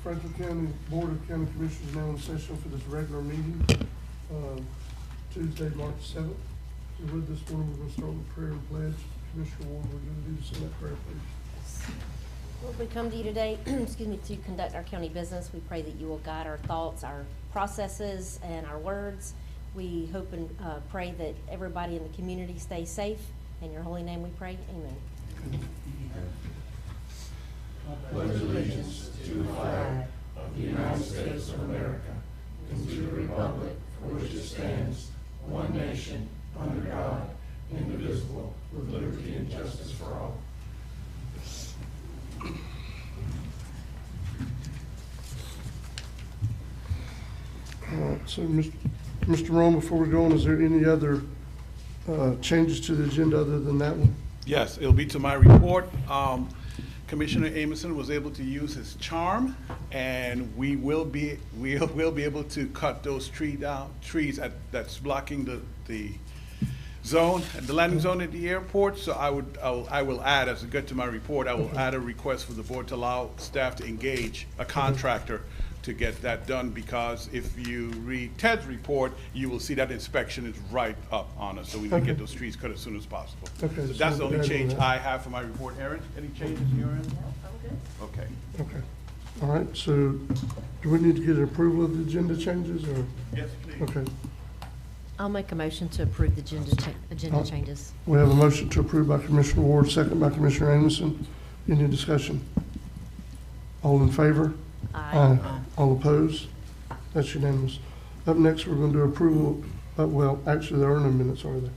Franklin County Board of County Commissioners now in session for this regular meeting, Tuesday, March 7th. So with this morning, we're going to start with prayer and pledge. Commissioner Ward, we're going to do the Senate prayer, please. Lord, we come to you today, excuse me, to conduct our county business. We pray that you will guide our thoughts, our processes, and our words. We hope and pray that everybody in the community stays safe. In your holy name we pray, amen. Pledge allegiance to the flag of the United States of America and to the republic for which it stands, one nation, under God, indivisible, with liberty and justice for all. All right, so Mr. Rome, before we go on, is there any other changes to the agenda other than that one? Yes, it'll be to my report. Commissioner Amison was able to use his charm, and we will be able to cut those trees that's blocking the zone, the landing zone at the airport. So I will add, as I get to my report, I will add a request for the board to allow staff to engage a contractor to get that done, because if you read Ted's report, you will see that inspection is right up on us, so we can get those trees cut as soon as possible. Okay, So so that's the only we'll change add on that. I have for my report. Aaron, any changes on your end? No, I'm good. Okay. Okay. All right, so do we need to get an approval of the agenda changes, or? Yes, please. Okay. I'll make a motion to approve the agenda changes. We have a motion to approve by Commissioner Ward, second by Commissioner Amison. Any discussion? All in favor? Aye. All opposed? That's unanimous. Up next, we're going to do approval, well, actually, there are no minutes, are there?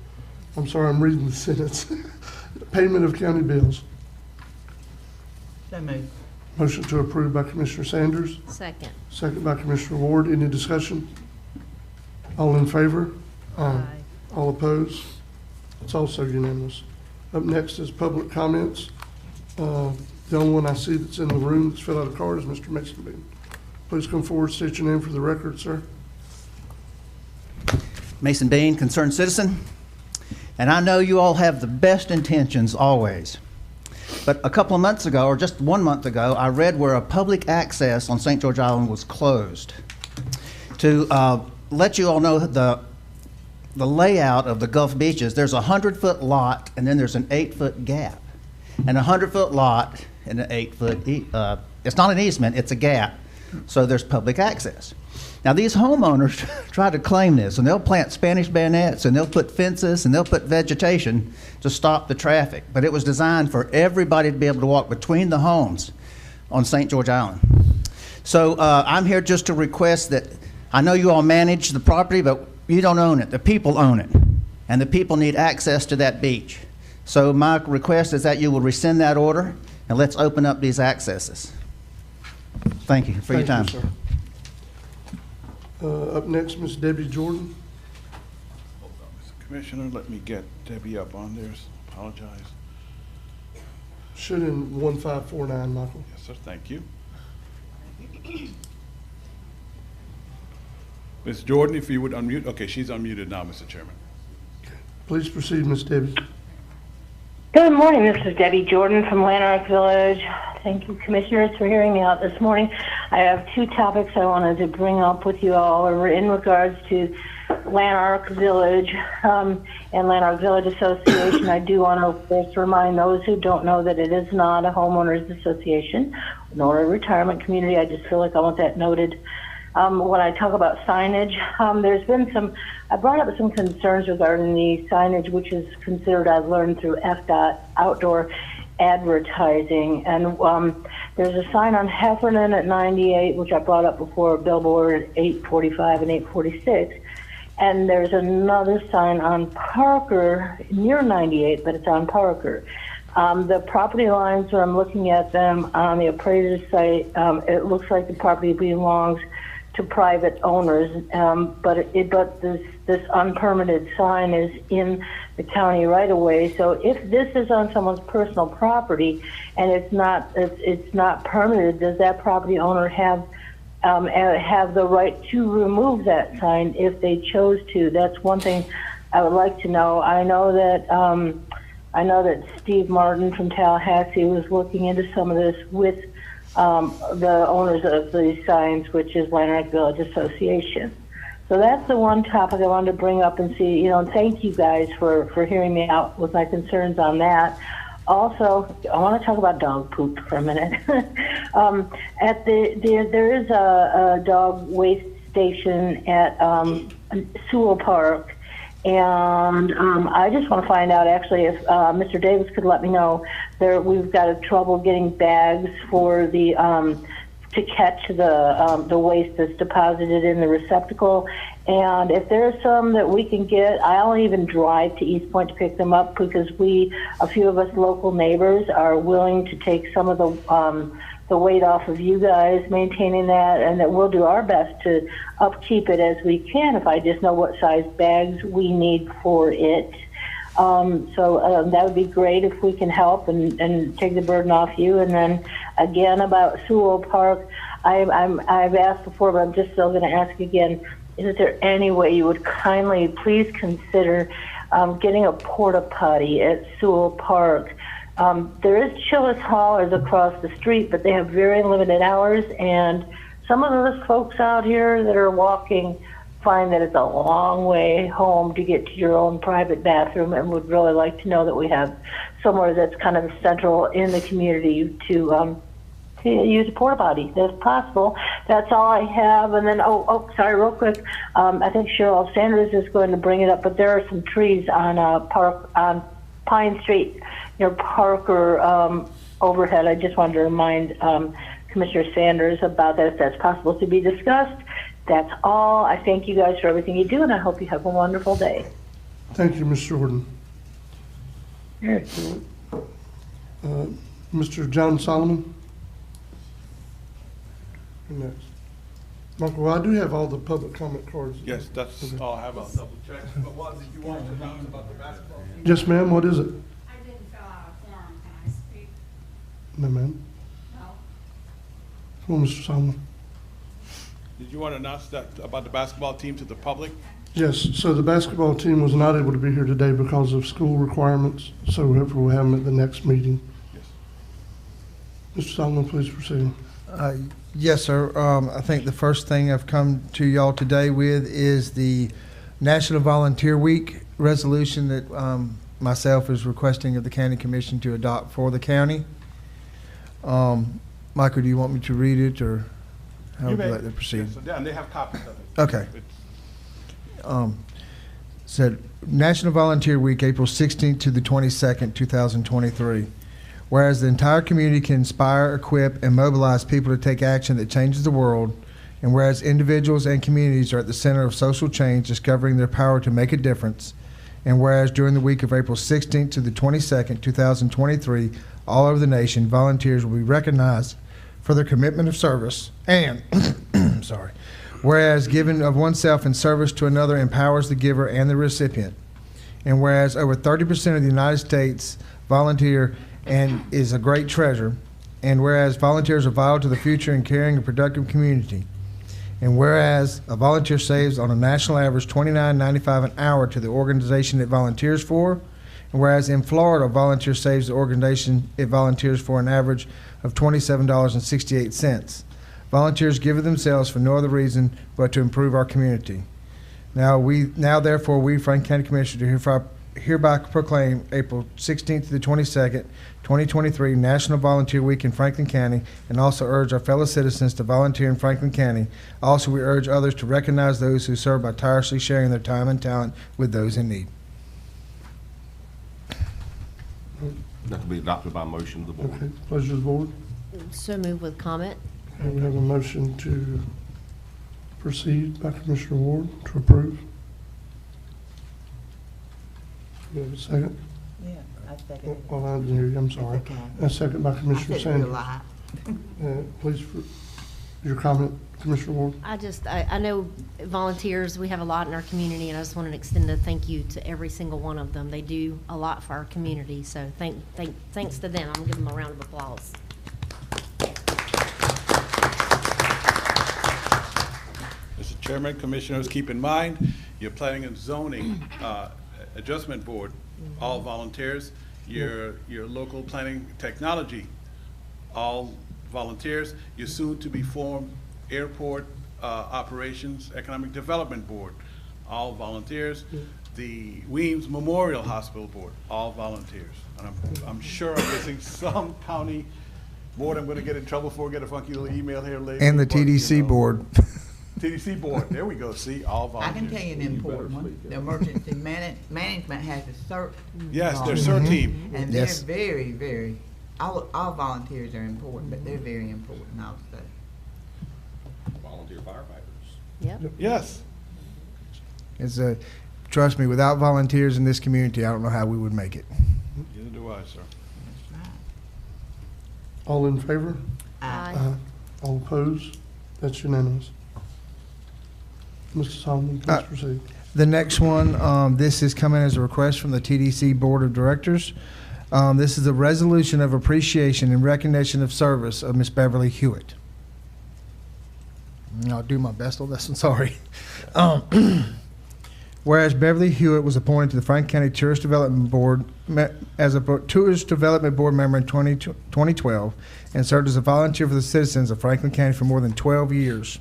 I'm sorry, I'm reading the sentence. Payment of county bills. So moved. Motion to approve by Commissioner Sanders, Second. second by Commissioner Ward. Any discussion? All in favor? Aye. All opposed? It's also unanimous. Up next is public comments. The only one I see that's in the room that's filled out a card is Mr. Mexenbean. Please come forward, state your name for the record, sir. Mason Bean, concerned citizen. And I know you all have the best intentions always. But a couple of months ago, or just 1 month ago, I read where a public access on St. George Island was closed. To let you all know the layout of the Gulf beaches, there's a 100-foot lot and then there's an 8-foot gap. And a 100-foot lot and an 8-foot, it's not an easement, it's a gap. So there's public access. Now these homeowners try to claim this, and they'll plant Spanish bayonets, and they'll put fences, and they'll put vegetation to stop the traffic. But it was designed for everybody to be able to walk between the homes on St. George Island. So I'm here just to request that, I know you all manage the property, but you don't own it. The people own it, and the people need access to that beach. So my request is that you will rescind that order, and let's open up these accesses. Thank you for your time. Thank you, sir. Up next, Ms. Debbie Jordan. Hold on, Mr. Commissioner, let me get Debbie up on there. Apologize. Should in 1549, Michael. Yes, sir, thank you. Ms. Jordan, if you would unmute. Okay, she's unmuted now, Mr. Chairman. Please proceed, Ms. Debbie. Good morning. This is Debbie Jordan from Lanark Village. Thank you, Commissioners, for hearing me out this morning. I have two topics I wanted to bring up with you all in regards to Lanark Village and Lanark Village Association. I do want to first remind those who don't know that it is not a homeowners association nor a retirement community. I just feel like I want that noted. When I talk about signage, there's been I brought up some concerns regarding the signage, which is considered, I've learned through FDOT, outdoor advertising. And there's a sign on Heffernan at 98, which I brought up before, a billboard at 845 and 846. And there's another sign on Parker near 98, but it's on Parker. The property lines, where I'm looking at them on the appraiser's site, it looks like the property belongs to private owners, but this unpermitted sign is in the county right away. So if this is on someone's personal property and it's not permitted, does that property owner have the right to remove that sign if they chose to? That's one thing I would like to know. I know that Steve Martin from Tallahassee was looking into some of this with the owners of these signs, which is Lanark Village Association. So that's the one topic I wanted to bring up and see, and thank you guys for hearing me out with my concerns on that. Also, I want to talk about dog poop for a minute. There is a dog waste station at Sewell Park, and I just want to find out actually if Mr. Davis could let me know. We've got a trouble getting bags for the to catch the waste that's deposited in the receptacle. And if there's some that we can get, I'll even drive to East Point to pick them up, because a few of us local neighbors are willing to take some of the weight off of you guys maintaining that, and that we'll do our best to upkeep it as we can if I just know what size bags we need for it. So that would be great if we can help and take the burden off you. And then again about Sewell Park, I've asked before, but I'm just still going to ask again. Is there any way you would kindly please consider getting a porta potty at Sewell Park? There is Chillis Haulers across the street, but they have very limited hours, and some of those folks out here that are walking find that it's a long way home to get to your own private bathroom, and would really like to know that we have somewhere that's kind of central in the community to use a porta potty if possible. That's all I have. And then, sorry, real quick, I think Cheryl Sanders is going to bring it up, but there are some trees on Pine Street near Parker overhead. I just wanted to remind Commissioner Sanders about that, if that's possible to be discussed. That's all. I thank you guys for everything you do, and I hope you have a wonderful day. Thank you, Ms. Jordan. Mr. John Solomon. You're next. Michael, I do have all the public comment cards. Yes, that's all I have. I'll double check. But what did you want to announce about the basketball team? Yes, ma'am. What is it? I didn't fill out a form. Can I speak? No, ma'am. No. Well, Mr. Solomon. Did you want to announce that about the basketball team to the public? Yes, so the basketball team was not able to be here today because of school requirements, so hopefully we'll have them at the next meeting. Yes. Mr. Solomon, please proceed. Yes, sir. I think the first thing I've come to y'all today with is the National Volunteer Week resolution that myself is requesting of the County Commission to adopt for the county. Michael, do you want me to read it, or how would you like to proceed? Yes, and they have copies of it. Okay. Said National Volunteer Week, April 16th to the 22nd, 2023. Whereas the entire community can inspire, equip, and mobilize people to take action that changes the world, and whereas individuals and communities are at the center of social change, discovering their power to make a difference, and whereas during the week of April 16th to the 22nd, 2023, all over the nation, volunteers will be recognized for their commitment of service, and whereas giving of oneself in service to another empowers the giver and the recipient, and whereas over 30% of the United States volunteer and is a great treasure, and whereas volunteers are vital to the future in carrying a productive community, and whereas a volunteer saves on a national average $29.95 an hour to the organization it volunteers for, and whereas in Florida, a volunteer saves the organization it volunteers for an average of $27.68. Volunteers give of themselves for no other reason but to improve our community. Now therefore, we, Franklin County Commissioners, hereby proclaim April 16th to the 22nd, 2023 National Volunteer Week in Franklin County, and also urge our fellow citizens to volunteer in Franklin County. Also, we urge others to recognize those who serve by tirelessly sharing their time and talent with those in need. That to be adopted by motion of the board. Okay, pleasure of the board. So move with comment. Okay, we have a motion to proceed by Commissioner Ward to approve. Do you have a second? Yeah, I second it. Well, I didn't hear you, I'm sorry. okay. A second by Commissioner I said it real Sanders. loud. Please, your comment, Commissioner Ward. I know volunteers, we have a lot in our community, and I just want to extend a thank you to every single one of them. They do a lot for our community, so thanks to them. I'm going to give them a round of applause. Mr. Chairman, Commissioners, keep in mind, your Planning and Zoning Adjustment Board, all volunteers, your local planning technology, all volunteers, your soon-to-be formed Airport Operations Economic Development Board, all volunteers. The Weems Memorial Hospital Board, all volunteers. And I'm sure I'm missing some county board I'm gonna get in trouble for, get a funky little email here later. And the but, you TDC know. board. TDC board, there we go, see, all I volunteers. can tell you an important one. The emergency management has a CERT. Yes, their volunteer. CERT team. And they're Yes. very, very, all volunteers are important, but they're very important also. Volunteer firefighters. Yep. Yes, It's trust me, without volunteers in this community, I don't know how we would make it. neither do I, sir. That's right. All in favor? Aye. All opposed? That's unanimous. Mr. Solomon, please proceed. The next one, this is coming as a request from the TDC Board of Directors. This is a resolution of appreciation and recognition of service of Miss Beverly Hewitt. I'll do my best on this one, sorry. Whereas Beverly Hewitt was appointed to the Franklin County Tourist Development Board as a Tourist Development Board member in 2012 and served as a volunteer for the citizens of Franklin County for more than 12 years.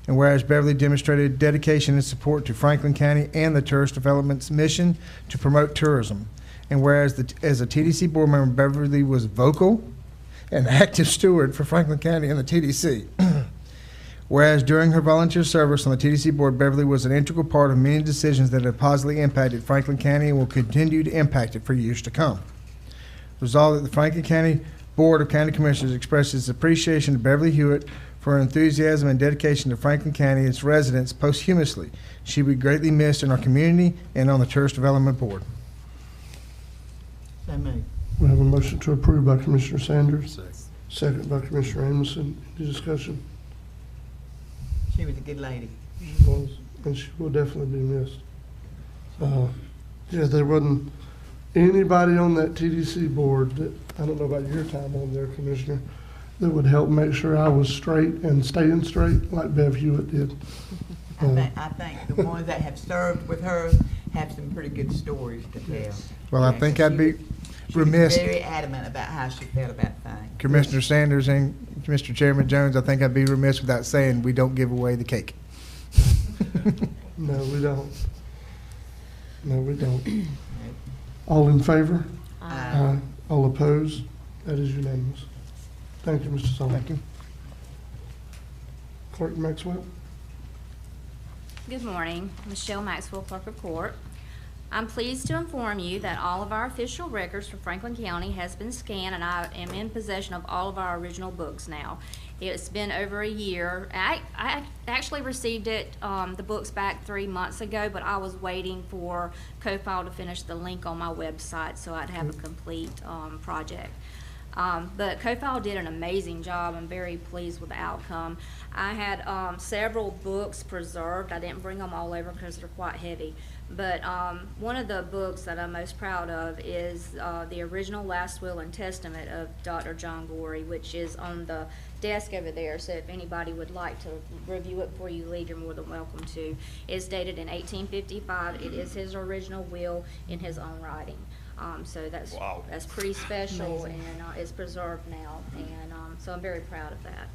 And whereas Beverly demonstrated dedication and support to Franklin County and the Tourist Development's mission to promote tourism. And whereas as a TDC board member, Beverly was vocal and active steward for Franklin County and the TDC. Whereas during her volunteer service on the TDC board, Beverly was an integral part of many decisions that have positively impacted Franklin County and will continue to impact it for years to come. Resolved that the Franklin County Board of County Commissioners expresses appreciation to Beverly Hewitt for her enthusiasm and dedication to Franklin County and its residents posthumously. She will be greatly missed in our community and on the Tourist Development Board. So moved. We have a motion to approve by Commissioner Sanders. Second by Commissioner Amison. Any discussion? She was a good lady. Was, and she will definitely be missed. Yeah, there wasn't anybody on that TDC board that, I don't know about your time on there, Commissioner, that would help make sure I was straight and staying straight like Bev Hewitt did. I think the ones that have served with her have some pretty good stories to tell. Well, I Yeah, think 'cause I'd be she was remiss, very adamant about how she felt about things. Commissioner Sanders and Mr. Chairman Jones, I think I'd be remiss without saying we don't give away the cake. No, we don't. No, we don't. All in favor? Aye. All opposed? That is unanimous. Thank you, Mr. Solomon. Thank you. Clerk Maxwell? Good morning, Michelle Maxwell, Clerk of Court. I'm pleased to inform you that all of our official records for Franklin County has been scanned, and I am in possession of all of our original books now. It's been over a year. I actually received the books back 3 months ago, but I was waiting for CoFile to finish the link on my website so I'd have a complete project. But CoFile did an amazing job. I'm very pleased with the outcome. I had several books preserved. I didn't bring them all over because they're quite heavy. But one of the books that I'm most proud of is the original Last Will and Testament of Dr. John Gorey, which is on the desk over there. So if anybody would like to review it before you leave, you're more than welcome to. It's dated in 1855. It is his original will in his own writing. So that's Wow. that's pretty special, and it's preserved now, and so I'm very proud of that.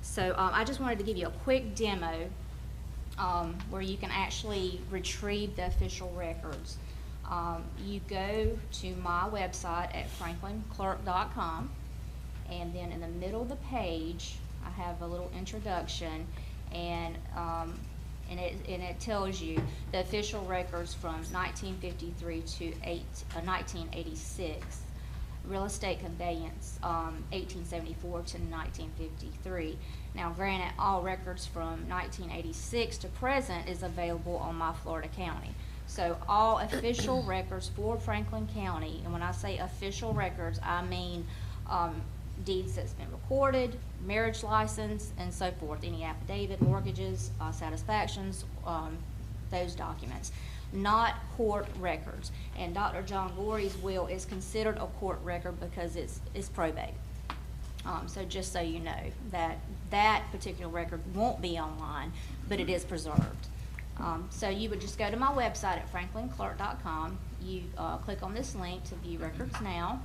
So I just wanted to give you a quick demo where you can actually retrieve the official records. You go to my website at franklinclerk.com, and then in the middle of the page, I have a little introduction, and it tells you the official records from 1953 to 1986, real estate conveyance 1874 to 1953. Now, granted, all records from 1986 to present is available on My Florida County. So all official records for Franklin County, and when I say official records, I mean deeds that's been recorded, marriage license, and so forth, any affidavit, mortgages, satisfactions, those documents, not court records. And Dr. John Gorey's will is considered a court record because it's probate. So just so you know, that particular record won't be online, but it is preserved. So you would just go to my website at franklinclerk.com. You click on this link to view records now,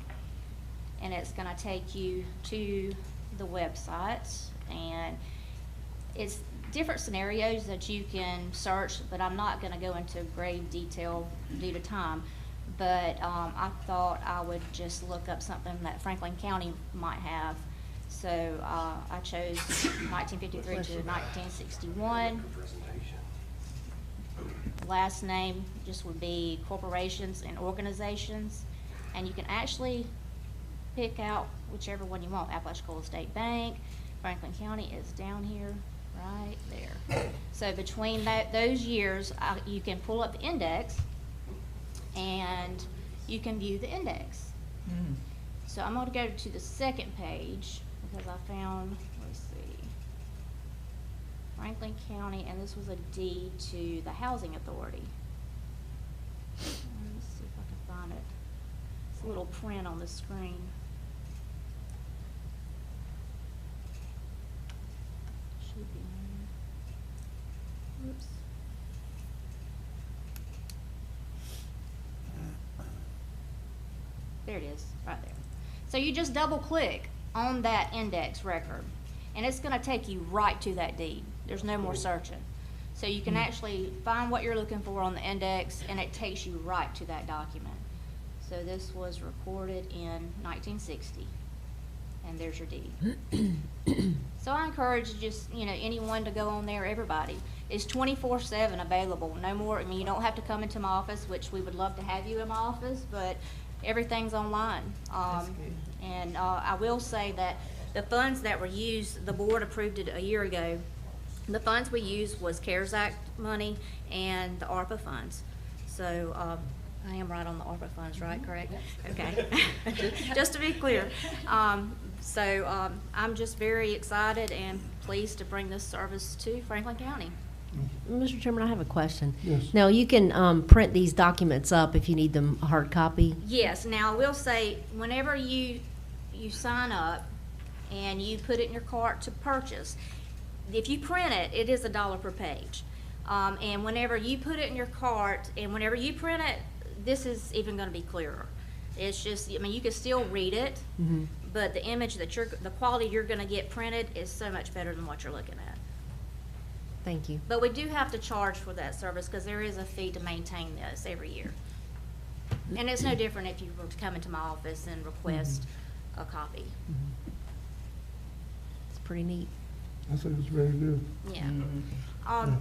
and it's going to take you to the website, and it's different scenarios that you can search, but I'm not gonna go into grave detail due to time. But I thought I would just look up something that Franklin County might have. So I chose 1953 to 1961. Last name just would be corporations and organizations. And you can actually pick out whichever one you want. Apalachicola State Bank, Franklin County is down here, right there. So between those years, you can pull up the index and you can view the index. So I'm going to go to the second page because I found, let's see, Franklin County, and this was a deed to the Housing Authority. Let's see if I can find it. It's a little print on the screen. Should be in there. Oops. There it is, right there. So you just double click on that index record, and it's gonna take you right to that deed. There's no more searching. So you can actually find what you're looking for on the index, and it takes you right to that document. So this was recorded in 1960, and there's your deed. So I encourage just, anyone to go on there, everybody. It's 24/7 available, no more, you don't have to come into my office, which we would love to have you in my office, but everything's online. That's good. And I will say that the funds that were used, the board approved it a year ago. The funds we used was CARES Act money and the ARPA funds. So I am right on the ARPA funds, right? Correct? Okay. Just to be clear. So I'm just very excited and pleased to bring this service to Franklin County. Mr. Chairman, I have a question. Yes. Now, you can print these documents up if you need them a hard copy. Yes, now I will say, whenever you sign up and you put it in your cart to purchase, if you print it, it is $1 per page. And whenever you put it in your cart and whenever you print it, this is even gonna be clearer. It's just, you can still read it, but the image the quality you're gonna get printed is so much better than what you're looking at. Thank you. But we do have to charge for that service because there is a fee to maintain this every year. And it's no different if you were to come into my office and request a copy. It's pretty neat. I think it's very good. Yeah.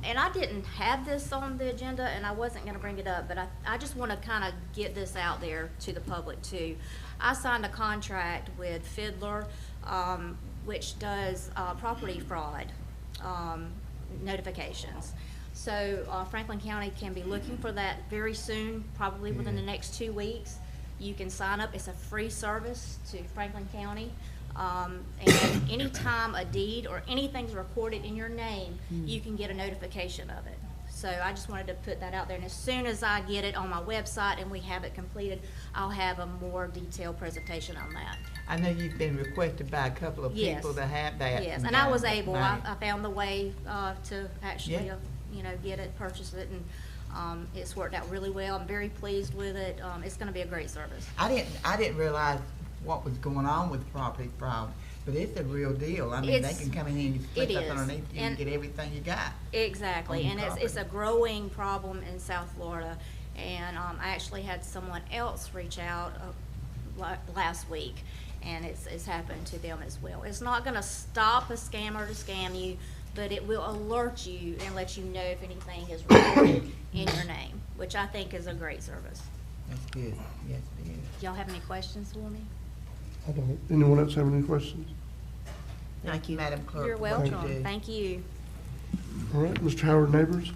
And I didn't have this on the agenda, and I wasn't gonna bring it up, but I just wanna kinda get this out there to the public too. I signed a contract with Fiddler, which does, property fraud, notifications. So, Franklin County can be looking for that very soon, probably within the next 2 weeks. You can sign up, it's a free service to Franklin County. And anytime a deed or anything's recorded in your name, you can get a notification of it. So I just wanted to put that out there, and as soon as I get it on my website and we have it completed, I'll have a more detailed presentation on that. I know you've been requested by a couple of Yes. people to have that. Yes, and I was able, Right. I found the way to actually, Yeah. get it, purchase it, and it's worked out really well. I'm very pleased with it. It's gonna be a great service. I didn't realize what was going on with property fraud, but it's a real deal. I mean, they It's- can come in here and flip it up is. underneath you and And- get everything you got. Exactly, on and your it's a property. growing problem in South Florida. And I actually had someone else reach out last week, and it's happened to them as well. It's not gonna stop a scammer to scam you, but it will alert you and let you know if anything is recorded in your name, which I think is a great service. That's good. Yes, it is. Do y'all have any questions for me? I don't. Anyone else have any questions? Thank you, Madam Clerk. You're for what you welcome, do. thank you. All right, Mr. Howard Neighbors?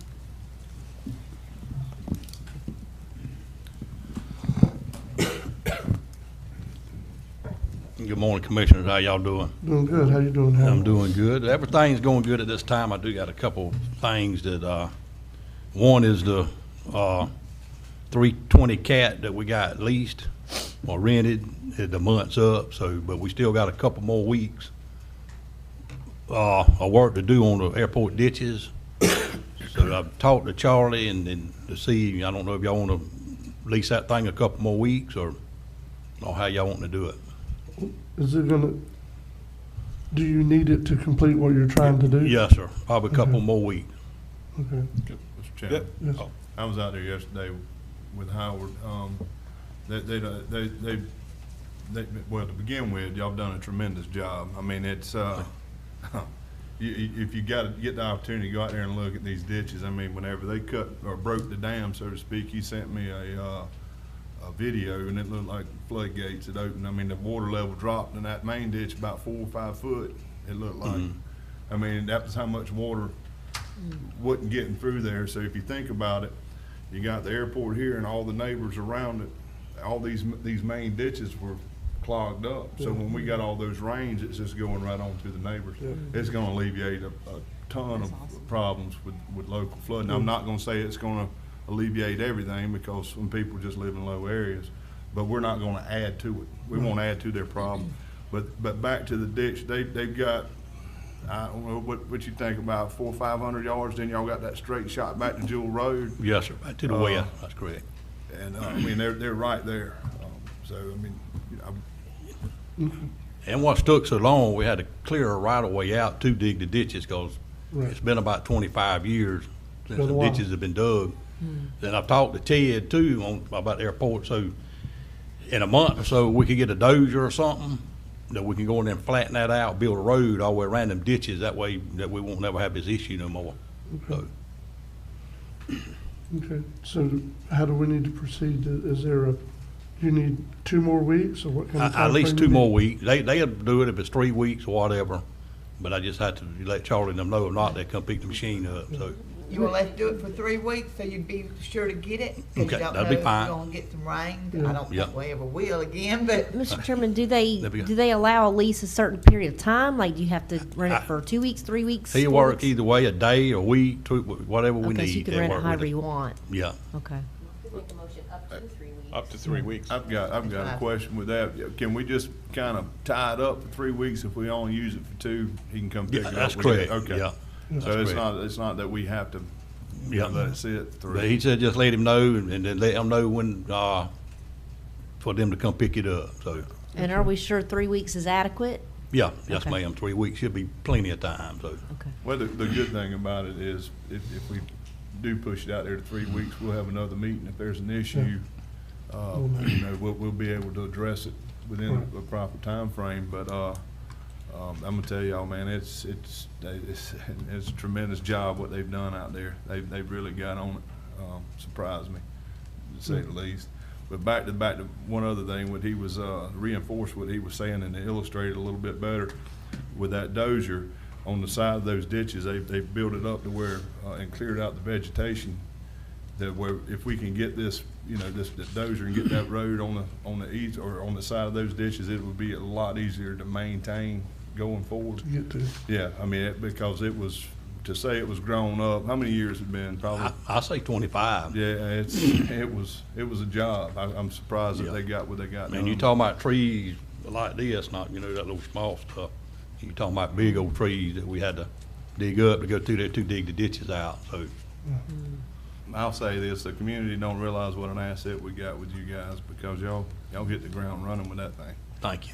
Good morning, Commissioners. How y'all doing? Doing good. How you doing, Howard? I'm doing good. Everything's going good at this time. I do got a couple things that, one is the 320 cat that we got leased or rented. The month's up, but we still got a couple more weeks of work to do on the airport ditches. So I've talked to Charlie and to see, I don't know if y'all want to lease that thing a couple more weeks or how y'all want to do it. Is it gonna, Do you need it to complete what you're trying to do? Yes, sir, probably a couple more weeks. Okay. Mr. Chairman, Yes. I was out there yesterday with Howard. Well, to begin with, y'all done a tremendous job. I mean, it's, if you got to get the opportunity to go out there and look at these ditches, I mean, whenever they cut or broke the dam, so to speak, he sent me a video, and it looked like floodgates had opened. I mean, the water level dropped in that main ditch about 4 or 5 foot. It looked like, I mean, that was how much water wasn't getting through there. So if you think about it, you got the airport here and all the neighbors around it. All these main ditches were clogged up. So when we got all those rains, it's just going right on to the neighbors. It's going to alleviate a ton of problems with local flooding. I'm not going to say it's going to alleviate everything, because some people just live in low areas, but we're not going to add to it. We won't add to their problem. But back to the ditch, they've got, I don't know what you think, about 400 or 500 yards. Then y'all got that straight shot back to Jewel Road. Yes, sir, back to the west, that's correct. And I mean, they're right there. So I mean, And what took so long, we had to clear a right of way out to dig the ditches, because Right. it's been about 25 years since Been a the while. ditches have been dug. Then I've talked to Ted too about the airport, so in a month or so, we could get a dozer or something, that we can go in there and flatten that out, build a road all the way around them ditches, that way that we won't never have this issue no more. So, Okay, so how do we need to proceed? Is there you need 2 more weeks, or what kind of time? at least frame 2 you more need? weeks. They'll do it if it's 3 weeks or whatever, but I just had to let Charlie and them know, if not, they come pick the machine up, so. You want to let do it for 3 weeks so you'd be sure to get it? 'Cause you Okay, don't that'd know be if fine. you're gonna get some rain. Yeah. I don't Yeah. think we ever will again, but Mr. Chairman, do they There we go. allow a lease a certain period of time? Like, do you have to rent it for 2 weeks, 3 weeks? He'll 4 work weeks? either way, a day, a week, whatever we need. Okay, so you can they'll rent it work with however you want. Yeah. Okay. Up to 3 weeks. I've got a question with that. Can we just kind of tie it up for 3 weeks? If we only use it for 2, he can come pick it up. That's when he- correct, Okay. yeah. So That's it's not that we have to, Yeah. let it sit for But 3. he said just let him know, and then let him know when, for them to come pick it up, so, And are we sure 3 weeks is adequate? yeah, yes, Okay. ma'am, 3 weeks should be plenty of time, so. Okay. Well, the good thing about it is, if we do push it out there to 3 weeks, we'll have another meeting. If there's an issue, we'll be able to address it within Right. a proper time frame. But I'm gonna tell y'all, man, it's a tremendous job what they've done out there. They've really got on it. Surprised me, to say the least. But back to one other thing, what he was reinforced what he was saying and illustrated a little bit better with that dozer on the side of those ditches. They built it up to where and cleared out the vegetation. That where if we can get this, this dozer and get that road on the east or on the side of those ditches, it would be a lot easier to maintain going forward. To get to, Yeah, I mean, because it was, to say it was grown up, how many years had been? Probably, I say 25. yeah, it was a job. I'm surprised that Yeah. they got what they got Man, you done. talking about trees like this, not, that little small stuff. You talking about big old trees that we had to dig up to go through there to dig the ditches out, so. I'll say this, the community don't realize what an asset we got with you guys, because y'all hit the ground running with that thing. Thank you.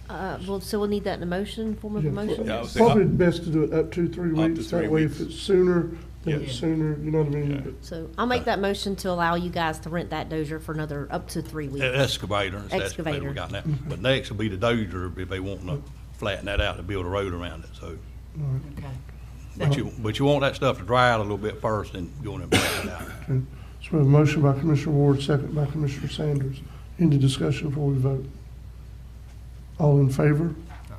Well, so we'll need that in a motion, form of a Yeah. motion? Yeah, I was probably thinking, best to do it up to 3 Up to weeks. 3 That way, if weeks. it's sooner, then Yeah. it's sooner, you know what I mean? Yeah. But- So I'll make that motion to allow you guys to rent that dozer for another up to 3 weeks. Excavator, it's the excavator Excavator. we got now. But next will be the dozer if they want to flatten that out to build a road around it, so. okay. But you want that stuff to dry out a little bit first and go in and flatten it out. Okay. So we have a motion by Commissioner Ward, second by Commissioner Sanders. Any discussion before we vote? All in favor?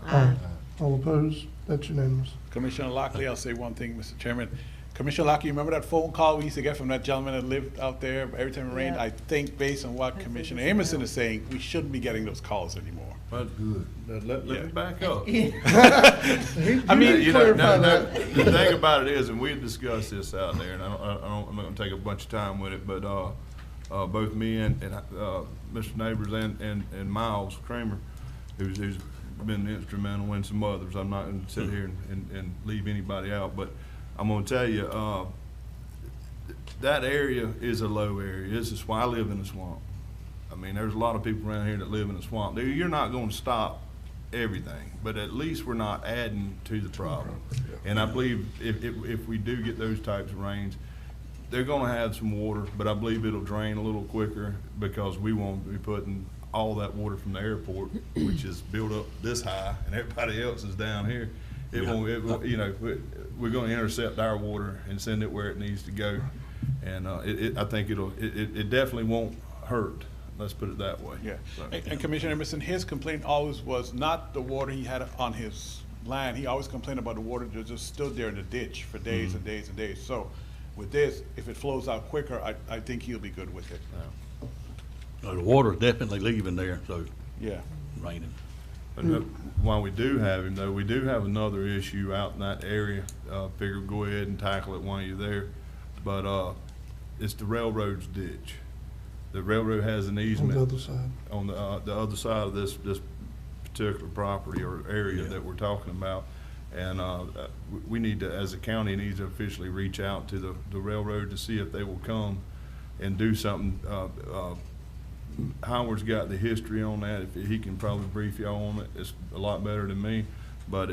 Aye. All opposed? That's unanimous. Commissioner Lockley, I'll say one thing, Mr. Chairman. Commissioner Lockley, you remember that phone call we used to get from that gentleman that lived out there every time it rained? Yeah. I think based on what Commissioner Amerson is saying, we shouldn't be getting those calls anymore. That's good. Let Yeah. me back up. I mean, You know, the thing about it is, and we had discussed this out there, and I'm not gonna take a bunch of time with it, but, both me and Mr. Neighbors and Miles Kramer, who's been instrumental, and some others. I'm not gonna sit here and leave anybody out, but I'm gonna tell you, that area is a low area. This is why I live in a swamp. I mean, there's a lot of people around here that live in a swamp. You're not gonna stop everything, but at least we're not adding to the problem. And I believe if we do get those types of rains, they're gonna have some water, but I believe it'll drain a little quicker because we won't be putting all that water from the airport, which is built up this high, and everybody else is down here. It won't, you know, we're gonna intercept our water and send it where it needs to go. And I think it definitely won't hurt. Let's put it that way. Yeah, So, and Commissioner Emerson, his complaint always was not the water he had on his land. He always complained about the water that just stood there in the ditch for days and days and days. So with this, if it flows out quicker, I think he'll be good with it. The water's definitely leaving there, so Yeah. raining. But while we do have him, though, we do have another issue out in that area. Figure go ahead and tackle it while you're there. But it's the railroad's ditch. The railroad has an On easement. the other side. On the other side of this particular property or area that we're talking about. And we need to, as a county, need to officially reach out to the railroad to see if they will come and do something. Howard's got the history on that. If he can probably brief y'all on it, it's a lot better than me. But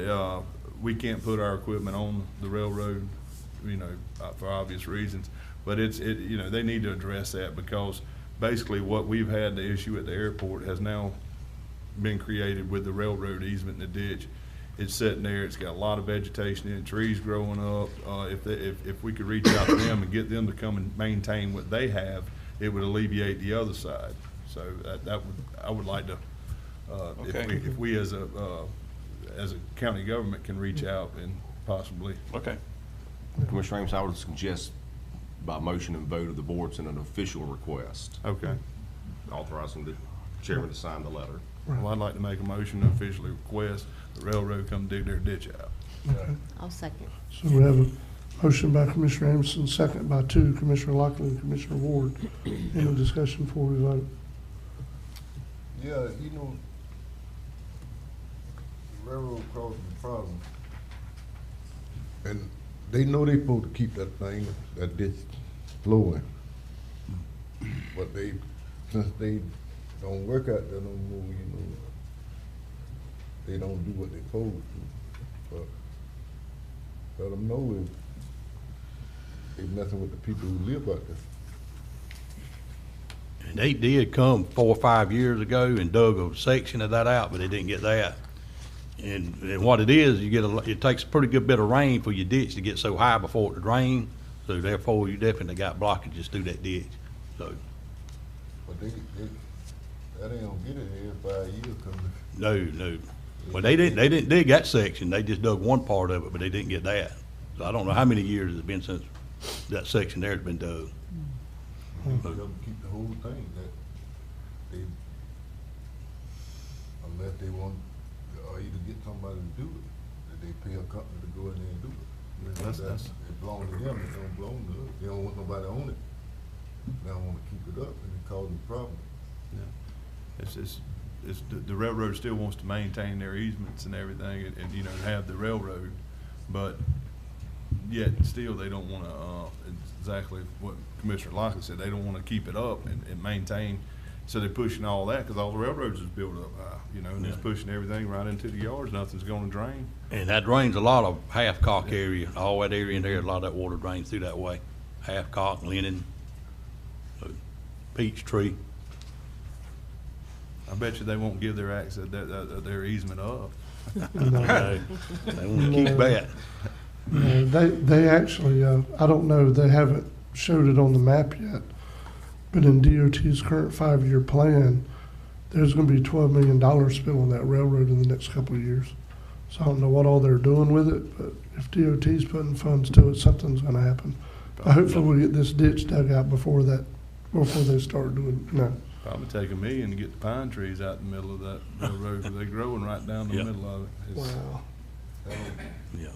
we can't put our equipment on the railroad, you know, for obvious reasons. But you know, they need to address that because basically what we've had the issue at the airport has now been created with the railroad easement in the ditch. It's sitting there, it's got a lot of vegetation in it, trees growing up. If we could reach out to them and get them to come and maintain what they have, it would alleviate the other side. So I would like to, if we as a county government can reach out and possibly. Okay. Commissioner Ames, I would suggest by motion and vote of the board send an official request Okay. authorizing the chairman to sign the letter. Well, I'd like to make a motion to officially request the railroad come dig their ditch out. I'll second. So we have a motion by Commissioner Anderson, second by Commissioner Lockley and Commissioner Ward. Any discussion before we vote? Yeah, you know, the railroad causing the problem. And they know they supposed to keep that thing, that ditch flowing. But since they don't work out there no more, you know, they don't do what they supposed to. But let them know if they messing with the people who live out there. And they did come 4 or 5 years ago and dug a section of that out, but they didn't get that. And what it is, it takes a pretty good bit of rain for your ditch to get so high before it to drain. So therefore, you definitely got blockages through that ditch. So. But that ain't gonna get it here 5 years coming. No. Well, they didn't dig that section. They just dug one part of it, but they didn't get that. So I don't know how many years it's been since that section there has been dug. They'll keep the whole thing, unless they want, or either get somebody to do it, that they pay a company to go in there and do it. It belongs to them, it don't belong to us. They don't want nobody to own it. They don't wanna keep it up and it causing problems. The railroad still wants to maintain their easements and everything and you know, have the railroad, but yet still they don't wanna, exactly what Commissioner Lockley said, they don't wanna keep it up and maintain. So they're pushing all that, cause all the railroads is built up high, you know, and it's pushing everything right into the yards, nothing's gonna drain. And that drains a lot of Halfcock area, all that area in there, a lot of that water drains through that way. Halfcock, Lennon, Peachtree. I bet you they won't give their access, their easement up. No, they want to keep that. They actually, I don't know, they haven't showed it on the map yet, but in DOT's current 5-year plan, there's gonna be $12 million spent on that railroad in the next couple of years. So I don't know what all they're doing with it, but if DOT's putting funds to it, something's gonna happen. Hopefully we'll get this ditch dug out before they start doing, Probably take $1 million to get the pine trees out in the middle of that railroad, because they're growing right down the middle of it. Wow. Yeah.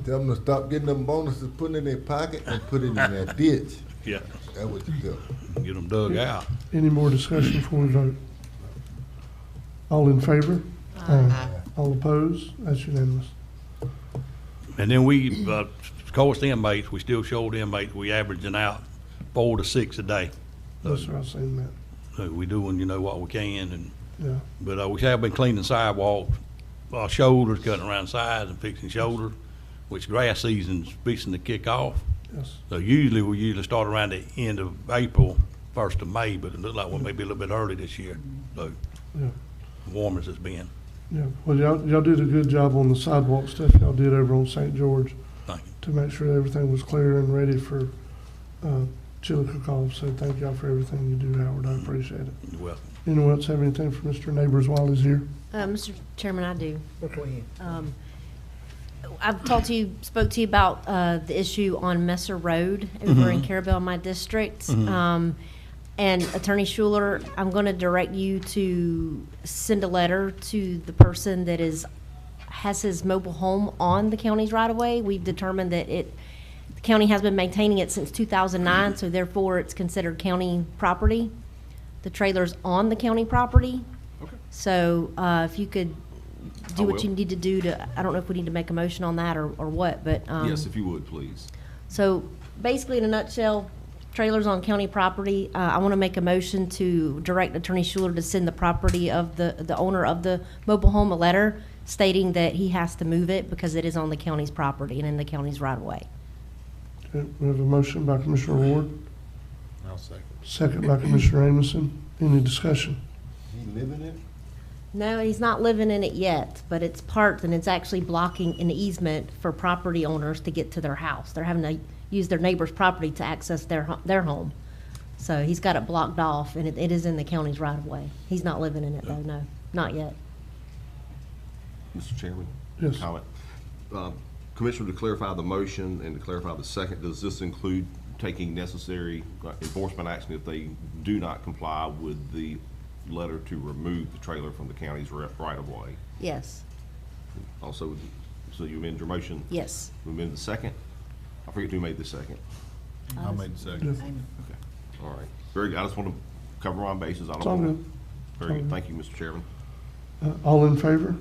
Tell them to stop getting them bonuses, put it in their pocket and put it in that ditch. Yeah. That's what you tell them. Get them dug out. Any more discussion before we vote? All in favor? Aye. All opposed? That's unanimous. And then we, of course, the inmates, we still show the inmates, we averaging out 4 to 6 a day. Yes, sir, I've seen that. So we doing, what we can, and Yeah. but we have been cleaning sidewalks shoulders, cutting around sides and fixing shoulders, which grass season's fixing to kick off. Yes. So we start around the end of April, 1st of May, but it looks like we may be a little bit early this year, so Yeah. warm as it's been. Yeah, well, y'all did a good job on the sidewalk stuff y'all did over on St. George Thank you. to make sure everything was clear and ready for chili cook-off. So thank y'all for everything you do, Howard. I appreciate it. You're welcome. Anyone else have anything for Mr. Neighbors while he's here? Mr. Chairman, I do. Go ahead. I've spoke to you about the issue on Messer Road over in Carabel, my district. And Attorney Schuler, I'm going to direct you to send a letter to the person that has his mobile home on the county's right-of-way. We've determined that the county has been maintaining it since 2009, so therefore it's considered county property. The trailer's on the county property. Okay. So if you could do what you need to do I don't know if we need to make a motion on that or what, but. Yes, if you would, please. So basically, in a nutshell, trailers on county property. I want to make a motion to direct Attorney Schuler to send the property of the owner of the mobile home a letter stating that he has to move it because it is on the county's property and in the county's right of way. Okay, we have a motion by Commissioner Ward, I'll second. second by Commissioner Amison. Any discussion? He live in it? No, he's not living in it yet, but it's parked and it's actually blocking an easement for property owners to get to their house. They're having to use their neighbor's property to access their home. So he's got it blocked off, and it is in the county's right-of-way. He's not living in it, though, no, not yet. Mr. Chairman? Yes. Comment. Commissioner, to clarify the motion and to clarify the second, does this include taking necessary enforcement action if they do not comply with the letter to remove the trailer from the county's right-of-way? Yes, Also, so you amend your motion? yes. You amend the second? I forget who made the second. I made the second. Okay, all right. Very good. I just want to cover my bases. I don't It's all want good. to. Very good. Thank you, Mr. Chairman. All in favor?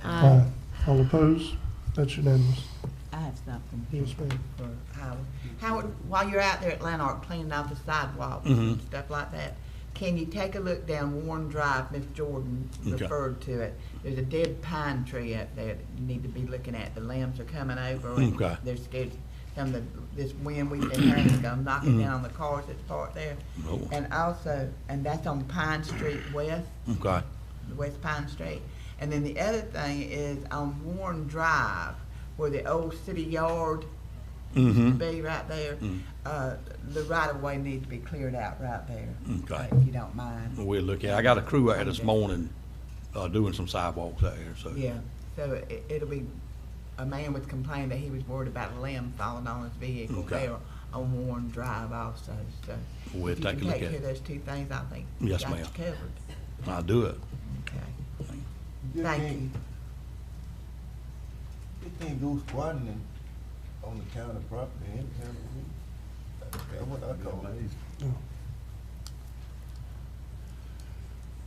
Aye. All opposed? That's unanimous. I have something Yes, ma'am. for Howard. Howard, while you're out there at Lanark cleaning out the sidewalks and stuff like that, can you take a look down Warren Drive? Miss Jordan Okay. referred to it. There's a dead pine tree up there that you need to be looking at. The limbs are coming over. And Okay. they're scared. Some of this wind we've been having is gonna knock it down on the cars that's parked there. Oh. And also, and that's on Pine Street West. Okay. West Pine Street. And then the other thing is on Warren Drive, where the old city yard used to be right there, the right-of-way needs to be cleared out right there. Okay. If you don't mind. We'll look at it. I got a crew out here this morning, doing some sidewalks out here, so. Yeah, so it'll be, a man was complaining that he was worried about a limb falling on his vehicle Okay. there on Warren Drive also, so. We'll if you take a can look take at care of it. those two things, I think. Yes, you got ma'am. you covered. I'll do it. Okay. You Thank can't- you. You can't go squatting on the county property any time of week. That's what I call it.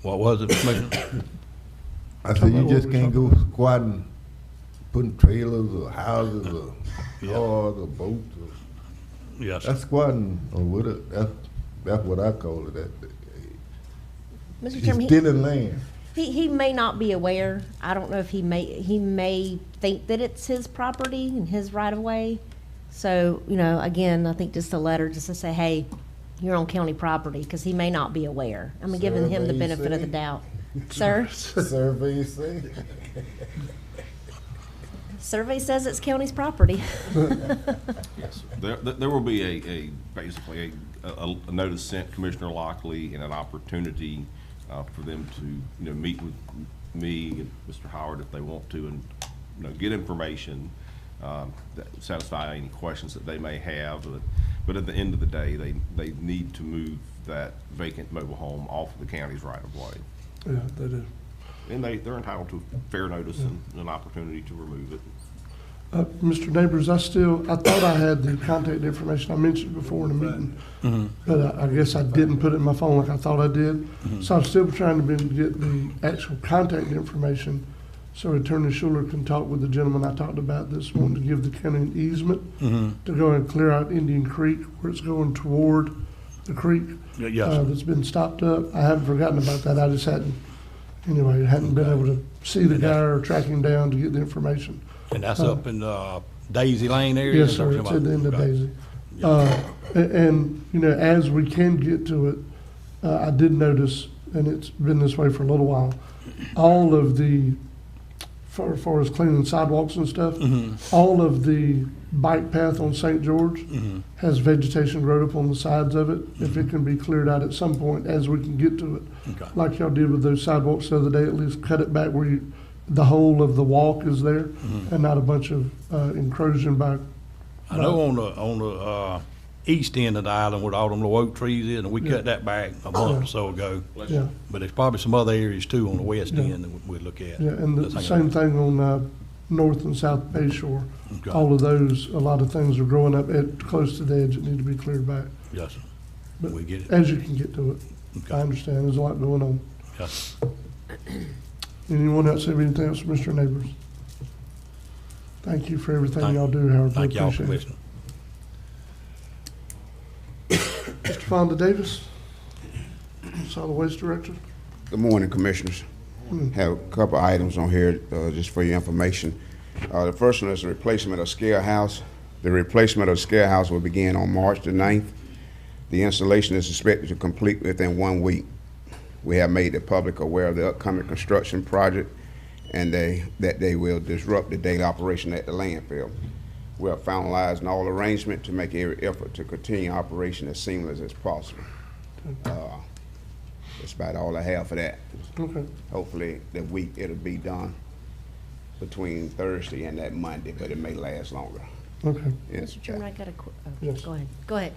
What was it, Commissioner? I said, you just can't go squatting, putting trailers or houses or Yeah. cars or boats or. Yes, sir. That's squatting or what it, that's what I call it. Mr. He's Chairman, stealing land. he may not be aware. I don't know if he may think that it's his property and his right-of-way. So, again, I think just a letter just to say, hey, you're on county property, because he may not be aware. I'm giving him the Survey benefit of the say. doubt. Sir? Survey say. Survey says it's county's property. Yes. There will be basically a notice sent Commissioner Lockley and an opportunity for them to, meet with me and Mr. Howard if they want to and, get information that satisfy any questions that they may have. But at the end of the day, they need to move that vacant mobile home off of the county's right-of-way. Yeah, they do. And they're entitled to fair notice and an opportunity to remove it. Mr. Neighbors, I thought I had the contact information I mentioned before in the meeting, but I guess I didn't put it in my phone like I thought I did. So I'm still trying to get the actual contact information so Attorney Schuler can talk with the gentleman I talked about that's wanting to give the county an easement to go and clear out Indian Creek where it's going toward the creek Yes, sir. that's been stopped up. I haven't forgotten about that. I just hadn't anyway, hadn't been able to see the guy or track him down to get the information. And that's up in Daisy Lane area? Yes, sir, it's at the end of Okay. Daisy. And, you know, as we can get to it, I did notice, and it's been this way for a little while, all of the, as far as cleaning sidewalks and stuff, all of the bike path on St. George has vegetation growed up on the sides of it. If it can be cleared out at some point as we can get to it, Okay. like y'all did with those sidewalks the other day, at least cut it back where you, the whole of the walk is there and not a bunch of encroaching by. I know on the east end of the island where all them little oak trees is, and we cut that back a month or so ago. Yeah. But there's probably some other areas too on the west Yeah. end that we'd look at. Yeah, and the That's same thing on North and South Bay Shore. Okay. All of those, a lot of things are growing up at, close to the edge that need to be cleared back. Yes, sir. But We get it. as you can get to it, Okay. I understand, there's a lot going on. Yes. Anyone else have anything else, Mr. Neighbors? Thank you for everything y'all do, Howard. We Thank y'all, appreciate it. Commissioner. Mr. Fonda Davis, Solid Waste Director. Good morning, Commissioners. Have a couple items on here just for your information. The first one is the replacement of scale house. The replacement of scale house will begin on March the 9th. The installation is expected to complete within 1 week. We have made the public aware of the upcoming construction project and that they will disrupt the daily operation at the landfill. We are finalizing all arrangements to make every effort to continue operation as seamless as possible. That's about all I have for that. Okay. Hopefully that week it'll be done between Thursday and that Monday, but it may last longer. Okay. Yes. Mr. Chairman, I got a, Yes. go ahead, go ahead.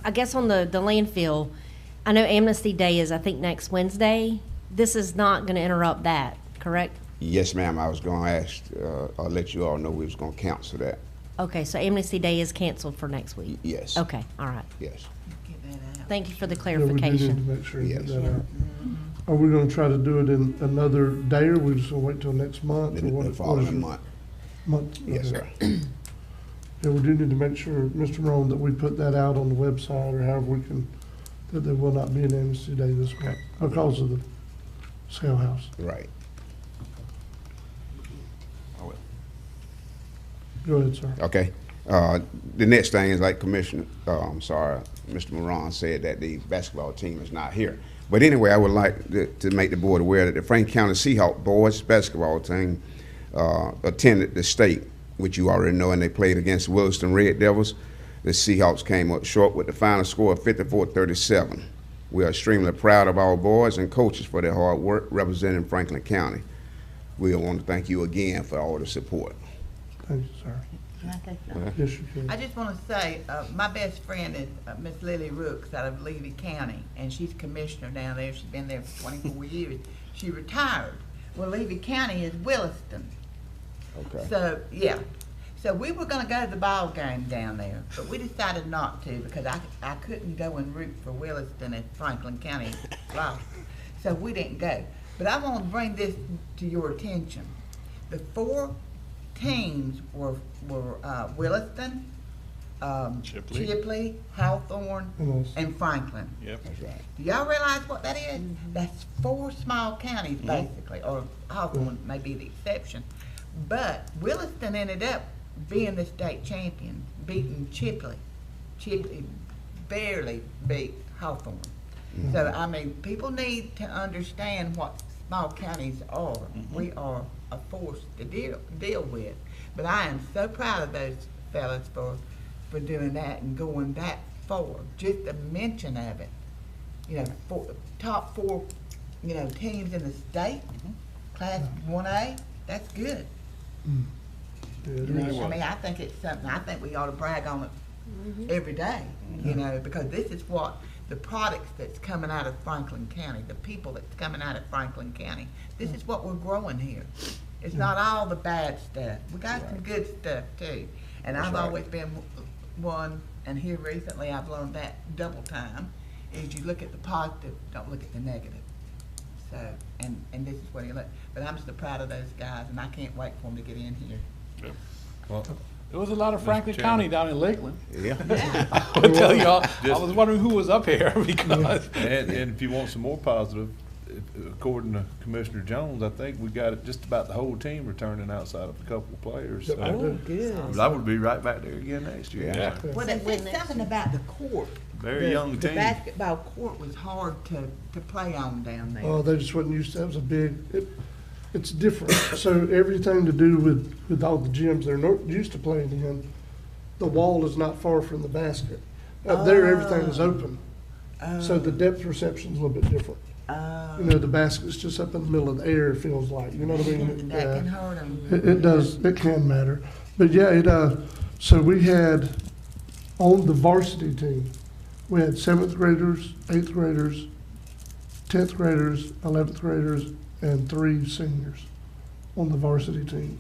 I guess on the landfill, I know Amnesty Day is, I think, next Wednesday. This is not gonna interrupt that, correct? Yes, ma'am, I was gonna ask, I'll let you all know we was gonna cancel that. Okay, so Amnesty Day is canceled for next week? Yes. Okay, all right. Yes. Get that out. Thank you for the Yeah, we do need to clarification. make sure you get Yes. that out. Are we gonna try to do it in another day, or we just gonna wait till next month? or what- The what is following your- month. Month? Yes, Okay. sir. Yeah, we do need to make sure, Mr. Morone, that we put that out on the website or however we can, that there will not be an Amnesty Day this month because of the sale house. Right. Go ahead, sir. Okay. The next thing is like Commissioner, Mr. Moran said that the basketball team is not here. But anyway, I would like to make the board aware that the Franklin County Seahawks boys basketball team attended the state, which you already know, and they played against Williston Red Devils. The Seahawks came up short with the final score of 54-37. We are extremely proud of our boys and coaches for their hard work representing Franklin County. We want to thank you again for all the support. Thank you, sir. Can I say something? Yes, you can. I just want to say, my best friend is Miss Lily Rooks out of Levy County, and she's commissioner down there. She's been there for 24 years. She retired. Well, Levy County is Williston. Okay. So, yeah. So we were gonna go to the ball game down there, but we decided not to because I couldn't go and root for Williston if Franklin County lost. So we didn't go. But I want to bring this to your attention. The 4 teams were Williston, Chipley, Hawthorne, And us. and Franklin. Yep. That's right. Do y'all realize what that is? That's 4 small counties basically, or Hawthorne may be the exception. But Williston ended up being the state champion, beating Chipley. Chipley barely beat Hawthorne. So, I mean, people need to understand what small counties are. We are a force to deal with. But I am so proud of those fellas for doing that and going that far. Just the mention of it. You know, top 4, you know, teams in the state, class 1A, that's good. Yeah, it You know, is. I mean, I think it's something, I think we ought to brag on it every day, you know, because this is what, the products that's coming out of Franklin County, the people that's coming out of Franklin County, this is what we're growing here. It's not all the bad stuff. We got some good stuff too. And That's I've right. always been one, and here recently I've learned that double time, is you look at the positive, don't look at the negative. So, and this is where you look. But I'm so proud of those guys, and I can't wait for them to get in here. There was a lot of Franklin County down in Lakeland. Yeah. I'll tell y'all, I was wondering who was up here because. And if you want some more positive, according to Commissioner Jones, I think we got it just about the whole team returning outside of a couple of players. Yep, I So do. Good. I would be right back there again next year. Yeah. So, Well, they said something about the court. Very young The team. basketball court was hard to play on down there. Oh, they just wasn't used to, that was a big, it's different. So everything to do with all the gyms they're not used to playing in, the wall is not far from the basket. Up there, everything is open. So the depth perception's a little bit different. Oh. You know, the basket's just up in the middle of the air, it feels like, you know what I mean? That can Yeah. hurt them. It does, it can matter. But yeah, so we had, on the varsity team, we had 7th graders, 8th graders, 10th graders, 11th graders, and 3 seniors on the varsity team.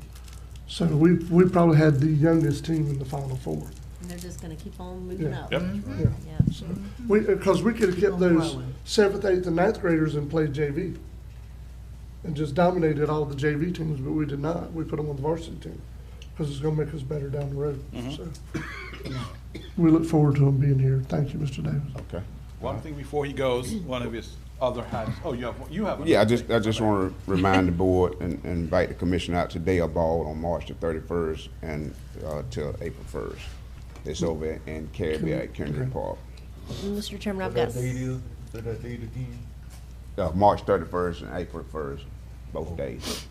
So we probably had the youngest team in the Final Four. And they're just gonna keep on moving Yeah. up. Yep. Yeah. Yeah. So because we could have kept those Growing. 7th, 8th, and 9th graders and played JV. And just dominated all the JV teams, but we did not. We put them on the varsity team, because it's gonna make us better down the road. So we look forward to them being here. Thank you, Mr. Davis. Okay. One thing before he goes, one of his other hats, oh, you have. Yeah, I just want to remind the board and invite the commission out to Dale Ball on March the 31st and till April 1st. It's over in Caribbean at Kennedy Okay. Park. Mr. Chairman, I've What got, that date is, say that date again? March 31st and April 1st, both days.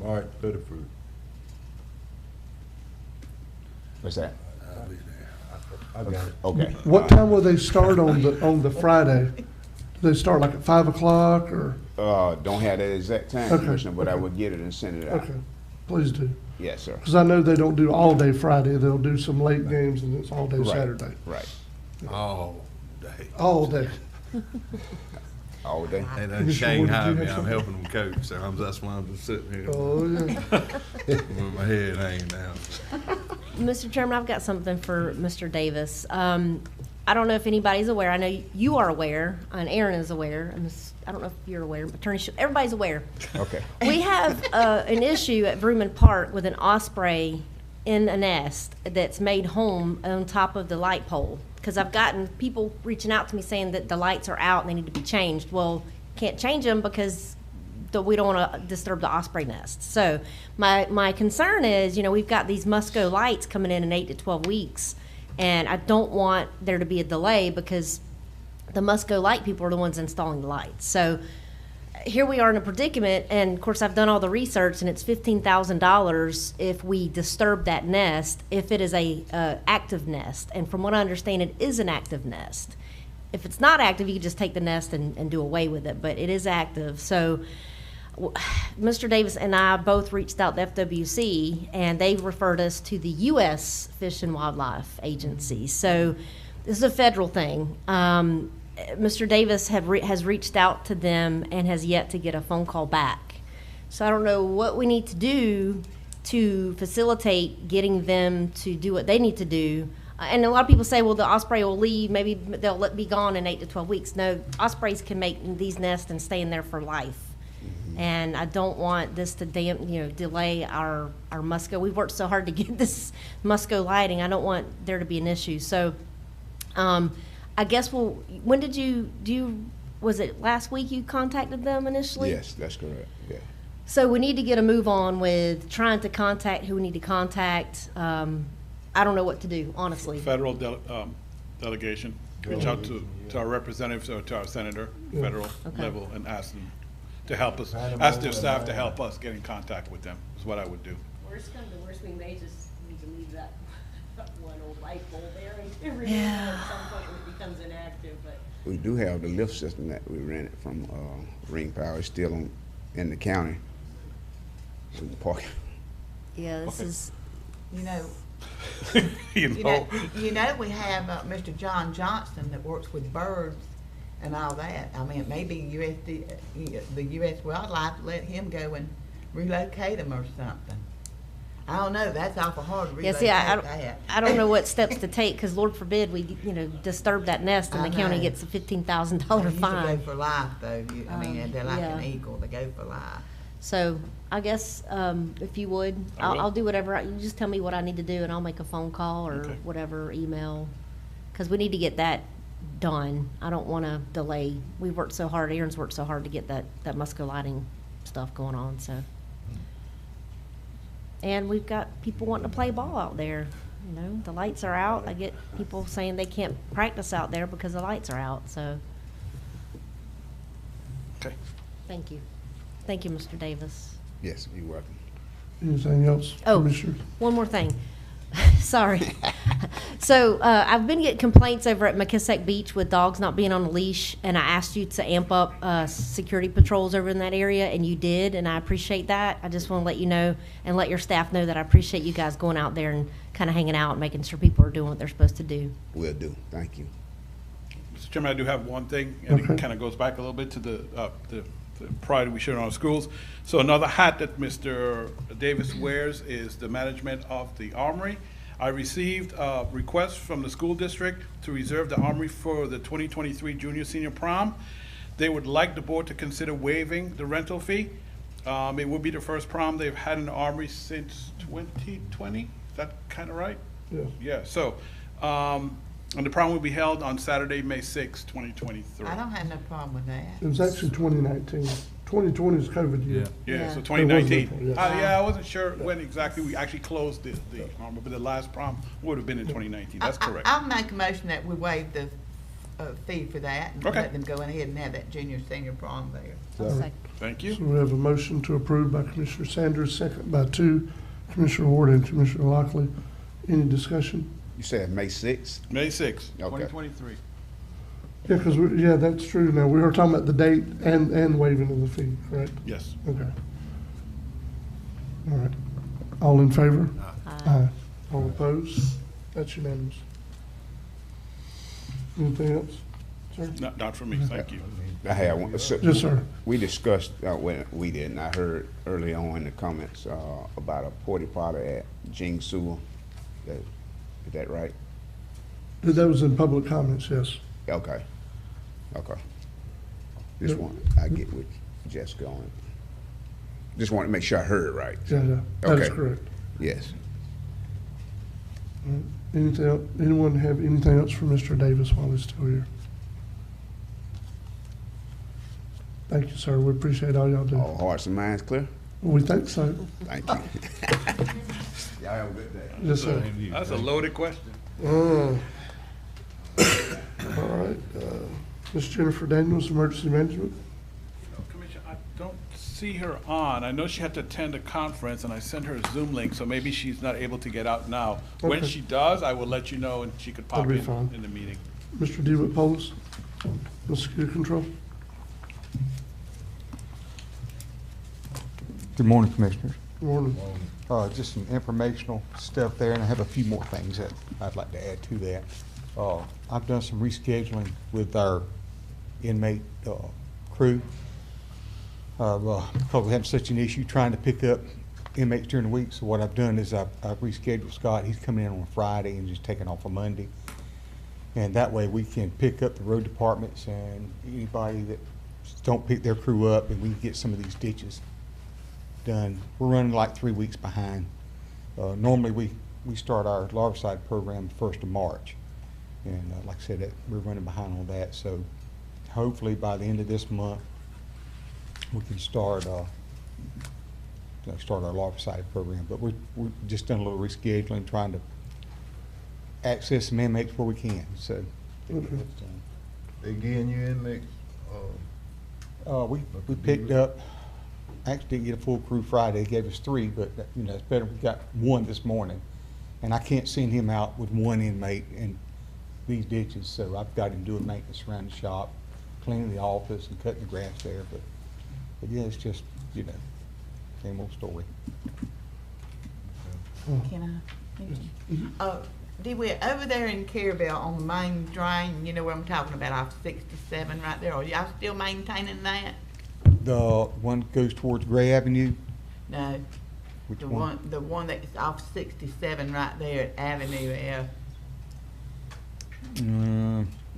March 31st. What's that? I'll be there. I got it. Okay. What time will they start on the Friday? Do they start like at 5 o'clock or? Don't have that exact time, Okay. Commissioner, but I will get it and send it out. Okay, please do. Yes, sir. Because I know they don't do all day Friday. They'll do some late games and it's all day Right, Saturday. Right. All day. All day. All day. They done Commissioner, what did Shanghai you me, have I'm something? helping them coach, so that's why I'm just sitting here Oh, yeah. with my head hanging down. Mr. Chairman, I've got something for Mr. Davis. I don't know if anybody's aware, I know you are aware, and Aaron is aware, I don't know if you're aware, Attorney, everybody's aware. Okay. We have an issue at Vrooman Park with an osprey in a nest that's made home on top of the light pole. Because I've gotten people reaching out to me saying that the lights are out and they need to be changed. Well, can't change them because we don't want to disturb the osprey nest. So my concern is, you know, we've got these Musco lights coming in 8 to 12 weeks, and I don't want there to be a delay because the Musco light people are the ones installing the lights. So here we are in a predicament, and of course I've done all the research, and it's $15,000 if we disturb that nest, if it is a active nest. And from what I understand, it is an active nest. If it's not active, you can just take the nest and do away with it, but it is active. So Mr. Davis and I both reached out to FWC, and they referred us to the U.S. Fish and Wildlife Agency. So this is a federal thing. Mr. Davis has reached out to them and has yet to get a phone call back. So I don't know what we need to do to facilitate getting them to do what they need to do. And a lot of people say, well, the osprey will leave, maybe they'll be gone in 8 to 12 weeks. No, ospreys can make these nests and stay in there for life. And I don't want this to delay our Musco. We've worked so hard to get this Musco lighting. I don't want there to be an issue. So I guess when did was it last week you contacted them initially? Yes, that's correct, yeah. So we need to get a move on with trying to contact who we need to contact. I don't know what to do, honestly. Federal delegation, reach out to our representatives or to our senator, federal level, and ask them to help us, ask their staff to help us get in contact with them, is what I would do. Worst come to worst, we may just need to leave that one old light bulb there and remove it Yeah. at some point when it becomes inactive, but. We do have the lift system that we rented from Ring Power. It's still in the county. We can park. Yeah, this is. You know, You know, we have Mr. John Johnston that works with birds and all that. I mean, maybe the U.S. Wildlife let him go and relocate them or something. I don't know. That's awful hard to Yeah, relocate see, that. I don't know what steps to take, because Lord forbid we, disturb that nest and I the county know. gets a $15,000 They usually fine. go for life, though. I mean, they're like an yeah. eagle. They go for life. So I guess if you would, I will. I'll do whatever. You just tell me what I need to do, and I'll make a phone call or Okay. whatever, email, because we need to get that done. I don't want to delay. We worked so hard, Aaron's worked so hard to get that Musco lighting stuff going on, so. And we've got people wanting to play ball out there. You know, the lights are out. I get people saying they can't practice out there because the lights are out, so. Okay. Thank you. Thank you, Mr. Davis. Yes, you're welcome. Anything else, Oh, Commissioners? one more thing. Sorry. So I've been getting complaints over at McKissick Beach with dogs not being on a leash, and I asked you to amp up security patrols over in that area, and you did, and I appreciate that. I just want to let you know and let your staff know that I appreciate you guys going out there and kind of hanging out and making sure people are doing what they're supposed to do. Will do. Thank you. Mr. Chairman, I do have one thing, and Okay. it kind of goes back a little bit to the pride we share in our schools. So another hat that Mr. Davis wears is the management of the Armory. I received a request from the school district to reserve the Armory for the 2023 Junior Senior Prom. They would like the board to consider waiving the rental fee. It would be the first prom they've had in the Armory since 2020. Is that kind of right? Yeah. Yeah, so, and the prom will be held on Saturday, May 6, 2023. I don't have no problem with that. It was actually 2019. 2020 is COVID year. Yeah, Yeah. so It 2019. was, yeah. Yeah, I wasn't sure when exactly we actually closed the but the last prom would have been in 2019. That's correct. I'll make a motion that we waive the fee for that and Okay. let them go ahead and have that junior senior prom there. I'll second. Thank So you. we have a motion to approve by Commissioner Sanders, second by Commissioner Ward and Commissioner Lockley. Any discussion? You said May 6th? May 6, Okay. 2023. Yeah, because, yeah, that's true. Now, we were talking about the date and waiving of the fee, correct? Yes. Okay. All right. All in favor? Aye. All opposed? That's unanimous. Anything else, sir? Not for me, thank you. I have one. So Yes, sir. we discussed, well, we didn't, I heard early on in the comments, about a porta potty at Jing Sewer. Is that right? That was in public comments, yes. Okay. Okay. Just want, I get with Jessica on it. Just want to make sure I heard it right. Yeah, that is Okay. correct. Yes. All right. Anything else, anyone have anything else for Mr. Davis while he's still here? Thank you, sir. We appreciate all y'all do. All hearts and minds clear? We think so. Thank you. Y'all have a good day. Yes, sir. That's a loaded question. All right. Ms. Jennifer Daniels, Emergency Management. Commissioner, I don't see her on. I know she had to attend a conference, and I sent her a Zoom link, so maybe she's not able to get out now. When Okay. she does, I will let you know, and she could pop That'll be fine. in the meeting. Mr. DeWitt Polis, Mosquito Control. Good morning, Commissioners. Good morning. Just some informational stuff there, and I have a few more things that I'd like to add to that. I've done some rescheduling with our inmate crew. Because we're having such an issue trying to pick up inmates during the week, so what I've done is I've rescheduled Scott. He's coming in on Friday and just taking off on Monday. And that way we can pick up the road departments and anybody that don't pick their crew up, and we can get some of these ditches done. We're running like 3 weeks behind. Normally we start our larvicide program the 1st of March. And like I said, we're running behind on that. So hopefully by the end of this month, we can start our larvicide program. But we're just done a little rescheduling, trying to access some inmates where we can. So They getting you inmates? we picked up, actually didn't get a full crew Friday, gave us 3, but you know, it's better, we got 1 this morning. And I can't send him out with 1 inmate in these ditches, so I've got him doing maintenance around the shop, cleaning the office and cutting the grass there, but yeah, it's just, you know, same old story. Can I? Did we, over there in Carabel on the main drain, you know where I'm talking about, off 67 right there, are y'all still maintaining that? The one goes towards Gray Avenue, No, which the one? the one that's off 67 right there at Avenue F,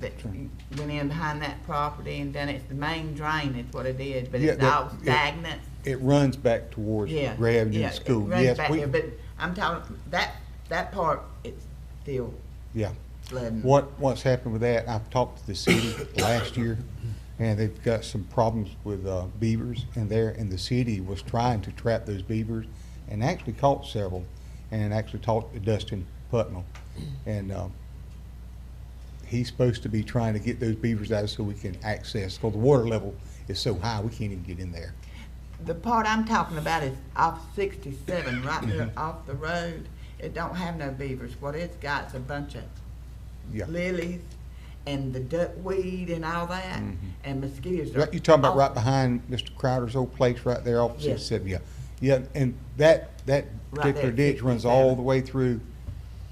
that went in behind that property and then it's the main drain is what it is, but Yeah, it's that- all stagnant. It runs back towards Yeah, Gray Avenue yeah, School. it runs Yes, back we- there, but I'm talking, that part, it's still, Yeah, flooding. What's happened with that, I've talked to the city last year, and they've got some problems with beavers in there, and the city was trying to trap those beavers and actually caught several, and actually talked to Dustin Putnam. And he's supposed to be trying to get those beavers out so we can access, because the water level is so high, we can't even get in there. The part I'm talking about is off 67, right there off the road. It don't have no beavers. What it's got is a bunch of Yeah. lilies and the duckweed and all that, and mosquitoes. You're talking about right behind Mr. Crowder's old place right there off Yes. 67, yeah. Yeah, and that Right particular there, ditch runs 67. all the way through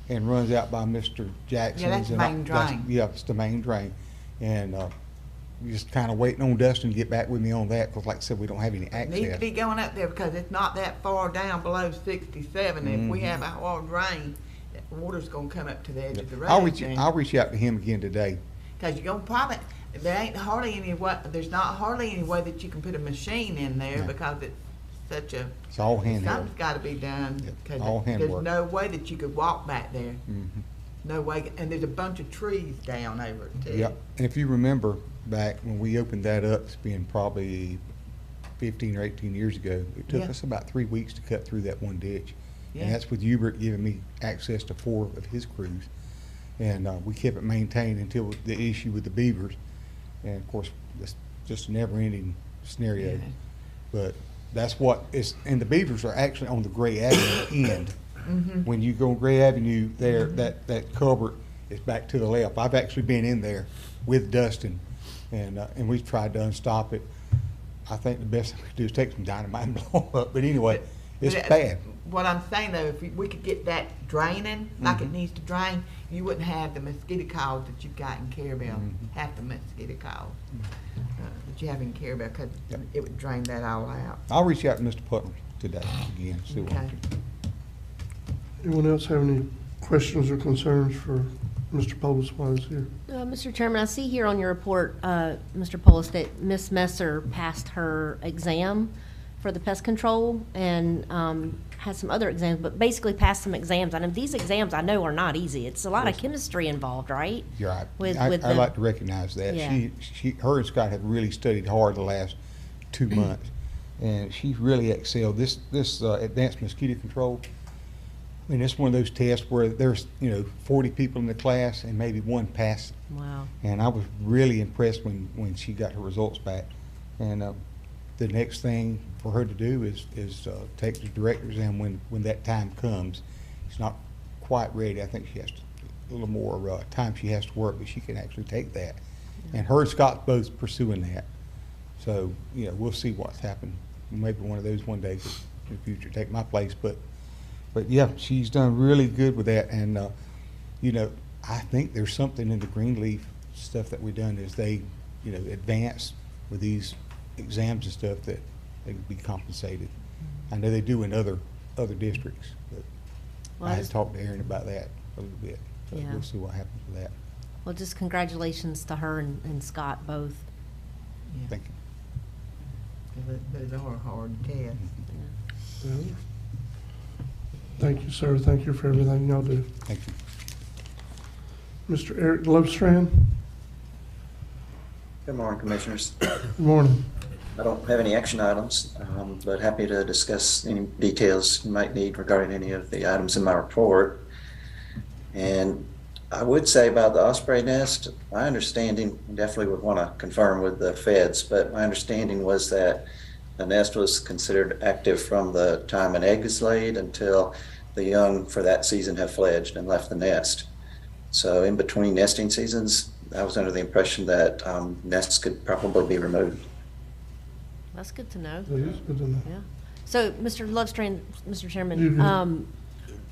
and runs out by Mr. Jackson's. Yeah, that's the and main drain. Yeah, it's the main drain. And we're just kind of waiting on Dustin to get back with me on that, because like I said, we don't have any It needs to access. be going up there because it's not that far down below 67. If we have a hard rain, the water's gonna come up to the edge of the road. I'll reach out to him again today. Because you're gonna probably, there ain't hardly any way, there's not hardly any way that you can put a machine in there No. because it's such a, It's all handheld. something's gotta be done. Yep, 'Cause all there's handwork. no way that you could walk back there. Mhm. No way, and there's a bunch of trees down over it too. Yep, and if you remember back when we opened that up, it's been probably 15 or 18 years ago, it took Yeah. us about 3 weeks to cut through that one ditch. Yeah. And that's with Hubert giving me access to 4 of his crews. And we kept it maintained until the issue with the beavers. And of course, it's just a never-ending scenario. Yeah. But that's what is, and the beavers are actually on the Gray Avenue end. When you go on Gray Avenue there, that culvert is back to the left. I've actually been in there with Dustin, and we've tried to unstop it. I think the best thing we could do is take some dynamite and blow it up. But anyway, it's But, bad. What I'm saying though, if we could get that draining like Mm-hmm. it needs to drain, you wouldn't have the mosquito calls that you've got in Carabel, Mm-hmm. half the mosquito calls that you have in Carabel, because Yep. it would drain that all out. I'll reach out to Mr. Putnam today again, see what I Okay. can do. Anyone else have any questions or concerns for Mr. Polis while he's here? Mr. Chairman, I see here on your report, Mr. Polis, that Ms. Messer passed her exam for the pest control and had some other exams, but basically passed some exams. And these exams I know are not easy. It's a lot of chemistry involved, right? You're right. With I'd the- like to recognize that. Yeah. Her and Scott have really studied hard the last 2 months, and she's really excelled. This advanced mosquito control, I mean, it's one of those tests where there's, 40 people in the class and maybe one passed. Wow. And I was really impressed when she got her results back. And the next thing for her to do is take the director exam when that time comes. She's not quite ready. I think she has a little more time she has to work, but she can actually take that. And her and Scott both pursuing that. So, we'll see what's happened. Maybe one of those one day could, in the future, take my place. But yeah, she's done really good with that. And, I think there's something in the Greenleaf stuff that we've done is they, advance with these exams and stuff that they could be compensated. I know they do in other districts, but Well, I I had just- talked to Aaron about that a little bit. So Yeah. we'll see what happens with that. Well, just congratulations to her and Scott both. Yeah. Thank you. But it's a hard test. Yeah. Thank you, sir. Thank you for everything y'all do. Thank you. Mr. Eric Lovestrand, Good morning, Commissioners. good morning. I don't have any action items, but happy to discuss any details you might need regarding any of the items in my report. And I would say about the osprey nest, my understanding, definitely would want to confirm with the feds, but my understanding was that the nest was considered active from the time an egg is laid until the young for that season have fledged and left the nest. So in between nesting seasons, I was under the impression that nests could probably be removed. That's good to know. That is good to know. Yeah. So, Mr. Lovestrand, Mr. You Chairman,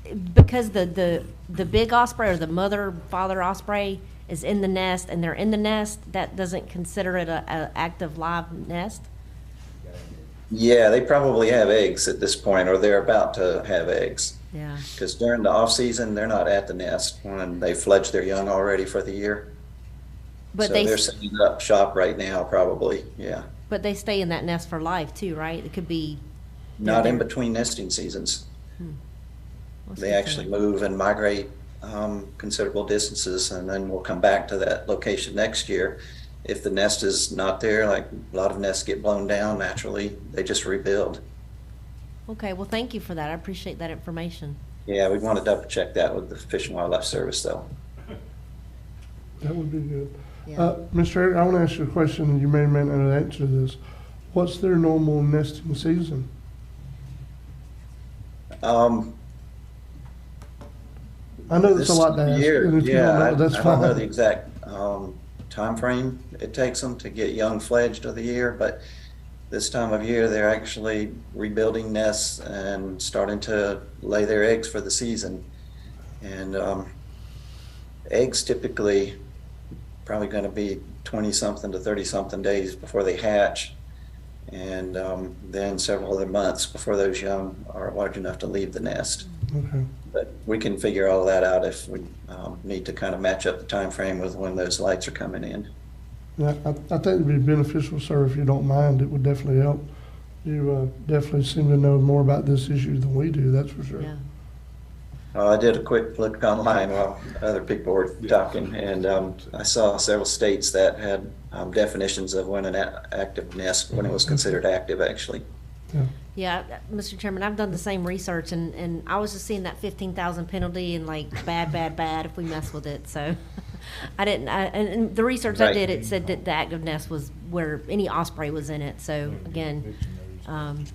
good? because the big osprey or the mother father osprey is in the nest and they're in the nest, that doesn't consider it a active live nest? Yeah, they probably have eggs at this point, or they're about to have eggs. Yeah. Because during the off season, they're not at the nest when they fledge their young already for the year. But So they, they're setting up shop right now, probably, yeah. but they stay in that nest for life too, right? It could be. Not in between nesting seasons. That's They good to actually know. move and migrate considerable distances, and then we'll come back to that location next year. If the nest is not there, like a lot of nests get blown down naturally, they just rebuild. Okay, well, thank you for that. I appreciate that information. Yeah, we'd want to double check that with the Fish and Wildlife Service though. That would be good. Yeah. Mr. Eric, I want to ask you a question, and you may or may not answer this. What's their normal nesting season? I know that's a lot to ask. And if you don't know, that's I don't know fine. the exact time frame it takes them to get young fledged of the year, but this time of year they're actually rebuilding nests and starting to lay their eggs for the season. And eggs typically probably going to be 20-something to 30-something days before they hatch, and then several other months before those young are large enough to leave the nest. Okay. But we can figure all that out if we need to kind of match up the time frame with when those lights are coming in. Yeah, I think it'd be beneficial, sir, if you don't mind. It would definitely help. You definitely seem to know more about this issue than we do, that's for sure. Yeah. I did a quick look online while other people were talking, and I saw several states that had definitions of when an active nest, when it was considered active, actually. Yeah. Yeah, Mr. Chairman, I've done the same research, and I was just seeing that 15,000 penalty and like bad if we mess with it. So I didn't. And the research I Right. did, it said that the active nest was where any osprey was in it. So again,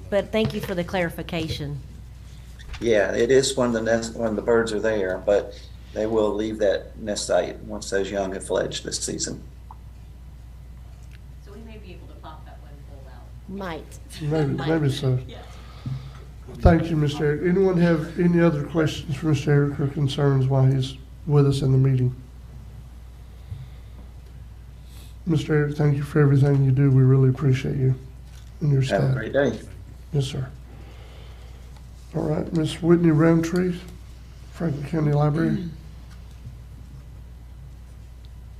but thank you for the clarification. Yeah, it is when the nest, when the birds are there, but they will leave that nest site once those young have fledged this season. So we may be able to pop that one full out. Might. Maybe so. Yes. Thank you, Mr. Eric. Anyone have any other questions for Mr. Eric or concerns while he's with us in the meeting? Mr. Eric, thank you for everything you do. We really appreciate you and your staff. Have a great day. Yes, sir. All right, Ms. Whitney Roundtree, Franklin County Library.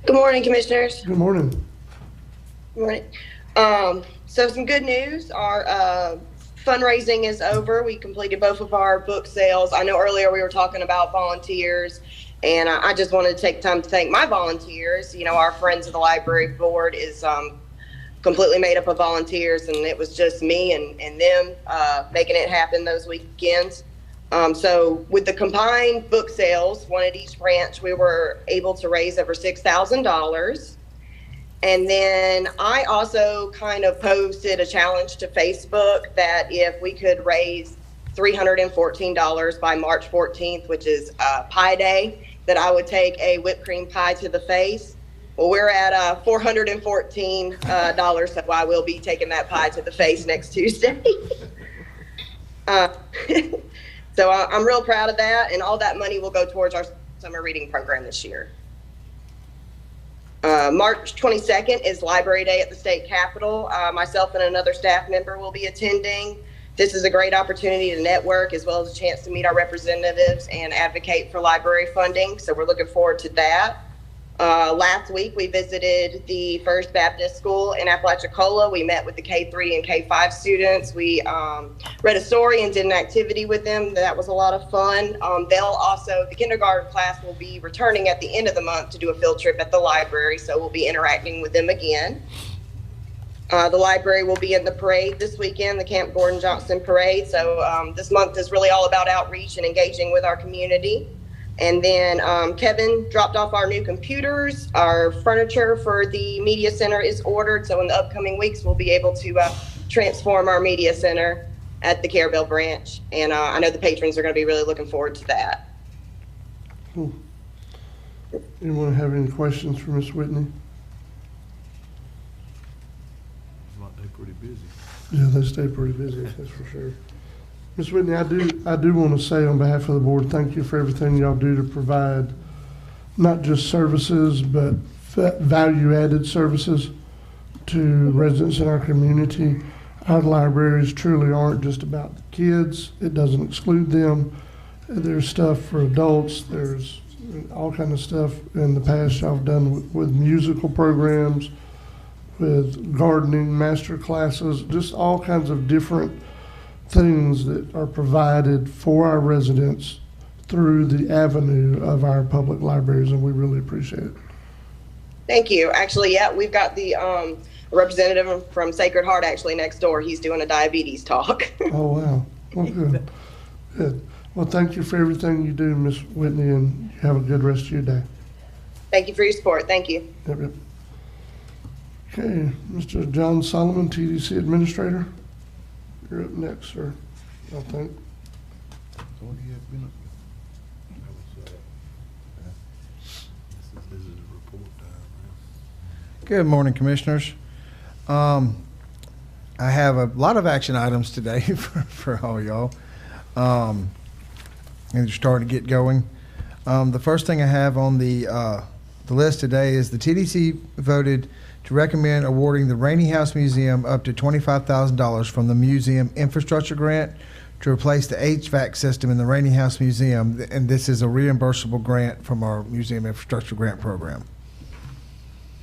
Good morning, Commissioners. Good morning. Good morning. So some good news. Our fundraising is over. We completed both of our book sales. I know earlier we were talking about volunteers, and I just wanted to take time to thank my volunteers. You know, our Friends of the Library Board is completely made up of volunteers, and it was just me and them making it happen those weekends. So with the combined book sales, one at each branch, we were able to raise over $6,000. And then I also kind of posted a challenge to Facebook that if we could raise $314 by March 14th, which is Pie Day, that I would take a whipped cream pie to the face. Well, we're at $414, so I will be taking that pie to the face next Tuesday. So I'm real proud of that, and all that money will go towards our summer reading program this year. March 22nd is Library Day at the State Capitol. Myself and another staff member will be attending. This is a great opportunity to network as well as a chance to meet our representatives and advocate for library funding, so we're looking forward to that. Last week, we visited the First Baptist School in Apalachicola. We met with the K3 and K5 students. We read a story and did an activity with them. That was a lot of fun. They'll also, the kindergarten class will be returning at the end of the month to do a field trip at the library, so we'll be interacting with them again. The library will be in the parade this weekend, the Camp Gordon Johnson Parade. So this month is really all about outreach and engaging with our community. And then Kevin dropped off our new computers. Our furniture for the media center is ordered. So in the upcoming weeks, we'll be able to transform our media center at the Carabel branch. And I know the patrons are going to be really looking forward to that. Cool. Anyone have any questions for Ms. Whitney? They're pretty busy. Yeah, they stay pretty busy, that's for sure. Ms. Whitney, I do want to say on behalf of the board, thank you for everything y'all do to provide not just services, but value-added services to residents in our community. Our libraries truly aren't just about the kids. It doesn't exclude them. There's stuff for adults. There's all kind of stuff in the past y'all have done with musical programs, with gardening, master classes, just all kinds of different things that are provided for our residents through the avenue of our public libraries, and we really appreciate it. Thank you. Actually, yeah, we've got the representative from Sacred Heart actually next door. He's doing a diabetes talk. Oh, wow. Well, good. Good. Well, thank you for everything you do, Ms. Whitney, and you have a good rest of your day. Thank you for your support. Thank you. Yep, yep. Okay, Mr. John Solomon, TDC Administrator. You're up next, sir, I think. Good morning, Commissioners. I have a lot of action items today for all y'all. And they're starting to get going. The first thing I have on the list today is the TDC voted to recommend awarding the Rainey House Museum up to $25,000 from the Museum Infrastructure Grant to replace the HVAC system in the Rainey House Museum, and this is a reimbursable grant from our Museum Infrastructure Grant Program.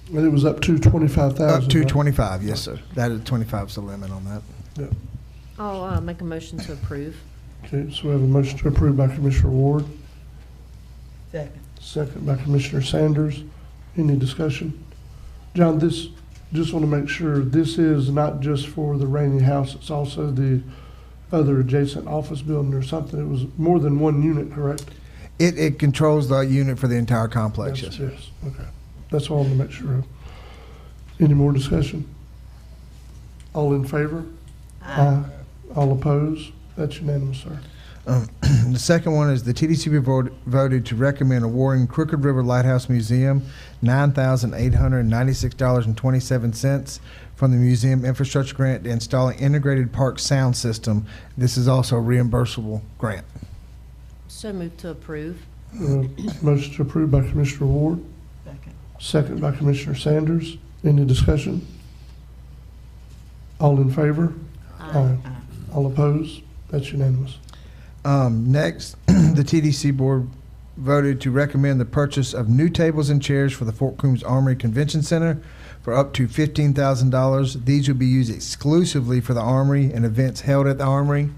And it was up to 25,000. Up to right? 25, yes, sir. That is 25 is the limit on that. Yep. I'll make a motion to approve. Okay, so we have a motion to approve by Commissioner Ward, Second. second by Commissioner Sanders. Any discussion? John, this, just want to make sure, this is not just for the Rainey House, it's also the other adjacent office building or something. It was more than one unit, correct? It controls the unit for the entire complex, yes, sir. Yes, okay. That's all I want to make sure of. Any more discussion? All in favor? Aye. All opposed? That's unanimous, sir. The second one is the TDC voted to recommend awarding Crooked River Lighthouse Museum $9,896.27 from the Museum Infrastructure Grant to install an integrated park sound system. This is also a reimbursable grant. So moved to approve. Motion to approve by Commissioner Ward, second by Commissioner Sanders. Any discussion? All in favor? Aye. All opposed? That's unanimous. Next, the TDC board voted to recommend the purchase of new tables and chairs for the Fort Coombs Armory Convention Center for up to $15,000. These will be used exclusively for the Armory and events held at the Armory.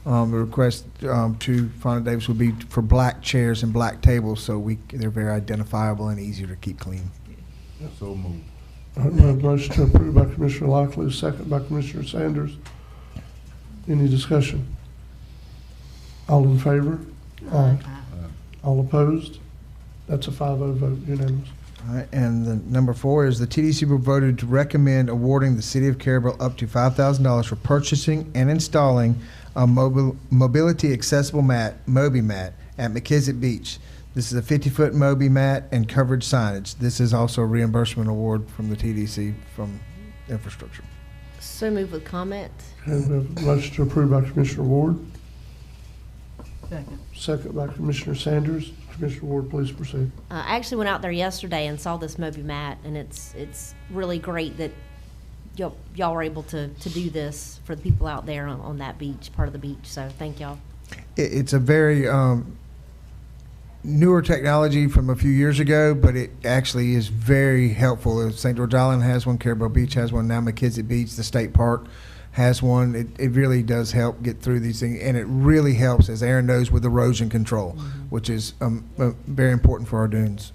The request to Fonda Davis would be for black chairs and black tables, so they're very identifiable and easier to keep clean. So moved. All right, we have a motion to approve by Commissioner Lockley, second by Commissioner Sanders. Any discussion? All in favor? Aye. All opposed? That's a 5-0 vote, unanimous. All right, and the number 4 is the TDC board voted to recommend awarding the City of Carrollville up to $5,000 for purchasing and installing a mobility accessible mat, Moby mat, at McKissick Beach. This is a 50-foot Moby mat and coverage signage. This is also a reimbursement award from the TDC from infrastructure. So moved with comment. And we have a motion to approve by Commissioner Ward, Second. second by Commissioner Sanders. Commissioner Ward, please proceed. I actually went out there yesterday and saw this Moby mat, and it's really great that y'all were able to do this for the people out there on that beach, part of the beach. So thank y'all. It's a very newer technology from a few years ago, but it actually is very helpful. St. George Island has one, Carabel Beach has one, now McKissick Beach, the state park has one. It really does help get through these things, and it really helps, as Aaron knows, with erosion control, which is very important for our dunes.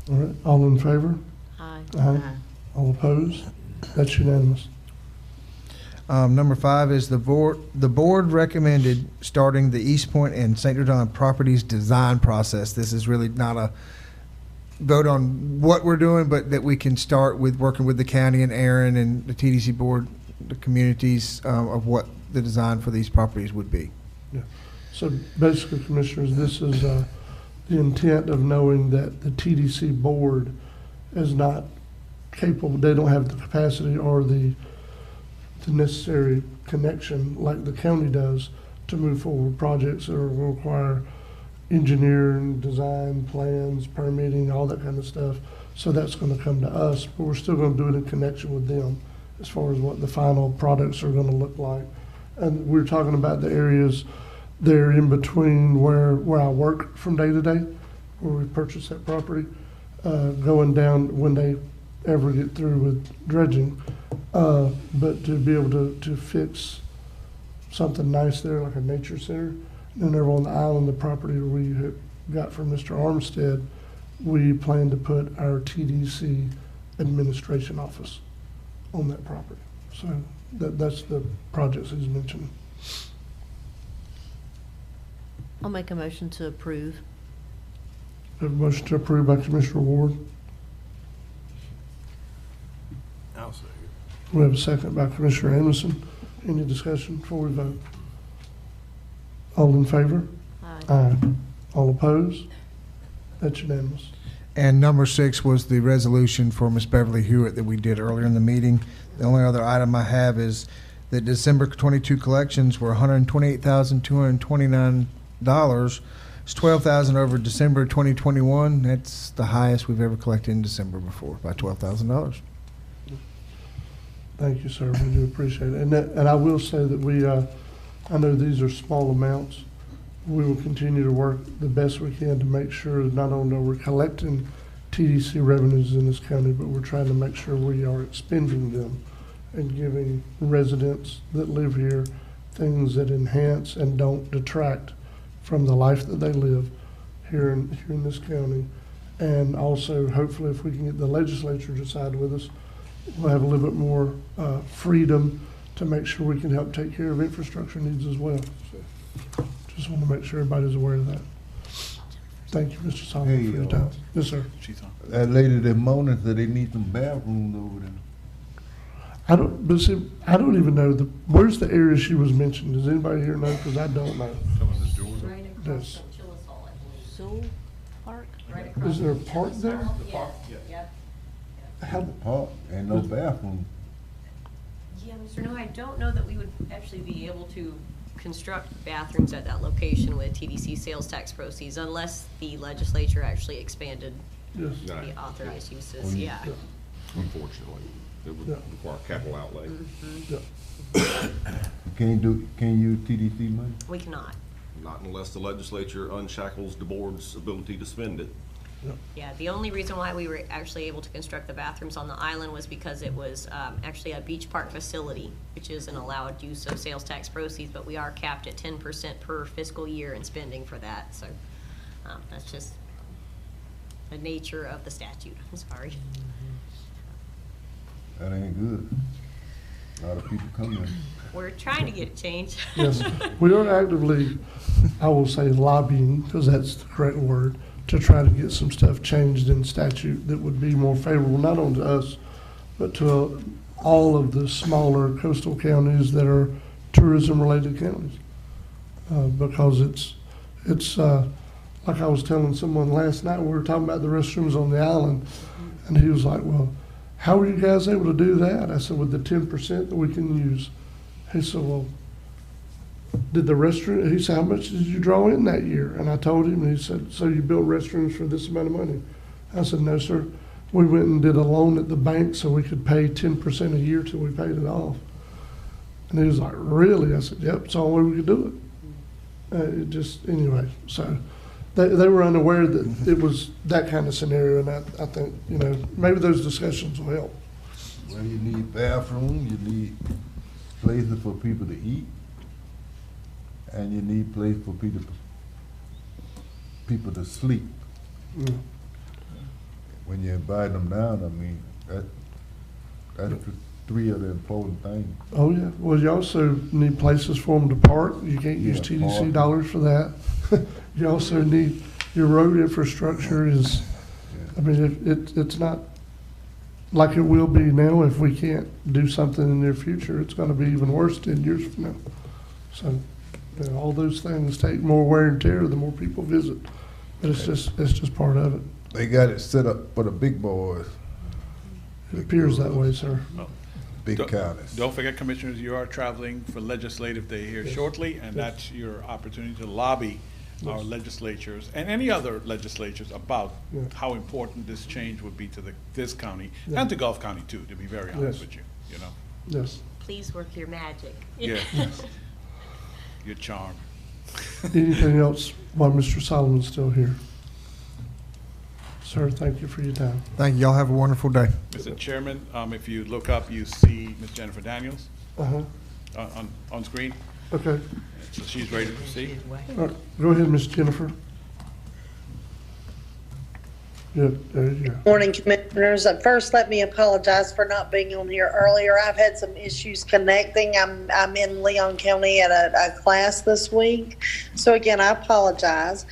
All right, all in favor? Aye. Aye. All opposed? That's unanimous. Number 5 is the board recommended starting the East Point and St. George Island properties design process. This is really not a vote on what we're doing, but that we can start with working with the county and Aaron and the TDC board, the communities, of what the design for these properties would be. Yeah. So basically, Commissioners, this is the intent of knowing that the TDC board is not capable, they don't have the capacity or the necessary connection like the county does to move forward projects that will require engineering, design, plans, permitting, all that kind of stuff. So that's going to come to us, but we're still going to do it in connection with them as far as what the final products are going to look like. And we're talking about the areas there in between where I work from day to day, where we purchase that property, going down when they ever get through with dredging. But to be able to fix something nice there, like a nature center, And over on the island, the property we had got from Mr. Armstead, we plan to put our TDC administration office on that property. So that's the projects he's mentioning. I'll make a motion to approve. We have a motion to approve by Commissioner Ward. I'll say We have a second by Commissioner Amison. Any discussion before we vote? All in favor? Aye. All opposed? That's unanimous. And number 6 was the resolution for Ms. Beverly Hewitt that we did earlier in the meeting. The only other item I have is that December 22 collections were $128,229. It's $12,000 over December 2021. That's the highest we've ever collected in December before, by $12,000. Thank you, sir. We do appreciate it. And I will say that I know these are small amounts. We will continue to work the best we can to make sure that not only are we collecting TDC revenues in this county, but we're trying to make sure we are expending them and giving residents that live here things that enhance and don't detract from the life that they live here in this county. And also, hopefully, if we can get the legislature to side with us, we'll have a little bit more freedom to make sure we can help take care of infrastructure needs as well. So, just want to make sure everybody's aware of that. Thank you, Mr. Solomon, for your time. Yes, sir. That lady that moaning said they need some bathrooms over there. I don't even know where's the area she was mentioned. Does anybody here know? Because I don't know. Right across from Chillisall, I believe. Sewell Park? Right across. Is there a park there? Yep. How, Park and no bathroom. Yeah, Mr. No, I don't know that we would actually be able to construct bathrooms at that location with TDC sales tax proceeds unless the legislature actually expanded Yes. the authorized uses, yeah. Unfortunately, it would require capital outlay. Can you use TDC money? We cannot. Not unless the legislature unshackles the board's ability to spend it. Yeah, the only reason why we were actually able to construct the bathrooms on the island was because it was actually a beach park facility, which is an allowed use of sales tax proceeds, but we are capped at 10% per fiscal year in spending for that, so that's just the nature of the statute. I'm sorry. That ain't good. A lot of people coming. We're trying to get it changed. Yes, we are actively, I will say lobbying, because that's the correct word, to try to get some stuff changed in statute that would be more favorable, not only to us, but to all of the smaller coastal counties that are tourism-related counties. Because it's like I was telling someone last night, we were talking about the restrooms on the island, and he was like, well, how are you guys able to do that? I said, with the 10% that we can use. He said, well, did the restroom, he said, how much did you draw in that year? And I told him, and he said, so you built restrooms for this amount of money? I said, no, sir. We went and did a loan at the bank so we could pay 10% a year till we paid it off. And he was like, really? I said, yep, it's the only way we could do it. Anyway, so they were unaware that it was that kind of scenario, and I think, maybe those discussions will help. Well, you need bathrooms, you need places for people to eat, and you need places for people to sleep. Mm. When you invite them down, I mean, that's the three of the important things. Oh, yeah. Well, you also need places for them to park. You can't use Yeah, TDC park. dollars for that. You also need, your road infrastructure is, I mean, it's not like it will be now. If we can't do something in the near future, it's gonna be even worse 10 years from now. So, all those things take more wear and tear the more people visit. But it's just part of it. They got it set up for the big boys. It appears that way, sir. Big Don't- counties. Don't forget, Commissioners, you are traveling for legislative day here Yes. shortly, and Yes. that's your opportunity to lobby our Yes. legislatures and any other legislatures about Yeah. how important this change would be to this county Yeah. and to Gulf County too, to be very honest Yes. with you, Yes. Please work your magic. Yeah. Your charm. Anything else while Mr. Solomon's still here? Sir, thank you for your time. Thank you. Y'all have a wonderful day. Mr. Chairman, if you look up, you see Ms. Jennifer Daniels Uh-huh. on screen. Okay. So she's ready to proceed. All right, go ahead, Ms. Jennifer. Yeah, there you go. Morning, Commissioners. First, let me apologize for not being on here earlier. I've had some issues connecting. I'm in Leon County at a class this week. So again, I apologize.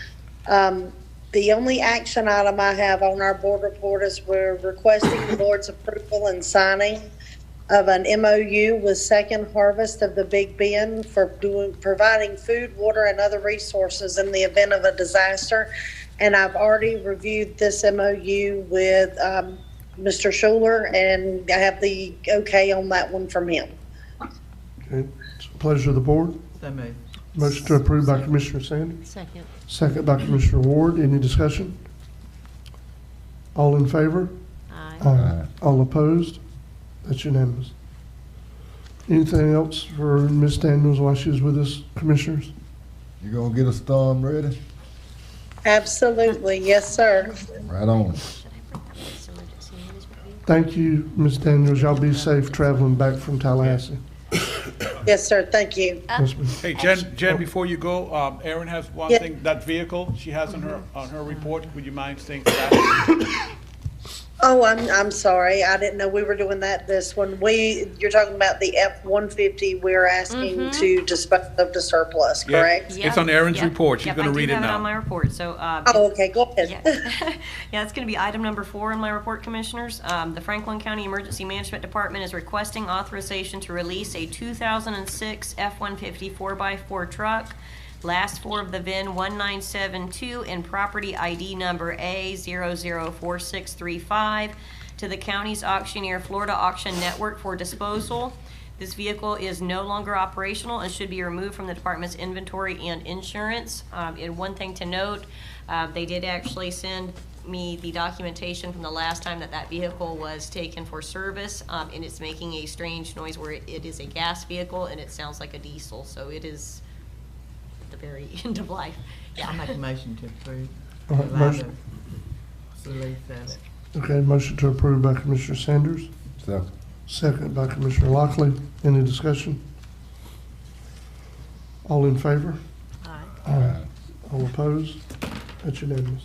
The only action item I have on our board report is we're requesting the board's approval and signing of an MOU with Second Harvest of the Big Bend for providing food, water, and other resources in the event of a disaster. And I've already reviewed this MOU with Mr. Schuler, and I have the okay on that one from him. Okay, it's a pleasure of the board. So moved. Motion to approve by Commissioner Sanders. Second. Second by Commissioner Ward. Any discussion? All in favor? Aye. All opposed? That's unanimous. Anything else for Ms. Daniels while she was with us, Commissioners? You gonna get a storm ready? Absolutely. Yes, sir. Right on. Thank you, Ms. Daniels. Y'all be safe traveling back from Tallahassee. Yes, sir. Thank you. Yes, ma'am. Hey, Jen, before you go, Erin has one Yeah. thing, that vehicle she has on her report, would you mind saying that? Oh, I'm sorry. I didn't know we were doing that this one. You're talking about the F-150 we're asking to dispose of the surplus, Yeah, correct? It's on Erin's report. She's Yep, gonna read it I do have it on now. my report, so. Oh, okay, go ahead. Yeah, it's going to be item number 4 in my report, Commissioners. The Franklin County Emergency Management Department is requesting authorization to release a 2006 F-150 4x4 truck, last four of the VIN 1972 and property ID number A004635 to the county's auctioneer, Florida Auction Network, for disposal. This vehicle is no longer operational and should be removed from the department's inventory and insurance. And one thing to note, they did actually send me the documentation from the last time that vehicle was taken for service, and it's making a strange noise where it is a gas vehicle and it sounds like a diesel, so it is at the very end of life. Yeah. I make a motion to approve. All right, Allow motion. the release of it. Okay, motion to approve by Commissioner Sanders. Second. Second by Commissioner Lockley. Any discussion? All in favor? Aye. All opposed? That's unanimous.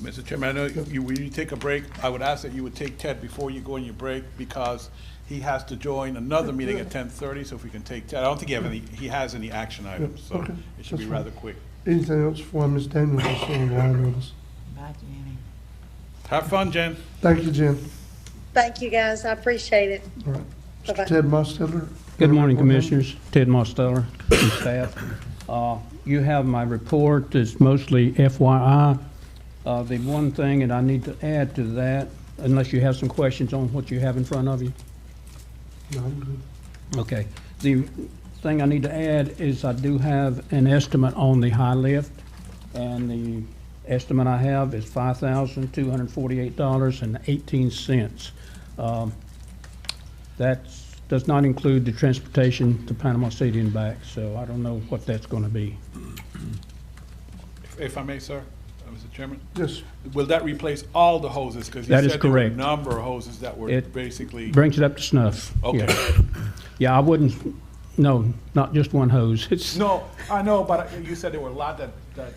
Mr. Chairman, I know when you take a break, I would ask that you would take Ted before you go on your break, because he has to join another meeting at 10:30, so if we can take Ted. I don't think he has any action items, so Okay, it should be that's fine. rather quick. Anything else for Ms. Daniels is still on the line with us? Bye, Jenny. Have fun, Jen. Thank you, Jen. Thank you, guys. I appreciate it. All right. Bye-bye. Mr. Ted Mosteller? Good morning, Commissioners. Ted Mosteller and staff. You have my report. It's mostly FYI. The one thing that I need to add to that, unless you have some questions on what you have in front of you. No, I'm good. Okay. The thing I need to add is I do have an estimate on the high lift, and the estimate I have is $5,248.18. That does not include the transportation to Panama City and back, so I don't know what that's going to be. If I may, sir, Mr. Chairman? Yes. Will that replace all the hoses? Because you That is said there were a correct. number of hoses that were It basically. brings it up to snuff. Okay. Yeah. Yeah, I wouldn't, no, not just one hose. It's, No, I know, but you said there were a lot that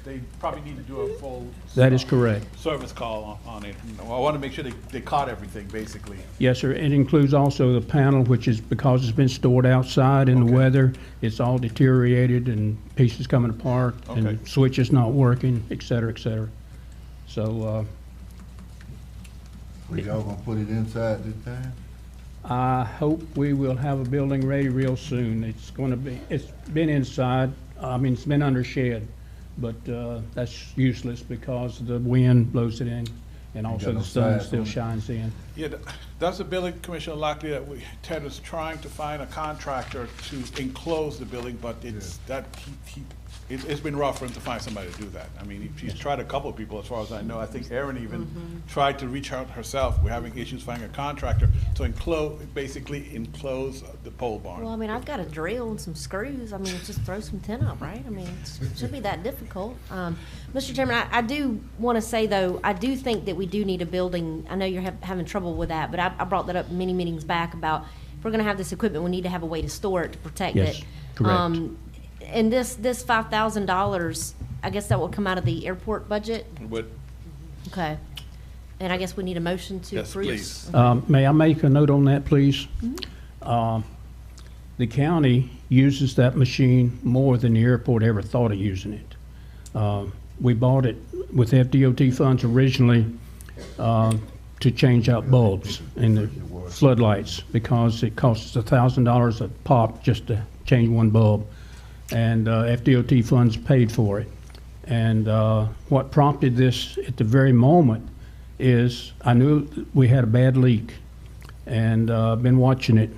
they probably need to do a full. That is correct. Service call on it. You know, I want to make sure they caught everything, basically. Yes, sir. It includes also the panel, which is because it's been stored outside in the weather, it's all deteriorated and pieces coming apart Okay. and switches not working, et cetera, et cetera. So, We all gonna put it inside this time? I hope we will have a building ready real soon. It's been inside, I mean, it's been under shed, but that's useless because the wind blows it in, and also got no the sun size still on it. shines in. Yeah, that's the building, Commissioner Lockley, that Ted is trying to find a contractor to enclose the building, but it's it's been rough for him to find somebody to do that. I mean, he's tried a couple of people, as far as I know. I think Erin even tried to reach out herself. We're having issues finding a contractor to basically enclose the pole barn. Well, I mean, I've got a drill and some screws. I mean, just throw some tin up, right? I mean, it shouldn't be that difficult. Mr. Chairman, I do want to say, though, I do think that we do need a building. I know you're having trouble with that, but I brought that up many meetings back about if we're going to have this equipment, we need to have a way to store it, to protect Yes, it. correct. And this $5,000, I guess that will come out of the airport budget? But, Okay. And I guess we need a motion to yes, approve? please. May I make a note on that, please? The county uses that machine more than the airport ever thought of using it. We bought it with FDOT funds originally to change out bulbs in the floodlights because it costs us $1,000 a pop just to change one bulb. And FDOT funds paid for it. And what prompted this at the very moment is I knew we had a bad leak and been watching it,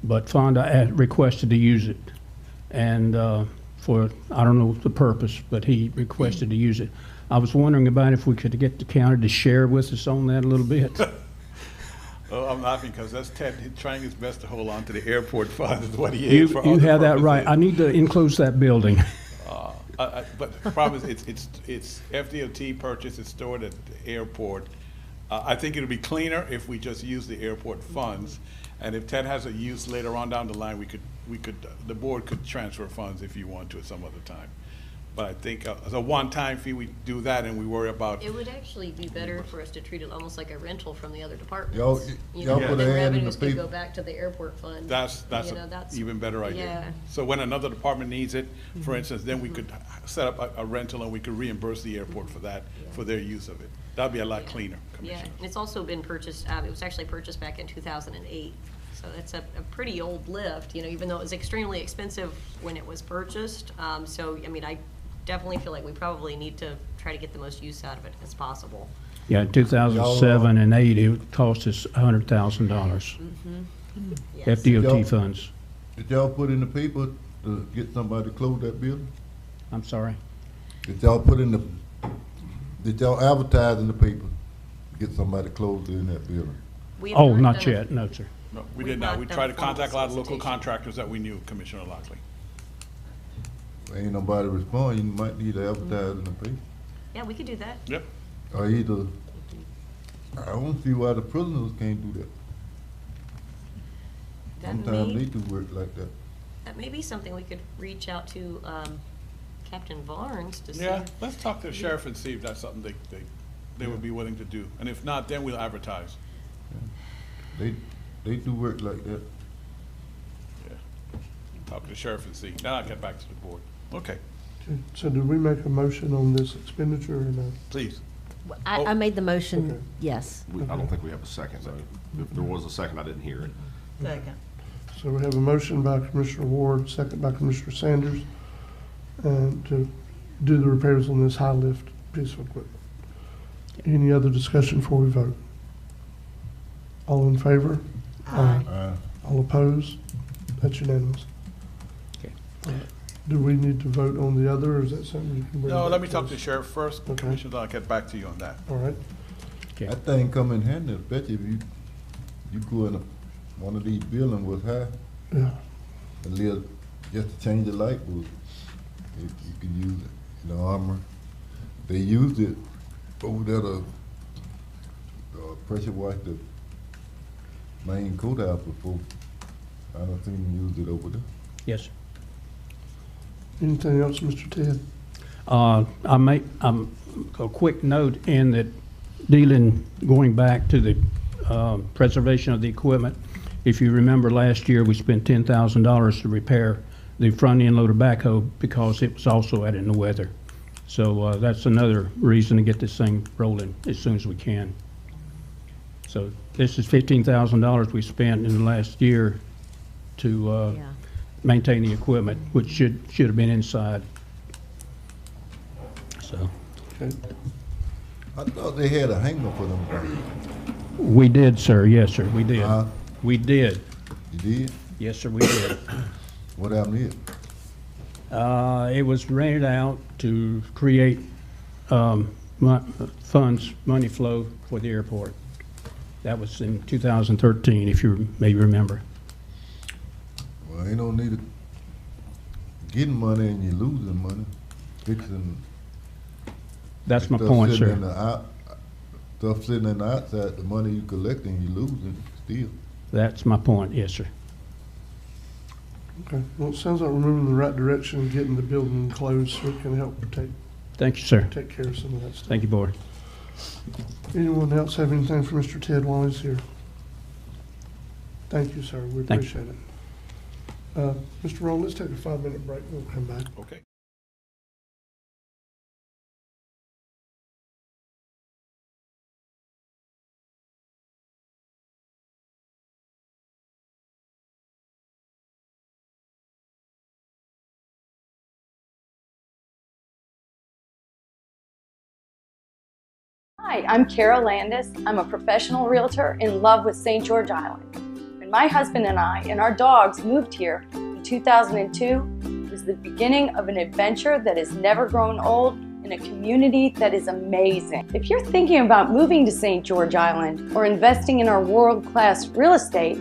but Fonda requested to use it. And for, I don't know the purpose, but he requested to use it. I was wondering about if we could get the county to share with us on that a little bit. Oh, I'm laughing because that's Ted trying his best to hold on to the airport funds is what he is for You other have that right. purposes. I need to enclose that building. But the problem is, it's FDOT purchase, it's stored at the airport. I think it'll be cleaner if we just use the airport funds. And if Ted has a use later on down the line, the board could transfer funds if you want to at some other time. But I think as a one-time fee, we do that and we worry about. It would actually be better for us to treat it almost like a rental from the other departments. Y'all- You y'all know, put the an ad in the revenues could paper. go back to the airport fund. That's You know, an even better idea. Yeah. So when another department needs it, for instance, then we could set up a rental and we could reimburse the airport for that, for their use of it. That'd be a lot cleaner, Yeah, Commissioner. and it's also been purchased, it was actually purchased back in 2008. So it's a pretty old lift, you know, even though it was extremely expensive when it was purchased. So, I mean, I definitely feel like we probably need to try to get the most use out of it as possible. Yeah, in 2007 and 8, it cost us $100,000. Yes. FDOT Y'all- funds. Did y'all put in the paper to get somebody to close that building? I'm sorry. Did y'all advertise in the paper to get somebody to close in that building? We have Oh, not done a- yet, no, sir. No, we We've did not. not We done tried to a formal contact a lot of local solicitation. contractors that we knew, Commissioner Lockley. Ain't nobody respond, you might need to advertise in the paper. Yeah, we could do that. Yep. Or either, I don't see why the prisoners can't do that. That Sometimes may- they do work like that. That may be something we could reach out to Captain Barnes to see. Yeah, let's talk to the sheriff and see if that's something they would be willing to do. And if not, then we'll advertise. They do work like that. Yeah. Talk to the sheriff and see. Then I'll get back to the board. Okay, Okay, so did we make a motion on this expenditure or no? please. I made the motion, Okay. yes. I don't think we have a second, so if there was a second, I didn't hear it. Second. So we have a motion by Commissioner Ward, second by Commissioner Sanders, to do the repairs on this high lift piece of equipment. Any other discussion before we vote? All in favor? Aye. All opposed? That's unanimous. Okay. Do we need to vote on the other, or is that something you can bring? No, back let me talk us? to the sheriff first. Okay. Commissioner, I'll get back to you on that. All right. Okay. That thing come in handy, especially if you go in one of these buildings with high, Yeah. and live, just to change the light bulb, you can use it in the armor. They used it over there to pressure wash the main courthouse before. I don't think them use it over there. Yes. Anything else, Mr. Ted? I make a quick note in that going back to the preservation of the equipment. If you remember last year, we spent $10,000 to repair the front end loader backhoe because it was also out in the weather. So that's another reason to get this thing rolling as soon as we can. So this is $15,000 we spent in the last year to Yeah. maintain the equipment, which should have been inside. So Okay. I thought they had a hanger for them things. we did, sir. Yes, sir. We did. Huh? We did. You did? Yes, sir. We did. What happened here? It was rented out to create funds, money flow for the airport. That was in 2013, if you may remember. Well, ain't no need of getting money and you losing money, fixing. That's my stuff point, sitting sir. in the stuff sitting in the outside, the money you collecting, you losing still. That's my point. Yes, sir. Okay, well, it sounds like we're moving in the right direction and getting the building closed so it can help Thank you, sir. take care of some of that stuff. Thank you, board. Anyone else have anything for Mr. Ted while he's here? Thank you, sir. We Thank you. appreciate it. Mr. Roll, let's take a 5-minute break. We'll come back. Okay. Hi, I'm Carol Landis. I'm a professional realtor in love with St. George Island. When my husband and I and our dogs moved here in 2002, it was the beginning of an adventure that has never grown old in a community that is amazing. If you're thinking about moving to St. George Island or investing in our world-class real estate,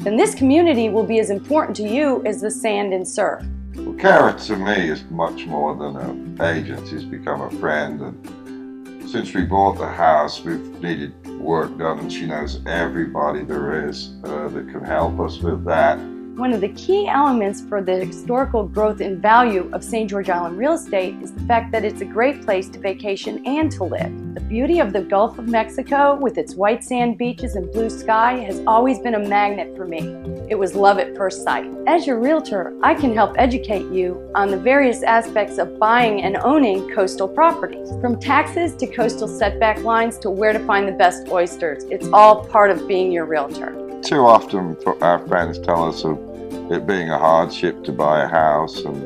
then this community will be as important to you as the sand and surf. Well, Kara to me is much more than an agent. She's become a friend, and since we bought the house, we've needed work done, and she knows everybody there is that can help us with that. One of the key elements for the historical growth and value of St. George Island real estate is the fact that it's a great place to vacation and to live. The beauty of the Gulf of Mexico with its white sand beaches and blue sky has always been a magnet for me. It was love at first sight. As your realtor, I can help educate you on the various aspects of buying and owning coastal properties. From taxes to coastal setback lines to where to find the best oysters, it's all part of being your realtor. Too often our friends tell us of it being a hardship to buy a house, and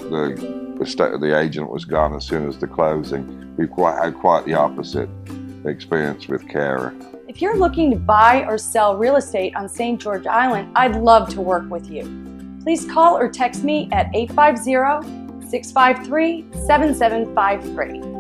the agent was gone as soon as the closing. We've had quite the opposite experience with Kara. If you're looking to buy or sell real estate on St. George Island, I'd love to work with you. Please call or text me at 850-653-7753.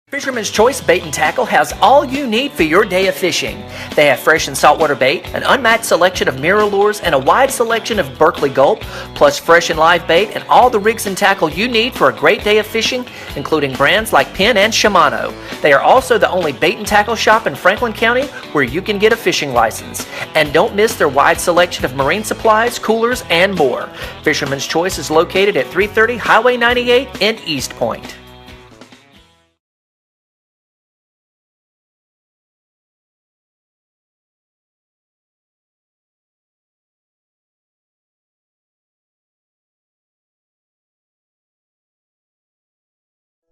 Fisherman's Choice Bait and Tackle has all you need for your day of fishing. They have fresh and saltwater bait, an unmatched selection of mirror lures, and a wide selection of Berkley Gulp, plus fresh and live bait and all the rigs and tackle you need for a great day of fishing, including brands like Penn and Shimano. They are also the only bait and tackle shop in Franklin County where you can get a fishing license. And don't miss their wide selection of marine supplies, coolers, and more. Fisherman's Choice is located at 330 Highway 98 in East Point.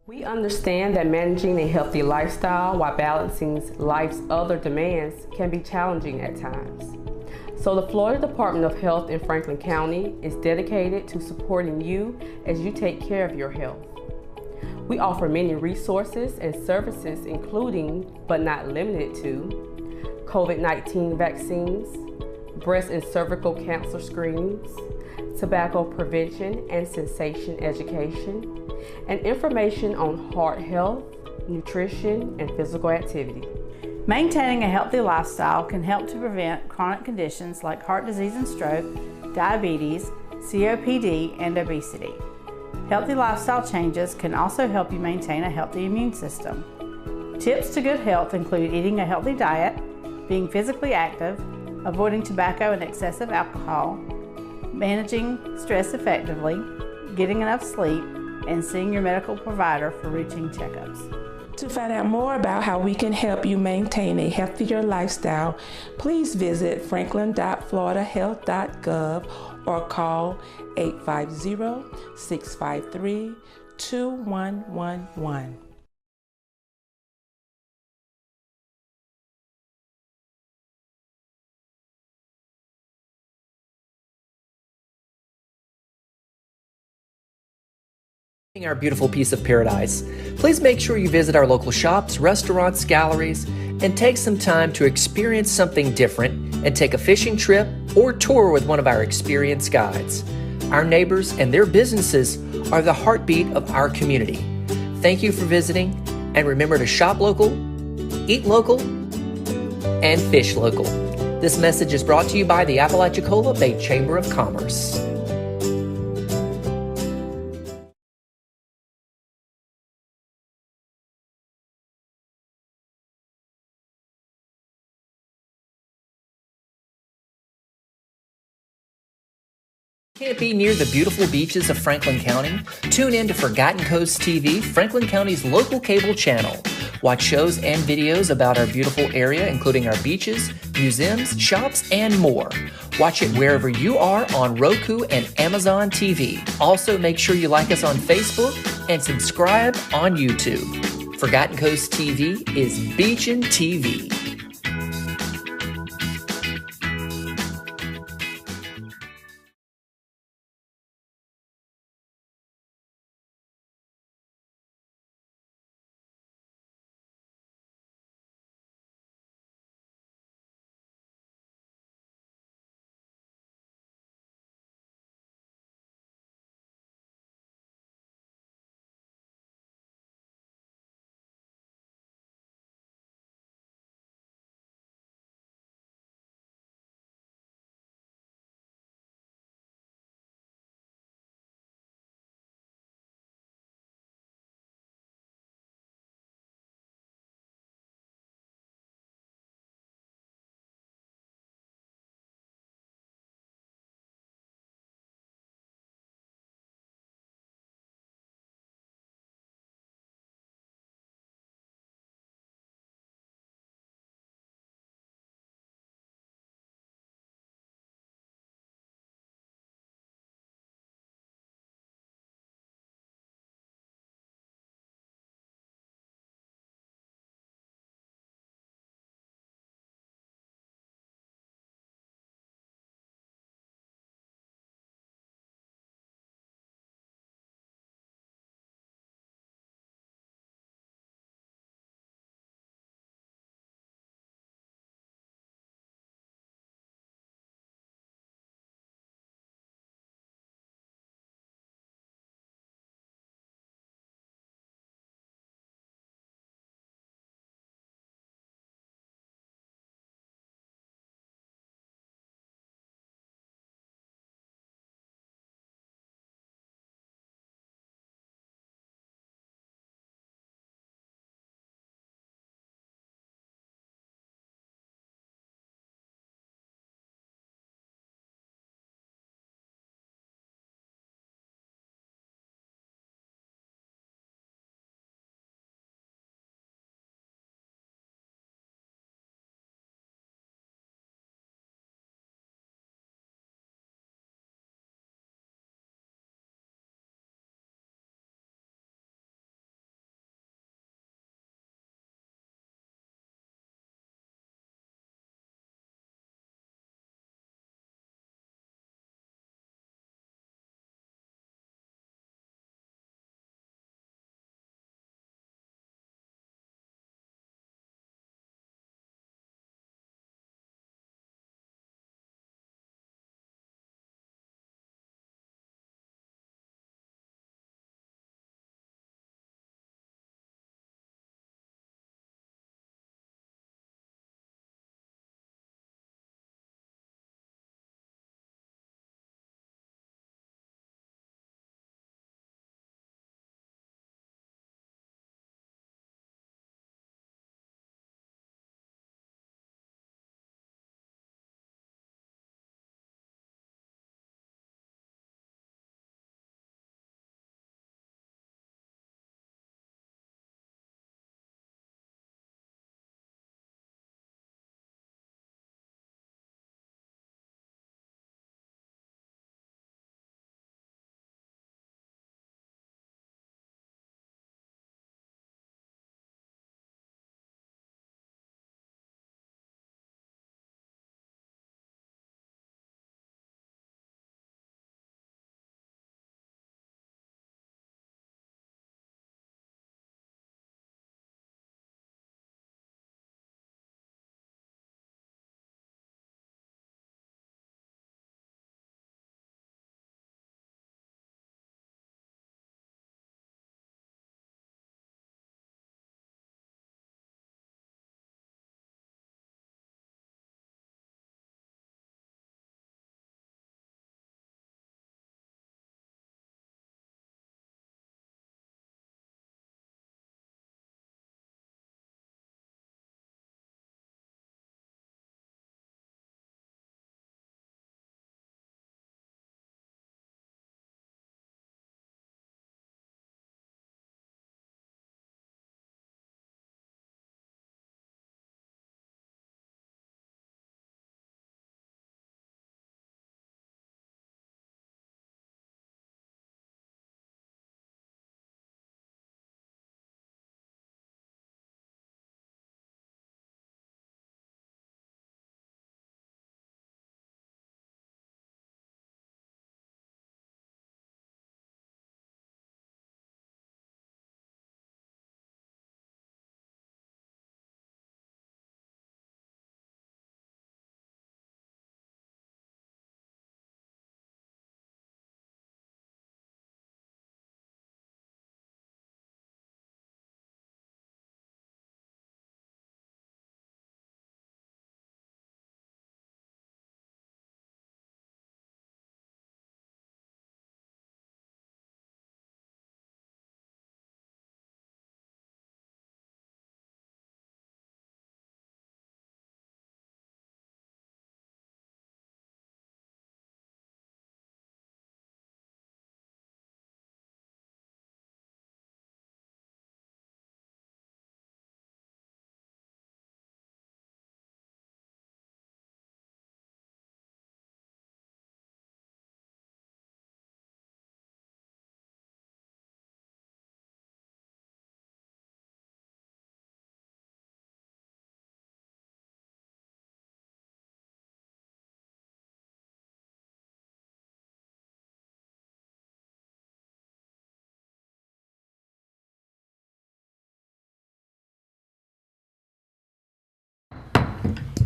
We understand that managing a healthy lifestyle while balancing life's other demands can be challenging at times. So the Florida Department of Health in Franklin County is dedicated to supporting you as you take care of your health. We offer many resources and services including, but not limited to, COVID-19 vaccines, breast and cervical cancer screenings, tobacco prevention and cessation education, and information on heart health, nutrition, and physical activity. Maintaining a healthy lifestyle can help to prevent chronic conditions like heart disease and stroke, diabetes, COPD, and obesity. Healthy lifestyle changes can also help you maintain a healthy immune system. Tips to good health include eating a healthy diet, being physically active, avoiding tobacco and excessive alcohol, managing stress effectively, getting enough sleep, and seeing your medical provider for routine checkups. To find out more about how we can help you maintain a healthier lifestyle, please visit franklin.floridahealth.gov or call 850-653-2111. Our beautiful piece of paradise, please make sure you visit our local shops, restaurants, galleries, and take some time to experience something different and take a fishing trip or tour with one of our experienced guides. Our neighbors and their businesses are the heartbeat of our community. Thank you for visiting, and remember to shop local, eat local, and fish local. This message is brought to you by the Apalachicola Bay Chamber of Commerce. Can't be near the beautiful beaches of Franklin County? Tune in to Forgotten Coast TV, Franklin County's local cable channel. Watch shows and videos about our beautiful area, including our beaches, museums, shops, and more. Watch it wherever you are on Roku and Amazon TV. Also, make sure you like us on Facebook and subscribe on YouTube. Forgotten Coast TV is Beachin' TV.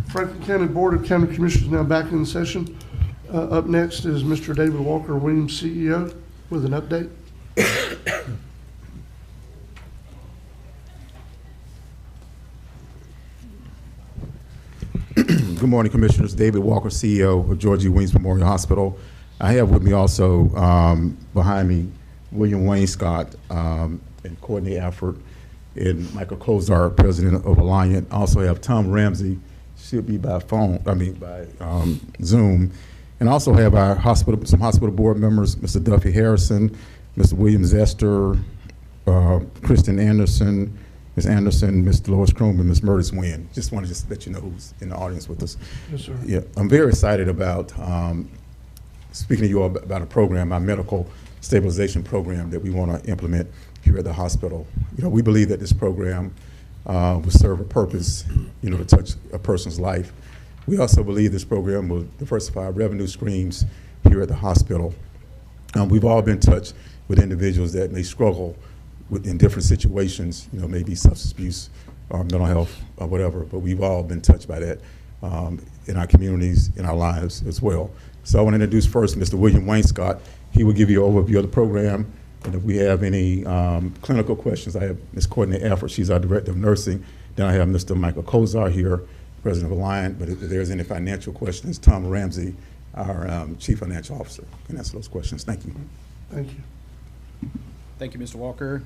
Franklin County Board of County Commissioners now back in session. Up next is Mr. David Walker, Williams CEO, with an update. Good morning, Commissioners. David Walker, CEO of George E. Williams Memorial Hospital. I have with me also behind me William Wainscott and Courtney Alford and Michael Kozar, President of Alliant. I also have Tom Ramsey, should be by phone, by Zoom. And also have our some hospital board members, Mr. Duffy Harrison, Mr. William Zester, Kristen Anderson, Ms. Anderson, Ms. Dolores Kroom, and Ms. Murdis Wynn. Just want to let you know who's in the audience with us. Yes, sir. Yeah, I'm very excited about speaking to you all about a program, our medical stabilization program that we want to implement here at the hospital. You know, we believe that this program will serve a purpose, you know, to touch a person's life. We also believe this program will diversify our revenue streams here at the hospital. We've all been touched with individuals that may struggle in different situations, you know, maybe substance abuse or mental health or whatever, but we've all been touched by that in our communities, in our lives as well. So I want to introduce first Mr. William Wainscott. He will give you an overview of the program, and if we have any clinical questions, I have Ms. Courtney Alford, she's our Director of Nursing. Then I have Mr. Michael Kozar here, President of Alliant, but if there's any financial questions, Tom Ramsey, our Chief Financial Officer, can answer those questions. Thank you. Thank you. Thank you, Mr. Walker.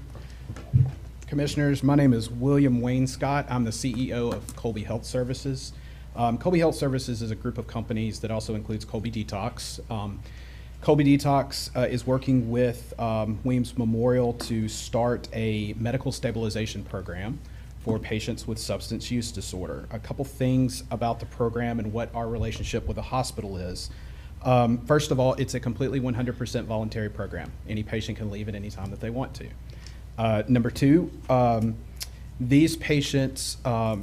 Commissioners, my name is William Wainscott. I'm the CEO of Colby Health Services. Colby Health Services is a group of companies that also includes Colby Detox. Colby Detox is working with Williams Memorial to start a medical stabilization program for patients with substance use disorder. A couple things about the program and what our relationship with the hospital is. First of all, it's a completely 100% voluntary program. Any patient can leave at any time that they want to. Number two, these patients,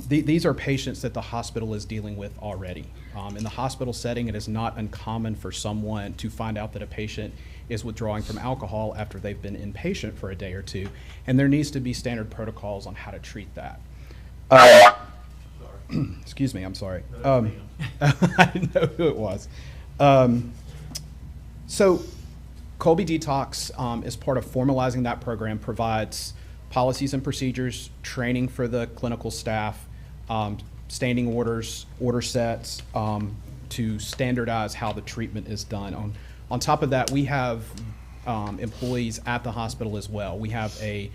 these are patients that the hospital is dealing with already. In the hospital setting, it is not uncommon for someone to find out that a patient is withdrawing from alcohol after they've been inpatient for a day or two, and there needs to be standard protocols on how to treat that. Excuse me, I'm sorry. I didn't know who it was. So Colby Detox, as part of formalizing that program, provides policies and procedures, training for the clinical staff, standing orders, order sets, to standardize how the treatment is done. On top of that, we have employees at the hospital as well. We have a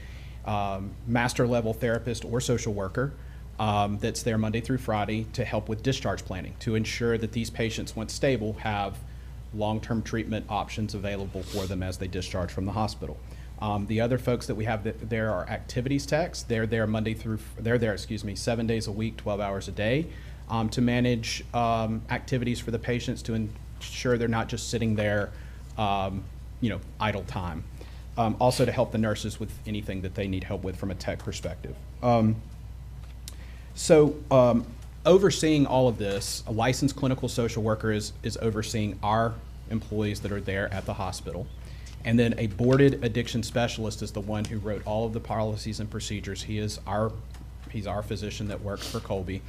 master level therapist or social worker that's there Monday through Friday to help with discharge planning, to ensure that these patients, once stable, have long-term treatment options available for them as they discharge from the hospital. The other folks that we have there are activities techs. They're there 7 days a week, 12 hours a day, to manage activities for the patients, to ensure they're not just sitting there, idle time. Also to help the nurses with anything that they need help with from a tech perspective. Overseeing all of this, a licensed clinical social worker is overseeing our employees that are there at the hospital. And then a boarded addiction specialist is the one who wrote all of the policies and procedures. He's our physician that works for Colby.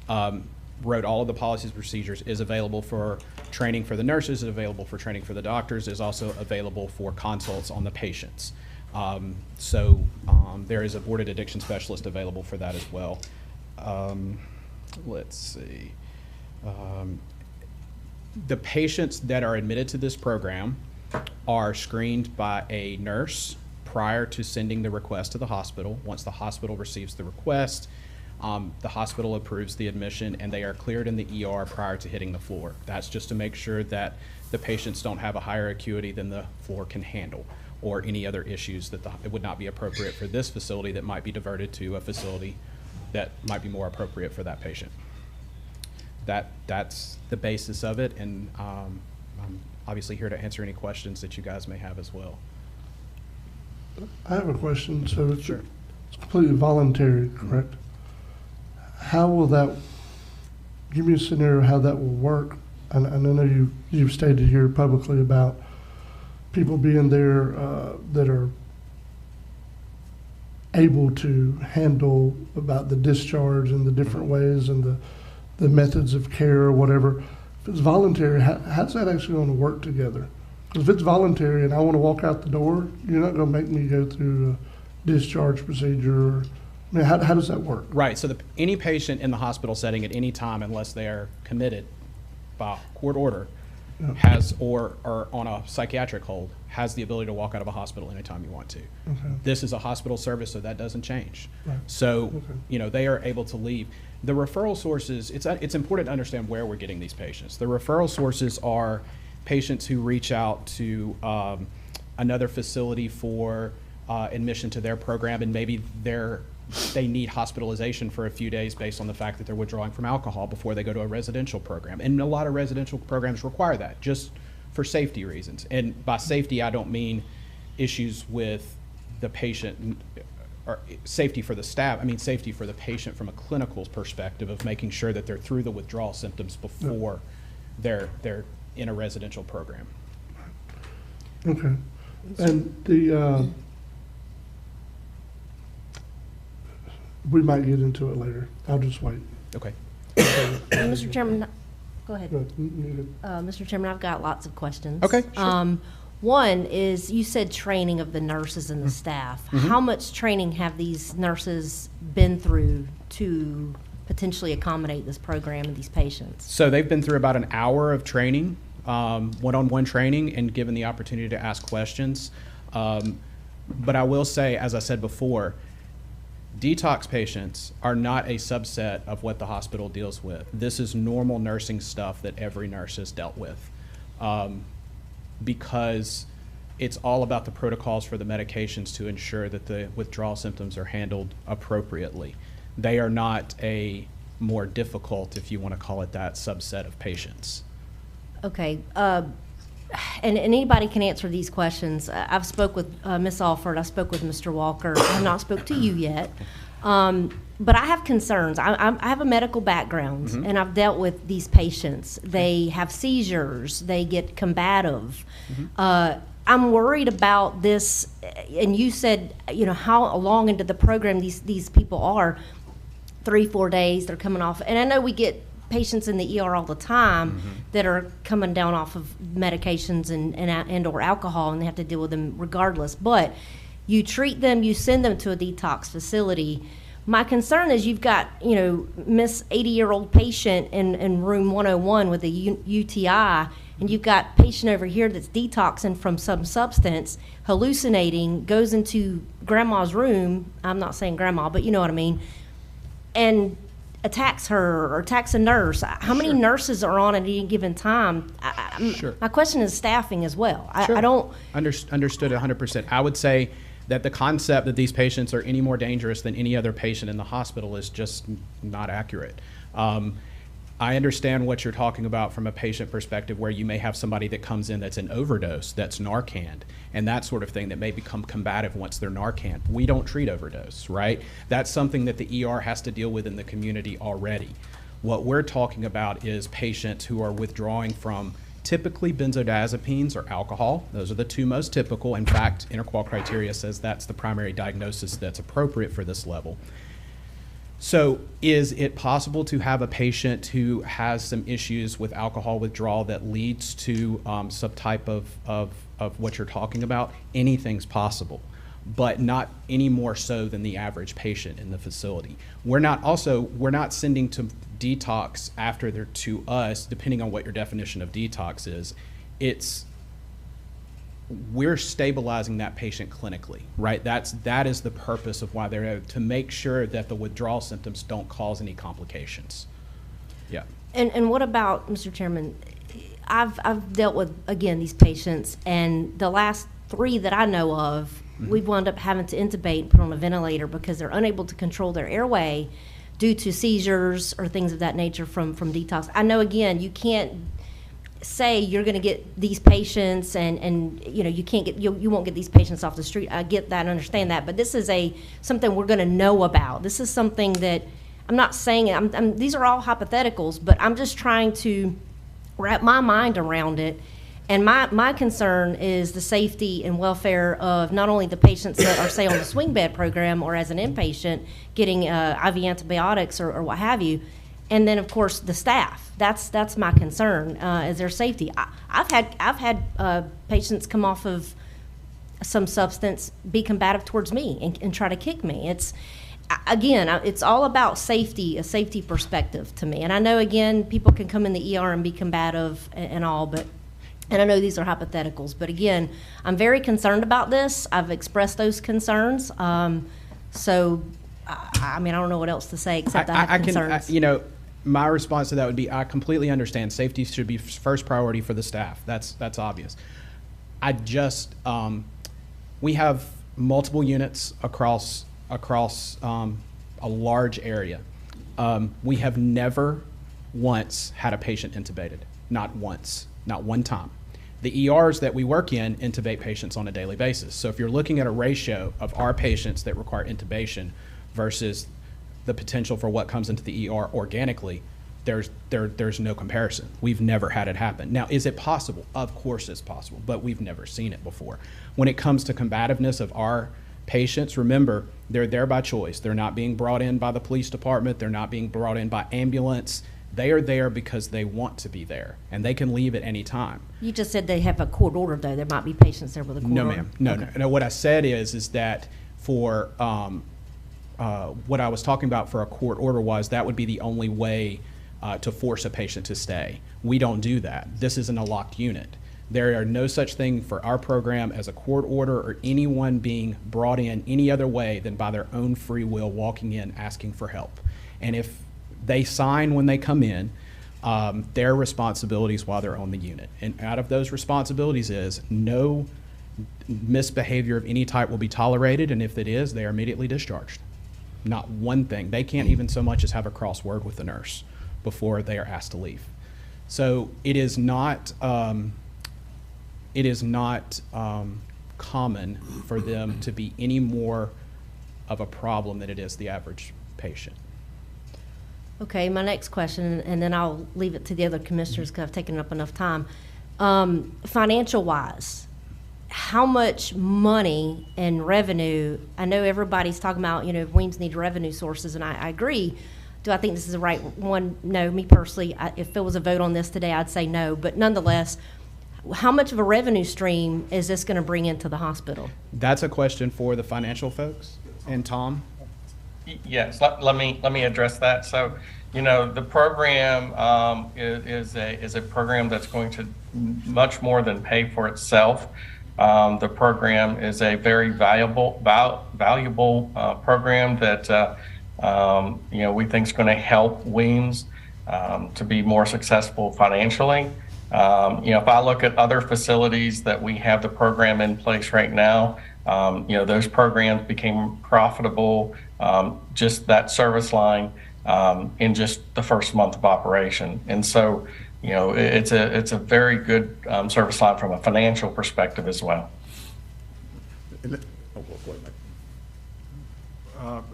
Wrote all of the policies and procedures, is available for training for the nurses, is available for training for the doctors, is also available for consults on the patients. There is a boarded addiction specialist available for that as well. Let's see. The patients that are admitted to this program are screened by a nurse prior to sending the request to the hospital. Once the hospital receives the request, the hospital approves the admission and they are cleared in the ER prior to hitting the floor. That's just to make sure that the patients don't have a higher acuity than the floor can handle, or any other issues that it would not be appropriate for this facility that might be diverted to a facility that might be more appropriate for that patient. That's the basis of it, and I'm obviously here to answer any questions that you guys may have as well. I have a question. So it's completely voluntary, correct? How will that, give me a scenario how that will work. And I know you've stated here publicly about people being there that are able to handle about the discharge and the different ways and the methods of care or whatever. If it's voluntary, how's that actually going to work together? Because if it's voluntary and I want to walk out the door, you're not going to make me go through a discharge procedure. I mean, how does that work? Right, so any patient in the hospital setting at any time, unless they are committed by court order, has or on a psychiatric hold, has the ability to walk out of a hospital anytime you want to. Okay. This is a hospital service, so that doesn't change. Right. So, they are able to leave. The referral sources, it's important to understand where we're getting these patients. The referral sources are patients who reach out to another facility for admission to their program, and maybe they need hospitalization for a few days based on the fact that they're withdrawing from alcohol before they go to a residential program. And a lot of residential programs require that, just for safety reasons. And by safety, I don't mean issues with the patient or safety for the staff. I mean safety for the patient from a clinical perspective of making sure that they're through the withdrawal symptoms before they're in a residential program. Okay. And we might get into it later. I'll just wait. Okay. Mr. Chairman, go ahead. Go ahead. Mr. Chairman, I've got lots of questions. Okay, sure. One is, you said training of the nurses and the staff. How much training have these nurses been through to potentially accommodate this program and these patients? So they've been through about an hour of training, one-on-one training, and given the opportunity to ask questions. But I will say, as I said before, detox patients are not a subset of what the hospital deals with. This is normal nursing stuff that every nurse has dealt with, because it's all about the protocols for the medications to ensure that the withdrawal symptoms are handled appropriately. They are not a more difficult, if you want to call it that, subset of patients. Okay. And anybody can answer these questions. I've spoke with Ms. Alford. I spoke with Mr. Walker. I have not spoke to you yet. But I have concerns. I have a medical background, and I've dealt with these patients. They have seizures. They get combative. I'm worried about this, and you said, how long into the program these people are. 3-4 days, they're coming off. And I know we get patients in the ER all the time that are coming down off of medications and or alcohol, and they have to deal with them regardless. But you treat them, you send them to a detox facility. My concern is you've got, Miss 80-year-old patient in room 101 with a UTI, and you've got patient over here that's detoxing from some substance, hallucinating, goes into grandma's room. I'm not saying grandma, but you know what I mean. And attacks her or attacks a nurse. How many nurses are on at any given time? My question is staffing as well. I don't... Understood 100%. I would say that the concept that these patients are any more dangerous than any other patient in the hospital is just not accurate. I understand what you're talking about from a patient perspective, where you may have somebody that comes in that's an overdose, that's Narcan, and that sort of thing, that may become combative once they're Narcan. We don't treat overdose, right? That's something that the ER has to deal with in the community already. What we're talking about is patients who are withdrawing from typically benzodiazepines or alcohol. Those are the two most typical. In fact, Interqual criteria says that's the primary diagnosis that's appropriate for this level. So is it possible to have a patient who has some issues with alcohol withdrawal that leads to some type of what you're talking about? Anything's possible, but not any more so than the average patient in the facility. We're not sending to detox after they're to us, depending on what your definition of detox is. We're stabilizing that patient clinically, right? That is the purpose of why they're there, to make sure that the withdrawal symptoms don't cause any complications. Yeah. And what about, Mr. Chairman, I've dealt with, again, these patients, and the last 3 that I know of, we've wound up having to intubate and put on a ventilator because they're unable to control their airway due to seizures or things of that nature from detox. I know, again, you can't say you're going to get these patients and you can't get you won't get these patients off the street. I get that and understand that, but this is something we're going to know about. This is something that I'm not saying these are all hypotheticals, but I'm just trying to wrap my mind around it. And my concern is the safety and welfare of not only the patients that are, say, on the swing bed program or as an inpatient getting IV antibiotics or what have you. And then, of course, the staff. That's my concern, is their safety. I've had patients come off of some substance, be combative towards me and try to kick me. It's all about safety, a safety perspective to me. And I know, again, people can come in the ER and be combative and all, and I know these are hypotheticals, but again, I'm very concerned about this. I've expressed those concerns. So, I mean, I don't know what else to say except I have concerns. My response to that would be, I completely understand safety should be first priority for the staff. That's obvious. We have multiple units across a large area. We have never once had a patient intubated. Not once, not one time. The ERs that we work in intubate patients on a daily basis. So if you're looking at a ratio of our patients that require intubation versus the potential for what comes into the ER organically, there's no comparison. We've never had it happen. Now, is it possible? Of course it's possible, but we've never seen it before. When it comes to combativeness of our patients, remember, they're there by choice. They're not being brought in by the police department. They're not being brought in by ambulance. They are there because they want to be there, and they can leave at any time. You just said they have a court order, though. There might be patients there with a court order. No, ma'am. No. What I said is that for what I was talking about for a court order was that would be the only way to force a patient to stay. We don't do that. This isn't a locked unit. There are no such thing for our program as a court order or anyone being brought in any other way than by their own free will, walking in asking for help. And if they sign when they come in, their responsibilities while they're on the unit. And out of those responsibilities is no misbehavior of any type will be tolerated, and if it is, they are immediately discharged. Not one thing. They can't even so much as have a crossword with the nurse before they are asked to leave. So it is not common for them to be any more of a problem than it is the average patient. Okay, my next question, and then I'll leave it to the other commissioners because I've taken up enough time. Financial-wise, how much money and revenue, I know everybody's talking about, Weems need revenue sources, and I agree. Do I think this is the right one? No, me personally, if there was a vote on this today, I'd say no. But nonetheless, how much of a revenue stream is this going to bring into the hospital? That's a question for the financial folks. And Tom? Yes, let me address that. So, the program is a program that's going to much more than pay for itself. The program is a very valuable program that we think is going to help Weems to be more successful financially. If I look at other facilities that we have the program in place right now, those programs became profitable, just that service line, in just the first month of operation. And so, it's a very good service line from a financial perspective as well.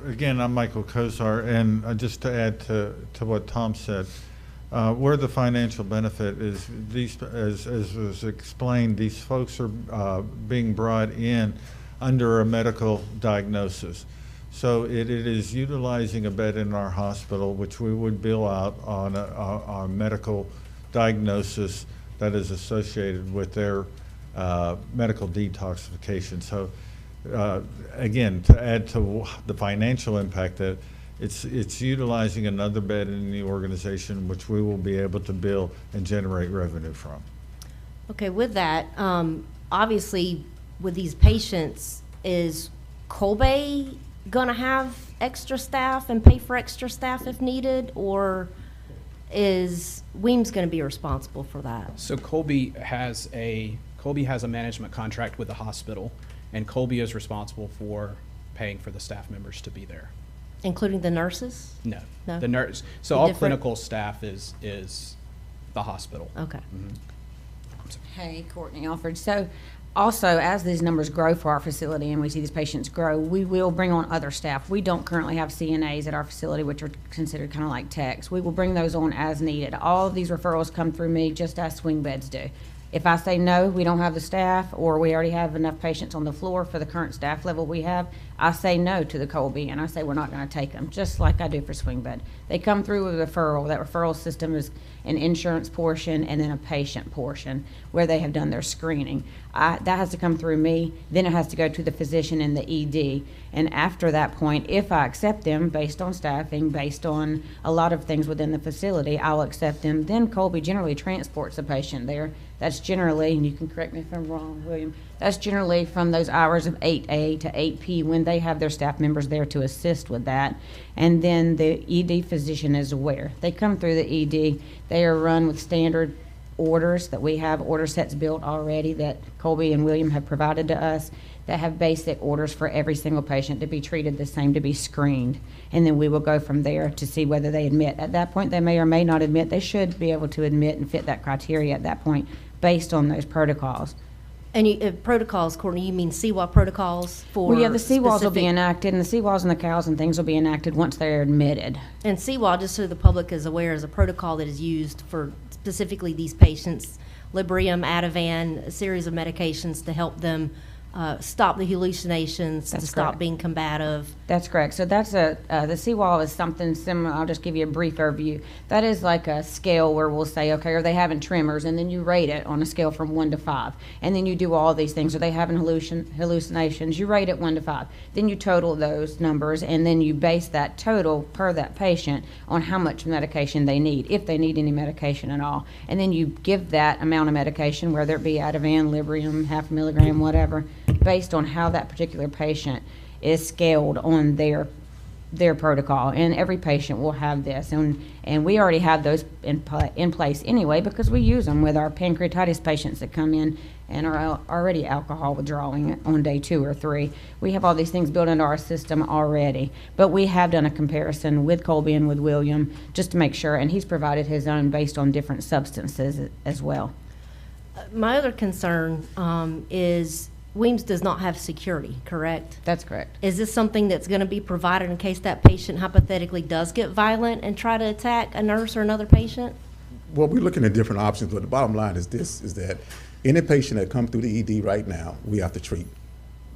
Again, I'm Michael Kozar, and just to add to what Tom said, where the financial benefit is, these, as was explained, these folks are being brought in under a medical diagnosis. So it is utilizing a bed in our hospital, which we would bill out on our medical diagnosis that is associated with their medical detoxification. So again, to add to the financial impact, that it's utilizing another bed in the organization, which we will be able to bill and generate revenue from. Okay, with that, obviously, with these patients, is Colby going to have extra staff and pay for extra staff if needed, or is Weems going to be responsible for that? So Colby has a management contract with the hospital, and Colby is responsible for paying for the staff members to be there. Including the nurses? No. No? The nurse. So all clinical staff is the hospital. Okay. Mm-hmm. Hey, Courtney Alford. So also, as these numbers grow for our facility and we see these patients grow, we will bring on other staff. We don't currently have CNAs at our facility, which are considered kind of like techs. We will bring those on as needed. All of these referrals come through me just as swing beds do. If I say no, we don't have the staff, or we already have enough patients on the floor for the current staff level we have, I say no to the Colby, and I say we're not going to take them, just like I do for swing bed. They come through with a referral. That referral system is an insurance portion and then a patient portion where they have done their screening. That has to come through me, then it has to go to the physician in the ED. And after that point, if I accept them based on staffing, based on a lot of things within the facility, I'll accept them. Then Colby generally transports the patient there. That's generally, and you can correct me if I'm wrong, William, that's generally from those hours of 8A to 8P when they have their staff members there to assist with that. And then the ED physician is aware. They come through the ED. They are run with standard orders that we have, order sets built already that Colby and William have provided to us that have basic orders for every single patient to be treated the same, to be screened. And then we will go from there to see whether they admit. At that point, they may or may not admit. They should be able to admit and fit that criteria at that point based on those protocols. And protocols, Courtney, you mean CWA protocols for Well, yeah, the CWAs will specific- be enacted, and the CWAs and the cows and things will be enacted once they're admitted. And CWA, just so the public is aware, is a protocol that is used for specifically these patients, Librium, Ativan, a series of medications to help them stop the hallucinations, to stop correct. being combative. That's correct. So that's the CWAL is something similar. I'll just give you a brief overview. That is like a scale where we'll say, okay, are they having tremors? And then you rate it on a scale from 1 to 5. And then you do all these things. Are they having hallucinations? You rate it 1 to 5. Then you total those numbers, and then you base that total per that patient on how much medication they need, if they need any medication at all. And then you give that amount of medication, whether it be Ativan, Librium, 0.5 milligram, whatever, based on how that particular patient is scaled on their protocol. And every patient will have this, and we already have those in place anyway because we use them with our pancreatitis patients that come in and are already alcohol withdrawing on day 2 or 3. We have all these things built into our system already, but we have done a comparison with Colby and with William just to make sure, and he's provided his own based on different substances as well. My other concern is Weems does not have security, correct? That's correct. Is this something that's going to be provided in case that patient hypothetically does get violent and try to attack a nurse or another patient? Well, we're looking at different options, but the bottom line is this, is that any patient that comes through the ED right now, we have to treat.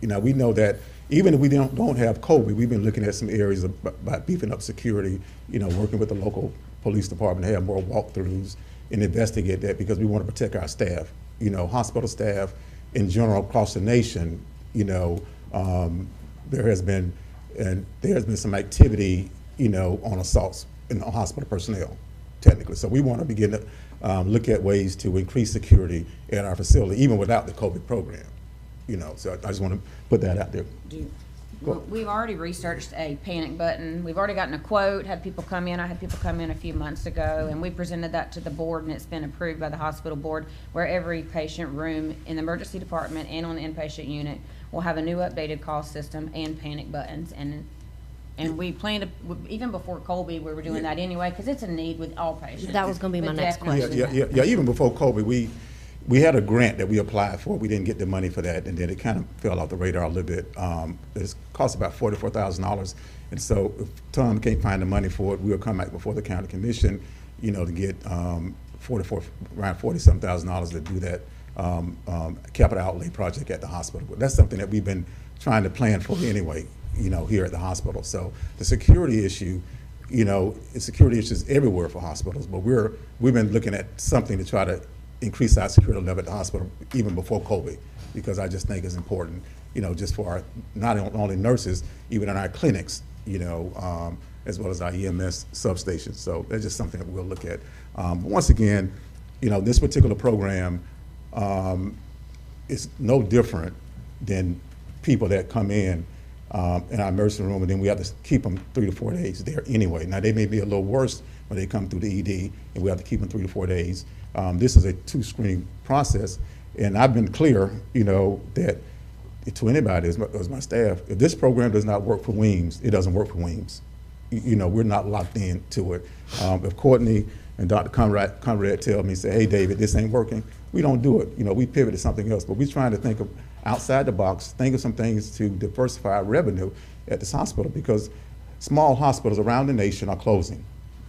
You know, we know that even if we don't have COVID, we've been looking at some areas by beefing up security, you know, working with the local police department to have more walkthroughs and investigate that because we want to protect our staff. You know, hospital staff in general across the nation, you know, there has been some activity, you know, on assaults in hospital personnel, technically. So we want to begin to look at ways to increase security at our facility, even without the COVID program. You know, so I just want to put that out there. Well, we've already researched a panic button. We've already gotten a quote, had people come in. I had people come in a few months ago, and we presented that to the board, and it's been approved by the hospital board, where every patient room in the emergency department and on the inpatient unit will have a new updated call system and panic buttons. And we plan to, even before Colby, we were doing that anyway, because it's a need with all patients. That was going to be my next question. Yeah, even before COVID, we had a grant that we applied for. We didn't get the money for that, and then it kind of fell off the radar a little bit. It cost about $44,000, and so if Tom can't find the money for it, we'll come back before the county commission, you know, to get around $40,000 to do that capital outlay project at the hospital. But that's something that we've been trying to plan for anyway, you know, here at the hospital. So the security issue, you know, security issues everywhere for hospitals, but we've been looking at something to try to increase our security level at the hospital even before COVID, because I just think it's important, you know, just for our, not only nurses, even in our clinics, you know, as well as our EMS substations. So that's just something that we'll look at. But once again, you know, this particular program is no different than people that come in our emergency room, and then we have to keep them 3 to 4 days there anyway. Now, they may be a little worse when they come through the ED, and we have to keep them 3 to 4 days. This is a 2-screen process, and I've been clear, you know, that to anybody, as my staff, if this program does not work for Weems, it doesn't work for Weems. You know, we're not locked into it. If Courtney and Dr. Conrad tell me, say, hey, David, this ain't working, we don't do it. You know, we pivot to something else, but we're trying to think of outside the box, think of some things to diversify our revenue at this hospital, because small hospitals around the nation are closing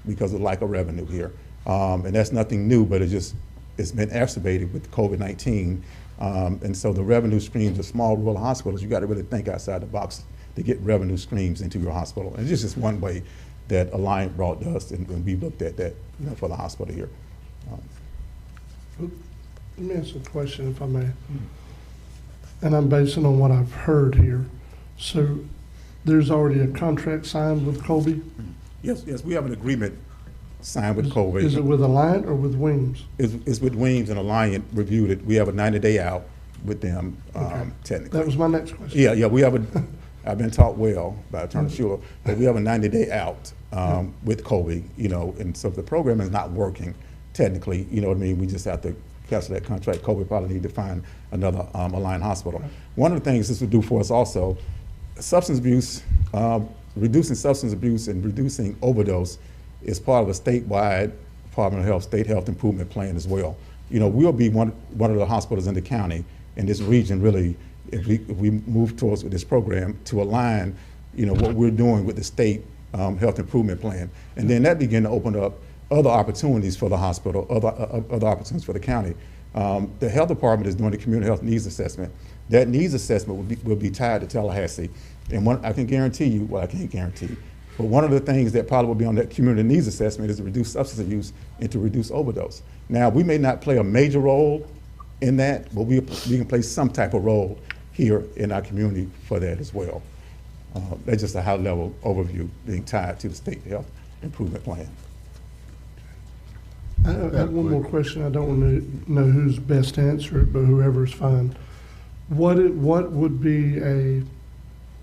because of lack of revenue here. And that's nothing new, but it's been exacerbated with COVID-19. And so the revenue streams of small rural hospitals, you got to really think outside the box to get revenue streams into your hospital. And this is just one way that Alliant brought to us, and we looked at that, for the hospital here. Let me ask a question, if I may. And I'm basing on what I've heard here. So there's already a contract signed with Colby? Yes, we have an agreement signed with Colby. Is it with Alliant or with Weems? It's with Weems, and Alliant reviewed it. We have a 90-day out with them, technically. That was my next question. Yeah, we have I've been taught well by Attorney Schuler, but we have a 90-day out with Colby, and so if the program is not working, technically, we just have to cancel that contract. Colby probably need to find another Alliant hospital. One of the things this would do for us also, substance abuse, reducing substance abuse and reducing overdose is part of a statewide Department of Health, state health improvement plan as well. We'll be one of the hospitals in the county, in this region really, if we move towards with this program to align, what we're doing with the state health improvement plan. And then that begin to open up other opportunities for the hospital, other opportunities for the county. The health department is doing the community health needs assessment. That needs assessment will be tied to Tallahassee. And I can guarantee you, well, I can't guarantee, but one of the things that probably will be on that community needs assessment is to reduce substance abuse and to reduce overdose. Now, we may not play a major role in that, but we can play some type of role here in our community for that as well. That's just a high-level overview being tied to the state health improvement plan. I have one more question. I don't want to know who's best to answer it, but whoever's fine. What would be in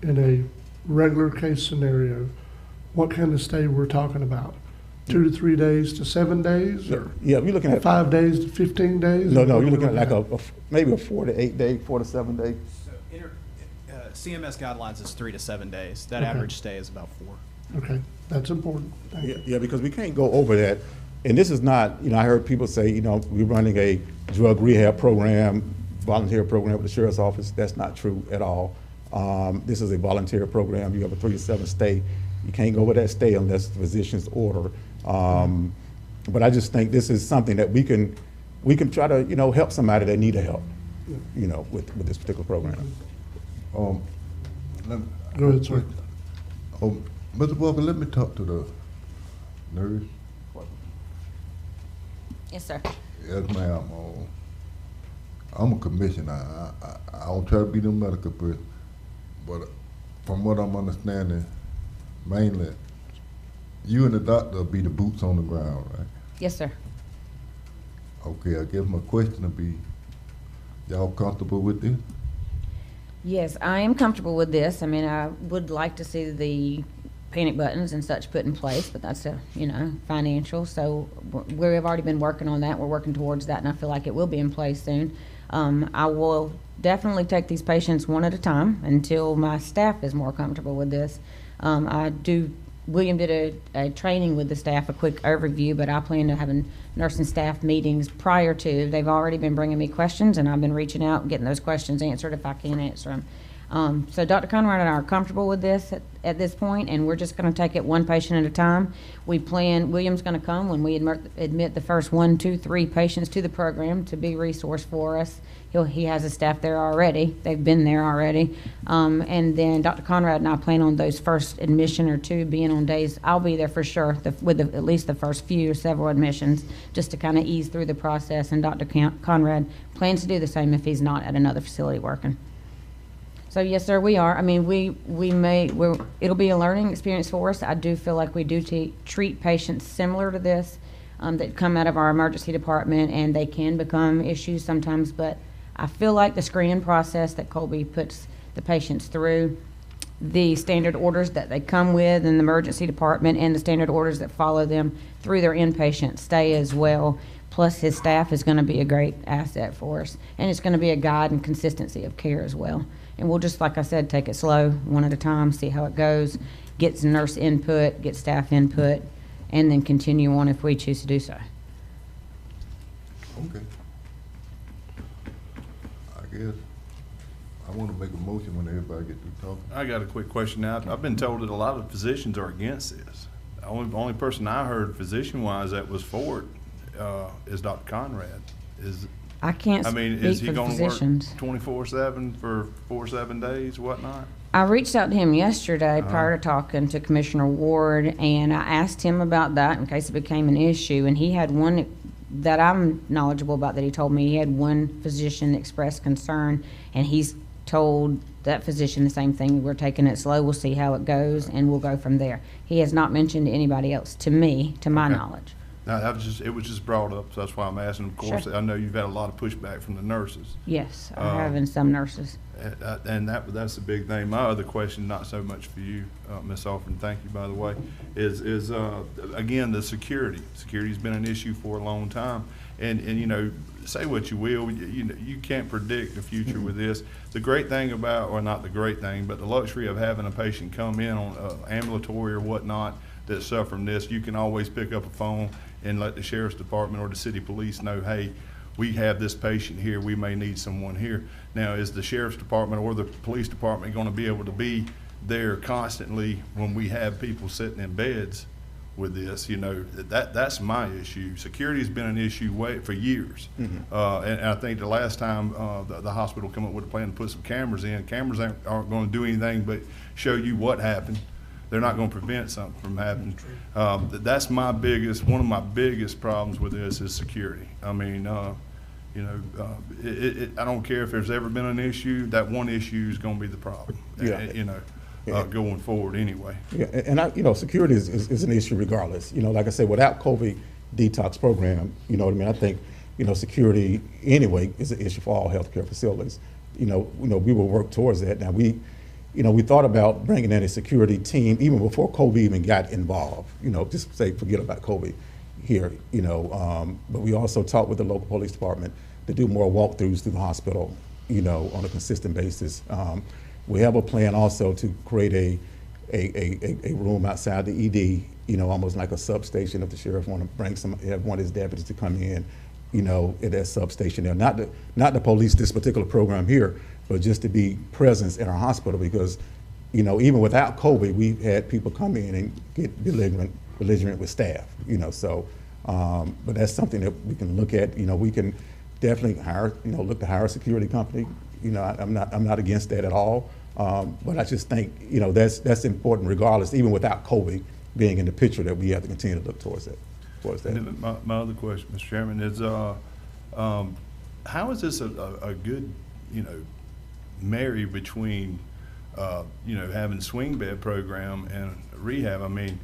a regular case scenario, what kind of stay we're talking about? 2 to 3 days to 7 days? Or yeah, we're looking at 5 days to 15 days? No, you're looking at like maybe a 4 to 8 day, 4 to 7 day. CMS guidelines is 3 to 7 days. That Okay. average stay is about 4. Okay, that's important. Thank you. Yeah, because we can't go over that. And this is not, I heard people say, we're running a drug rehab program, volunteer program with the sheriff's office. That's not true at all. This is a volunteer program. You have a 3 to 7 stay. You can't go over that stay unless the physician's order. But I just think this is something that we can try to, help somebody that need help, with this particular program. Go ahead, sir. Mr. Walker, let me talk to the nurse. Yes, sir. Yes, ma'am. I'm a commissioner. I don't try to be no medical person, but from what I'm understanding, mainly, you and the doctor be the boots on the ground, right? Yes, sir. Okay, I guess my question would be, y'all comfortable with this? Yes, I am comfortable with this. I mean, I would like to see the panic buttons and such put in place, but that's financial. So we have already been working on that. We're working towards that, and I feel like it will be in place soon. I will definitely take these patients one at a time until my staff is more comfortable with this. William did a training with the staff, a quick overview, but I plan to having nursing staff meetings prior to. They've already been bringing me questions, and I've been reaching out and getting those questions answered if I can answer them. So Dr. Conrad and I are comfortable with this at this point, and we're just going to take it one patient at a time. William's going to come when we admit the first 1, 2, 3 patients to the program to be resource for us. He has a staff there already. They've been there already. And then Dr. Conrad and I plan on those first admission or 2 being on days. I'll be there for sure with at least the first few or several admissions just to kind of ease through the process. And Dr. Conrad plans to do the same if he's not at another facility working. So yes, sir, we are. I mean, it'll be a learning experience for us. I do feel like we do treat patients similar to this that come out of our emergency department, and they can become issues sometimes, but I feel like the screening process that Colby puts the patients through, the standard orders that they come with in the emergency department, and the standard orders that follow them through their inpatient stay as well, plus his staff is going to be a great asset for us, and it's going to be a guide and consistency of care as well. And we'll just, like I said, take it slow, one at a time, see how it goes, get some nurse input, get staff input, and then continue on if we choose to do so. Okay. I guess I want to make a motion when everybody gets through talking. I got a quick question now. I've been told that a lot of physicians are against this. The only person I heard physician-wise that was for it is Dr. Conrad. I can't is he speak for going to physicians. work 24/7 for 4 7 days, whatnot? I reached out to him yesterday prior to talking to Commissioner Ward, and I asked him about that in case it became an issue. And he had one that I'm knowledgeable about that he told me. He had one physician express concern, and he's told that physician the same thing. We're taking it slow. We'll see how it goes, and we'll go from there. He has not mentioned anybody else to me, to my knowledge. Now, it was just brought up, so that's why I'm asking. Of course, Sure. I know you've had a lot of pushback from the nurses. Yes, I have in some nurses. And that's the big thing. My other question, not so much for you, Ms. Alford, thank you, by the way, is again, the security. Security's been an issue for a long time. And you know, say what you will, you can't predict the future with this. The great thing about, or not the great thing, but the luxury of having a patient come in on ambulatory or whatnot that's suffering this, you can always pick up a phone and let the sheriff's department or the city police know, hey, we have this patient here, we may need someone here. Now, is the sheriff's department or the police department going to be able to be there constantly when we have people sitting in beds with this? You know, that's my issue. Security's been an issue for years. And I think the last time the hospital came up with a plan to put some cameras in, cameras aren't going to do anything but show you what happened. They're not going to prevent something from happening. That's one of my biggest problems with this is security. I mean, you know, I don't care if there's ever been an issue, that one issue is going to be the problem, you know, going forward anyway. Yeah, and you know, security is an issue regardless. You know, like I said, without COVID detox program, you know what I mean? I think, you know, security anyway is an issue for all healthcare facilities. You know, we will work towards that. Now, we thought about bringing in a security team even before COVID even got involved. You know, just say forget about COVID here. You know, but we also talked with the local police department to do more walkthroughs through the hospital. You know, on a consistent basis. We have a plan also to create a room outside the ED. You know, almost like a substation if the sheriff want to have one of his deputies to come in. You know, at that substation there. Not to police this particular program here, but just to be presence in our hospital because, you know, even without COVID, we've had people come in and get belligerent with staff, you know, so, but that's something that we can look at. You know, we can definitely look to hire a security company. You know, I'm not against that at all, but I just think, you know, that's important regardless, even without COVID being in the picture, that we have to continue to look towards that. And then my other question, Mr. Chairman, is how is this a good, you know, marry between, you know, having swing bed program and rehab? I mean,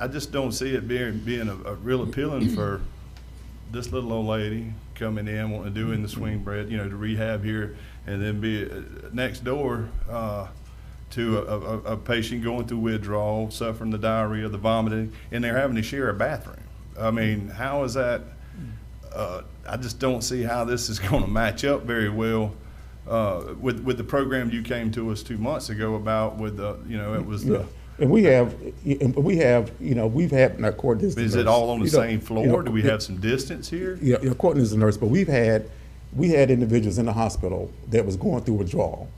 I just don't see it being a real appealing for this little old lady coming in wanting to do in the swing bed, you know, to rehab here, and then be next door to a patient going through withdrawal, suffering the diarrhea, the vomiting, and they're having to share a bathroom. I mean, how is that? I just don't see how this is going to match up very well with the program you came to us 2 months ago about with the, you know, it was the. And we have, you know, we've had, now Courtney is the nurse. Is it all on the same floor? You know, do we have some distance here? Yeah, Courtney is the nurse, but we had individuals in the hospital that was going through withdrawal.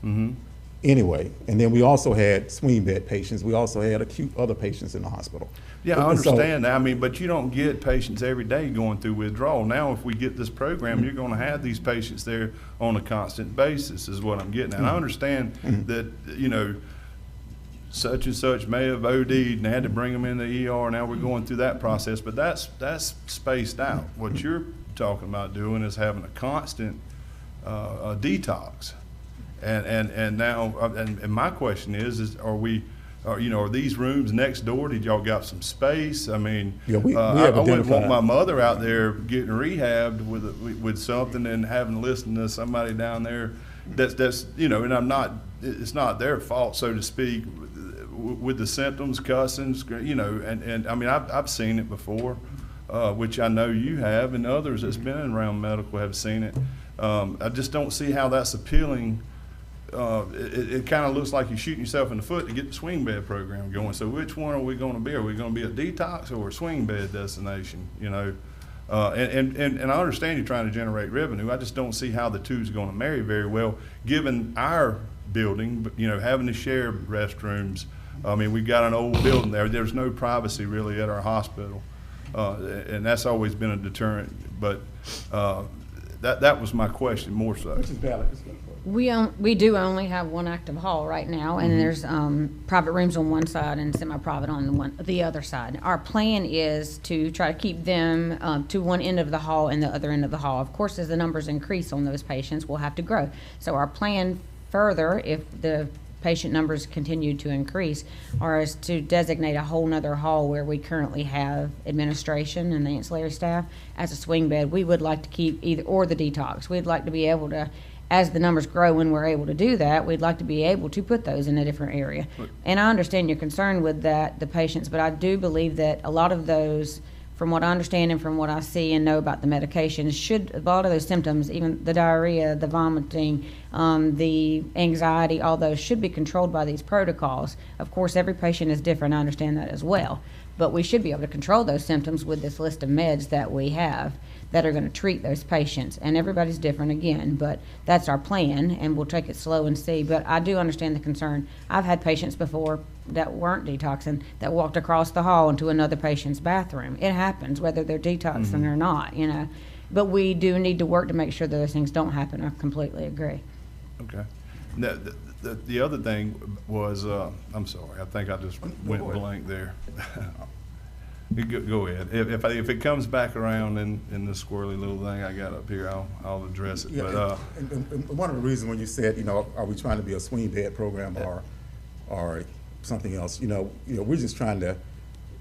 Anyway, and then we also had swing bed patients. We also had acute other patients in the hospital. Yeah, I understand that. I mean, but you don't get patients every day going through withdrawal. Now, if we get this program, you're going to have these patients there on a constant basis, is what I'm getting at. I understand that, you know, such and such may have OD'd and had to bring them in the ER. Now we're going through that process, but that's spaced out. What you're talking about doing is having a constant detox. And now, and my question is are these rooms next door? Did y'all got some space? I mean, yeah, we have I wouldn't want my mother out there getting rehabbed with something and having to listen to somebody down there. That's you know, and it's not their fault, so to speak, with the symptoms, cussing, you know, and I mean, I've seen it before, which I know you have, and others that's been around medical have seen it. I just don't see how that's appealing. It kind of looks like you're shooting yourself in the foot to get the swing bed program going. So which one are we going to be? Are we going to be a detox or a swing bed destination? You know, and I understand you're trying to generate revenue. I just don't see how the two is going to marry very well, given our building. You know, having to share restrooms. I mean, we've got an old building there. There's no privacy really at our hospital, and that's always been a deterrent. But that was my question more so. Which is valid. We do only have one active hall right now, and Mhm. there's private rooms on one side and semi-private on the other side. Our plan is to try to keep them to one end of the hall and the other end of the hall. Of course, as the numbers increase on those patients, we'll have to grow. So our plan further, if the patient numbers continue to increase, are is to designate a whole nother hall where we currently have administration and the ancillary staff as a swing bed. We would like to keep either, or the detox. We'd like to be able to, as the numbers grow, when we're able to do that, we'd like to be able to put those in a different area. And I understand your concern with that, the patients, but I do believe that a lot of those, from what I understand and from what I see and know about the medications, a lot of those symptoms, even the diarrhea, the vomiting, the anxiety, all those should be controlled by these protocols. Of course, every patient is different, I understand that as well. But we should be able to control those symptoms with this list of meds that we have that are going to treat those patients. And everybody's different again, but that's our plan, and we'll take it slow and see. But I do understand the concern. I've had patients before that weren't detoxing that walked across the hall into another patient's bathroom. It happens, whether they're detoxing or not, you know. But we do need to work to make sure that those things don't happen. I completely agree. Okay. Now, the other thing was, I'm sorry, I think I just went blank there. Go ahead. If it comes back around in the squirrely little thing I got up here, I'll address it. Yeah, But and one of the reasons when you said, you know, are we trying to be a swing bed program or something else? You know, we're just trying to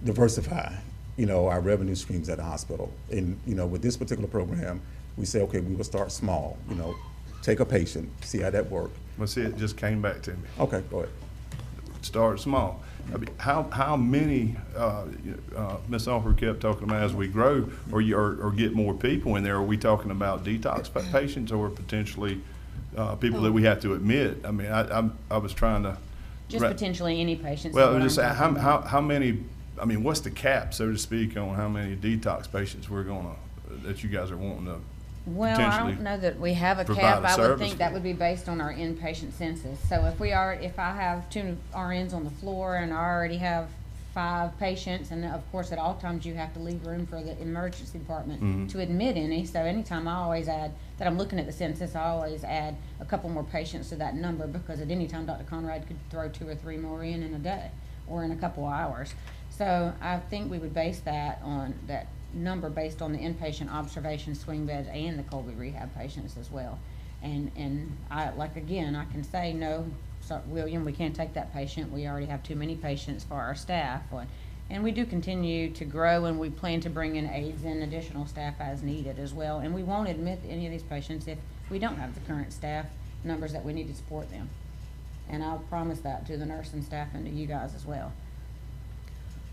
diversify, you know, our revenue streams at the hospital. And you know, with this particular program, we say, okay, we will start small. You know, take a patient, see how that works. well, see, it just came back to me. Okay, go ahead. Start small. I mean, how many, Ms. Alford kept talking about as we grow or get more people in there, are we talking about detox patients or potentially people that we have to admit? I mean, I was trying to. Just potentially any patients. Well, just how many, I mean, what's the cap, so to speak, on how many detox patients that you guys are wanting to Well, I don't know that we have a cap. I would think that would be based on our inpatient census. So if I have 2 RNs on the floor and I already have 5 patients, and of course at all times you have to leave room for the emergency department to admit any. So anytime I always add that I'm looking at the census, I always add a couple more patients to that number, because at any time Dr. Conrad could throw 2 or 3 more in a day or in a couple of hours. So I think we would base that on that number based on the inpatient observation swing beds and the Colby rehab patients as well. And I can say, no, so, William, we can't take that patient. We already have too many patients for our staff. And we do continue to grow, and we plan to bring in aides and additional staff as needed as well. And we won't admit any of these patients if we don't have the current staff numbers that we need to support them. And I'll promise that to the nursing staff and to you guys as well.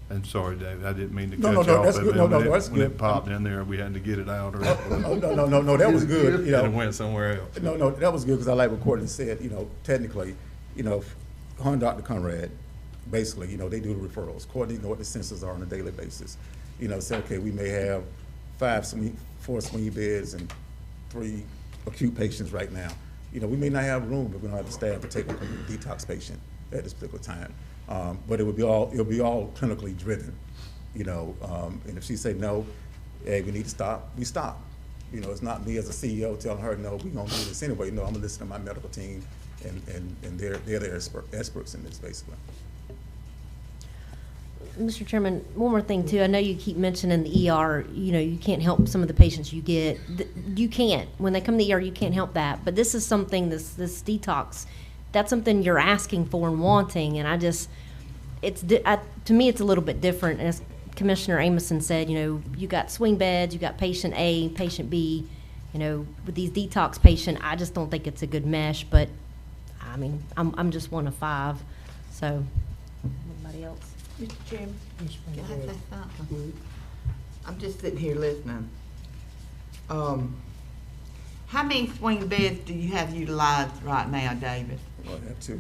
And sorry, David, I didn't mean to No, cut you off. that's good. That's When good. it popped in there, we had to get it out. No, that was good. You know, And it went somewhere else. No, that was good, because I like what Courtney said. You know, technically, you know, her and Dr. Conrad, basically, you know, they do the referrals. Courtney know what the census are on a daily basis. You know, say, okay, we may have 4 swing beds and 3 acute patients right now. You know, we may not have room if we don't have the staff to take a detox patient at this particular time. But it'll be all clinically driven, you know. And if she say no, hey, we need to stop, we stop. You know, it's not me as a CEO telling her, no, we're gonna do this anyway. No, I'm gonna listen to my medical team, and they're the experts in this, basically. Mr. Chairman, one more thing too. I know you keep mentioning the ER, you know, you can't help some of the patients you get. You can't. When they come to the ER, you can't help that. But this is something, this detox, that's something you're asking for and wanting. And to me, it's a little bit different. As Commissioner Amison said, you know, you got swing beds, you got patient A, patient B. You know, with these detox patients, I just don't think it's a good mesh. But I mean, I'm just one of 5. So, anybody else? Mr. Chairman, can I say something? I'm just sitting here listening. How many swing beds do you have utilized right now, David? Well, I have 2.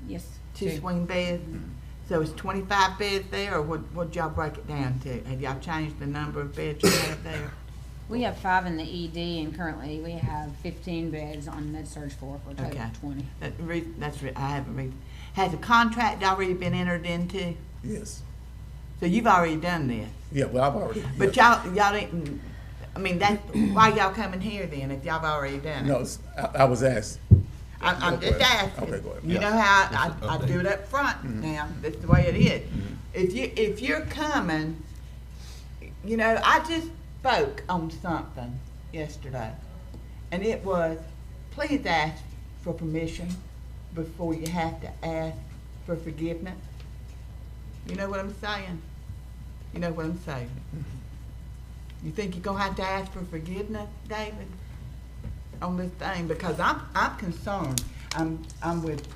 Yes. 2 swing beds? So it's 25 beds there, or what'd y'all break it down to? Have y'all changed the number of beds you have there? We have 5 in the ED, and currently we have 15 beds on med-surg floor for a total of 20. I haven't read. Has a contract already been entered into? Yes. So you've already done this? Yeah, well, I've already. But y'all didn't, I mean, that's why y'all coming here then, if y'all have already done it? No, I was asked. I'm just asking. Okay, go ahead. You Yeah. know how I do it up front now. That's the way it is. If you're coming, you know, I just spoke on something yesterday, and it was, please ask for permission before you have to ask for forgiveness. You know what I'm saying? You know what I'm saying? You think you're gonna have to ask for forgiveness, David, on this thing? Because I'm concerned. I'm with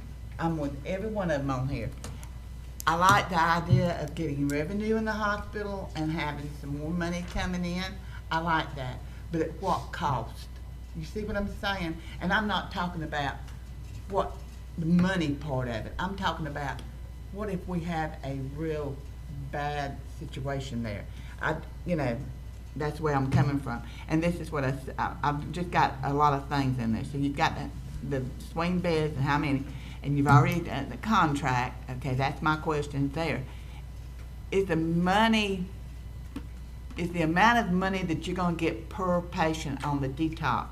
every one of them on here. I like the idea of getting revenue in the hospital and having some more money coming in. I like that, but at what cost? You see what I'm saying? And I'm not talking about what the money part of it. I'm talking about what if we have a real bad situation there? You know, that's where I'm coming from. And this is what I've just got a lot of things in there. So you've got the swing beds and how many, and you've already done the contract. Okay, that's my question there. Is the amount of money that you're gonna get per patient on the detox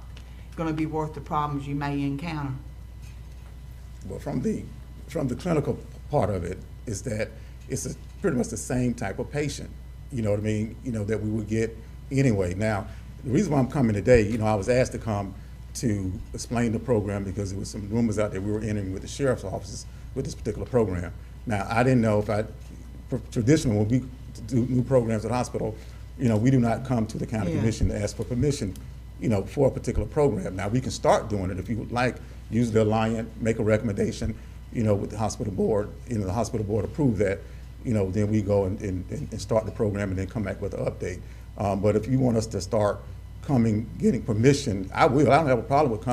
gonna be worth the problems you may encounter? Well, from the clinical part of it is that it's pretty much the same type of patient, you know what I mean, you know, that we would get anyway. Now, the reason why I'm coming today, you know, I was asked to come to explain the program because there was some rumors out there we were entering with the sheriff's offices with this particular program. Now, I didn't know traditionally when we do new programs at the hospital, you know, we do not come to the county commission to ask for permission, you know, for a particular program. Now, we can start doing it if you would like, use the Alliant, make a recommendation, you know, with the hospital board, you know, the hospital board approve that, you know, then we go and start the program and then come back with an update. But if you want us to start getting permission, I will. I don't have a problem with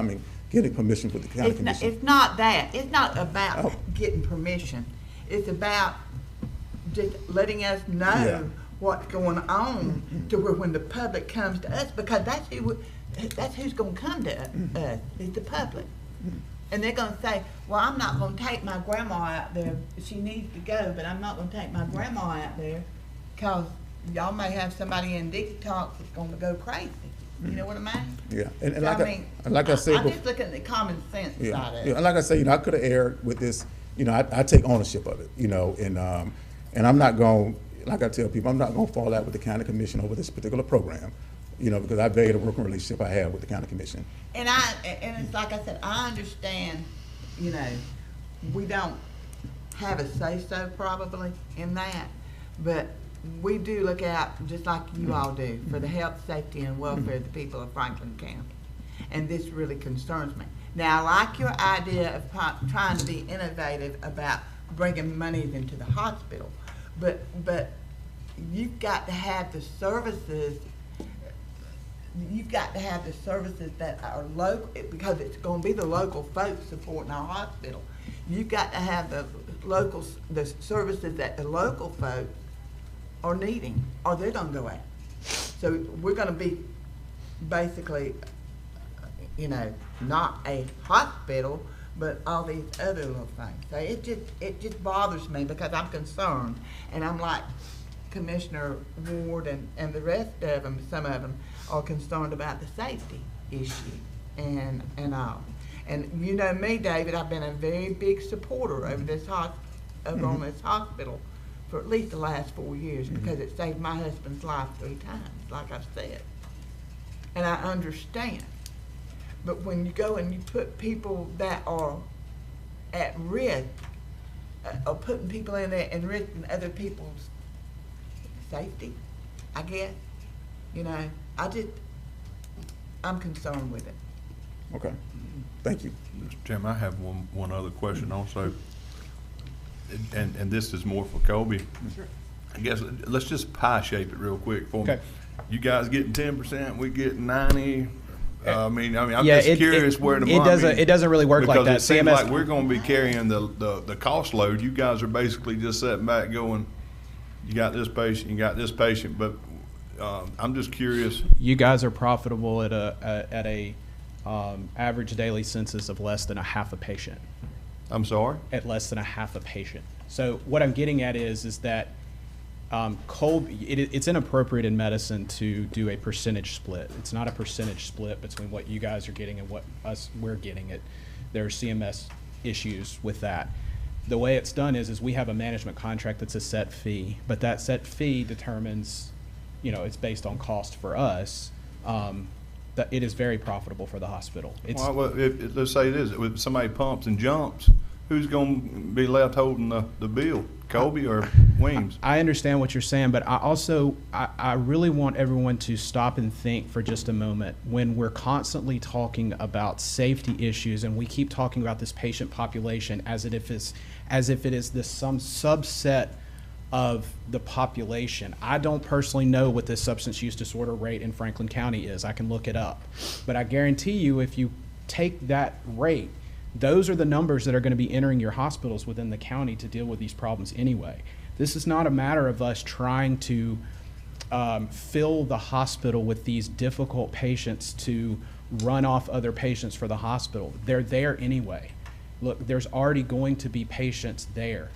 getting permission with the county commission. It's not that. It's not about getting permission. It's about just letting us know what's going on to where when the public comes to us, because that's who's going to come to us, is the public. And they're going to say, well, I'm not going to take my grandma out there. She needs to go, but I'm not going to take my grandma out there because y'all may have somebody in detox that's going to go crazy. You know what I mean? Yeah, and so like I said, I'm just looking at the common sense side of it. Yeah, and like I say, you know, I could have erred with this. You know, I take ownership of it. You know, and I'm not going, like I tell people, I'm not going to fall out with the county commission over this particular program. You know, because I value the working relationship I have with the county commission. And it's like I said, I understand. You know, we don't have a say-so probably in that, but we do look out, just like you all do, for the health, safety, and welfare of the people of Franklin County. And this really concerns me. Now, I like your idea of trying to be innovative about bringing monies into the hospital, but you've got to have the services. You've got to have the services that are local, because it's going to be the local folks supporting our hospital. You've got to have the services that the local folks are needing, or they're going to go out. So we're going to be basically, you know, not a hospital, but all these other little things. So it just bothers me because I'm concerned, and I'm like Commissioner Ward and the rest of them. Some of them are concerned about the safety issue and all. And you know me, David, I've been a very big supporter over this on this hospital for at least the last 4 years because it saved my husband's life 3 times, like I've said. And I understand. But when you go and you put people that are at risk, or putting people in there and risking other people's safety, I guess, you know, I'm concerned with it. Okay, thank you. Mr. Chairman, I have one other question also. And this is more for Colby. Sure. I guess let's just pie shape it real quick for me. Okay. You guys getting 10%, we getting 90. I'm just curious where the money is. It doesn't really work like that. Because it seems like we're going to be carrying the cost load. You guys are basically just sitting back going, you got this patient, you got this patient, but I'm just curious. You guys are profitable at a average daily census of less than a half a patient. I'm sorry? At less than a half a patient. So what I'm getting at is that It's inappropriate in medicine to do a percentage split. It's not a percentage split between what you guys are getting and what we're getting. There are CMS issues with that. The way it's done is we have a management contract that's a set fee, but that set fee determines, it's based on cost for us. That it is very profitable for the hospital. Let's say it is. If somebody pumps and jumps, who's going to be left holding the bill? Colby or Weems? I understand what you're saying, but I really want everyone to stop and think for just a moment. When we're constantly talking about safety issues and we keep talking about this patient population as if it is this some subset of the population. I don't personally know what the substance use disorder rate in Franklin County is. I can look it up. But I guarantee you, if you take that rate, those are the numbers that are going to be entering your hospitals within the county to deal with these problems anyway. This is not a matter of us trying to fill the hospital with these difficult patients to run off other patients for the hospital. They're there anyway. Look, there's already going to be patients there.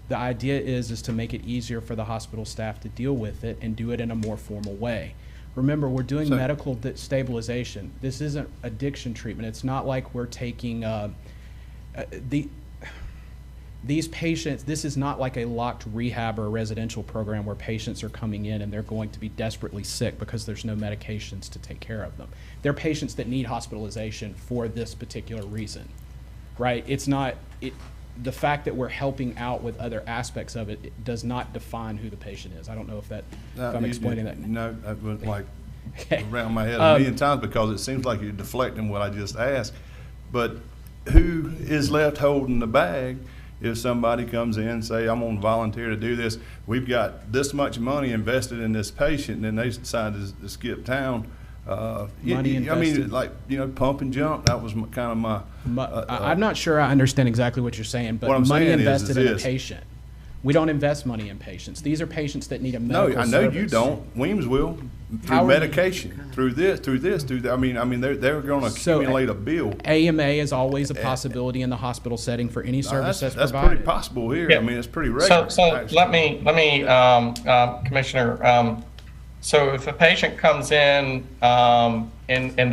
The idea is to make it easier for the hospital staff to deal with it and do it in a more formal way. Remember, we're doing medical stabilization. This isn't addiction treatment. It's not like we're taking these patients. This is not like a locked rehab or a residential program where patients are coming in and they're going to be desperately sick because there's no medications to take care of them. They're patients that need hospitalization for this particular reason, right? It's not the fact that we're helping out with other aspects of it does not define who the patient is. I don't know if I'm explaining that. No, that went like around my head a million times because it seems like you're deflecting what I just asked. But who is left holding the bag if somebody comes in and say, I'm going to volunteer to do this. We've got this much money invested in this patient, and then they decide to skip town. Money invested. Pump and jump. That was kind of my. I'm not sure I understand exactly what you're saying, but money invested in a patient. We don't invest money in patients. These are patients that need a medical service. No, I know you don't. Weems will through medication, through that. I mean, they're going to accumulate a bill. AMA is always a possibility in the hospital setting for any service that's provided. That's pretty possible here. Yeah. I mean, it's pretty regular. So let me, Commissioner. So if a patient comes in and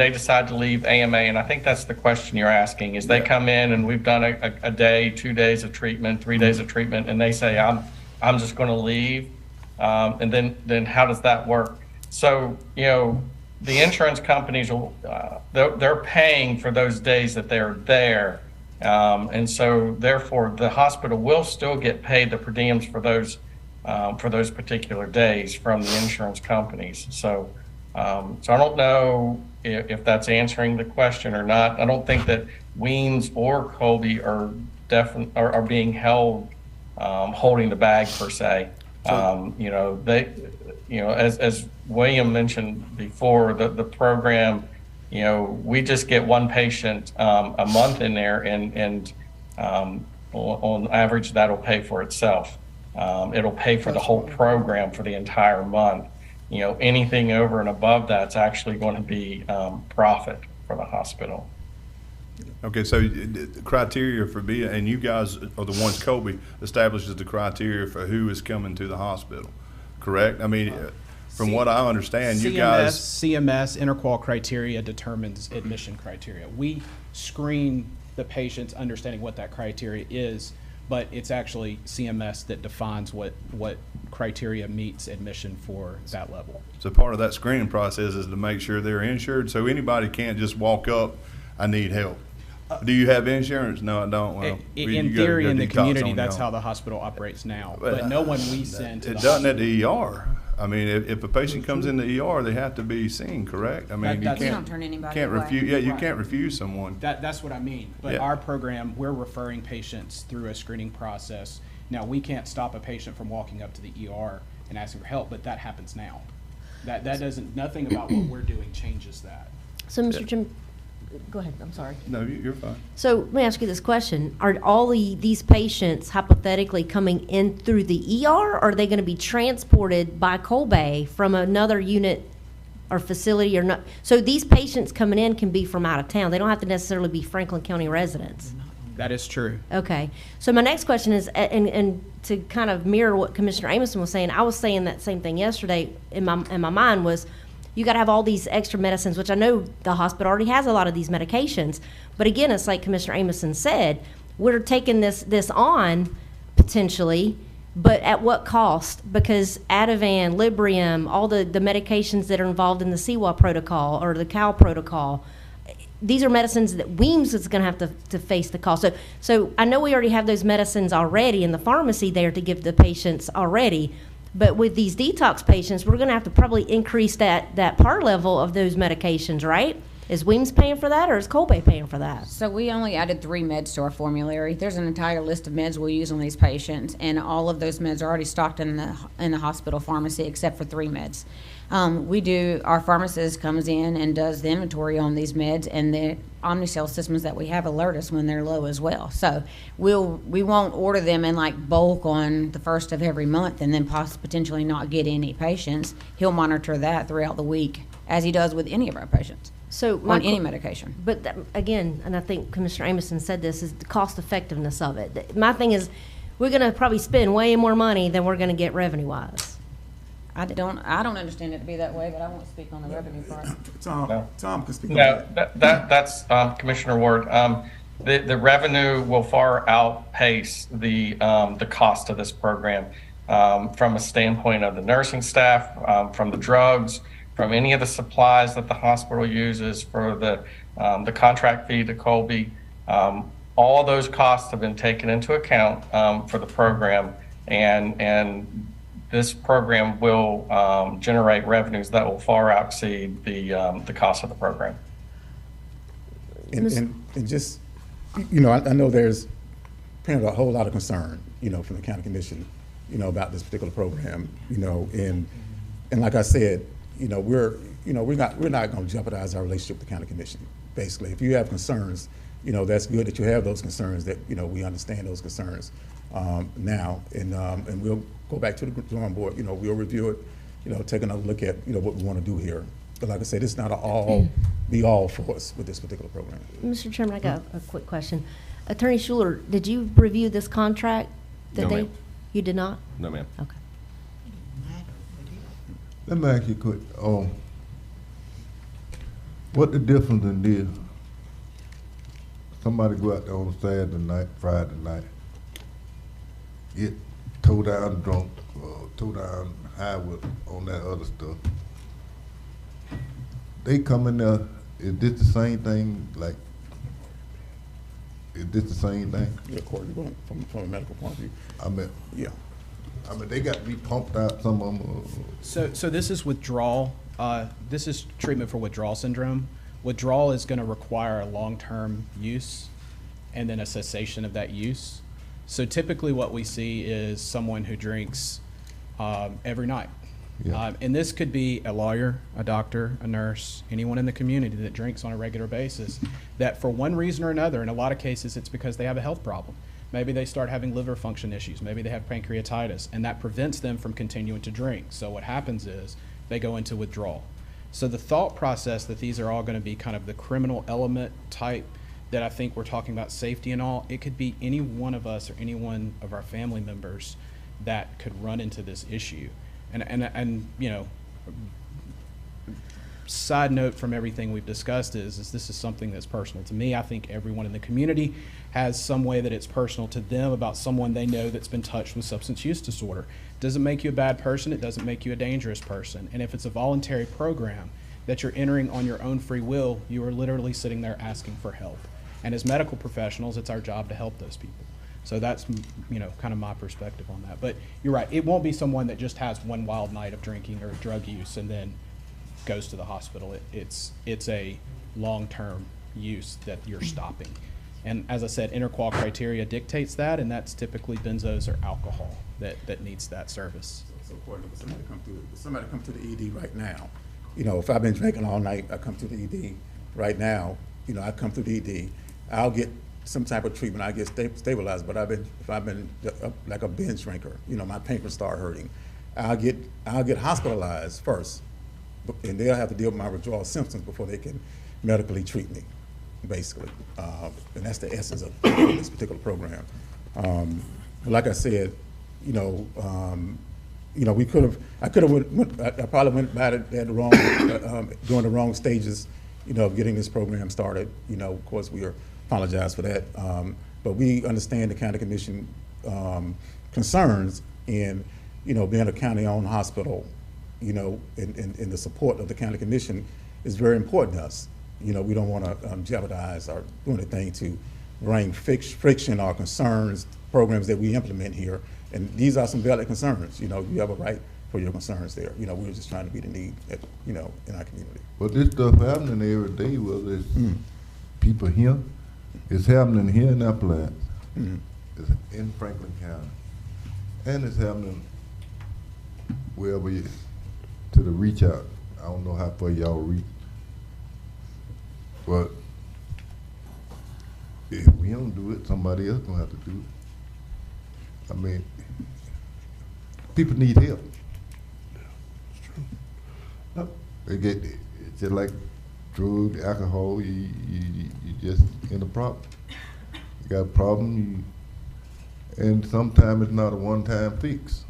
they decide to leave AMA, and I think that's the question you're asking, is they come in and we've done a day, 2 days of treatment, 3 days of treatment, and they say, I'm just going to leave, and then how does that work? So, the insurance companies, they're paying for those days that they're there, and so therefore the hospital will still get paid the per diems for those particular days from the insurance companies. So I don't know if that's answering the question or not. I don't think that Weems or Colby are being held holding the bag per se. As William mentioned before, the program, we just get one patient a month in there, and on average that'll pay for itself. It'll pay for the whole program for the entire month. Anything over and above that's actually going to be profit for the hospital. Okay, so the criteria for being, and you guys are the ones, Colby establishes the criteria for who is coming to the hospital, correct? I mean, from what I understand, CMS interqual criteria determines admission criteria. We screen the patients understanding what that criteria is, but it's actually CMS that defines what criteria meets admission for that level. So part of that screening process is to make sure they're insured, so anybody can't just walk up, I need help. Do you have insurance? No, I don't. Well, in theory, in the community, that's how the hospital operates now. But no one we send to the hospital. It doesn't at the ER. I mean, if a patient comes in the ER, they have to be seen, correct? I mean, you don't turn anybody can't away. refuse. Yeah, you can't refuse someone. That's what I mean. But our program, we're referring patients through a screening process. Now, we can't stop a patient from walking up to the ER and asking for help, but that happens now. That doesn't. Nothing about what we're doing changes that. So, Mr. Jim, go ahead. I'm sorry. No, you're fine. So let me ask you this question. Are all these patients hypothetically coming in through the ER, or are they going to be transported by Colby from another unit or facility or not? So these patients coming in can be from out of town. They don't have to necessarily be Franklin County residents. That is true. Okay. So my next question is, and to kind of mirror what Commissioner Amison was saying, I was saying that same thing yesterday in my mind was, you got to have all these extra medicines, which I know the hospital already has a lot of these medications. But again, it's like Commissioner Amison said, we're taking this on potentially, but at what cost? Because Ativan, Librium, all the medications that are involved in the CWA protocol or the CAL protocol, these are medicines that Weems is going to have to face the cost. So I know we already have those medicines already in the pharmacy there to give the patients already. But with these detox patients, we're going to have to probably increase that par level of those medications, right? Is Weems paying for that, or is Colbay paying for that? So we only added 3 meds to our formulary. There's an entire list of meds we'll use on these patients, and all of those meds are already stocked in the hospital pharmacy except for 3 meds. Our pharmacist comes in and does the inventory on these meds, and the Omnicell systems that we have alert us when they're low as well. So we won't order them in like bulk on the first of every month and then potentially not get any patients. He'll monitor that throughout the week, as he does with any of our patients. So on any medication. But again, and I think Commissioner Amison said this, is the cost effectiveness of it. My thing is, we're going to probably spend way more money than we're going to get revenue-wise. I don't understand it to be that way, but I won't speak on the revenue part. Tom can speak on No, that. that's Commissioner Ward. The revenue will far outpace the cost of this program from a standpoint of the nursing staff, from the drugs, from any of the supplies that the hospital uses, for the contract fee to Colby. All those costs have been taken into account for the program, and this program will generate revenues that will far exceed the cost of the program. And just, I know there's apparently a whole lot of concern, from the county commission, about this particular program, and like I said, we're not going to jeopardize our relationship with the county commission. Basically, if you have concerns, that's good that you have those concerns, that we understand those concerns now, and we'll go back to the drawing board. We'll review it, take another look at what we want to do here. But like I said, it's not an all for us with this particular program. Mr. Chairman, I got a quick question. Attorney Schuler, did you review this contract? No, ma'am. You did not? No, ma'am. Okay. Let me ask you quick, what the difference in this? Somebody go out there on Saturday night, Friday night, get towed down drunk, towed down high on that other stuff. They come in there, is this the same thing, is this the same thing? Yeah, Corey, you're going from a medical point of view. They got to be pumped out, some of them. So this is withdrawal. This is treatment for withdrawal syndrome. Withdrawal is going to require a long-term use and then a cessation of that use. So typically what we see is someone who drinks every night. Yeah. And this could be a lawyer, a doctor, a nurse, anyone in the community that drinks on a regular basis, that for one reason or another, in a lot of cases it's because they have a health problem. Maybe they start having liver function issues. Maybe they have pancreatitis, and that prevents them from continuing to drink. So what happens is they go into withdrawal. So the thought process that these are all going to be kind of the criminal element type, that I think we're talking about safety and all, it could be any one of us or any one of our family members that could run into this issue. And side note from everything we've discussed is this is something that's personal to me. I think everyone in the community has some way that it's personal to them about someone they know that's been touched with substance use disorder. Doesn't make you a bad person, it doesn't make you a dangerous person. And if it's a voluntary program that you're entering on your own free will, you are literally sitting there asking for help. And as medical professionals, it's our job to help those people. So that's, kind of my perspective on that. But you're right, it won't be someone that just has one wild night of drinking or drug use and then goes to the hospital. It's a long-term use that you're stopping. And as I said, interqual criteria dictates that, and that's typically benzos or alcohol that needs that service. So according to somebody come to the ED right now, if I've been drinking all night, I come to the ED right now, I come to the ED, I'll get some type of treatment, I get stabilized, but if I've been like a binge drinker, my pancreas start hurting, I'll get hospitalized first, and they'll have to deal with my withdrawal symptoms before they can medically treat me, basically. And that's the essence of this particular program. Like I said, we could have, I probably went about it at the wrong, during the wrong stages, of getting this program started. Of course, we apologize for that. But we understand the county commission concerns in, being a county-owned hospital, and the support of the county commission is very important to us. We don't want to jeopardize or do anything to bring friction or concerns, programs that we implement here. And these are some valid concerns. You have a right for your concerns there. We're just trying to meet the need, in our community. But this stuff happening every day, whether it's people here, it's happening here in Appalachia, it's in Franklin County, and it's happening wherever you, to the reach out. I don't know how far y'all reach, but if we don't do it, somebody else gonna have to do it. I mean, people need help. They get, it's just like drug, alcohol, you just in a problem. You got a problem, and sometimes it's not a one-time fix.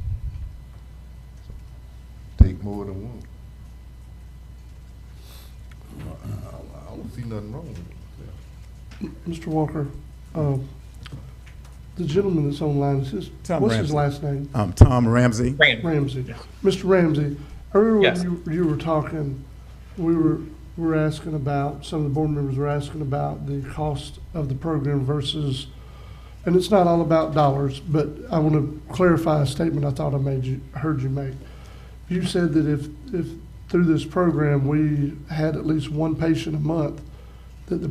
So, take more than one. I don't see nothing wrong with it. Mr. Walker, the gentleman that's online, what's his last name? Tom Ramsey. Ramsey. Mr. Ramsey, earlier when you were talking, we were asking about, some of the board members were asking about the cost of the program versus, and it's not all about dollars, but I want to clarify a statement I thought I heard you make. You said that if through this program we had at least one patient a month, that the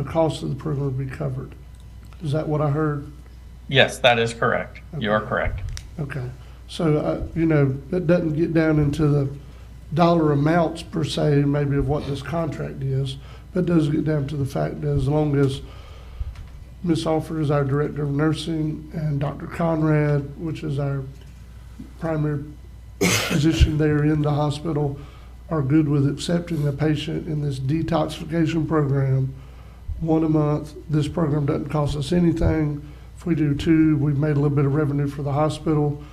cost of the program would be covered. Is that what I heard? Yes, that is correct. Okay. You are correct. Okay. So, it doesn't get down into the dollar amounts per se, maybe of what this contract is, but it does get down to the fact that as long as Ms. Alford is our Director of Nursing and Dr. Conrad, which is our primary physician there in the hospital, are good with accepting a patient in this detoxification program, one a month, this program doesn't cost us anything. If we do two, we've made a little bit of revenue for the hospital.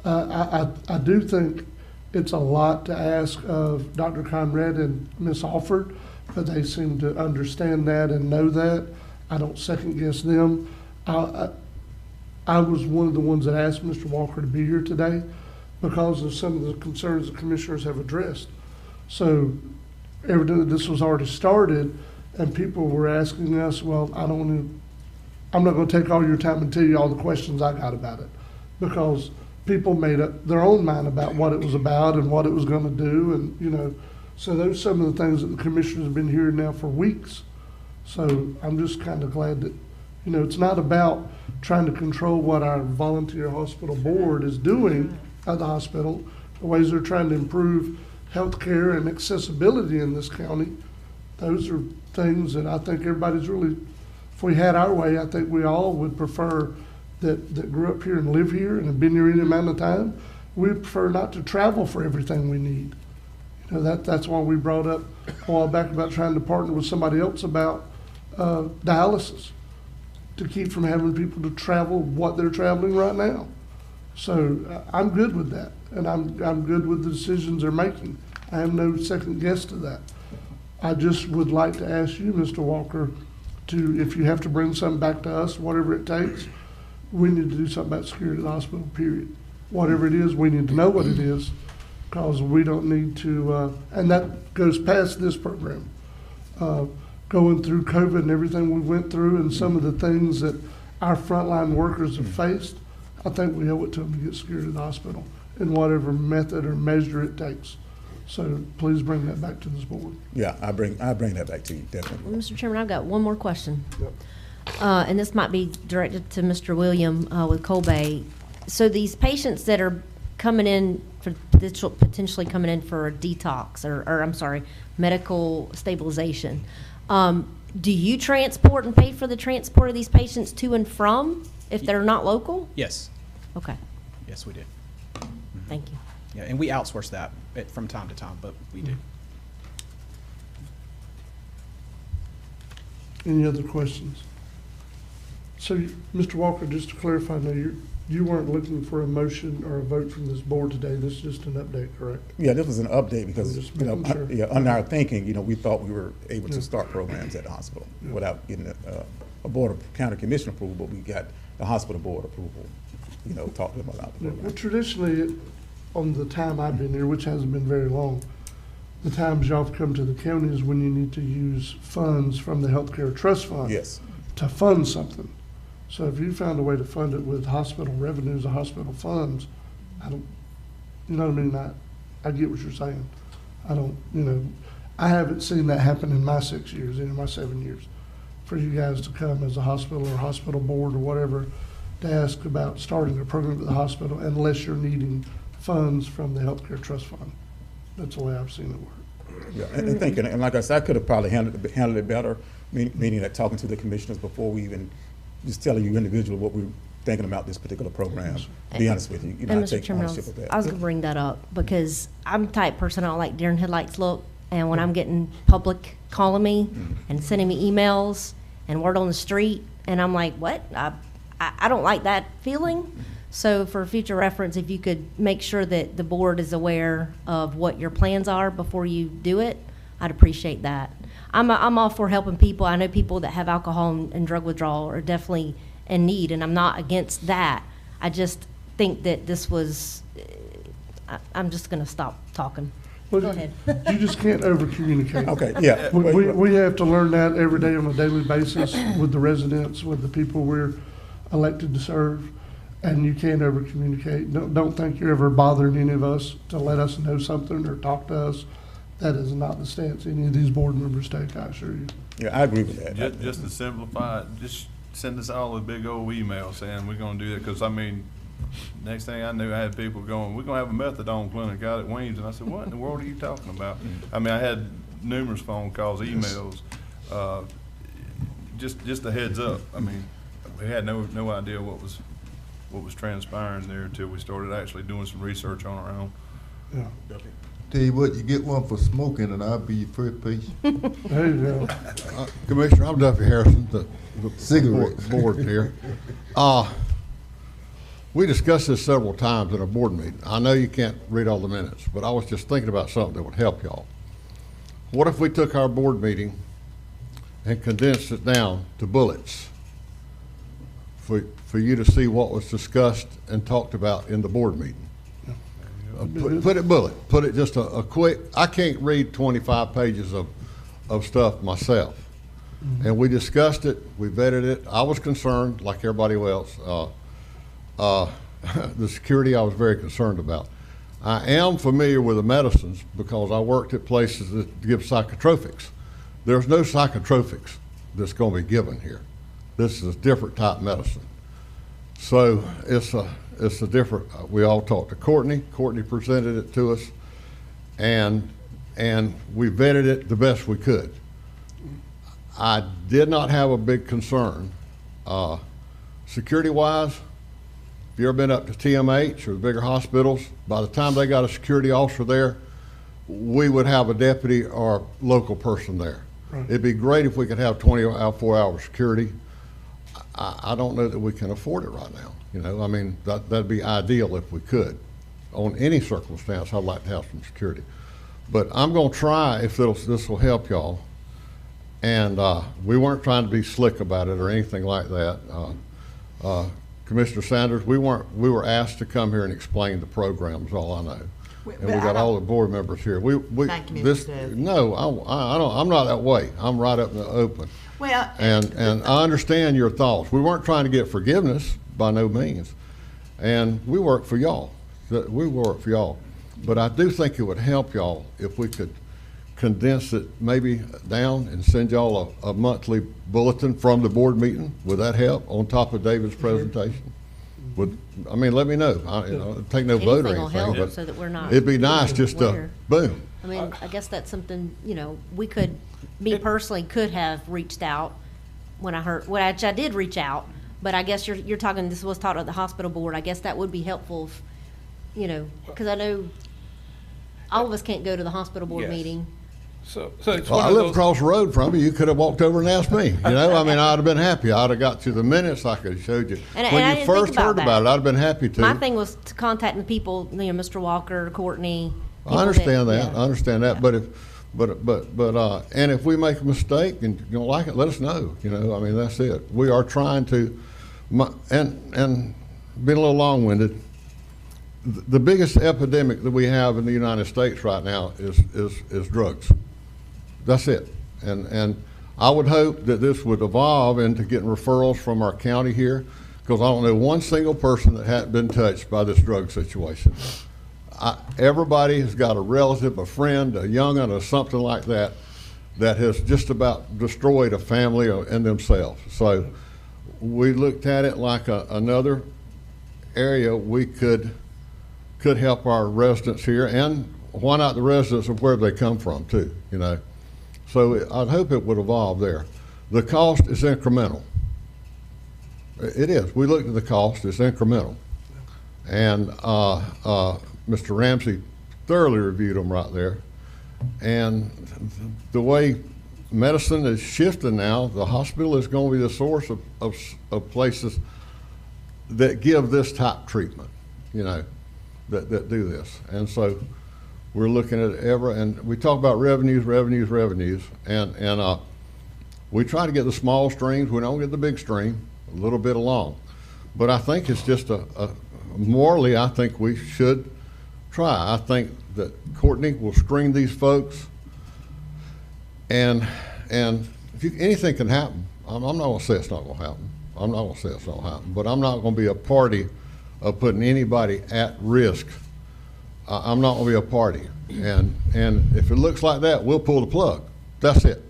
I do think it's a lot to ask of Dr. Conrad and Ms. Alford, but they seem to understand that and know that. I don't second guess them. I was one of the ones that asked Mr. Walker to be here today because of some of the concerns the commissioners have addressed. So evidently this was already started and people were asking us, well, I'm not gonna take all your time and tell you all the questions I got about it, because people made up their own mind about what it was about and what it was gonna do, and so those are some of the things that the commissioners have been hearing now for weeks. So I'm just kind of glad that, it's not about trying to control what our volunteer hospital board is doing at the hospital, the ways they're trying to improve healthcare and accessibility in this county. Those are things that I think everybody's really, if we had our way, I think we all would prefer that grew up here and live here and have been here any amount of time. We prefer not to travel for everything we need. That's why we brought up a while back about trying to partner with somebody else about dialysis, to keep from having people to travel what they're traveling right now. So I'm good with that, and I'm good with the decisions they're making. I have no second guess to that. I just would like to ask you, Mr. Walker, if you have to bring something back to us, whatever it takes, we need to do something about security at the hospital, period. Whatever it is, we need to know what it is, because we don't need to, and that goes past this program. Going through COVID and everything we went through and some of the things that our frontline workers have faced, I think we owe it to them to get security at the hospital in whatever method or measure it takes. So please bring that back to this board. Yeah, I bring that back to you, definitely. Well, Mr. Chairman, I've got one more question. Yep. And this might be directed to Mr. William with Colbay. So these patients that are coming in for potentially coming in for a detox or medical stabilization, do you transport and pay for the transport of these patients to and from if they're not local? Yes. Okay. Yes, we do. Thank you. Yeah, and we outsource that from time to time, but we do. Any other questions? So, Mr. Walker, just to clarify, now you weren't looking for a motion or a vote from this board today. This is just an update, correct? Yeah, this was an update because, Just you know, making sure. yeah, under our thinking, you know, we thought we were able to start programs at the hospital without getting a Board of County Commission approval, but we got the hospital board approval, you know, talking about the Well, program. traditionally, on the time I've been here, which hasn't been very long, the times y'all have come to the county is when you need to use funds from the healthcare trust fund. Yes. To fund something. So if you found a way to fund it with hospital revenues or hospital funds, I don't, you know what I mean? I get what you're saying. I don't, you know, I haven't seen that happen in my 6 years, in my 7 years. For you guys to come as a hospital or hospital board or whatever to ask about starting a program at the hospital unless you're needing funds from the healthcare trust fund. That's the way I've seen it work. Yeah, and thinking, and like I said, I could have probably handled it better, meaning that talking to the commissioners before we even just telling you individually what we're thinking about this particular program. To be honest with you, you know, I And Mr. take Chairman, ownership of that. I was gonna bring that up because I'm the type of person I don't like deer in headlights look. And when I'm getting public calling me and sending me emails and word on the street, and I'm like, what? I don't like that feeling. So for future reference, if you could make sure that the board is aware of what your plans are before you do it, I'd appreciate that. I'm all for helping people. I know people that have alcohol and drug withdrawal are definitely in need, and I'm not against that. I just think that this was, I'm just gonna stop talking. Well, Go ahead. You just can't over-communicate. Okay, yeah. We have to learn that every day on a daily basis with the residents, with the people we're elected to serve, and you can't over-communicate. Don't think you're ever bothering any of us to let us know something or talk to us. That is not the stance any of these board members take, I assure you. Yeah, I agree with that. Just to simplify it, just send us all a big old email saying we're gonna do that, because I mean, next thing I knew, I had people going, we're gonna have a methadone clinic out at Weems, and I said, what in the world are you talking about? I mean, I had numerous phone calls, emails, just a heads up. I mean, we had no idea what was transpiring there until we started actually doing some research on our own. Yeah. Tell you what, you get one for smoking and I'll be your first patient. There you go. Commissioner, I'm Duffy Harrison, the Cigarettes. board here. We discussed this several times in a board meeting. I know you can't read all the minutes, but I was just thinking about something that would help y'all. What if we took our board meeting and condensed it down to bullets for you to see what was discussed and talked about in the board meeting? Put it bullet, put it just a quick, I can't read 25 pages of stuff myself. And we discussed it, we vetted it. I was concerned, like everybody else. The security I was very concerned about. I am familiar with the medicines because I worked at places that give psychotropics. There's no psychotropics that's going to be given here. This is a different type of medicine. So it's a different, we all talked to Courtney. Courtney presented it to us, and we vetted it the best we could. I did not have a big concern. Security-wise, if you've ever been up to TMH or the bigger hospitals, by the time they got a security officer there, we would have a deputy or local person there. Right. It'd be great if we could have 24-hour security. I don't know that we can afford it right now. You know, I mean, that'd be ideal if we could. On any circumstance, I'd like to have some security. But I'm gonna try if this will help y'all. And we weren't trying to be slick about it or anything like that. Commissioner Sanders, we were asked to come here and explain the program is all I know. And we got all the board members here. Thank you, Mr. President. No, I don't, I'm not that way. I'm right up in the open. Well, and I understand your thoughts. We weren't trying to get forgiveness by no means. And we work for y'all. We work for y'all. But I do think it would help y'all if we could condense it maybe down and send y'all a monthly bulletin from the board meeting. Would that help on top of David's presentation? I mean, let me know. Take no vote or Anything will anything, help but so that we're not it'd be nice just to, aware. boom. I mean, I guess that's something, you know, me personally could have reached out when I heard, which I did reach out, but I guess you're talking, this was taught at the hospital board. I guess that would be helpful, if, you know, because I know all of us can't go to the hospital board Yes. meeting, So it's Well, one I of live those. across the road from you. You could have walked over and asked me. You know, I mean, I'd have been happy. I'd have got you the minutes. I could have showed you. And I When you didn't first think about heard that. about it, I'd have been happy to. My thing was to contact the people, Mr. Walker, Courtney. I understand that. yeah. I understand that. But and if we make a mistake and you don't like it, let us know. You know, I mean, that's it. We are trying to, and being a little long-winded. The biggest epidemic that we have in the United States right now is drugs. That's it. And I would hope that this would evolve into getting referrals from our county here, because I don't know one single person that hadn't been touched by this drug situation. Everybody has got a relative, a friend, a young'un, or something like that, that has just about destroyed a family and themselves. So we looked at it like another area we could help our residents here, and why not the residents of where they come from too, you know. So I'd hope it would evolve there. The cost is incremental. It is. We looked at the cost, it's incremental. And Mr. Ramsey thoroughly reviewed them right there. And the way medicine is shifting now, the hospital is going to be the source of places that give this type treatment, you know, that do this. And so we're looking at and we talk about revenues, and we try to get the small streams. We don't get the big stream, a little bit along. But I think it's just morally, I think we should try. I think that Courtney will screen these folks, and if anything can happen. I'm not going to say it's not going to happen. I'm not going to say it's not going to happen. But I'm not going to be a party of putting anybody at risk. I'm not going to be a party. And if it looks like that, we'll pull the plug. That's it.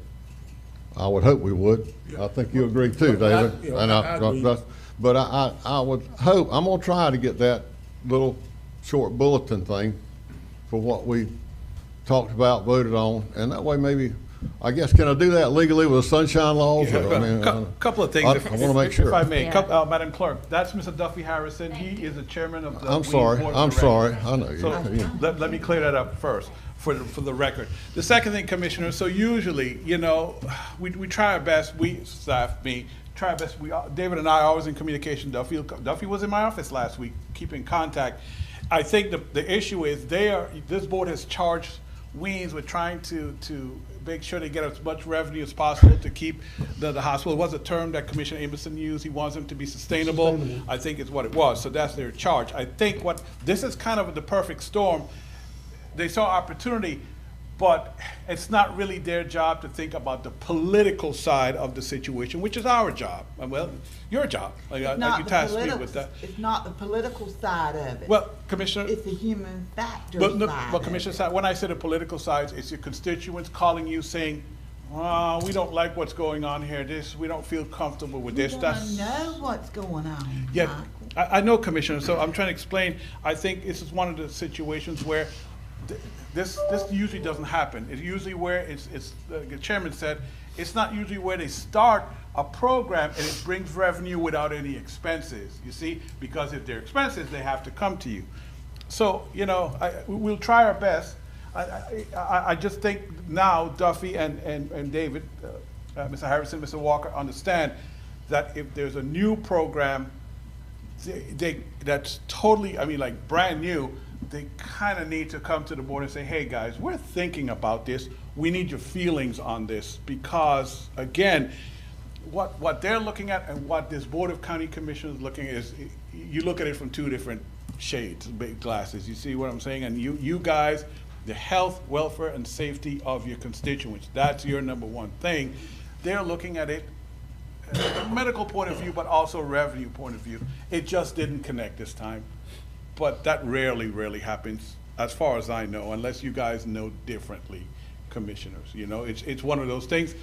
I would hope we would. I think you agree too, David. But I would hope, I'm going to try to get that little short bulletin thing for what we talked about, voted on, and that way maybe, I guess, can I do that legally with the sunshine laws? Yeah, or, I mean, couple of things. I want to make sure. If I may, Madam Clerk, that's Mr. Duffy Harrison. He is the chairman of the I'm Weed sorry. Board of I'm Directors. sorry. I know. So let me clear that up first for the record. The second thing, Commissioner, so usually, you know, we try our best, try our best. David and I are always in communication. Duffy was in my office last week, keep in contact. I think the issue is this board has charged Weems with trying to make sure they get as much revenue as possible to keep the hospital. It was a term that Commissioner Amerson used. He wants them to be sustainable. I think it's what it was. So that's their charge. I think this is kind of the perfect storm. They saw opportunity, but it's not really their job to think about the political side of the situation, which is our job. Well, your job. Like you tasked me with that. It's not the political side of it. Well, Commissioner. It's the human factor But Commissioner, when I say the political side, it's your constituents calling you saying, we don't like what's going on here. We don't feel comfortable with this. We want to know what's going on. Yeah, I know, Commissioner. So I'm trying to explain. I think this is one of the situations where this usually doesn't happen. It's usually where it's the chairman said, it's not usually where they start a program and it brings revenue without any expenses, you see? Because if there are expenses, they have to come to you. So, you know, we'll try our best. I just think now Duffy and David, Mr. Harrison, Mr. Walker understand that if there's a new program that's totally, I mean, like brand new, they kind of need to come to the board and say, hey guys, we're thinking about this. We need your feelings on this because, again, what they're looking at and what this Board of County Commissioners is looking at is, you look at it from two different shades, big glasses. You see what I'm saying? And you guys, the health, welfare, and safety of your constituents, that's your number one thing. They're looking at it from a medical point of view, but also a revenue point of view. It just didn't connect this time. But that rarely happens, as far as I know, unless you guys know differently, commissioners. You know, it's one of those things,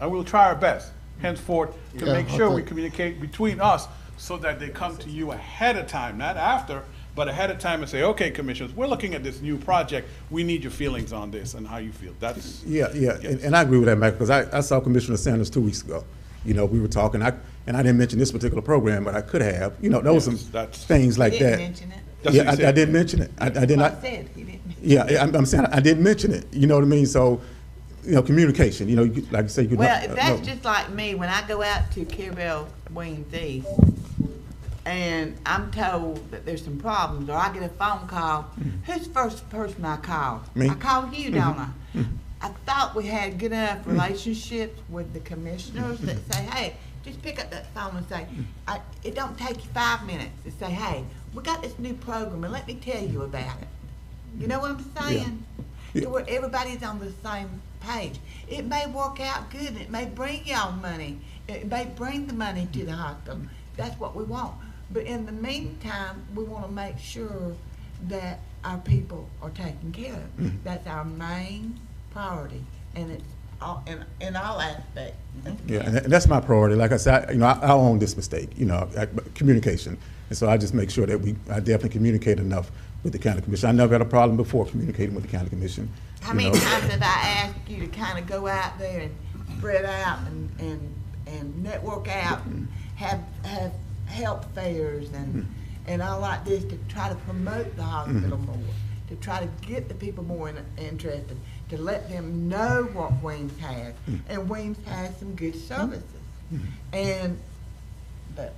and we'll try our best henceforth to make sure we communicate between us so that they come to you ahead of time, not after, but ahead of time and say, okay, commissioners, we're looking at this new project. We need your feelings on this and how you feel. That's and I agree with that, Michael, because I saw Commissioner Sanders 2 weeks ago. You know, we were talking, and I didn't mention this particular program, but I could have. You know, there was some things like that. Mention it. Yeah, I did mention it. I did not. Said he didn't. Yeah, I'm saying I didn't mention it. You know what I mean? So communication, like I say, you Well, that's just like me, when I go out to Carabel Wings East, and I'm told that there's some problems, or I get a phone call, who's the first person I call? Me. I call you, don't I? I thought we had good enough relationships with the commissioners that say, hey, just pick up that phone and say, it don't take you 5 minutes to say, hey, we got this new program and let me tell you about it. You know what I'm saying? To where everybody's on the same page. It may work out good, it may bring y'all money, it may bring the money to the hospital. That's what we want. But in the meantime, we want to make sure that our people are taken care of. That's our main priority, and it's all, in all aspects. Yeah, and that's my priority. Like I said, I own this mistake, communication. And so I just make sure that I definitely communicate enough with the county commission. I never had a problem before communicating with the county commission. How many times have I asked you to kind of go out there and spread out and network out and have health fairs and all like this to try to promote the hospital more, to try to get the people more interested, to let them know what Weems has. And Weems has some good services. But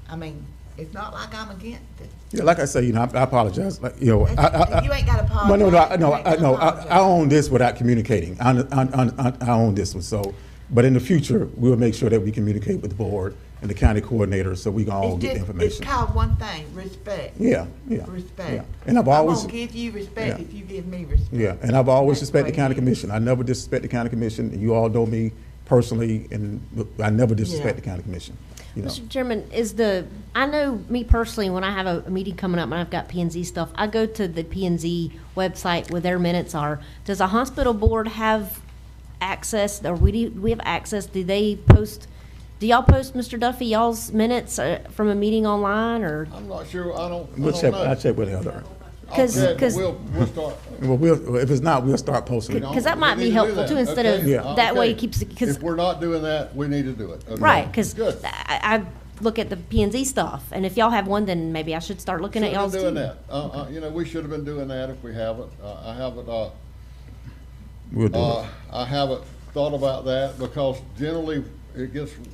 I mean, it's not like I'm against it. Yeah, like I say, I apologize. Like, you ain't got to apologize. No, I own this without communicating. I own this one. So, but in the future, we will make sure that we communicate with the board and the county coordinator so we can all get the information. It's called one thing, respect. Yeah. Respect. Yeah. And I've always I'm gonna give you respect if you give me respect. Yeah, and I've always respected the county commission. I never disrespect the county commission, and you all know me personally, and I never disrespect the county commission. Mr. Chairman, I know me personally, when I have a meeting coming up and I've got P&Z stuff, I go to the P&Z website where their minutes are. Does a hospital board have access, or we have access? Do y'all post, Mr. Duffy, y'all's minutes from a meeting online, or? I'm not sure, I'll check with Heather. We'll start. Well, if it's not, we'll start posting it. Because that might be helpful too, instead of, that way it keeps, if we're not doing that, we need to do it. Okay. Right, because I look at the P&Z stuff, and if y'all have one, then maybe I should start looking at y'all's too. Doing that. We should have been doing that if we haven't. I haven't. We'll do it. I haven't thought about that because generally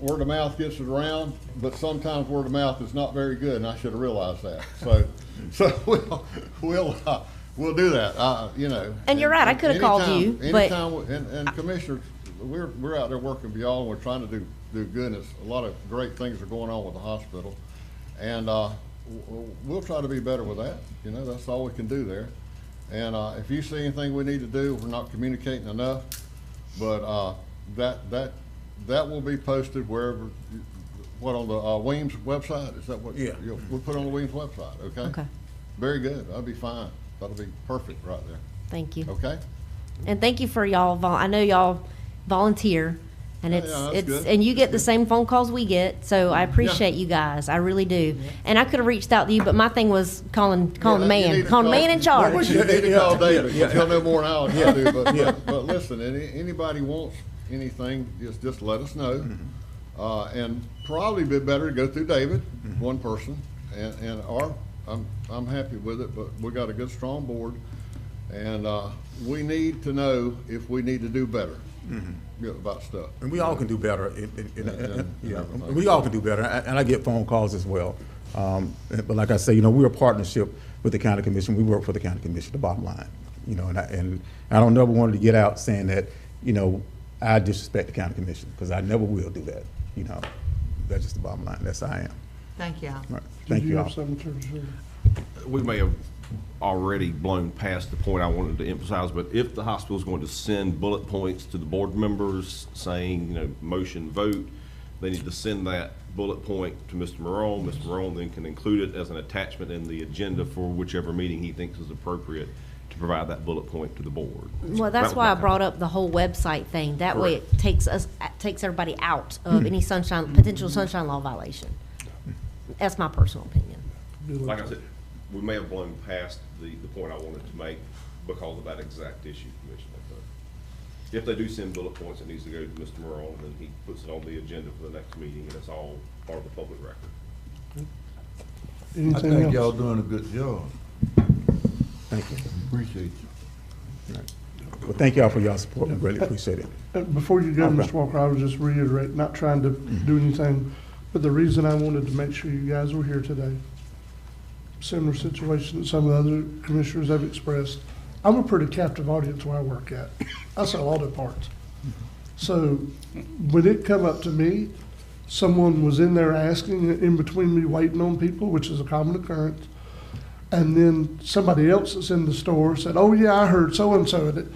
word of mouth gets it around, but sometimes word of mouth is not very good, and I should have realized that. So we'll do that. And you're right, I could have called you, but and commissioners, we're out there working for y'all, and we're trying to do good. And a lot of great things are going on with the hospital, and we'll try to be better with that. That's all we can do there. And if you see anything we need to do, we're not communicating enough, but that will be posted wherever. What, on the Weems website? Is that what? Yeah. We'll put it on the Weems website. Okay. Okay. Very good. That'll be fine. That'll be perfect right there. Thank you. Okay. And thank you for y'all. I know y'all volunteer, and and you get the same phone calls we get. So I appreciate you guys. I really do. And I could have reached out to you, but my thing was calling the man in charge. You need to call David. He'll know more now than I do. But listen, anybody wants anything, just let us know. And probably be better to go through David, one person, and I'm happy with it, but we got a good, strong board, and we need to know if we need to do better about stuff. And we all can do better. We all can do better, and I get phone calls as well. But like I say, we're a partnership with the county commission. We work for the county commission, the bottom line. And I don't never wanted to get out saying that, I disrespect the county commission, because I never will do that. That's just the bottom line. That's how I am. Thank y'all. Right. Thank you all. We may have already blown past the point I wanted to emphasize, but if the hospital is going to send bullet points to the board members saying, motion, vote, they need to send that bullet point to Mr. Morone. Mr. Morone then can include it as an attachment in the agenda for whichever meeting he thinks is appropriate to provide that bullet point to the board. Well, that's why I brought up the whole website thing. That way it takes everybody out of any potential sunshine law violation. That's my personal opinion. Like I said, we may have blown past the point I wanted to make because of that exact issue, Commissioner. But if they do send bullet points, it needs to go to Mr. Morone, and he puts it on the agenda for the next meeting, and it's all part of the public record. I think y'all doing a good job. Thank you. Appreciate you. Right. Well, thank y'all for y'all support. We really appreciate it. Before you go, Okay. Mr. Walker, I would just reiterate, not trying to do anything, but the reason I wanted to make sure you guys were here today, similar situation that some of the other commissioners have expressed, I'm a pretty captive audience where I work at. I sell auto parts. So when it come up to me, someone was in there asking, in between me waiting on people, which is a common occurrence, and then somebody else that's in the store said, oh yeah, I heard so-and-so.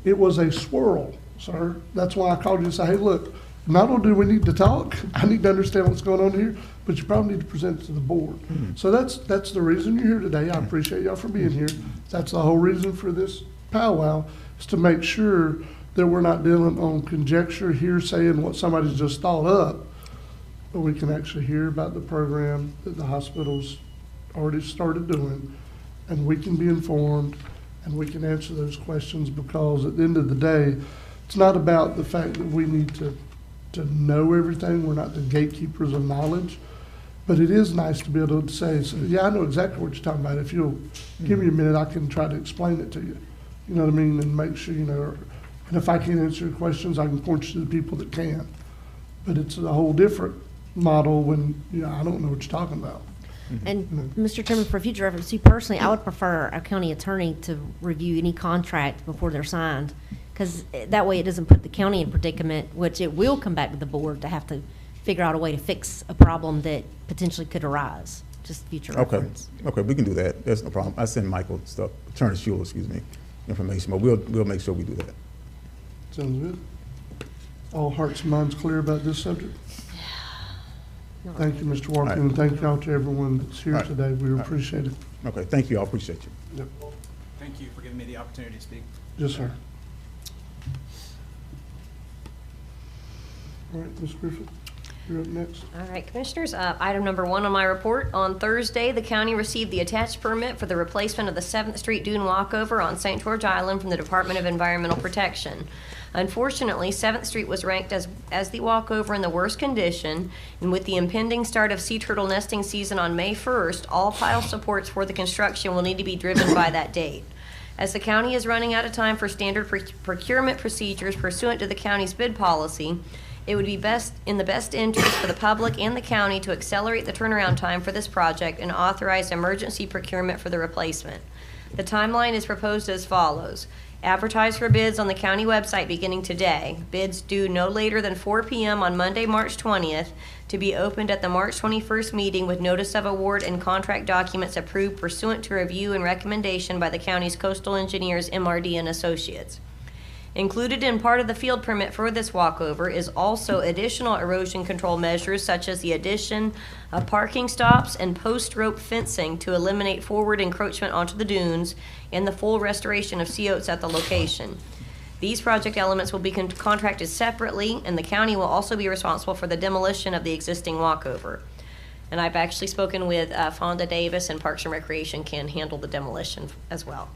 It was a swirl, sir. That's why I called you and said, hey, look, not only do we need to talk, I need to understand what's going on here, but you probably need to present it to the board. So that's the reason you're here today. I appreciate y'all for being here. That's the whole reason for this powwow, is to make sure that we're not dealing on conjecture, hearsay, and what somebody's just thought up, but we can actually hear about the program that the hospital's already started doing, and we can be informed, and we can answer those questions, because at the end of the day, it's not about the fact that we need to know everything. We're not the gatekeepers of knowledge, but it is nice to be able to say, so, yeah, I know exactly what you're talking about. If you'll give me a minute, I can try to explain it to you. You know what I mean? And make sure, you know, and if I can't answer your questions, I can point you to the people that can. But it's a whole different model when, you know, I don't know what you're talking about. And Mr. Chairman, for future reference, too, personally, I would prefer our county attorney to review any contract before they're signed, because that way it doesn't put the county in predicament, which it will come back to the board to have to figure out a way to fix a problem that potentially could arise. Just future reference. Okay, we can do that. That's no problem. I send Michael stuff, Attorney Schuler, information, but we'll make sure we do that. Sounds good. All hearts and minds clear about this subject? Thank you, Mr. Walker, and thank y'all to everyone that's here today. We appreciate it. Okay, thank you. I appreciate you. Yep. Thank you for giving me the opportunity to speak. Yes, sir. All right, Ms. Griffith, you're up next. All right, Commissioners, item number 1 on my report. On Thursday, the county received the attached permit for the replacement of the 7th Street dune walkover on St. George Island from the Department of Environmental Protection. Unfortunately, 7th Street was ranked as the walkover in the worst condition, and with the impending start of sea turtle nesting season on May 1st, all pile supports for the construction will need to be driven by that date. As the county is running out of time for standard procurement procedures pursuant to the county's bid policy, it would be in the best interest for the public and the county to accelerate the turnaround time for this project and authorize emergency procurement for the replacement. The timeline is proposed as follows. Advertise for bids on the county website beginning today. Bids due no later than 4 p.m. on Monday, March 20th, to be opened at the March 21st meeting with notice of award and contract documents approved pursuant to review and recommendation by the county's coastal engineers, MRD and Associates. Included in part of the field permit for this walkover is also additional erosion control measures, such as the addition of parking stops and post rope fencing to eliminate forward encroachment onto the dunes, and the full restoration of sea oats at the location. These project elements will be contracted separately, and the county will also be responsible for the demolition of the existing walkover. And I've actually spoken with Fonda Davis, and Parks and Recreation can handle the demolition as well.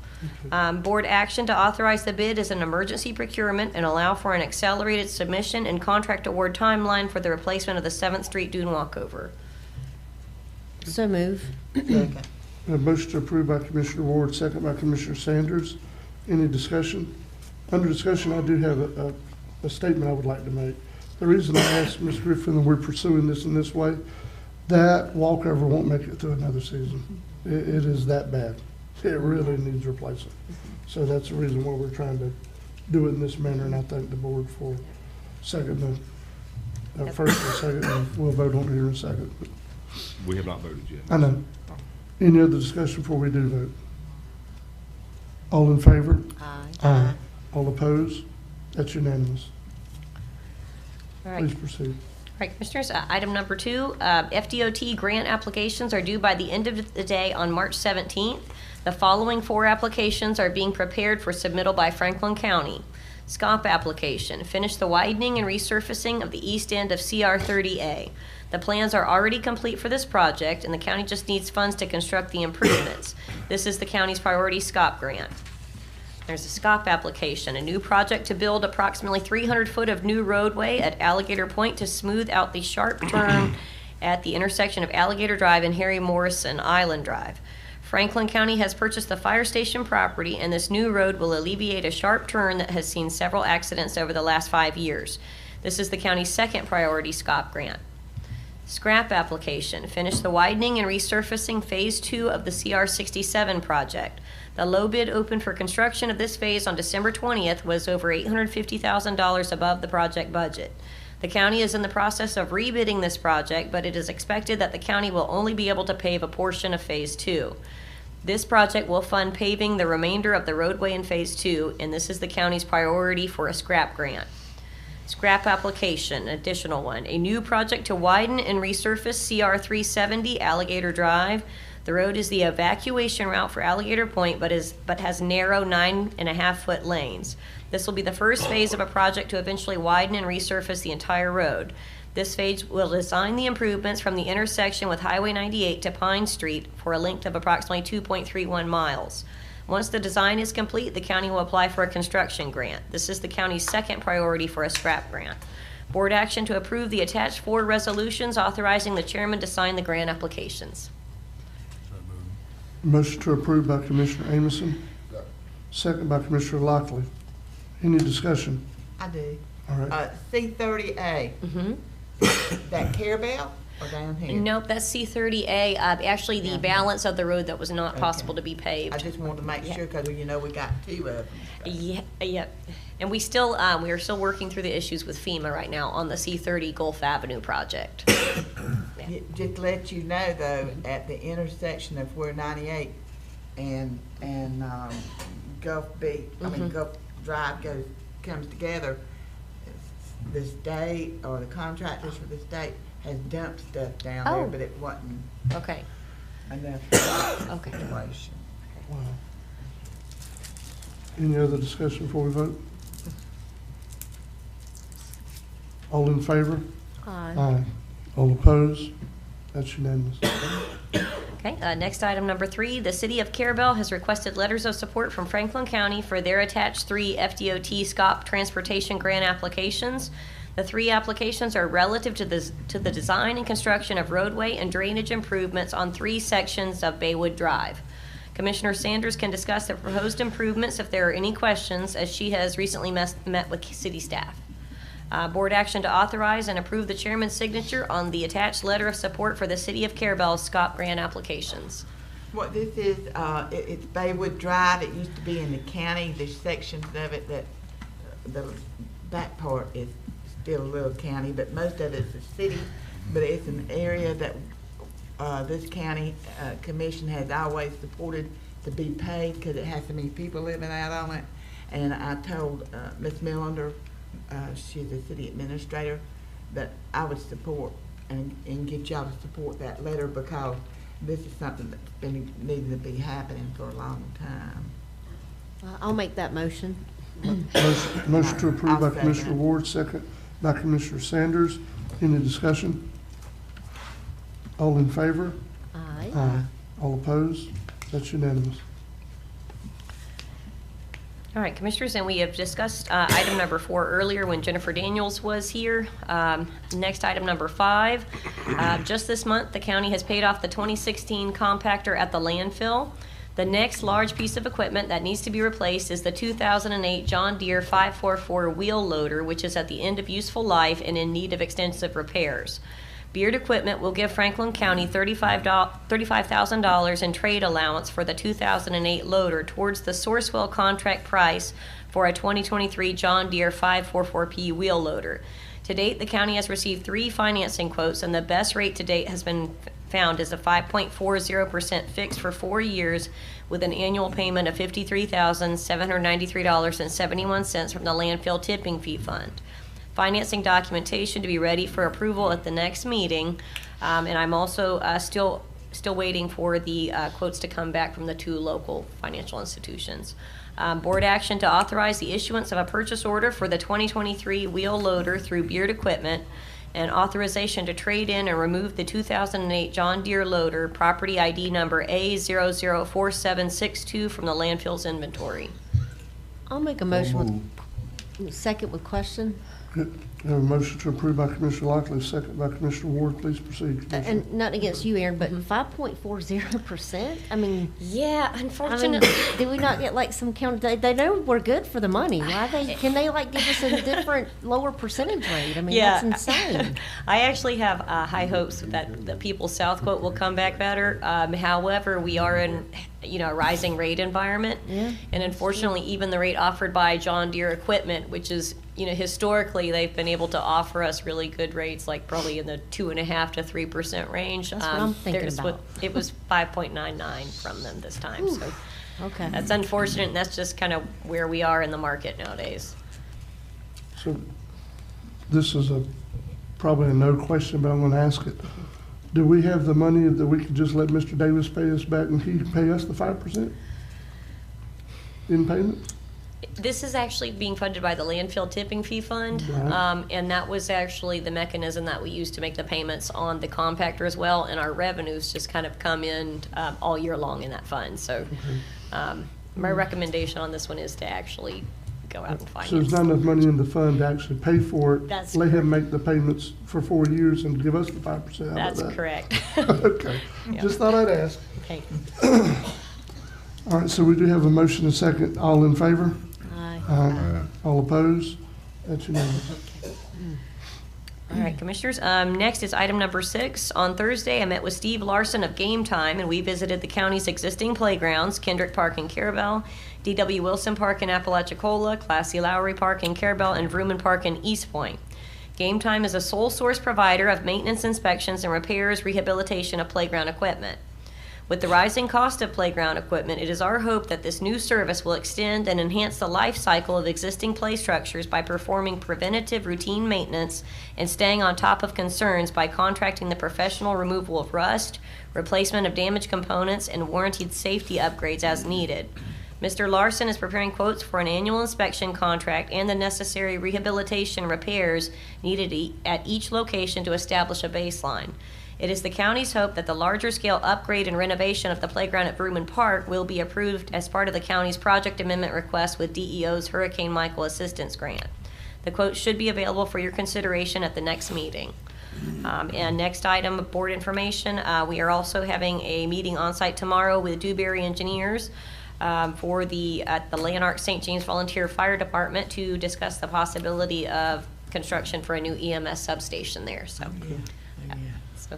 Board action to authorize the bid is an emergency procurement and allow for an accelerated submission and contract award timeline for the replacement of the 7th Street dune walkover. So move. A motion to approve by Commissioner Ward, second by Commissioner Sanders. Any discussion? Under discussion, I do have a statement I would like to make. The reason I asked Ms. Griffin that we're pursuing this in this way, that walkover won't make it through another season. It is that bad. It really needs replacing. So that's the reason why we're trying to do it in this manner, and I thank the board for first and second, and we'll vote on it here in a second. We have not voted yet. I know. Any other discussion before we do vote? All in favor? Aye. All opposed? That's unanimous. All right. Please proceed. All right, Commissioners, item number 2, FDOT grant applications are due by the end of the day on March 17th. The following 4 applications are being prepared for submittal by Franklin County. SCOP application, finish the widening and resurfacing of the east end of CR 30A. The plans are already complete for this project, and the county just needs funds to construct the improvements. This is the county's priority SCOP grant. There's a SCOP application, a new project to build approximately 300 foot of new roadway at Alligator Point to smooth out the sharp turn at the intersection of Alligator Drive and Harry Morrison Island Drive. Franklin County has purchased the fire station property, and this new road will alleviate a sharp turn that has seen several accidents over the last 5 years. This is the county's second priority SCOP grant. Scrap application. Finish the widening and resurfacing Phase 2 of the CR 67 project. The low bid open for construction of this phase on December 20th was over $850,000 above the project budget. The county is in the process of rebidding this project, but it is expected that the county will only be able to pave a portion of Phase 2. This project will fund paving the remainder of the roadway in Phase 2, and this is the county's priority for a scrap grant. Scrap application, additional one. A new project to widen and resurface CR 370 Alligator Drive. The road is the evacuation route for Alligator Point, but has narrow 9.5-foot lanes. This will be the first phase of a project to eventually widen and resurface the entire road. This phase will design the improvements from the intersection with Highway 98 to Pine Street for a length of approximately 2.31 miles. Once the design is complete, the county will apply for a construction grant. This is the county's second priority for a scrap grant. Board action to approve the attached 4 resolutions authorizing the chairman to sign the grant applications. Motion to approve by Commissioner Amison, second by Commissioner Lockley. Any discussion? I do. All right. C30A. That Carabel or down here? Nope, that's C30A. Actually, the balance of the road that was not possible to be paved. I just wanted to make sure because we got 2 of them. Yeah. And we are still working through the issues with FEMA right now on the C30 Gulf Avenue project. Just to let you know though, at the intersection of where 98 and Gulf Gulf Drive comes together, the state or the contractors for the state has dumped stuff down there, but it wasn't enough Okay. situation. Wow. Any other discussion before we vote? All in favor? Aye. All opposed? That's unanimous. Okay, next item number 3, the City of Carabel has requested letters of support from Franklin County for their attached 3 FDOT SCOP transportation grant applications. The 3 applications are relative to the design and construction of roadway and drainage improvements on 3 sections of Baywood Drive. Commissioner Sanders can discuss the proposed improvements if there are any questions, as she has recently met with city staff. Board action to authorize and approve the chairman's signature on the attached letter of support for the City of Carabel's SCOP grant applications. What this is, it's Baywood Drive. It used to be in the county. There's sections of it that the back part is still a little county, but most of it's a city. But it's an area that this county commission has always supported to be paid because it has so many people living out on it. And I told Ms. Millender, she's the city administrator, that I would support and get y'all to support that letter because this is something that's been needing to be happening for a long time. I'll make that motion. Motion to approve by Commissioner Ward, second by Commissioner Sanders. Any discussion? All in favor? Aye. All opposed? That's unanimous. All right, Commissioners, and we have discussed item number 4 earlier when Jennifer Daniels was here. Next, item number 5. Just this month, the county has paid off the 2016 compactor at the landfill. The next large piece of equipment that needs to be replaced is the 2008 John Deere 544 wheel loader, which is at the end of useful life and in need of extensive repairs. Beard Equipment will give Franklin County $35,000 in trade allowance for the 2008 loader towards the Sourcewell contract price for a 2023 John Deere 544P wheel loader. To date, the county has received 3 financing quotes, and the best rate to date has been found is a 5.40% fixed for 4 years with an annual payment of $53,793.71 from the landfill tipping fee fund. Financing documentation to be ready for approval at the next meeting, and I'm also still waiting for the quotes to come back from the 2 local financial institutions. Board action to authorize the issuance of a purchase order for the 2023 wheel loader through Beard Equipment, and authorization to trade in and remove the 2008 John Deere loader, property ID number A004762, from the landfill's inventory. I'll make a motion with second with question. Good. We have a motion to approve by Commissioner Lockley, second by Commissioner Ward. Please proceed, Commissioner. And nothing against you, Aaron, but 5.40%? I mean. Yeah, I mean, unfortunately. did we not get like some county, they know we're good for the money. Can they like give us a different, lower percentage rate? I mean, that's insane. I actually have high hopes that the People's South quote will come back better. However, we are in, a rising rate environment. Yeah. And unfortunately, even the rate offered by John Deere Equipment, which is, historically, they've been able to offer us really good rates, like probably in the 2.5% to 3% range. That's what I'm thinking about. It was 5.99 from them this time, so. Okay. That's unfortunate, and that's just kind of where we are in the market nowadays. So this is probably a no question, but I'm going to ask it. Do we have the money that we could just let Mr. Davis pay us back and he pay us the 5% in payment? This is actually being funded by the landfill tipping fee fund, Right. and that was actually the mechanism that we used to make the payments on the compactor as well, and our revenues just kind of come in all year long in that fund. So my recommendation on this one is to actually go out and So finance. there's not enough money in the fund to actually pay for it. That's Let him make the payments for 4 years and give us the 5%. How about That's that? correct. Okay, Yeah. just thought I'd ask. Okay. All right, so we do have a motion and second. All in favor? Aye. Aye. All opposed? That's unanimous. All right, Commissioners. Next is item number 6. On Thursday, I met with Steve Larson of Game Time, and we visited the county's existing playgrounds, Kendrick Park in Carabel, D.W. Wilson Park in Apalachicola, Classy Lowry Park in Carabel, and Vrooman Park in East Point. Game Time is a sole source provider of maintenance, inspections, and repairs, rehabilitation of playground equipment. With the rising cost of playground equipment, it is our hope that this new service will extend and enhance the life cycle of existing play structures by performing preventative routine maintenance and staying on top of concerns by contracting the professional removal of rust, replacement of damaged components, and warranted safety upgrades as needed. Mr. Larson is preparing quotes for an annual inspection contract and the necessary rehabilitation repairs needed at each location to establish a baseline. It is the county's hope that the larger scale upgrade and renovation of the playground at Vrooman Park will be approved as part of the county's project amendment request with DEO's Hurricane Michael Assistance Grant. The quote should be available for your consideration at the next meeting. And next item, board information. We are also having a meeting on site tomorrow with Dewberry Engineers at the Lanark St. James Volunteer Fire Department to discuss the possibility of construction for a new EMS substation there. So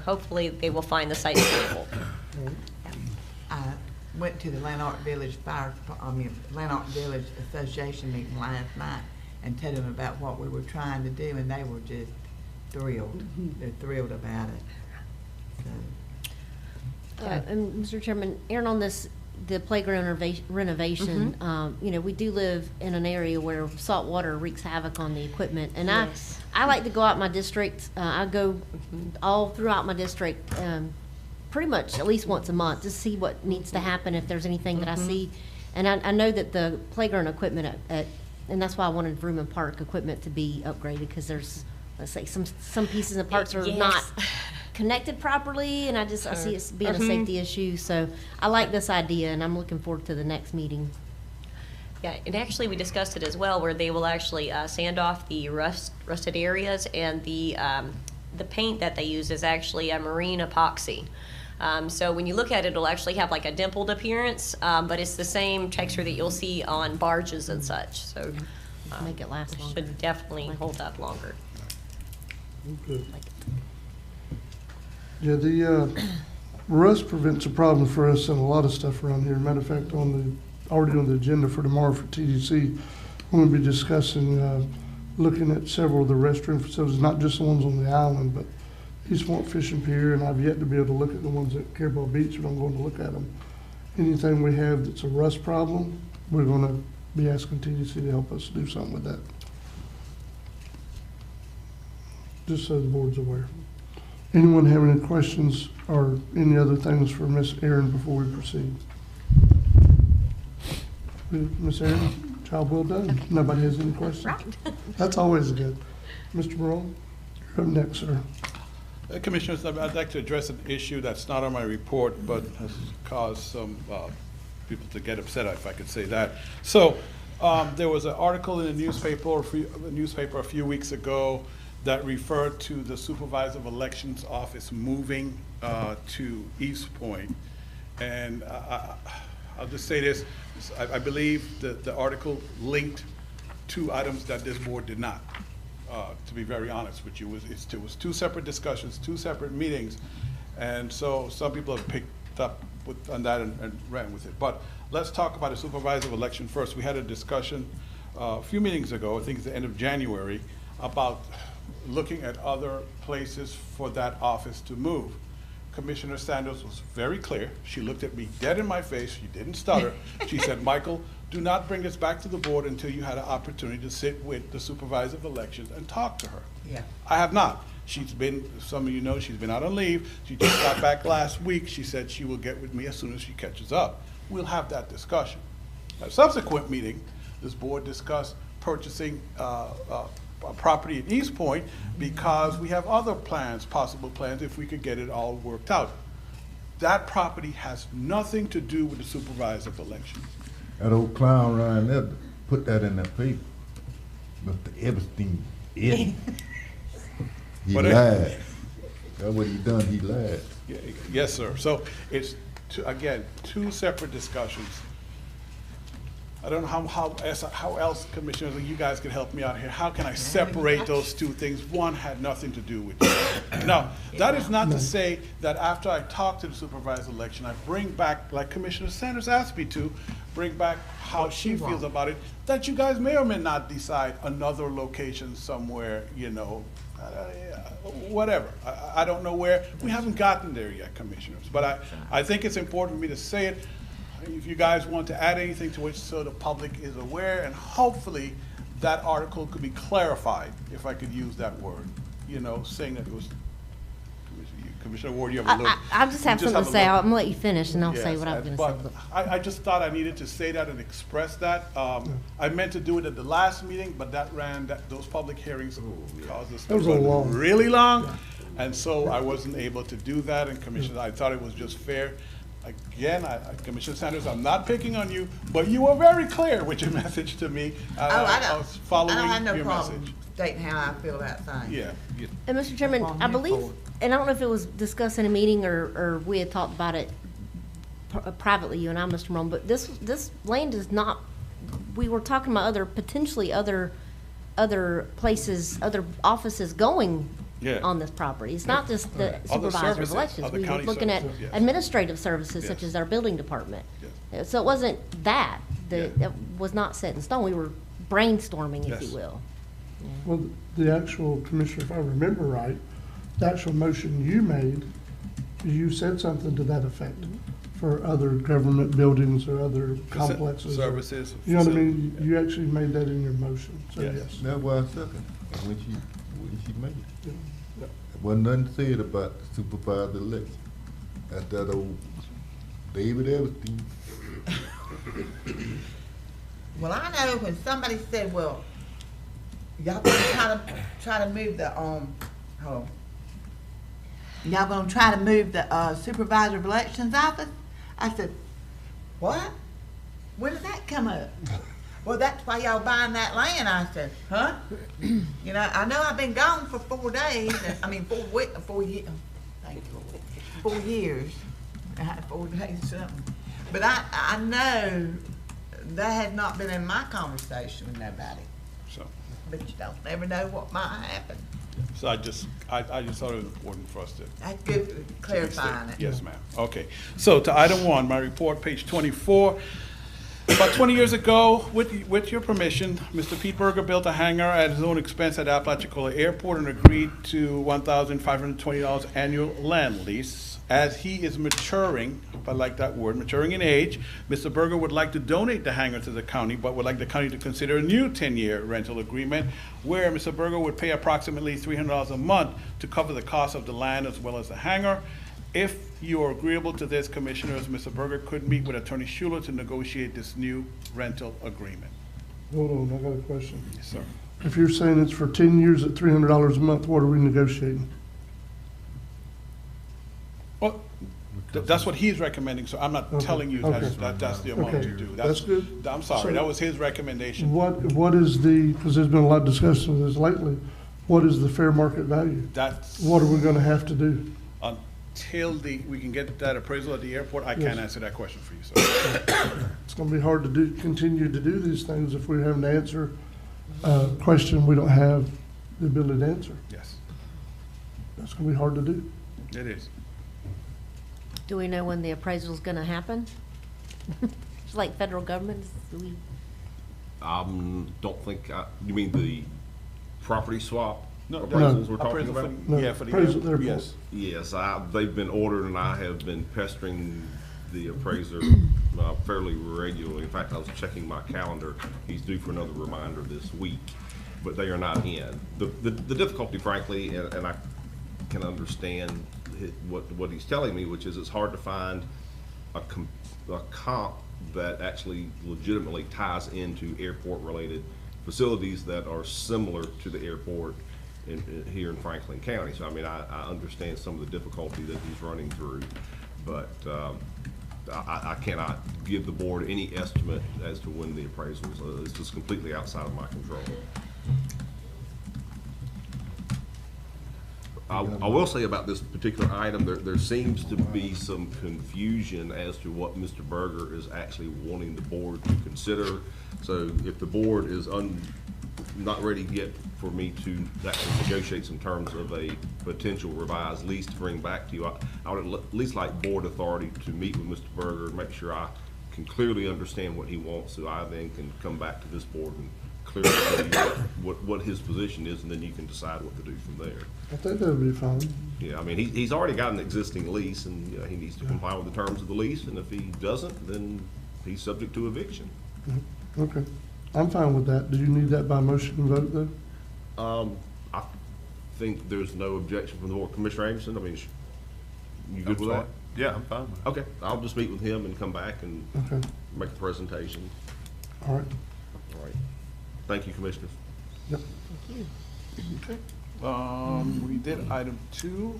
hopefully they will find the site suitable. I went to the Lanark Village Lanark Village Association meeting last night and told them about what we were trying to do, and they were just thrilled. They're thrilled about it. And Mr. Chairman, Aaron, on this, the playground renovation, we do live in an area where salt water wreaks havoc on the equipment. And Yes. I like to go out my district. I go all throughout my district pretty much at least once a month to see what needs to happen if there's anything that I see. And I know that the playground equipment and that's why I wanted Vrooman Park equipment to be upgraded, because there's, let's say, some pieces and parts are Yes. not connected properly, and I see it being a safety issue. So I like this idea, and I'm looking forward to the next meeting. Yeah, and actually we discussed it as well, where they will actually sand off the rusted areas, and the paint that they use is actually a marine epoxy. So when you look at it, it'll actually have like a dimpled appearance, but it's the same texture that you'll see on barges and such. So make it last longer. Should definitely hold up longer. Okay. Yeah, the rust prevents a problem for us and a lot of stuff around here. Matter of fact, already on the agenda for tomorrow for TDC, we're going to be discussing looking at several of the restroom facilities, not just the ones on the island, but East Point Fishing Pier, and I've yet to be able to look at the ones at Carabel Beach, but I'm going to look at them. Anything we have that's a rust problem, we're going to be asking TDC to help us do something with that. Just so the board's aware. Anyone have any questions or any other things for Miss Erin before we proceed? Miss Erin, job well done. Nobody has any questions? Right. That's always good. Mr. Morone, you're up next, sir. Commissioners, I'd like to address an issue that's not on my report, but has caused some people to get upset, if I could say that. So, There was an article in the newspaper a few weeks ago that referred to the supervisor of elections office moving to East Point. And I'll just say this, I believe that the article linked two items that this board did not, to be very honest with you. It was two separate discussions, two separate meetings. And so some people have picked up on that and ran with it. But let's talk about the supervisor of election first. We had a discussion a few meetings ago, I think it's the end of January, about looking at other places for that office to move. Commissioner Sanders was very clear. She looked at me dead in my face. She didn't stutter. She said, Michael, do not bring this back to the board until you had an opportunity to sit with the supervisor of elections and talk to her. Yeah. I have not. She's been, some of you know, she's been out on leave. She just got back last week. She said she will get with me as soon as she catches up. We'll have that discussion. At a subsequent meeting, this board discussed purchasing a property in East Point because we have other plans, possible plans, if we could get it all worked out. That property has nothing to do with the supervisor of elections. That old clown Ryan there put that in that paper. Mr. Epstein, Eddie. He But lied. That's what he done, he lied. Yes, sir. So it's, again, two separate discussions. I don't know how else, commissioners, you guys can help me out here. How can I separate those two things? One had nothing to do with the other. Now, that is not to say that after I talk to the supervisor election, I bring back, like Commissioner Sanders asked me to, bring back how she feels about it, that you guys may or may not decide another location somewhere, you know, whatever. I don't know where. We haven't gotten there yet, commissioners. But I think it's important for me to say it. If you guys want to add anything to it so the public is aware, and hopefully that article could be clarified, if I could use that word, you know, saying that it was, Commissioner Ward, you have a look. I just have something to say. I'm gonna let you finish and I'll say Yes, what I'm gonna but say. I just thought I needed to say that and express that. I meant to do it at the last meeting, but those public hearings caused us to That was a run long. really long. And so I wasn't able to do that, and Commissioner, I thought it was just fair. Again, Commissioner Sanders, I'm not picking on you, but you were very clear with your message to me. I was following I don't have no your problem message. stating how I feel about things. Yeah. And Mr. Chairman, I believe, and I don't know if it was discussed in a meeting or we had talked about it privately, you and I, Mr. Morone, but this land is not, we were talking about potentially other places, other offices going on this property. It's not just the supervisor of elections. We were looking at administrative services such as our building department. So it wasn't that was not set in stone. We were brainstorming, if you will. Well, the actual, Commissioner, if I remember right, the actual motion you made, you said something to that effect for other government buildings or other complexes. Services. You know what I mean? You actually made that in your motion, so yes. That's why I second when she made it. There wasn't nothing said about the supervisor election. That's that old David Epstein. Well, I know when somebody said, well, y'all gonna try to move the, hold on. Y'all gonna try to move the supervisor of elections office? I said, what? When did that come up? Well, that's why y'all buying that land. I said, huh? You know, I know I've been gone for 4 days. I mean, 4 years. Thank you. 4 years. 4 days something. But I know that has not been in my conversation with nobody. So. But you don't never know what might happen. So I just thought it was important for us to. That's good for clarifying it. Yes, ma'am. Okay. So to item 1, my report, page 24. About 20 years ago, with your permission, Mr. Pete Berger built a hangar at his own expense at Apalachicola Airport and agreed to $1,520 annual land lease. As he is maturing, if I like that word, maturing in age, Mr. Berger would like to donate the hangar to the county, but would like the county to consider a new 10-year rental agreement where Mr. Berger would pay approximately $300 a month to cover the cost of the land as well as the hangar. If you are agreeable to this, Commissioners, Mr. Berger could meet with Attorney Schuler to negotiate this new rental agreement. Hold on, I got a question. Yes, sir. If you're saying it's for 10 years at $300 a month, what are we negotiating? Well, That's what he's recommending, so I'm not Okay, telling you okay. that's the amount Okay, to do. that's good. I'm sorry, So- that was his recommendation. What is the, because there's been a lot of discussion of this lately, what is the fair market value? That's, What are we gonna have to do? until we can get that appraisal at the airport, I can't Yes. answer that question for you, sir. It's gonna be hard to continue to do these things if we're having to answer a question we don't have the ability to answer. Yes, That's gonna be hard to do. it is. Do we know when the appraisal's gonna happen? It's like federal government, do we? Don't think, you mean the property swap No, appraisals we're talking appraisal for about? the- No, Yeah, for the, appraisal at the airport. yes. Yes, they've been ordered, and I have been pestering the appraiser fairly regularly. In fact, I was checking my calendar. He's due for another reminder this week, but they are not in. The difficulty, frankly, and I can understand what he's telling me, which is it's hard to find a comp that actually legitimately ties into airport-related facilities that are similar to the airport here in Franklin County. So, I mean, I understand some of the difficulty that he's running through, but I cannot give the board any estimate as to when the appraisals. It's just completely outside of my control. I will say about this particular item, there seems to be some confusion as to what Mr. Berger is actually wanting the board to consider. So if the board is not ready yet for me to actually negotiate some terms of a potential revised lease to bring back to you, I would at least like board authority to meet with Mr. Berger and make sure I can clearly understand what he wants, so I then can come back to this board and clearly tell you what his position is, and then you can decide what to do from there. I think that would be fine. Yeah, I mean, he's already got an existing lease, and you know, he needs to comply with the terms of the lease, and if he doesn't, then he's subject to eviction. Okay, I'm fine with that. Do you need that by motion and vote, though? I think there's no objection from the board. Commissioner Anderson, I mean, you good That's with that? fine. Yeah, I'm fine with it. Okay, I'll just meet with him and come back and Okay, make a presentation. all right. All right. Thank you, Commissioners. Yep. Okay. We did item 2.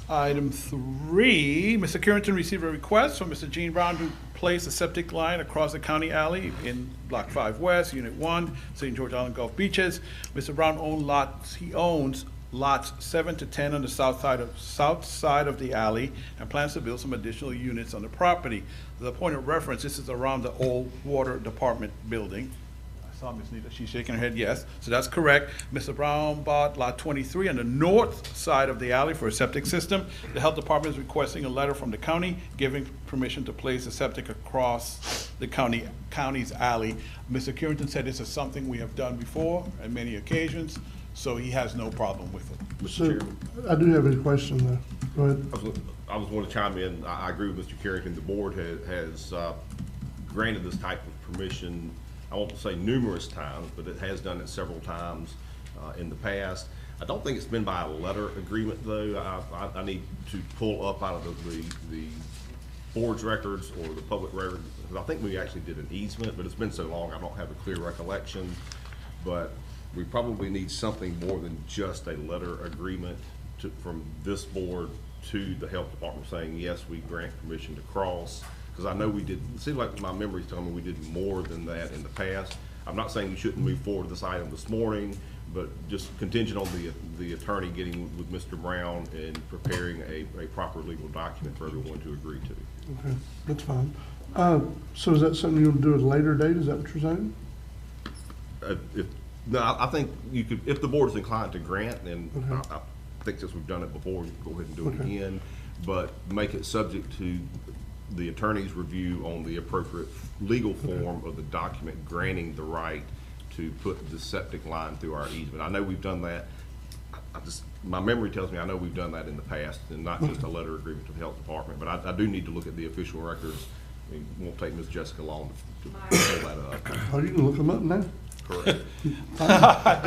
Item 3, Mr. Carrington received a request from Mr. Gene Brown to place a septic line across the county alley in Block 5 West, Unit 1, St. George Island Gulf Beaches. Mr. Brown owns lots 7 to 10 on the south side of the alley and plans to build some additional units on the property. The point of reference, this is around the old water department building. I saw Ms. Nita, she's shaking her head yes, so that's correct. Mr. Brown bought lot 23 on the north side of the alley for a septic system. The health department is requesting a letter from the county giving permission to place a septic across the county's alley. Mr. Carrington said this is something we have done before on many occasions, so he has no problem with it. Mr. So, Chairman. I do have a question, though. Go ahead. I was going to chime in. I agree with Mr. Carrington. The board has granted this type of permission, I won't say numerous times, but it has done it several times in the past. I don't think it's been by a letter agreement, though. I need to pull up out of the board's records or the public record, because I think we actually did an easement, but it's been so long I don't have a clear recollection. But we probably need something more than just a letter agreement from this board to the health department saying, yes, we grant permission to cross. Because I know we did, it seems like my memory's telling me we did more than that in the past. I'm not saying you shouldn't move forward with this item this morning, but just contingent on the attorney getting with Mr. Brown and preparing a proper legal document for everyone to agree to. Okay, that's fine. So is that something you'll do at a later date? Is that what you're saying? No, I think you could, if the board is inclined to grant, and Okay. I think since we've done it before, we can go ahead and do it Okay. again, but make it subject to the attorney's review on the appropriate legal form of the document granting the right to put the septic line through our easement. I know we've done that. My memory tells me I know we've done that in the past, and not just a letter agreement to the health department, but I do need to look at the official records. It won't take Ms. Jessica long to pull that up. Oh, you can look them up now. Correct. Go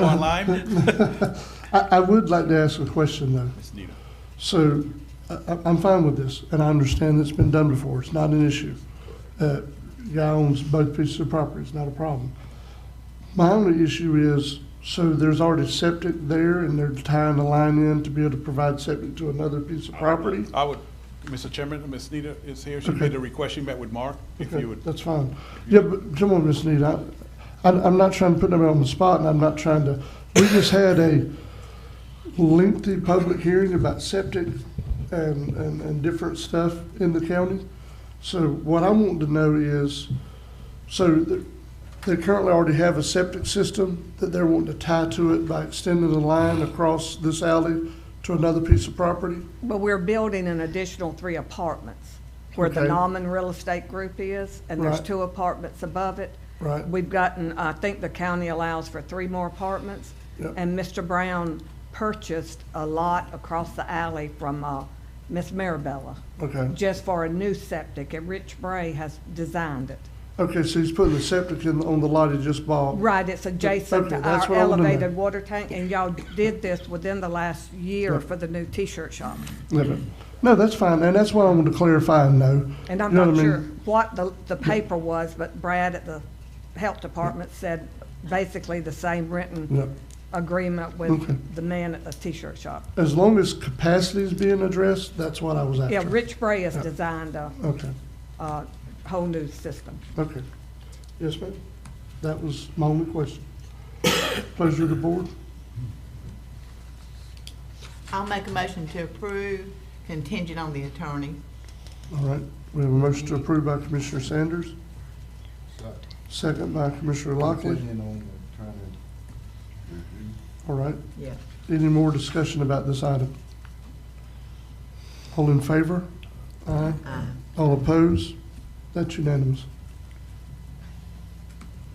online? I would like to ask a question, though. Ms. Nita. So I'm fine with this, and I understand it's been done before. It's not an issue. Guy owns both pieces of property. It's not a problem. My only issue is, so there's already septic there, and they're tying the line in to be able to provide septic to another piece of property? I would Mr. Chairman, Ms. Nita is here. She Okay. made a request. She met with Mark. If Okay, you would. that's fine. Yeah, but come on, Ms. Nita, I'm not trying to put them on the spot, and I'm not trying to, we just had a lengthy public hearing about septic and different stuff in the county. So what I want to know is, they currently already have a septic system that they're wanting to tie to it by extending the line across this alley to another piece of property? But we're building an additional 3 apartments where the Okay. Nauman Real Estate Group is, and there's Right. 2 apartments above it. Right. We've gotten, I think the county allows for 3 more apartments. Yep. And Mr. Brown purchased a lot across the alley from Miss Marabella. Okay. Just for a new septic, and Rich Bray has designed it. Okay, so he's putting the septic on the lot he just bought. Right, it's adjacent Okay, to that's our what I wanna know. elevated water tank, and y'all did this within the last year Yep. for the new T-shirt shop. No, that's fine, and that's what I wanted to clarify and know. And I'm You know not what I sure mean? what the paper was, but Brad at the health department said basically the same written Yep. agreement Okay. with the man at the T-shirt shop. As long as capacity is being addressed, that's what I was after. Yeah, Rich Bray has Yeah. designed a Okay, whole new system. okay. Yes, ma'am? That was my only question. Pleasure of the board. I'll make a motion to approve contingent on the attorney. All right, we have a motion to approve by Commissioner Sanders, second by Commissioner Lockley. All right. Yes. Any more discussion about this item? All in favor? Aye. All opposed? That's unanimous.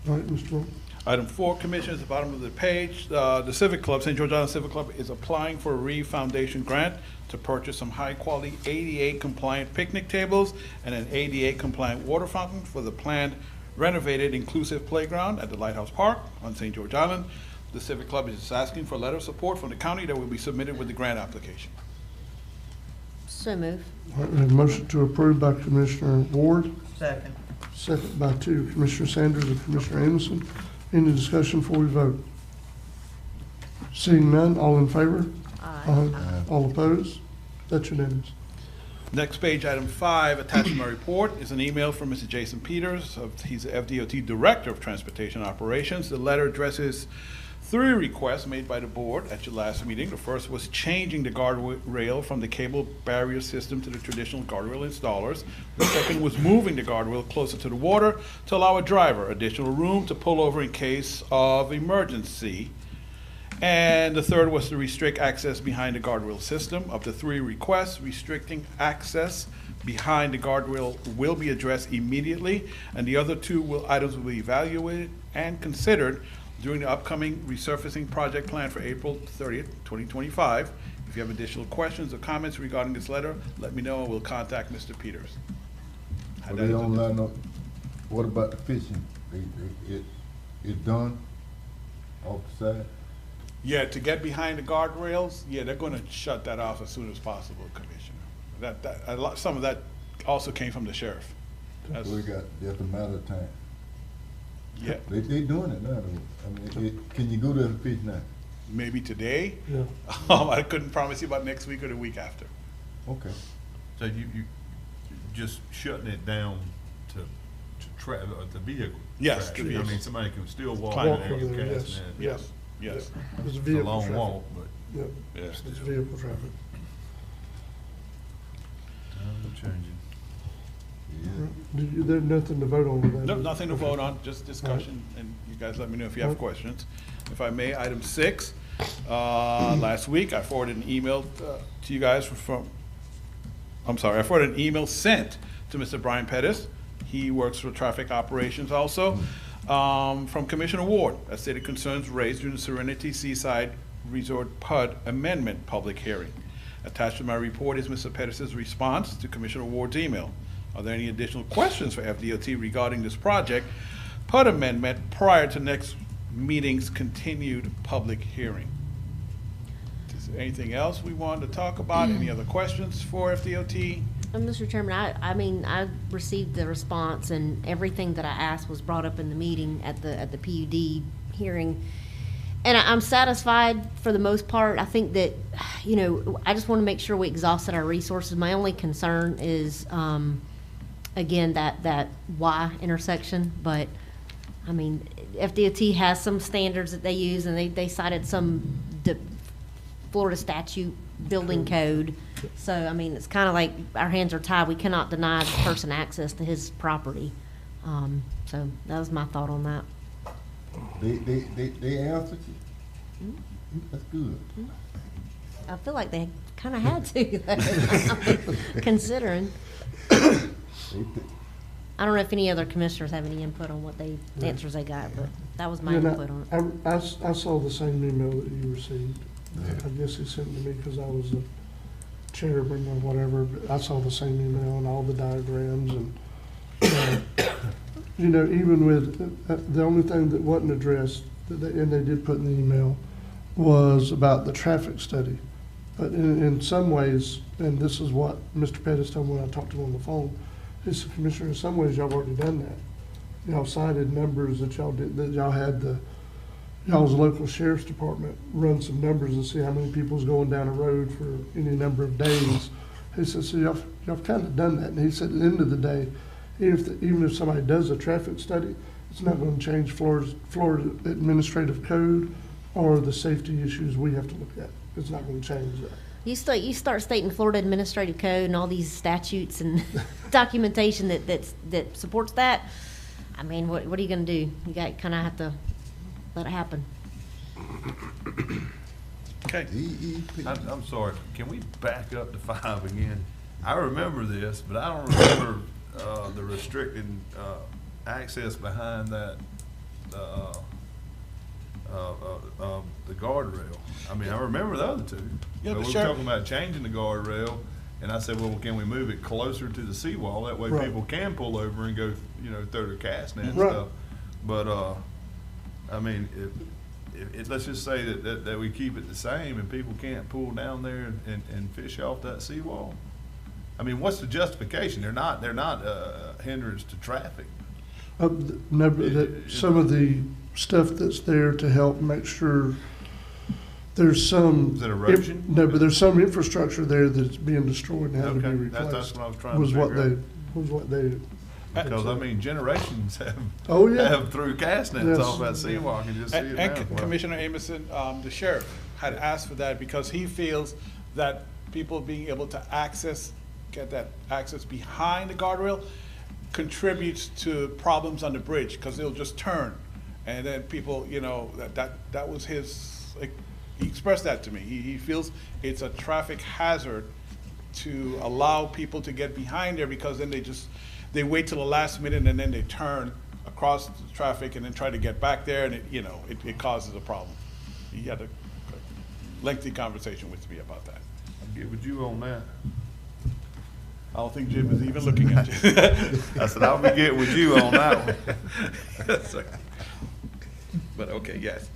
All right, Mr. Roll. Item 4, Commissioners, at the bottom of the page, the Civic Club, St. George Island Civic Club is applying for a Reeve Foundation grant to purchase some high-quality ADA-compliant picnic tables and an ADA-compliant water fountain for the planned renovated inclusive playground at the Lighthouse Park on St. George Island. The Civic Club is just asking for a letter of support from the county that will be submitted with the grant application. So move. All right, we have a motion to approve by Commissioner Ward, Second. second by Commissioner Sanders and Commissioner Amison. Any discussion before we vote? Seeing none, all in favor? Aye. All opposed? That's unanimous. Next page, item 5, attached to my report, is an email from Mr. Jason Peters. He's the FDOT Director of Transportation Operations. The letter addresses 3 requests made by the board at your last meeting. The first was changing the guardrail from the cable barrier system to the traditional guardrail installers. The second was moving the guardrail closer to the water to allow a driver additional room to pull over in case of emergency. And the third was to restrict access behind the guardrail system. Of the 3 requests, restricting access behind the guardrail will be addressed immediately, and the other 2 items will be evaluated and considered during the upcoming resurfacing project plan for April 30th, 2025. If you have additional questions or comments regarding this letter, let me know and we'll contact Mr. Peters. But they don't line up. What about the fishing? It's done off the side? Yeah, to get behind the guardrails, yeah, they're gonna shut that off as soon as possible, Commissioner. Some of that also came from the sheriff. That's- We got just a matter of time. Yeah. They doing it now, though. I mean, can you go there and fish now? Maybe today. Yeah. I couldn't promise you about next week or the week after. Okay. So you just shutting it down to the vehicle? Yes, traffic. the vehicle. I mean, somebody can still walk Climb in it. there and Walk over there, cast yes. net. Yes, yes. It's It's a vehicle long traffic. walk, but. Yep, Yeah. it's vehicle traffic. Times are changing. There's nothing to vote on with that. No, is it? nothing to Okay. vote on, just discussion, and you guys let me know if you have questions. If I may, item 6, last week I forwarded an email to you guys I forwarded an email sent to Mr. Brian Pettis. He works for traffic operations also, from Commissioner Ward, that stated concerns raised during the Serenity Seaside Resort PUD amendment public hearing. Attached to my report is Mr. Pettis' response to Commissioner Ward's email. Are there any additional questions for FDOT regarding this project, PUD amendment, prior to next meeting's continued public hearing? Is there anything else we wanted to talk about? Any other questions for FDOT? Mr. Chairman, I received the response, and everything that I asked was brought up in the meeting at the PUD hearing. And I'm satisfied for the most part. I think that, you know, I just want to make sure we exhausted our resources. My only concern is, again, that Y intersection, but, I mean, FDOT has some standards that they use, and they cited some Florida statute building code. So, I mean, it's kind of like our hands are tied. We cannot deny this person access to his property. So that was my thought on that. They answered you? That's good. I feel like they kind of had to, though, considering. I don't know if any other commissioners have any input on what the answers they got, but that was my Yeah, input on it. I saw the same email that you received. I guess he sent it to me because I was a chairman or whatever, but I saw the same email and all the diagrams and, you know, even with, the only thing that wasn't addressed, and they did put in the email, was about the traffic study. But in some ways, and this is what Mr. Pettis told me when I talked to him on the phone, he said, Commissioner, in some ways, y'all have already done that. Y'all cited numbers that y'all did, that y'all had y'all's local sheriff's department run some numbers and see how many people's going down a road for any number of days. He said, so y'all kind of done that. And he said, at the end of the day, even if somebody does a traffic study, it's not going to change Florida administrative code or the safety issues we have to look at. It's not going to change that. You start stating Florida Administrative Code and all these statutes and documentation that supports that. I mean, what are you going to do? You got kind of have to let it happen. Okay. I'm sorry, can we back up to 5 again? I remember this, but I don't remember the restricted access behind that, the guardrail. I mean, I remember the other two. Yeah, But the we were sheriff- talking about changing the guardrail, and I said, well, can we move it closer to the seawall? That way Right. people can pull over and go, you know, throw their cast net and Right. stuff. But, I mean, let's just say that we keep it the same and people can't pull down there and fish off that seawall. I mean, what's the justification? They're not hindrance to traffic. No, but some of the stuff that's there to help make sure there's some. Is it erosion? No, but there's some infrastructure there that's being destroyed and has to be Okay, replaced. that's what I was trying to figure out. Was what they. Because, I mean, generations have, Oh, yeah. have threw cast nets Yes. off that seawall. I can just see it now. And Commissioner Amerson, the sheriff had asked for that because he feels that people being able to get that access behind the guardrail contributes to problems on the bridge, because they'll just turn. And then people, you know, that was his, like, he expressed that to me. He feels it's a traffic hazard to allow people to get behind there, because then they wait till the last minute and then they turn across the traffic and then try to get back there, and it causes a problem. He had a lengthy conversation with me about that. I'll get with you on that. I don't think Jim is even looking at you. I said, I'll be getting with you on that one. But okay, yes.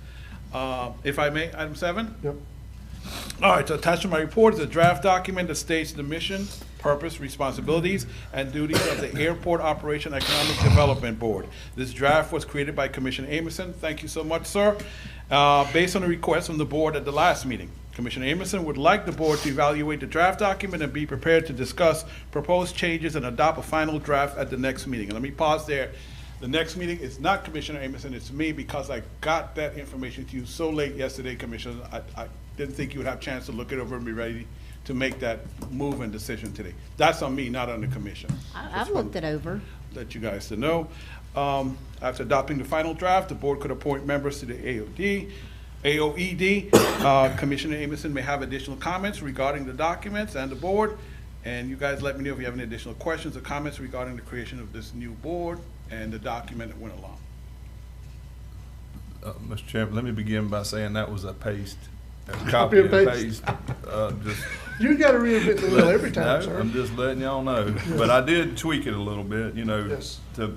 If I may, item 7? Yep. All right, so attached to my report is a draft document that states the mission, purpose, responsibilities, and duties of the Airport Operation Economic Development Board. This draft was created by Commissioner Amerson. Thank you so much, sir. Based on a request from the board at the last meeting. Commissioner Amerson would like the board to evaluate the draft document and be prepared to discuss proposed changes and adopt a final draft at the next meeting. And let me pause there. The next meeting is not Commissioner Amerson, it's me, because I got that information to you so late yesterday, Commissioner. I didn't think you would have a chance to look it over and be ready to make that move and decision today. That's on me, not on the commission. I've looked it over. Let you guys to know. After adopting the final draft, the board could appoint members to the AOED. Commissioner Amerson may have additional comments regarding the documents and the board. And you guys let me know if you have any additional questions or comments regarding the creation of this new board and the document that went along. Mr. Chairman, let me begin by saying that was a copy and paste. You got to reinvent the wheel every time, No, sir. I'm just letting y'all know. But I did tweak it a little bit, Yes. so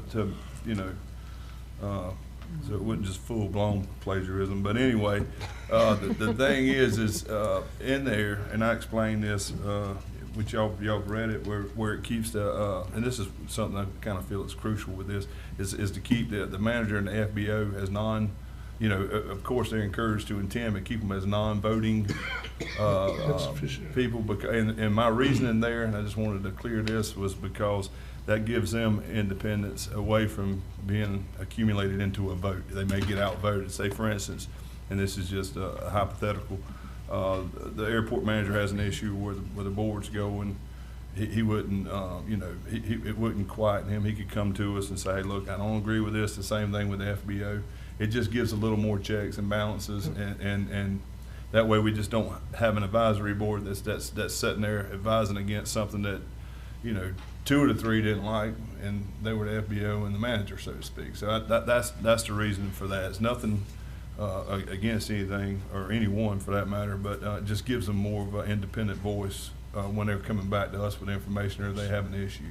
it wasn't just full-blown plagiarism. But anyway, the thing is in there, and I explained this, which y'all read it, where it keeps and this is something I kind of feel is crucial with this, is to keep the manager and the FBO as you know, of course, they're encouraged to attend, but keep them as non-voting people. And my reasoning there, and I just wanted to clear this, was because that gives them independence away from being accumulated into a vote. They may get outvoted. Say, for instance, and this is just a hypothetical, the airport manager has an issue where the board's going. He wouldn't, you know, it wouldn't quieten him. He could come to us and say, hey, look, I don't agree with this. The same thing with the FBO. It just gives a little more checks and balances, and that way we just don't have an advisory board that's sitting there advising against something that, you know, 2 of the 3 didn't like, and they were the FBO and the manager, so to speak. So that's the reason for that. It's nothing against anything or anyone for that matter, but it just gives them more of an independent voice when they're coming back to us with information or they have an issue.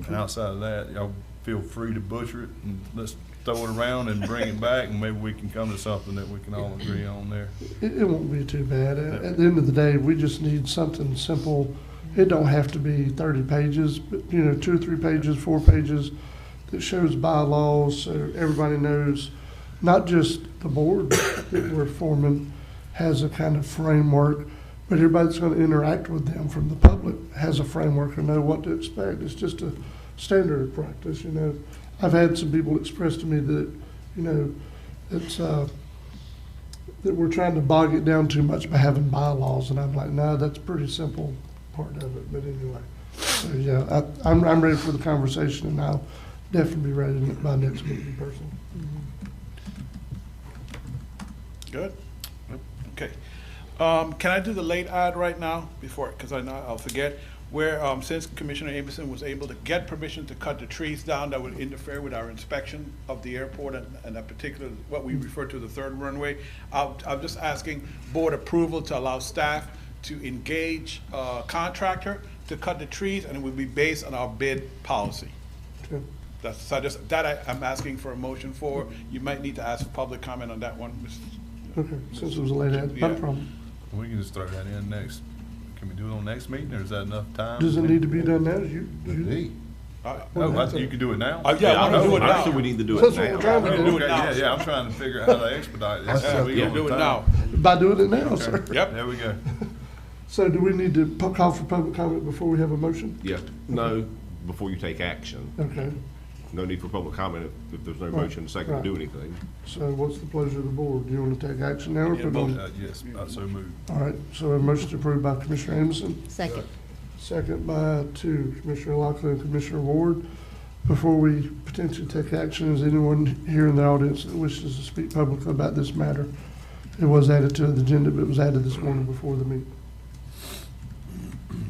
And outside of that, y'all feel free to butcher it and let's throw it around and bring it back, and maybe we can come to something that we can all agree on there. It won't be too bad. At the end of the day, we just need something simple. It don't have to be 30 pages, but, you know, 2 or 3 pages, 4 pages that shows bylaws so everybody knows, not just the board that we're forming has a kind of framework, but everybody that's going to interact with them from the public has a framework and know what to expect. It's just a standard of practice, you know. I've had some people express to me that, you know, it's that we're trying to bog it down too much by having bylaws, and I'm like, no, that's a pretty simple part of it. But anyway, so yeah, I'm ready for the conversation, and I'll definitely be ready by next meeting in person. Good? Okay. Can I do the late ad right now before, because I know I'll forget, where since Commissioner Amerson was able to get permission to cut the trees down that would interfere with our inspection of the airport and that particular, what we refer to the 3rd runway, I'm just asking board approval to allow staff to engage a contractor to cut the trees, and it would be based on our bid policy. Okay. I'm asking for a motion for. You might need to ask for public comment on that one. Okay, since it was a late ad, no Yeah. problem. We can just throw that in next. Can we do it on next meeting, or is that enough time? Does it need to be done now? You can do it now? Yeah, I want to do it now. Actually, we need to do it That's now. what we're trying to do. Okay, yeah, I'm trying to figure out how to expedite this. Yeah, we can do it now. By doing it now, Okay. sir. Yep. There we go. So do we need to call for public comment before we have a motion? Yeah, no, before you take action. Okay, No need for public comment if there's no motion second to do anything. so what's the pleasure of the board? Do you want to take action now or put it on? Yes, so moved. All right, so a motion approved by Commissioner Amerson. Second. Second by Commissioner Lockley and Commissioner Ward. Before we potentially take action, is anyone here in the audience that wishes to speak publicly about this matter? It was added to the agenda, but it was added this morning before the meeting.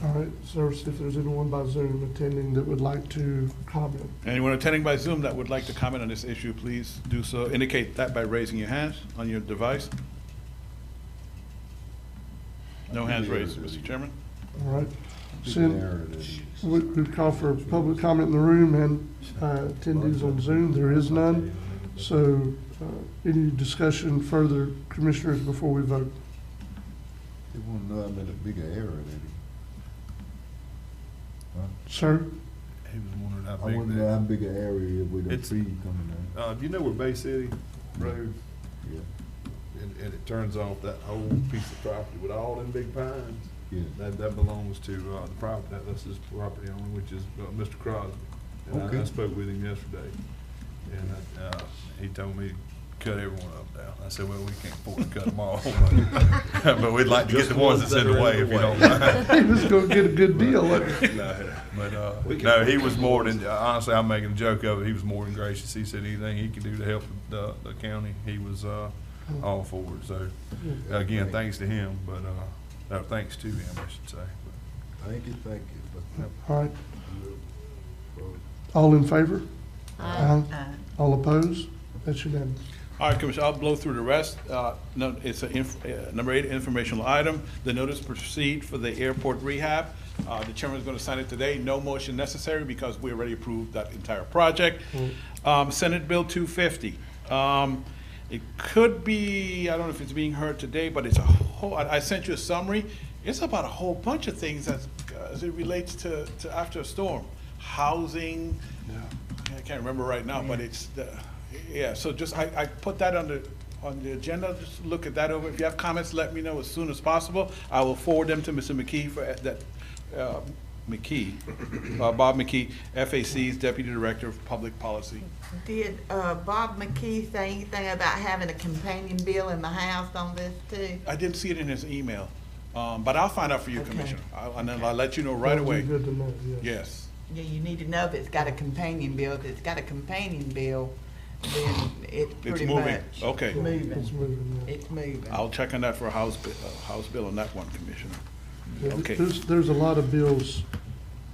All right, sir, if there's anyone by Zoom attending that would like to comment. Anyone attending by Zoom that would like to comment on this issue, please do so. Indicate that by raising your hands on your device. No hands raised, Mr. Chairman. All right. We call for public comment in the room and attendees on Zoom. There is none. So any discussion further, commissioners, before we vote? They want to know I'm in a bigger area than Sir? He was wondering how I big want to know how big an area with the It's- trees coming down. Do you know where Bay City Road, Yeah, and it turns off that whole piece of property with all them big pines? yeah. That belongs to the property, that's his property owner, which is Mr. Crosby. And I Okay. spoke with him yesterday, and he told me to cut everyone up now. I said, well, we can't afford to cut them all, but we'd like to get the ones that's in the way, if you don't mind. He was gonna get a good deal. But, no, he was more than, honestly, I'm making a joke of it, he was more than gracious. He said anything he could do to help the county, he was all for it. So, again, thanks to him, but, thanks to him, I should say. Thank you. All right. All in favor? Aye. All opposed? That's unanimous. All right, Commissioner, I'll blow through the rest. No, it's number 8, informational item. The notice to proceed for the airport rehab. The chairman is going to sign it today. No motion necessary because we already approved that entire project. Senate Bill 250. It could be, I don't know if it's being heard today, but it's a whole, I sent you a summary. It's about a whole bunch of things as it relates to after a storm. Housing, I can't remember right now, but Yeah, so just, I put that on the agenda, just look at that over. If you have comments, let me know as soon as possible. I will forward them to Mr. McKee for that, Bob McKee, FAC's Deputy Director of Public Policy. Did Bob McKee say anything about having a companion bill in the House on this too? I didn't see it in his email, but I'll find out for you, Commissioner. And then I'll let you know right That would away. be good to know, yes. Yes. Yeah, you need to know if it's got a companion bill. If it's got a companion bill, then it's pretty moving. much Okay. moving. It's moving, yeah. It's moving. I'll check on that for a House bill on that one, Commissioner. Yeah, Okay. There's a lot of bills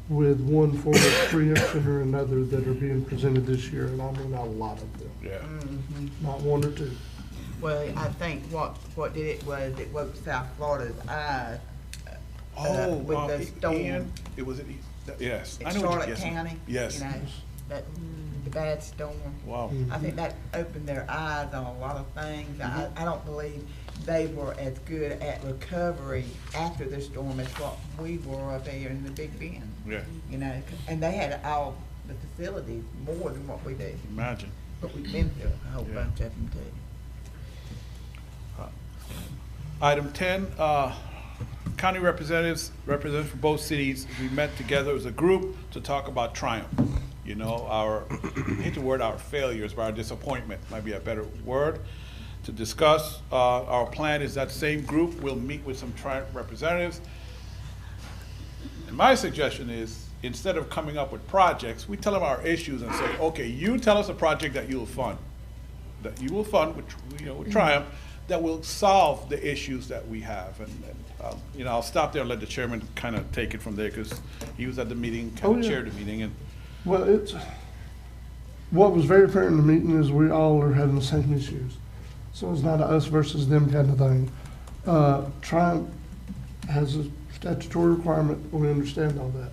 with one form of preemption or another that are being presented this year, and I mean a lot of them, Yeah. not one or two. Well, I think what did it was it woke South Florida's eyes. With the storm. Ian, it was, yes. I In know what Charlotte yes, ma'am. County. Yes. You know, that, the bad storm. Wow. I think that opened their eyes on a lot of things. I don't believe they were as good at recovery after the storm as what we were up here in the Big Bend. Yeah. You know, and they had all the facilities more than what we do. Imagine. But we've been through a whole Yeah. bunch of them too. Item 10, county representatives from both cities, we met together as a group to talk about Triumph. You know, I hate the word our failures, but our disappointment might be a better word to discuss. Our plan is that same group will meet with some Triumph representatives. And my suggestion is, instead of coming up with projects, we tell them our issues and say, okay, you tell us a project that you'll fund, with Triumph, that will solve the issues that we have. And I'll stop there and let the chairman kind of take it from there, because he was at the meeting, kind of chaired the meeting. And Well, what was very apparent in the meeting is we all are having the same issues. So it's not a us versus them kind of thing. Triumph has a statutory requirement, we understand all that.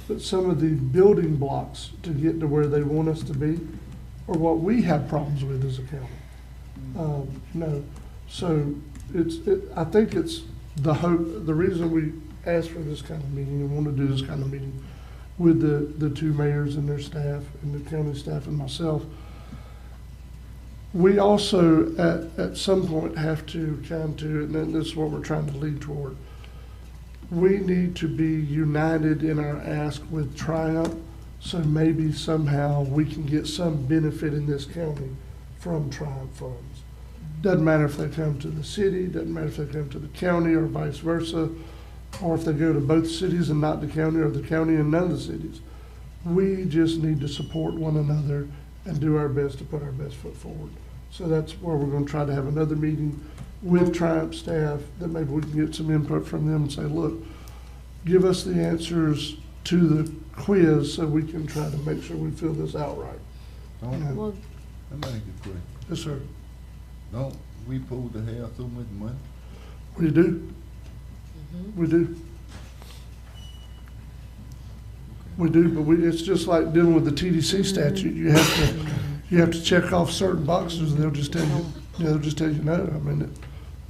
But some of the building blocks to get to where they want us to be are what we have problems with as a county. So I think it's the hope, the reason we asked for this kind of meeting and want to do this kind of meeting with the two mayors and their staff and the county staff and myself. We also, at some point, have to and this is what we're trying to lead toward, we need to be united in our ask with Triumph, so maybe somehow we can get some benefit in this county from Triumph funds. Doesn't matter if they come to the city, doesn't matter if they come to the county or vice versa, or if they go to both cities and not the county, or the county and none of the cities. We just need to support one another and do our best to put our best foot forward. So that's where we're gonna try to have another meeting with Triumph staff, that maybe we can get some input from them and say, look, give us the answers to the quiz so we can try to make sure we fill this out right. Well, let me ask you a question. Yes, sir. Don't we supposed to have so much money? We do. We do. We do, but it's just like dealing with the TDC statute. You have to check off certain boxes, and they'll just tell you, no. I mean,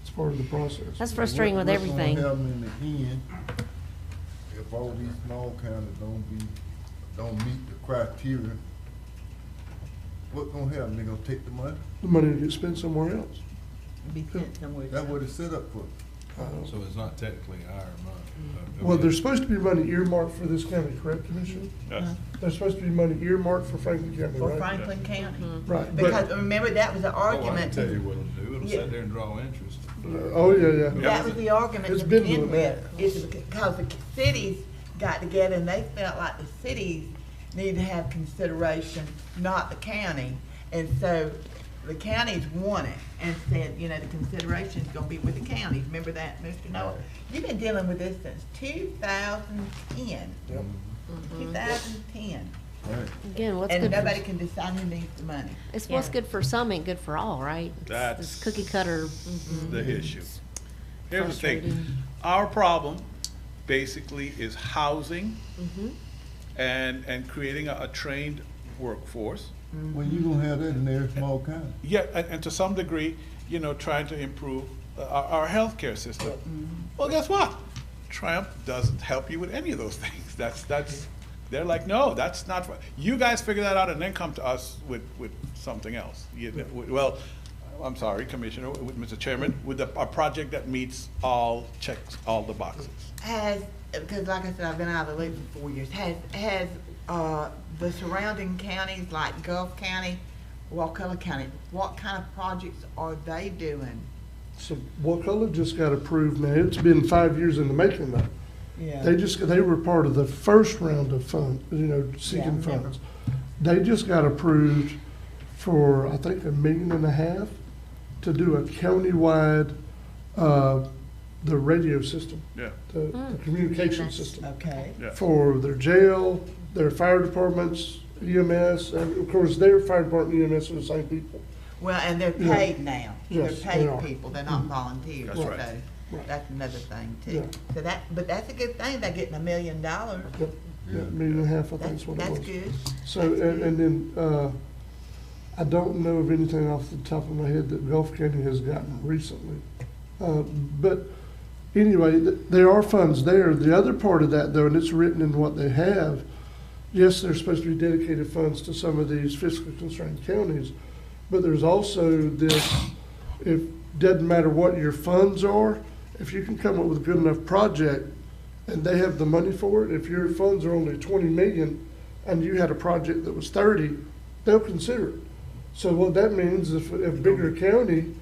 it's part of the process. That's frustrating with everything. What's gonna happen in the end if all these small counties don't meet the criteria? What's gonna happen? They gonna take the money? The money will get spent somewhere else. Be sent somewhere. That's what it's set up for. So it's not technically our money. Well, there's supposed to be money earmarked for this county, correct, Commissioner? Yes. There's supposed to be money earmarked for Franklin County, For right? Franklin County. Right, Because but, remember, that was the Oh, I can argument. tell you what it'll do. It'll Yeah. sit there and draw interest. oh, yeah. That was the argument It's to been begin doing with, is because the cities got together and they felt like the cities need to have consideration, not the county. And so the counties won it and said, the consideration's gonna be with the counties. Remember that, Mr. Noah? You've been dealing with this since 2010. 2010. Again, what's And good nobody for, can decide who needs the money. it's what's good for some ain't good for all, right? That's It's cookie cutter. the issue. Here's the thing, Frustrating. our problem basically is housing Mhm. and creating a trained workforce. Well, you gonna have that in every small county. Yeah, and to some degree, trying to improve our healthcare system. Well, guess what? Triumph doesn't help you with any of those things. That's They're like, no, that's not, you guys figure that out and then come to us with something else. Well, I'm sorry, Commissioner, with Mr. Chairman, with a project that meets checks all the boxes. Because like I said, I've been out of the loop for 4 years, has the surrounding counties like Gulf County, Wakulla County, what kind of projects are they doing? So Wakulla just got approved now. It's been 5 years in the making though. Yeah. They were part of the first round of funds, seeking funds. They just got approved for, I think, $1.5 million to do a countywide, the radio system. Yeah. The communication system. Okay. Yeah. For their jail, their fire departments, EMS, and of course, their fire department and EMS are the same people. Well, and they're Yeah. paid now. Yes, They're they paid are. people, they're not volunteers, That's so right. that's another thing too. Yeah. So but that's a good thing, they're getting $1 million. Yep. Yeah, $1.5 million, I think is what it was. That's good. So, and then, I don't know of anything off the top of my head that Gulf County has gotten recently. But anyway, there are funds there. The other part of that though, and it's written in what they have, yes, there's supposed to be dedicated funds to some of these fiscally constrained counties, but there's also this, doesn't matter what your funds are, if you can come up with a good enough project and they have the money for it, if your funds are only 20 million and you had a project that was 30, they'll consider it. So what that means, if Bigger County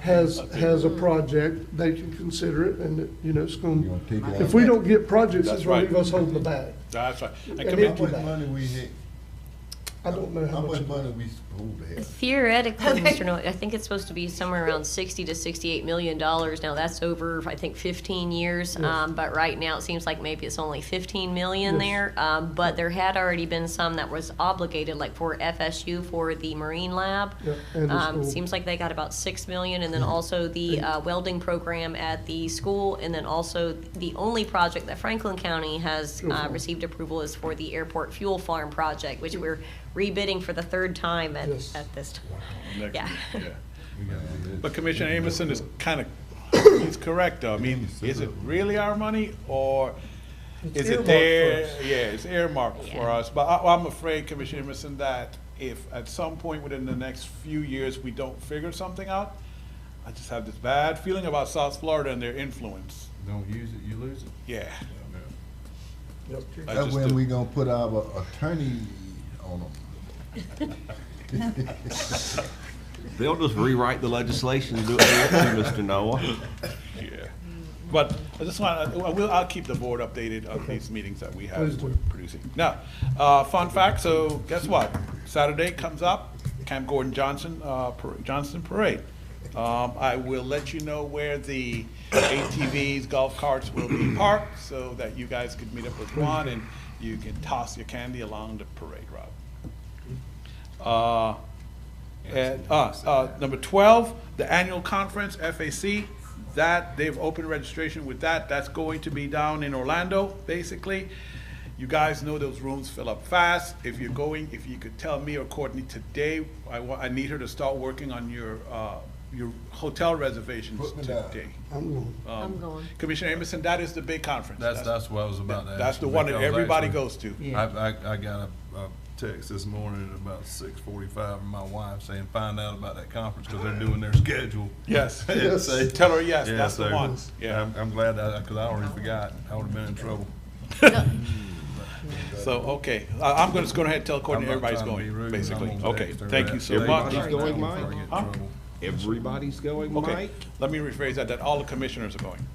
has a project, they can consider it, and it's going, if we don't get projects, That's it's going to right. leave us holding the bag. That's right. And And empty How much bag. money we had? I don't know How much money we supposed to have? Theoretically, Mr. Noel, I think it's supposed to be somewhere around $60 to $68 million. Now, that's over, I think, 15 years. Yes. But right now, it seems like maybe it's only 15 million Yes. there. But there had already been some that was obligated, like for FSU, for the Marine Lab. Yeah, and the school. Seems like they got about 6 million, and then also the welding program at the school, and then also the only project that Franklin County has Fuel farm. received approval is for the airport fuel farm project, which we're rebidding for the third time at this time. Next Yeah. week, But Commissioner Amerson is he's correct though. I mean, is it really our money or is it earmarked there? for us. Yeah, it's earmarked for us. But I'm afraid, Commissioner Amerson, that if at some point within the next few years we don't figure something out, I just have this bad feeling about South Florida and their influence. Don't use it, you lose it. Yeah. I That's just when do. we gonna put our attorney on them. They'll just rewrite the legislation and do it directly, Mr. Noah. Yeah. But I just want, I'll keep the board updated on these meetings that we have Please do. producing. Now, fun fact, so guess what? Saturday comes up, Camp Gordon Johnson Parade. I will let you know where the ATVs, golf carts will be parked so that you guys could meet up with Juan and you can toss your candy along the parade route. Number 12, the annual conference, FAC, that, they've opened registration with that. That's going to be down in Orlando, basically. You guys know those rooms fill up fast. If you're going, if you could tell me or Courtney today, I need her to start working on your hotel reservations Put me down. today. I'm going. I'm going. Commissioner Emerson, that is the big conference. That's what I was about to ask. That's the you, one that because everybody actually, goes to. Yeah. I got a text this morning at about 6:45 from my wife saying, find out about that conference because they're doing their schedule. Yes. And say- Tell her yes, Yeah, that's the so one. Yeah. I'm glad that, because I already forgot. I would have been in trouble. So, okay, I'm just going ahead and tell Courtney I'm not everybody's trying to be going, rude, basically. I'm gonna Okay, text her thank that. you so much. Everybody's going, Mike? Before I get in Huh? trouble. Everybody's going, Okay, Mike? let me rephrase that all the commissioners are going.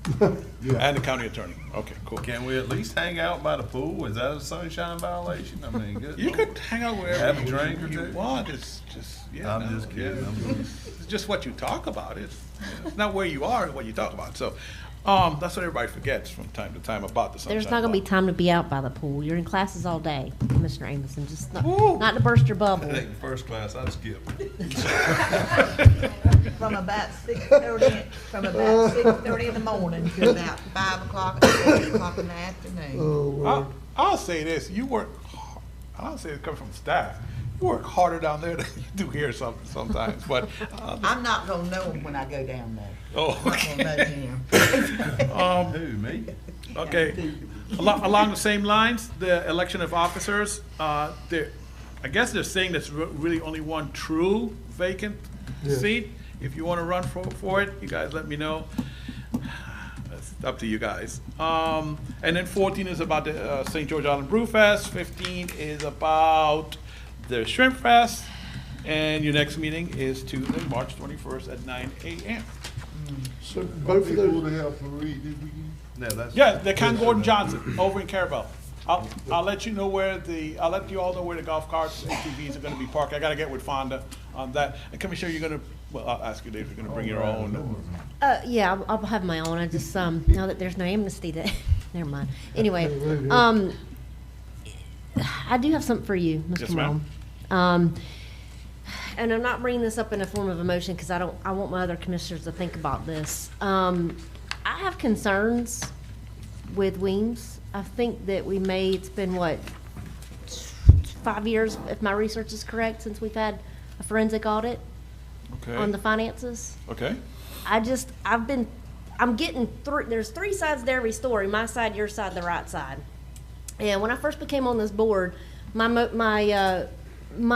And the county attorney. Okay, cool. Can we at least hang out by the pool? Is that a sunshine violation? I mean, good. You Lord. could hang out Have wherever a drink or you two? want, it's just, yeah. I'm no, just kidding. yeah. It's just what you talk about, it's not where you are, it's what you talk about, so, that's what everybody forgets from time to time about the sunshine There's not gonna be law. time to be out by the pool. You're in classes all day, Commissioner Amison, just Woo. not to burst your bubble. I think first class, I'd skip. From about 6:30 in the morning to about 5 o'clock, 6 o'clock in the afternoon. Oh, Lord. I'll say this, you work, I'll say it comes from staff, you work harder down there than you do here sometimes, but, I'm not gonna know him when I go down there. oh, I'm not okay. gonna know him. Who, me? Okay, Along the same lines, the election of officers, I guess they're saying there's really only one true vacant Yeah. seat. If you want to run for it, you guys let me know. It's up to you guys. And then 14 is about the St. George Island Brew Fest. 15 is about the Shrimp Fest. And your next meeting is Tuesday, March 21st at 9 a.m. So both of those, No, that's. Yeah, the Con Gordon Johnson over in Carabel. I'll let you know I'll let you all know where the golf carts, ATVs are gonna be parked. I gotta get with Fonda on that. And Commissioner, you're gonna, well, I'll ask you, Dave, if you're gonna bring your own. Yeah, I'll have my own. I just, now that there's no amnesty that, never mind. Anyway, I do have something for you, Mr. Yes, ma'am. Rome. And I'm not bringing this up in a form of a motion because I want my other commissioners to think about this. I have concerns with Weems. I think that it's been what, 5 years, if my research is correct, since we've had a forensic audit on the finances. Okay. I'm getting through, there's 3 sides to every story, my side, your side, the right side. And when I first became on this board, my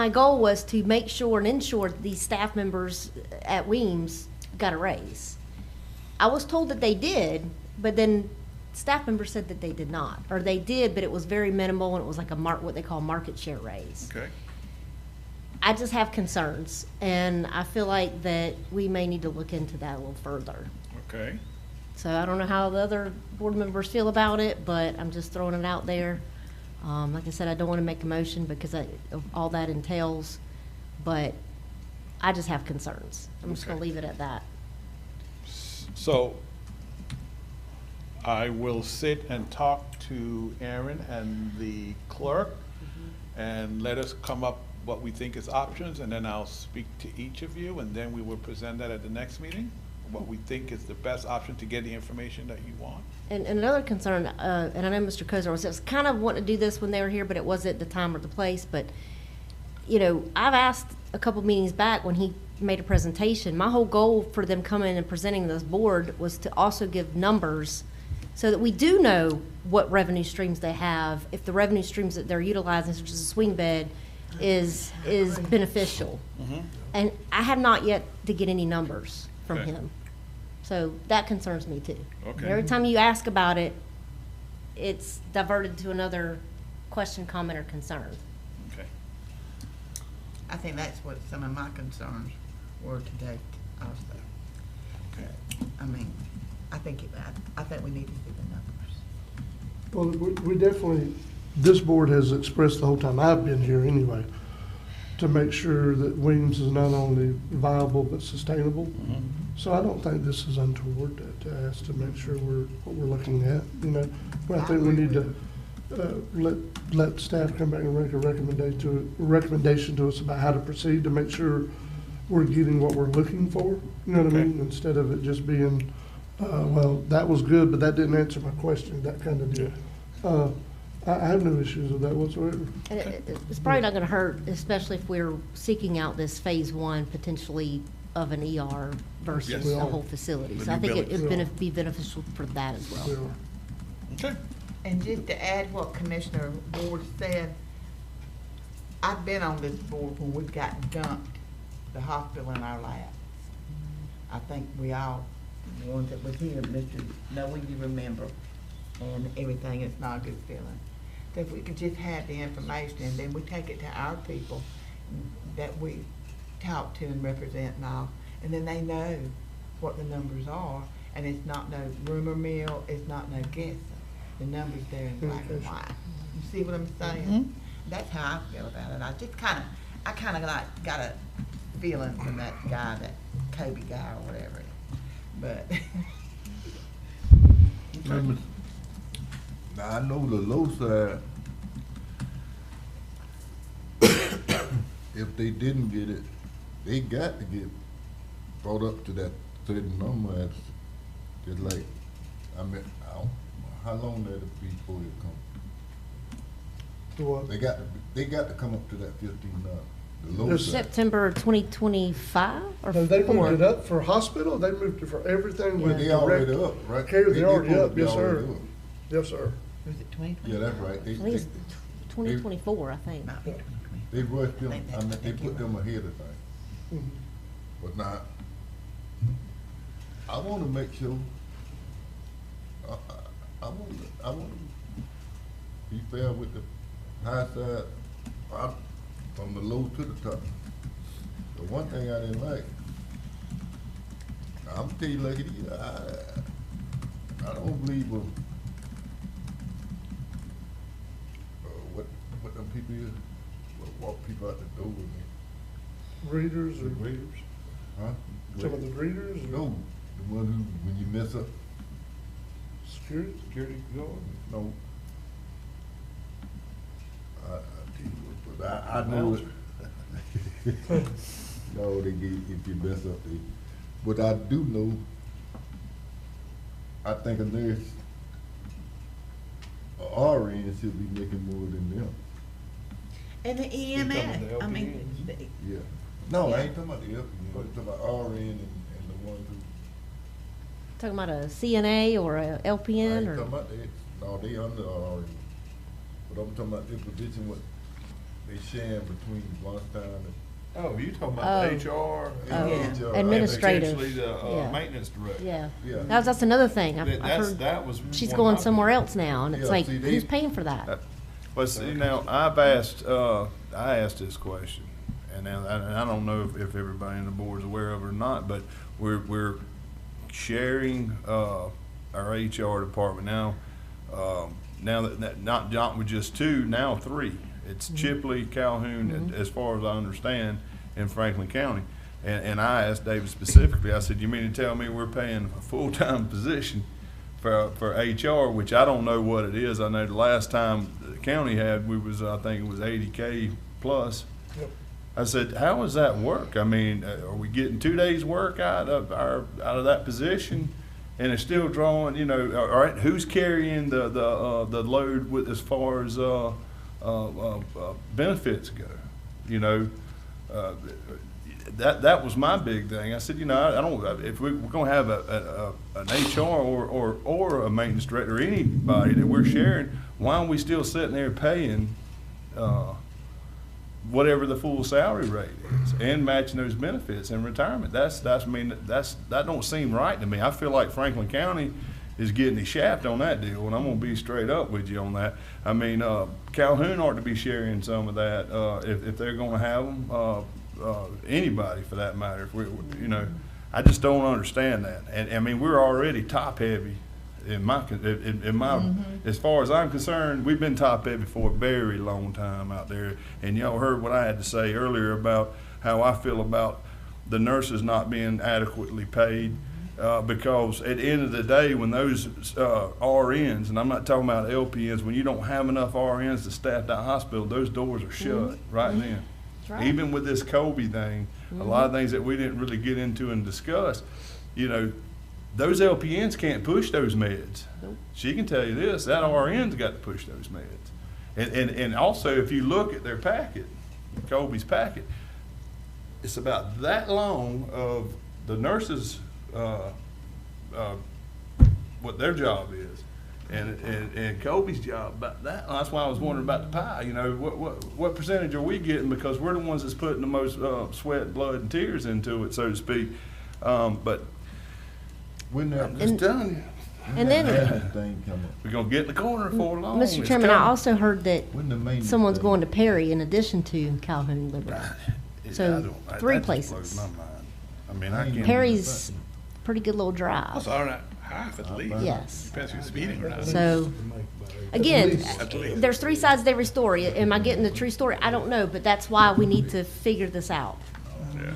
goal was to make sure and ensure that these staff members at Weems got a raise. I was told that they did, but then staff members said that they did not, or they did, but it was very minimal, and it was like what they call market share raise. Okay. I just have concerns, and I feel like that we may need to look into that a little further. Okay. So I don't know how the other board members feel about it, but I'm just throwing it out there. Like I said, I don't want to make a motion because of all that entails, but I just have concerns. I'm just going to leave it at that. So I will sit and talk to Aaron and the clerk and let us come up what we think is options, and then I'll speak to each of you, and then we will present that at the next meeting, what we think is the best option to get the information that you want. And another concern, and I know Mr. Kozar was kind of wanting to do this when they were here, but it wasn't the time or the place. But, you know, I've asked a couple meetings back when he made a presentation. My whole goal for them coming and presenting this board was to also give numbers so that we do know what revenue streams they have, if the revenue streams that they're utilizing, such as a swing bed, is beneficial. And I have not yet to get any numbers from him. So that concerns me too. Okay. Every time you ask about it, it's diverted to another question, comment, or concern. Okay. I think that's what some of my concerns were today also. Okay. I mean, I think we need to see the numbers. well, we definitely, this board has expressed the whole time I've been here anyway, to make sure that Weems is not only viable but sustainable. So I don't think this is untoward to ask to make sure what we're looking at, you know. But I think we need to let staff come back and make a recommendation to us about how to proceed to make sure we're getting what we're looking for, you know what I mean? Instead of it just being, well, that was good, but that didn't answer my question, that kind of deal. I have no issues with that whatsoever. And it's probably not gonna hurt, especially if we're seeking out this phase 1 potentially of an ER versus Yes. a whole facility. The So I new think building. it'd be beneficial for that as well. Okay. And just to add what Commissioner Ward said, I've been on this board when we got dumped the hospital in our lap. I think we all, the ones that was here, Mr. Noe, you remember, and everything, it's not a good feeling. So if we could just have the information and then we take it to our people that we talk to and represent and all, and then they know what the numbers are, and it's not no rumor mill, it's not no guessing. The numbers there in black and white. You see what I'm saying? That's how I feel about it. I kind of like got a feeling from that guy, that Kobe guy or whatever. But Now, I know the low side, if they didn't get it, they got to get brought up to that certain number. It's like, I mean, how long that'll be before it come? To what? They got to come up to that 15 the low side. September 2025 or No, they moved 4? it up for hospital, they moved it for everything. Well, with they direct already up, right? care, They they're already supposed up, to be yes, sir. already up. Yes, sir. Was it 2020? Yeah, that's right. I think it's 2024, I think. They rushed them, I mean, they put them ahead of things. But now, I wanna make sure, I wanna be fair with the high side, from the low to the top. The one thing I didn't like, I'm tell you like it is, I don't believe what them people is, walk people out the door with me. Readers or? Readers? Huh? Some of the readers? or No, the one who, when you mess up, Security? security guard, no. I tell you what, but I know it. No, they get, if you mess up, they, but I do know, I think a nurse, a RN should be making more than them. And the EMS, I mean, Yeah. No, I ain't talking about the LPN, I'm talking about RN and the ones who. Talking about a CNA or a I ain't LPN talking or? about that, no, they under RN. But I'm talking about the position what they sharing between Lunchtime and. Oh, you talking about the HR? Yeah. Administrative. Potentially the Yeah. maintenance director. Yeah. Yeah. That's another thing. I've That's- heard that was she's one going of my somewhere things. else now, and it's Yeah, like, see, they- who's paying for that? Well, see, now, I asked this question, and now, and I don't know if everybody in the board is aware of it or not, but we're sharing, our HR department now. Now that not with just two, now three. It's Chipley, Calhoun, as far as I understand, in Franklin County. And I asked David specifically, I said, you mean to tell me we're paying a full-time position for HR, which I don't know what it is. I know the last time the county had, I think it was 80K plus. Yep. I said, how does that work? I mean, are we getting 2 days' work out of that position? And it's still drawing, you know, all right, who's carrying the load with, as far as, benefits go? You know, that was my big thing. I said, you know, I don't, if we're gonna have an HR or a maintenance director, or anybody that we're sharing, why are we still sitting there paying, whatever the full salary rate is, and matching those benefits in retirement? That don't seem right to me. I feel like Franklin County is getting the shaft on that deal, and I'm gonna be straight up with you on that. I mean, Calhoun ought to be sharing some of that, if they're gonna have them, anybody for that matter. If we, you know, I just don't understand that. And I mean, we're already top heavy in my, as far as I'm concerned, we've been top heavy for a very long time out there. And y'all heard what I had to say earlier about how I feel about the nurses not being adequately paid. Because at the end of the day, when those RNs, and I'm not talking about LPNs, when you don't have enough RNs to staff that hospital, those doors are shut right then. That's right. Even with this Kobe thing, a lot of things that we didn't really get into and discuss, you know, those LPNs can't push those meds. She can tell you this, that RN's got to push those meds. And also, if you look at their packet, Kobe's packet, it's about that long of the nurses' what their job is, and Kobe's job about that. That's why I was wondering about the pie. You know, what percentage are we getting, because we're the ones that's putting the most sweat, blood, and tears into it, so to speak. But I'm just telling you. And then, we're gonna get in the corner for long. Mr. It's Chairman, I coming. also heard that When the maintenance someone's thing- going to Perry in addition to Calhoun Liberty. So, that 3 just blows places. my mind. I mean, I can't. Perry's pretty good little drive. That's all right, half at least. Yes. Depends if you're speeding or not. So, again, At least. there's 3 sides to every story. Am I getting the true story? I don't know, but that's why we need to figure this out. Yeah.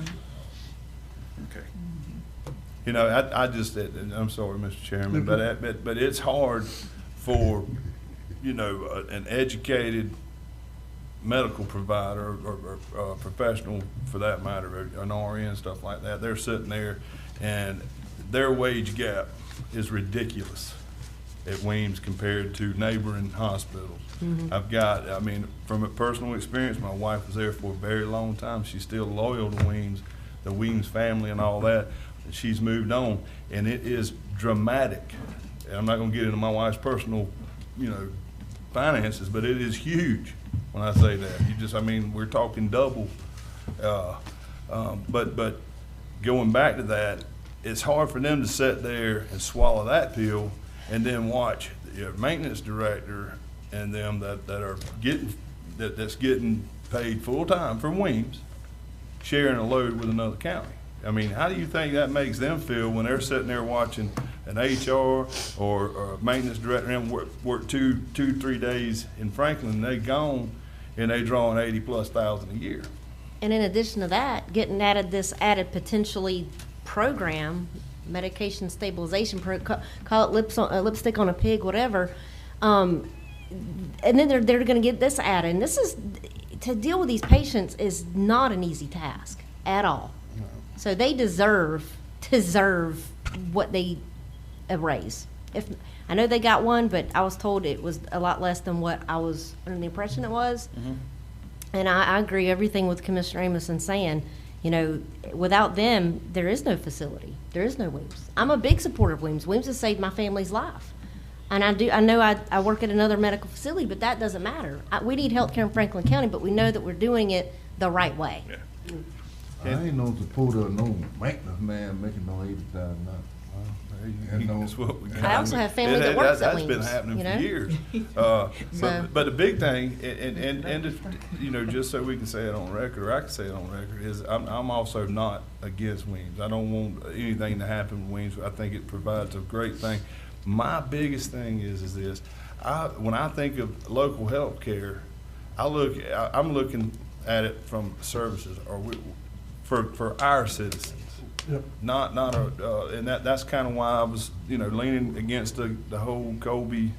Okay. You know, I just, and I'm sorry, Mr. Chairman, but it's hard for, you know, an educated medical provider or professional for that matter, an RN, stuff like that. They're sitting there and their wage gap is ridiculous at Weems compared to neighboring hospitals. I mean, from a personal experience, my wife was there for a very long time. She's still loyal to Weems, the Weems family and all that. And she's moved on, and it is dramatic. And I'm not gonna get into my wife's personal finances, but it is huge when I say that. I mean, we're talking double. But going back to that, it's hard for them to sit there and swallow that pill and then watch your maintenance director and them that's getting paid full-time from Weems sharing a load with another county. I mean, how do you think that makes them feel when they're sitting there watching an HR or a maintenance director and work 2-3 days in Franklin, and they gone and they drawing $80,000+ a year? And in addition to that, getting added this added potentially program, medication stabilization call it lipstick on a pig, whatever. And then they're going to get this added. And this is, to deal with these patients is not an easy task at all. No. So they deserve what they raise. I know they got one, but I was told it was a lot less than what I was under the impression it was. Mm-hmm. And I agree everything with Commissioner Amison saying. Without them, there is no facility. There is no Weems. I'm a big supporter of Weems. Weems has saved my family's life. And I know I work at another medical facility, but that doesn't matter. We need health care in Franklin County, but we know that we're doing it the right way. Yeah. I ain't no supporter of no maintenance man making no $80,000. I also have family that works at Weems. That's been happening for years. But the big thing, and just so we can say it on record, or I can say it on record, is I'm also not against Weems. I don't want anything to happen with Weems. I think it provides a great thing. My biggest thing is this: when I think of local health care, I'm looking at it from services or for our citizens. Yep. And that's kind of why I was, leaning against the whole Colby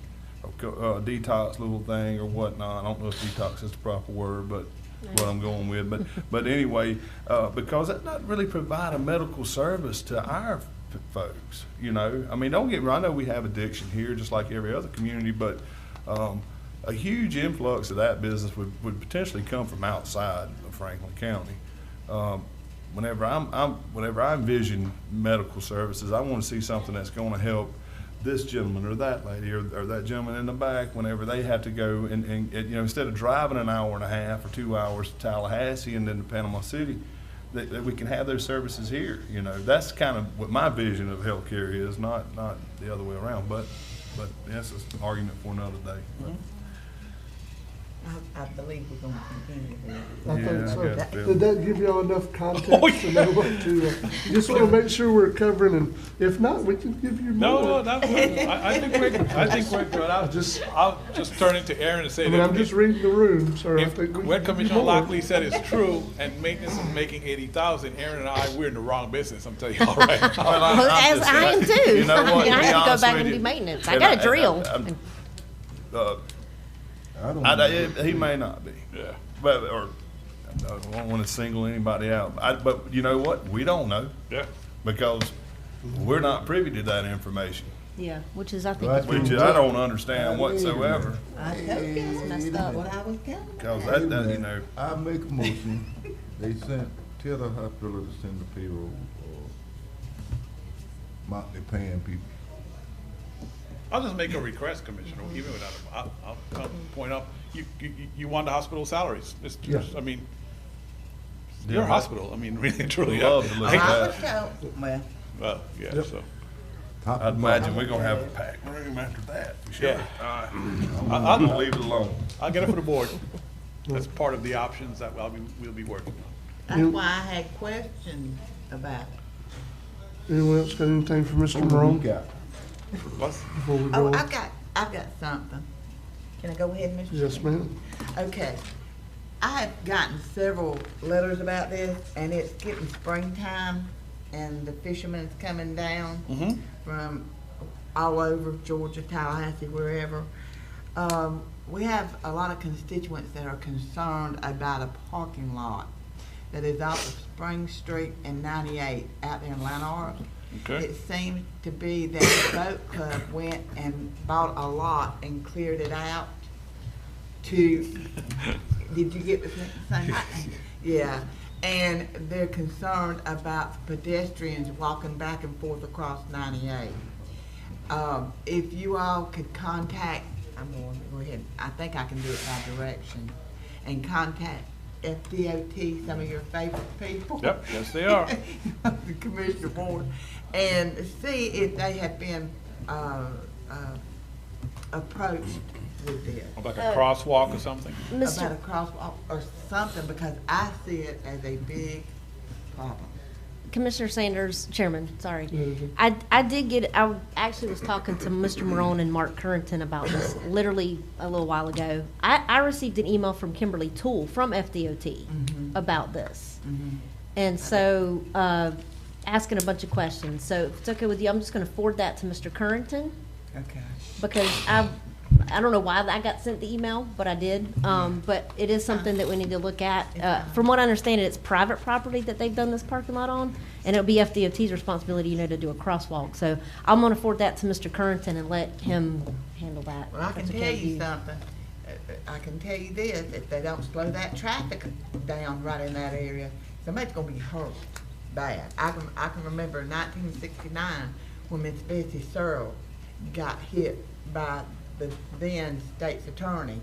detox little thing or whatnot. I don't know if detox is the proper word, but what I'm going with. But anyway, because that doesn't really provide a medical service to our folks. I mean, don't get me wrong. I know we have addiction here, just like every other community, but a huge influx of that business would potentially come from outside of Franklin County. Whenever I envision medical services, I want to see something that's going to help this gentleman or that lady or that gentleman in the back whenever they have to go and instead of driving an hour and a half or 2 hours to Tallahassee and then to Panama City, that we can have those services here. That's kind of what my vision of healthcare is, not the other way around. But that's an argument for another day. Mm-hmm. I believe we're going to continue with I think so. Did that give y'all enough context to know what to, just want to make sure we're covering, and if not, we can give you more. No, that's good. I think we're good. I'll just turn it to Aaron and say that. I'm just reading the room, sir. If what Commissioner Lockley said is true, and maintenance is making $80,000, Aaron and we're in the wrong business. I'm telling you, all right. As I am too. You know what? I have to go back and do maintenance. I got a drill. He may not be. Yeah. But I don't want to single anybody out. But you know what? We don't know. Yeah. Because we're not privy to that information. Yeah, which is I think. Which I don't understand whatsoever. I told you it's messed up what I was telling you. Because that I make a motion. They tell the hospital to send the payroll monthly paying people. I'll just make a request, Commissioner, even without I'll point out, you want the hospital salaries. I mean, your hospital, I mean, really, truly. Love to look at that. Well, yeah, yep. So. I'd imagine we're going to have a packed room after that. Sure. Yeah. I'll leave it alone. I'll get it for the board. That's part of the options that we'll be working on. That's why I had questions about it. Anyone else got anything for Mr. Morone? Before we go I've got something. Can I go ahead, Mr. Yes, ma'am. Okay. I have gotten several letters about this, and it's getting springtime, and the fishermen is coming down from all over Georgia, Tallahassee, wherever. We have a lot of constituents that are concerned about a parking lot that is off of Spring Street and 98 out there in Lanark. Okay. It seems to be that the boat club went and bought a lot and cleared it out to, did you get the same thing? Yeah, and they're concerned about pedestrians walking back and forth across 98. If you all could contact I'm going to go ahead, I think I can do it by direction, and contact FDOT, some of your favorite people. Yep, yes, they are. The Commissioner Board, and see if they have been, approached with this. Like a crosswalk or something? About a crosswalk or something, because I see it as a big problem. Commissioner Sanders, Chairman, sorry. Mhm. I actually was talking to Mr. Morone and Mark Currington about this literally a little while ago. I received an email from Kimberly Toole from FDOT about this. And so, asking a bunch of questions. So if it's okay with you, I'm just gonna forward that to Mr. Currington. Okay. Because I don't know why I got sent the email, but I did. But it is something that we need to look at. From what I understand, it's private property that they've done this parking lot on, and it'll be FDOT's responsibility, to do a crosswalk. So I'm gonna forward that to Mr. Currington and let him handle that. Well, I if can that's tell okay with you something. I can tell you this, if they don't slow that traffic down right in that area, somebody's gonna be hurt bad. I can remember in 1969 when Miss Bessie Searle got hit by the then state's attorney.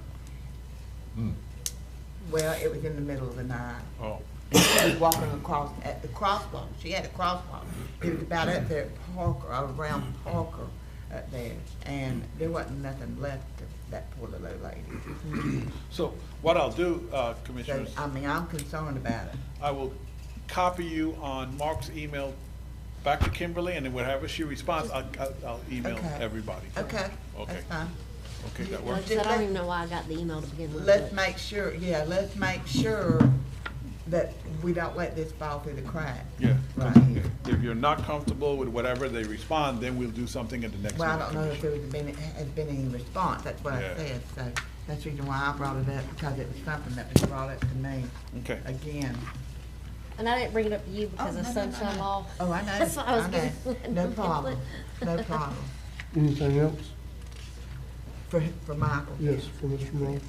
Well, it was in the middle of the night. Oh. And she was walking across at the crosswalk. She had a crosswalk. It was about up there at Parker, around Parker up there. And there wasn't nothing left of that poor little old lady. So what I'll do, Commissioners, I mean, I'm concerned about it. I will copy you on Mark's email back to Kimberly, and then whenever she responds, I'll email Okay. everybody. Okay, Okay. that's fine. Okay, that Like I works? said, I don't even know why I got the email to begin with. Let's but- make sure, let's make sure that we don't let this fall through the cracks. Yeah. Right here. If you're not comfortable with whatever they respond, then we'll do something at the next Well, I meeting. don't know if has been any response, that's what I Yeah. said, so that's the reason why I brought it up, because it was something that was brought up to me. Okay. Again. And I didn't bring it up to you because Oh, of no, sunshine no. law. Oh, I know, That's why I was I know. getting. No problem, no problem. Anything else? For Michael. Yes, for Mr. Morone.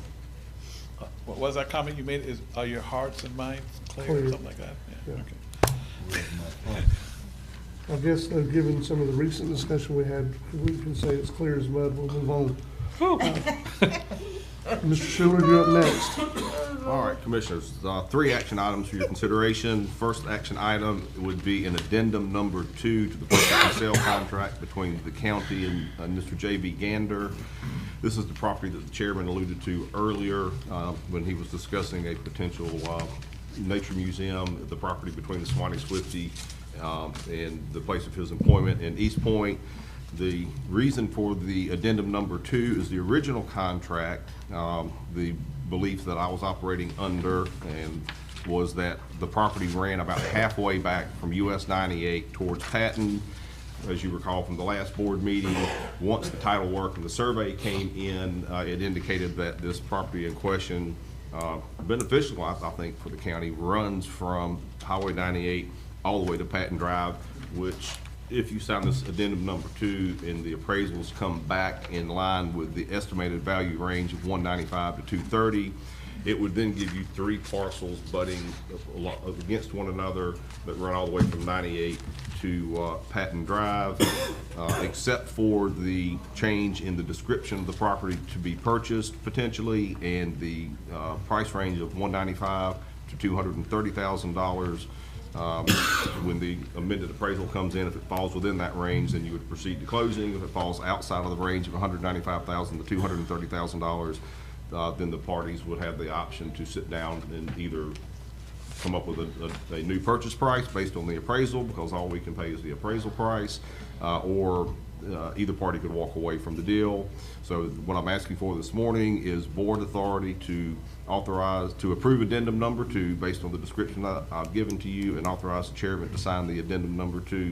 What was that comment you made? Are your hearts and minds clear, Clear. something like that? Yeah, Yeah. okay. I guess, given some of the recent discussion we had, we can say it's clear as mud, we'll move on. Mr. Schuler, you're up next. All right, Commissioners, 3 action items for your consideration. First action item would be an addendum number 2 to the purchase and sale contract between the county and Mr. J.B. Gander. This is the property that the chairman alluded to earlier when he was discussing a potential nature museum, the property between the Swanee Swifty and the place of his employment in East Point. The reason for the addendum number 2 is the original contract, the belief that I was operating under, and was that the property ran about halfway back from US 98 towards Patton. As you recall from the last board meeting, once the title work and the survey came in, it indicated that this property in question, beneficial, I think, for the county, runs from Highway 98 all the way to Patton Drive, which, if you sign this addendum number 2 and the appraisals come back in line with the estimated value range of 195 to 230, it would then give you 3 parcels butting against one another that run all the way from 98 to Patton Drive, except for the change in the description of the property to be purchased potentially, and the price range of $195,000 to $230,000. When the amended appraisal comes in, if it falls within that range, then you would proceed to closing. If it falls outside of the range of $195,000 to $230,000, then the parties would have the option to sit down and either come up with a new purchase price based on the appraisal, because all we can pay is the appraisal price, or either party could walk away from the deal. So what I'm asking for this morning is board authority to authorize, to approve addendum number 2 based on the description that I've given to you, and authorize the chairman to sign the addendum number 2.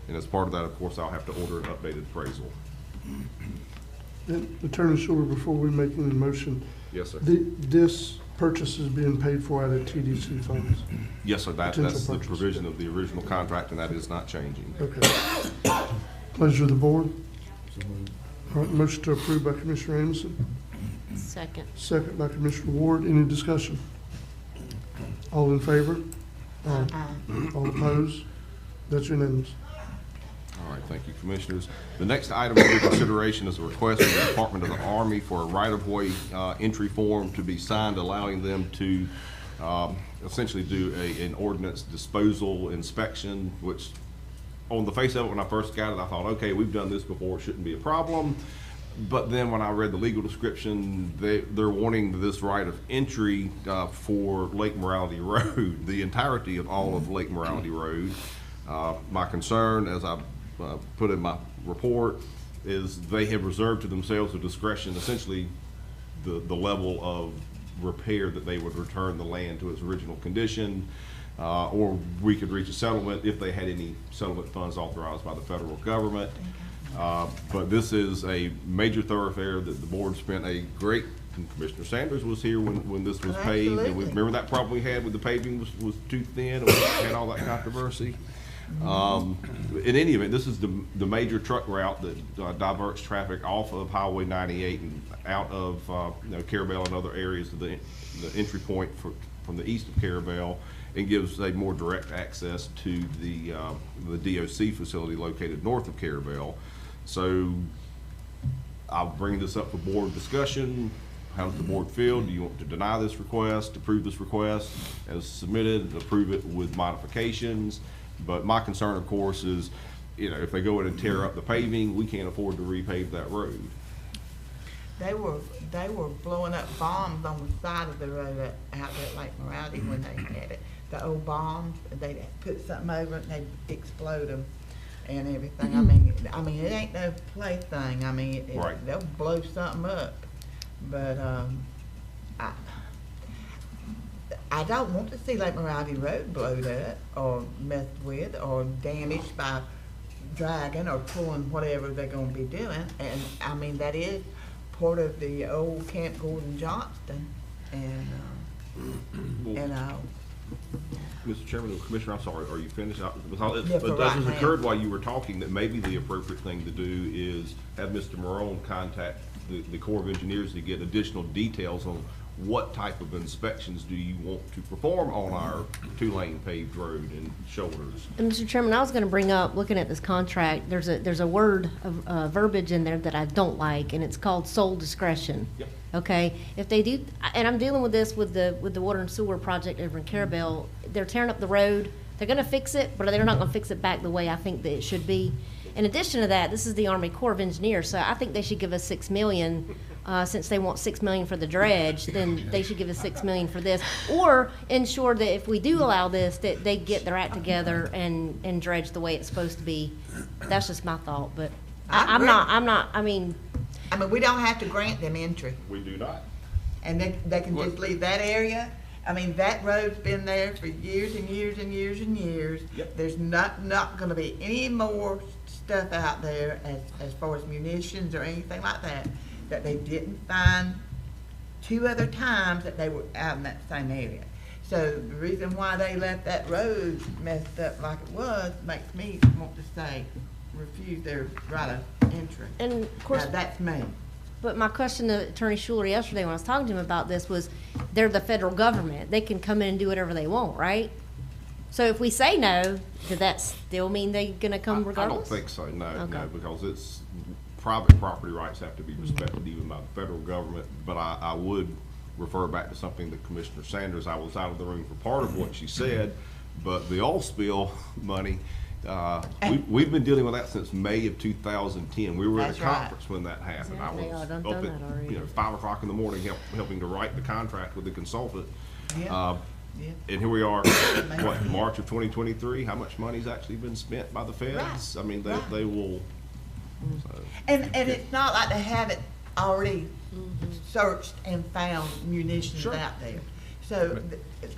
And as part of that, of course, I'll have to order an updated appraisal. Attorney Schuler, before we make any motion. Yes, sir. This purchase is being paid for out of TDC funds. Yes, sir, that's Potential the purchase. provision of the original contract, and that is not changing. Okay. Pleasure of the board. All right, motion to approve by Commissioner Amison. Second. Second by Commissioner Ward. Any discussion? All in favor? Aye. All opposed? That's unanimous. All right, thank you, Commissioners. The next item under consideration is a request from the Department of the Army for a right-of-way entry form to be signed, allowing them to essentially do an ordinance disposal inspection, which on the face of it, when I first got it, I thought, okay, we've done this before, it shouldn't be a problem. But then when I read the legal description, they're wanting this right of entry for Lake Morality Road, the entirety of all of Lake Morality Road. My concern, as I put in my report, is they have reserved to themselves the discretion, essentially the level of repair that they would return the land to its original condition, or we could reach a settlement if they had any settlement funds authorized by the federal government. But this is a major thoroughfare that the board spent a great, Commissioner Sanders was here when this was paved. And we remember that problem we had with the paving was too thin, and we had all that controversy. In any event, this is the major truck route that diverts traffic off of Highway 98 and out of Carabel and other areas of the entry point from the east of Carabel, and gives a more direct access to the DOC facility located north of Carabel. So I'll bring this up for board discussion. How does the board feel? Do you want to deny this request, approve this request as submitted, approve it with modifications? But my concern, of course, is, if they go in and tear up the paving, we can't afford to repave that road. They were blowing up bombs on the side of the road out there at Lake Morality when they had it. The old bombs, they put something over it and they explode them and everything. I mean, it ain't no plaything. I mean, right. They'll blow something up. But I don't want to see Lake Morality Road blowed up or messed with or damaged by dragging or pulling whatever they're going to be doing. And I mean, that is part of the old Camp Gordon Johnston, and Mr. Chairman, Commissioner, I'm sorry, are you finished? Yeah, But for this right now. occurred while you were talking, that maybe the appropriate thing to do is have Mr. Morone contact the Corps of Engineers to get additional details on what type of inspections do you want to perform on our two-lane paved road and shoulders. And Mr. Chairman, I was going to bring up, looking at this contract, there's a word of verbiage in there that I don't like, and it's called sole discretion. Yep. Okay, if they do, and I'm dealing with this with the water and sewer project over in Carabel, they're tearing up the road. They're going to fix it, but they're not going to fix it back the way I think that it should be. In addition to that, this is the Army Corps of Engineers, so I think they should give us $6 million. Since they want $6 million for the dredge, then they should give us $6 million for this, or ensure that if we do allow this, that they get their act together and dredge the way it's supposed to be. That's just my thought, but I'm not. I mean, we don't have to grant them entry. We do not. And they can just leave that area. I mean, that road's been there for years and years and years and years. Yep. There's not going to be any more stuff out there as far as munitions or anything like that they didn't find 2 other times that they were out in that same area. So the reason why they left that road messed up like it was makes me want to say refuse their right of entry. And of course, now, that's me. But my question to Attorney Schuler yesterday when I was talking to him about this was, they're the federal government. They can come in and do whatever they want, right? So if we say no, does that still mean they're going to come regardless? I don't think so, no, Okay. no, because it's private property rights have to be respected even by the federal government. But I would refer back to something that Commissioner Sanders, I was out of the room for part of what she said, but the oil spill money, we've been dealing with that since May of 2010. We were at a conference when that happened. I was up at 5 o'clock in the morning helping to write the contract with the consultant. Yeah. And here we are, what, March of 2023? How much money's actually been spent by the feds? Right. I mean, they will. So. And it's not like they haven't already searched and found munitions out there. So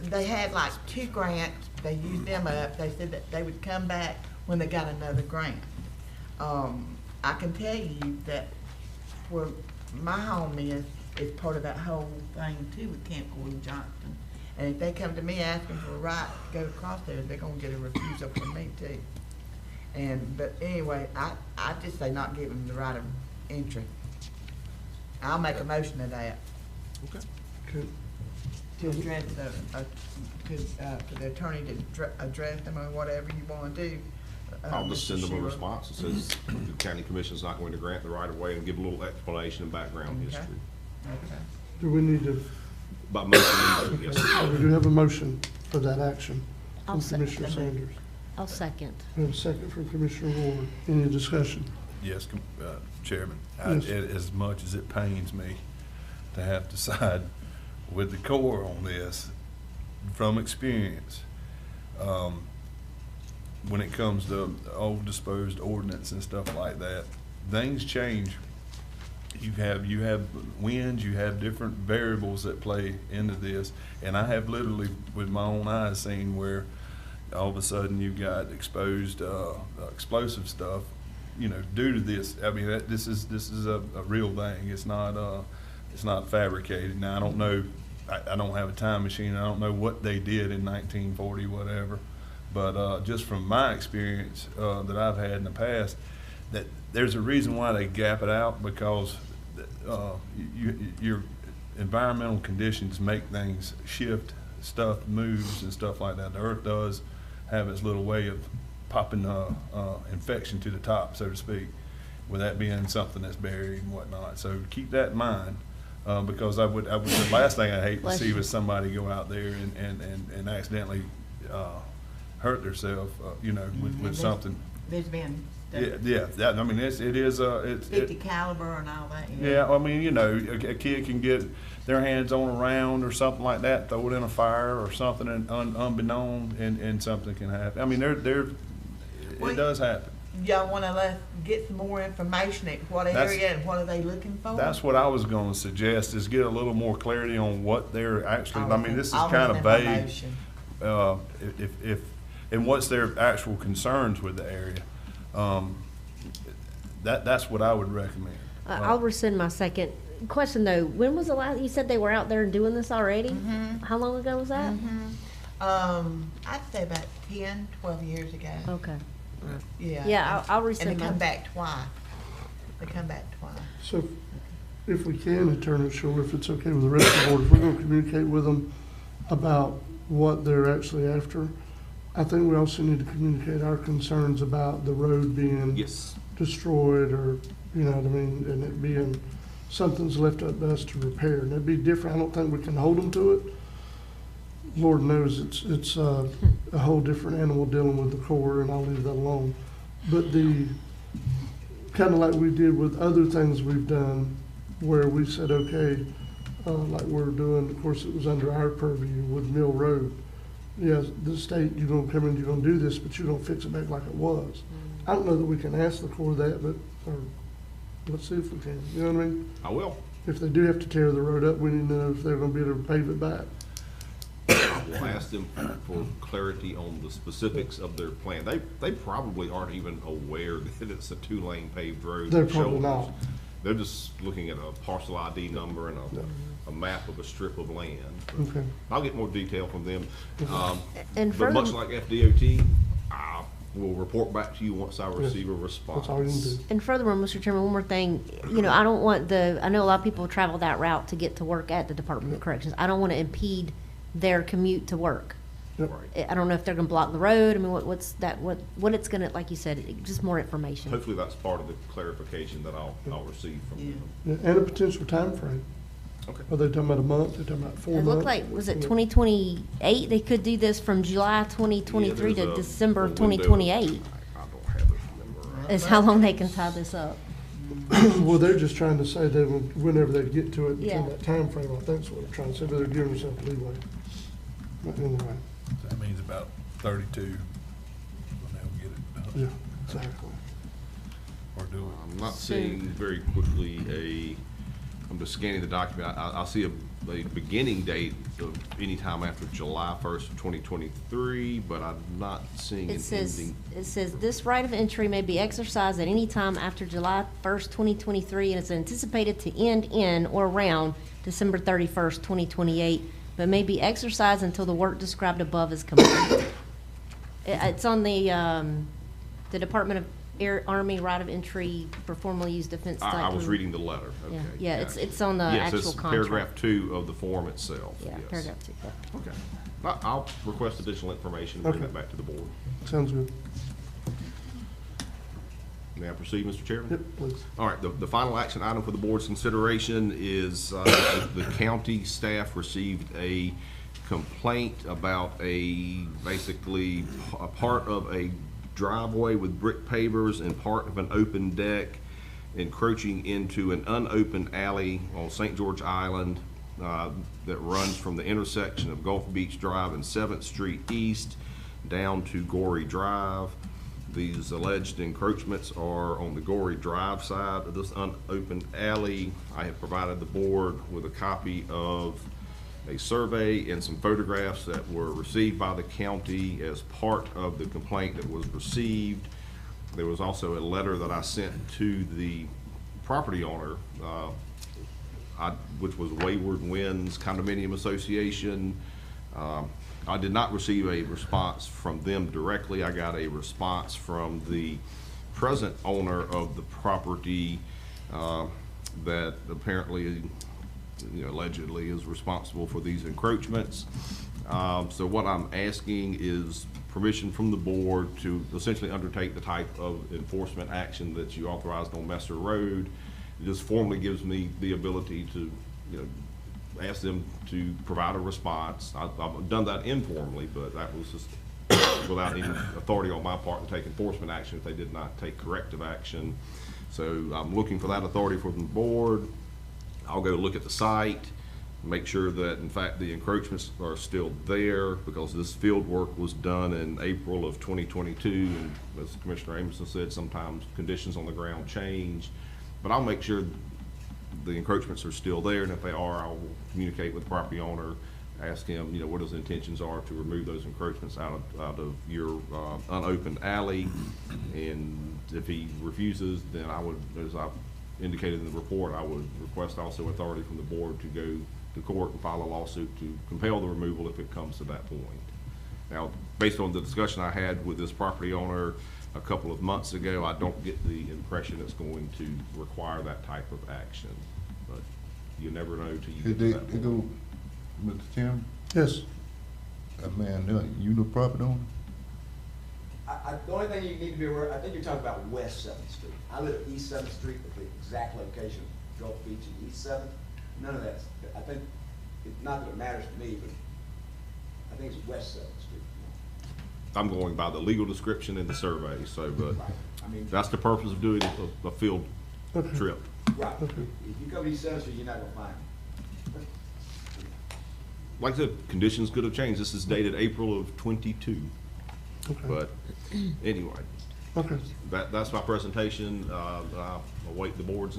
they had like 2 grants. They used them up. They said that they would come back when they got another grant. I can tell you that where my home is part of that whole thing too with Camp Gordon Johnston. And if they come to me asking for a right to go across there, they're gonna get a refusal from me too. But anyway, I just say not give them the right of entry. I'll make a motion to that. Okay. Good. To address for the attorney to address them or whatever you wanna do. I'll just send them a Shearer? response that says the county commission's not going to grant the right of way and give a little explanation and background Okay. history. Okay. Do we need to, By motion, yes. we do have a motion for that action I'll from Commissioner Sanders. I'll second. We have a second from Commissioner Ward. Any discussion? Yes, Chairman, Yes. as much as it pains me to have to side with the Corps on this, from experience, when it comes to old disposed ordinance and stuff like that, things change. You have winds, you have different variables that play into this, and I have literally with my own eyes seen where all of a sudden you've got exposed explosive stuff, you know, due to this. I mean, this is a real thing. It's not fabricated. Now I don't know. I don't have a time machine. I don't know what they did in 1940, whatever. But just from my experience that I've had in the past, that there's a reason why they gap it out, because your environmental conditions make things shift, stuff moves and stuff like that. The earth does have its little way of popping infection to the top, so to speak, with that being something that's buried and whatnot. So keep that in mind, because the last thing I hate to see was somebody go out there and accidentally hurt themselves, you know, with something. There's been. Yeah, that, I mean, it is 50 caliber and all that. Yeah, I mean, you know, a kid can get their hands on a round or something like that, throw it in a fire or something, and unbeknown, and something can happen. I mean, it does happen. Y'all want to get some more information at what area and what are they looking for? That's what I was going to suggest, is get a little more clarity on what they're actually, I mean, this is kind of vague. And what's their actual concerns with the area. That's what I would recommend. I'll rescind my second. Question though, when was the last, you said they were out there doing this already? Mm-hmm. How long ago was that? I'd say about 10, 12 years ago. Okay. Yeah. Yeah, I'll rescind And they come my- back twice. They come back twice. So if we can, Attorney Shore, if it's okay with the rest of the board, if we're going to communicate with them about what they're actually after, I think we also need to communicate our concerns about the road being destroyed, or, you know what I mean, and it being something's left up to us to repair. And it'd be different. I don't think we can hold them to it. Lord knows it's a whole different animal dealing with the Corps, and I'll leave that alone. But the kind of like we did with other things we've done, where we said, okay, like we're doing, of course, it was under our purview with Mill Road. Yes, the state, you're gonna come in, you're gonna do this, but you're gonna fix it back like it was. I don't know that we can ask the Corps that, but, or, let's see if we can, you know what I mean? I will. If they do have to tear the road up, we need to know if they're gonna be able to pave it back. We'll ask them for clarity on the specifics of their plan. They probably aren't even aware that it's a 2-lane paved road. They're with probably shoulders. not. They're just looking at a parcel ID number and a map of a strip of land. Okay. I'll get more detail from them. And But much further- like FDOT, I will report back to you once I receive a response. That's all you can do. And furthermore, Mr. Chairman, one more thing, you know, I don't want I know a lot of people travel that route to get to work at the Department of Corrections. I don't want to impede their commute to work. I don't know if they're gonna block the road. I mean, what it's gonna, like you said, just more information. Hopefully that's part of the clarification that I'll receive from them. Yeah, and a potential time frame. Okay. Are they talking about a month? They're talking about 4 It months? looked like, was it 2028? They could do this from July 2023 Yeah, to there's December a of window. 2028. I don't have it memorized. Is how long they can tie this up. Well, they're just trying to say that whenever they get to it, Yeah. within that time frame, I think that's what they're trying to say, but they're giving themselves leeway. But anyway, So that means about 32 when they'll get it done. yeah, exactly. Or do it. I'm not seeing very quickly I'm just scanning the document. I'll see a beginning date of any time after July 1st of 2023, but I'm not seeing an ending. It says this right of entry may be exercised at any time after July 1st, 2023, and it's anticipated to end in or around December 31st, 2028, but may be exercised until the work described above is complete. It's on the Department of Army right of entry for formal use defense type. I was room. reading the letter. Okay. Yeah, it's on the yes, actual it's contract. paragraph 2 of the form itself. Yeah, yes. paragraph 2. Yeah. Okay. I'll request additional information and bring Okay. that back to the board. Sounds good. May I proceed, Mr. Chairman? Yep, please. All right, the final action item for the board's consideration is the county staff received a complaint about basically a part of a driveway with brick pavers and part of an open deck encroaching into an unopened alley on St. George Island that runs from the intersection of Gulf Beach Drive and 7th Street East down to Gorey Drive. These alleged encroachments are on the Gorey Drive side of this unopened alley. I have provided the board with a copy of a survey and some photographs that were received by the county as part of the complaint that was received. There was also a letter that I sent to the property owner, which was Wayward Winds Condominium Association. I did not receive a response from them directly. I got a response from the present owner of the property that apparently, allegedly is responsible for these encroachments. So what I'm asking is permission from the board to essentially undertake the type of enforcement action that you authorized on Messer Road. It just formally gives me the ability to, ask them to provide a response. I've done that informally, but that was just without any authority on my part to take enforcement action if they did not take corrective action. So I'm looking for that authority from the board. I'll go look at the site, make sure that in fact the encroachments are still there, because this field work was done in April of 2022, and as Commissioner Amison said, sometimes conditions on the ground change. But I'll make sure the encroachments are still there, and if they are, I'll communicate with the property owner, ask him, what his intentions are to remove those encroachments out of your unopened alley. And if he refuses, then I would, as I indicated in the report, I would request also authority from the board to go to court and file a lawsuit to compel the removal if it comes to that point. Now, based on the discussion I had with this property owner a couple of months ago, I don't get the impression it's going to require that type of action, but you never know till you get to that point. Mr. Chairman? Yes. That man, you the property owner? The only thing you need to be aware, I think you're talking about West 7th Street. I live at East 7th Street, at the exact location of Gulf Beach and East 7th. None of that's, I think, not that it matters to me, but I think it's West 7th Street. I'm going by the legal description in the survey, so, but Right. I mean, that's the purpose of doing a field trip. right. If you come to East 7th Street, you're not gonna find it. Like I said, conditions could have changed. This is dated April of 22. Okay. But anyway, Okay. that's my presentation. I'll await the board's.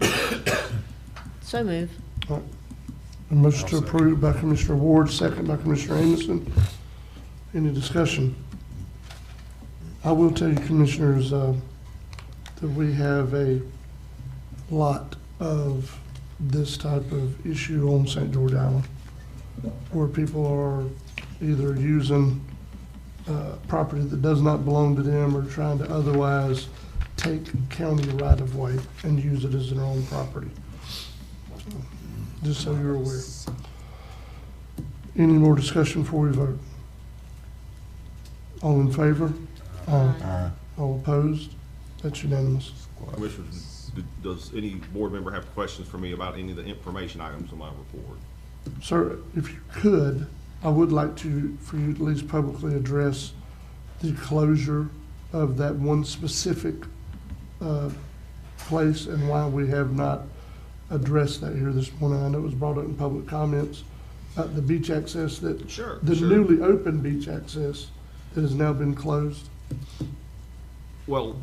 So move. All right. A motion to approve by Commissioner Ward, second by Commissioner Amison. Any discussion? I will tell you, Commissioners, that we have a lot of this type of issue on St. George Island, where people are either using property that does not belong to them or trying to otherwise take county right-of-way and use it as their own property. Just so you're aware. Any more discussion before we vote? All in favor? Aye. All opposed? That's unanimous. Commissioners, does any board member have questions for me about any of the information items in my report? Sir, if you could, I would like for you to at least publicly address the closure of that one specific place and why we have not addressed that here this morning. I know it was brought up in public comments, the beach access that, Sure, the sure. newly opened beach access that has now been closed. Well,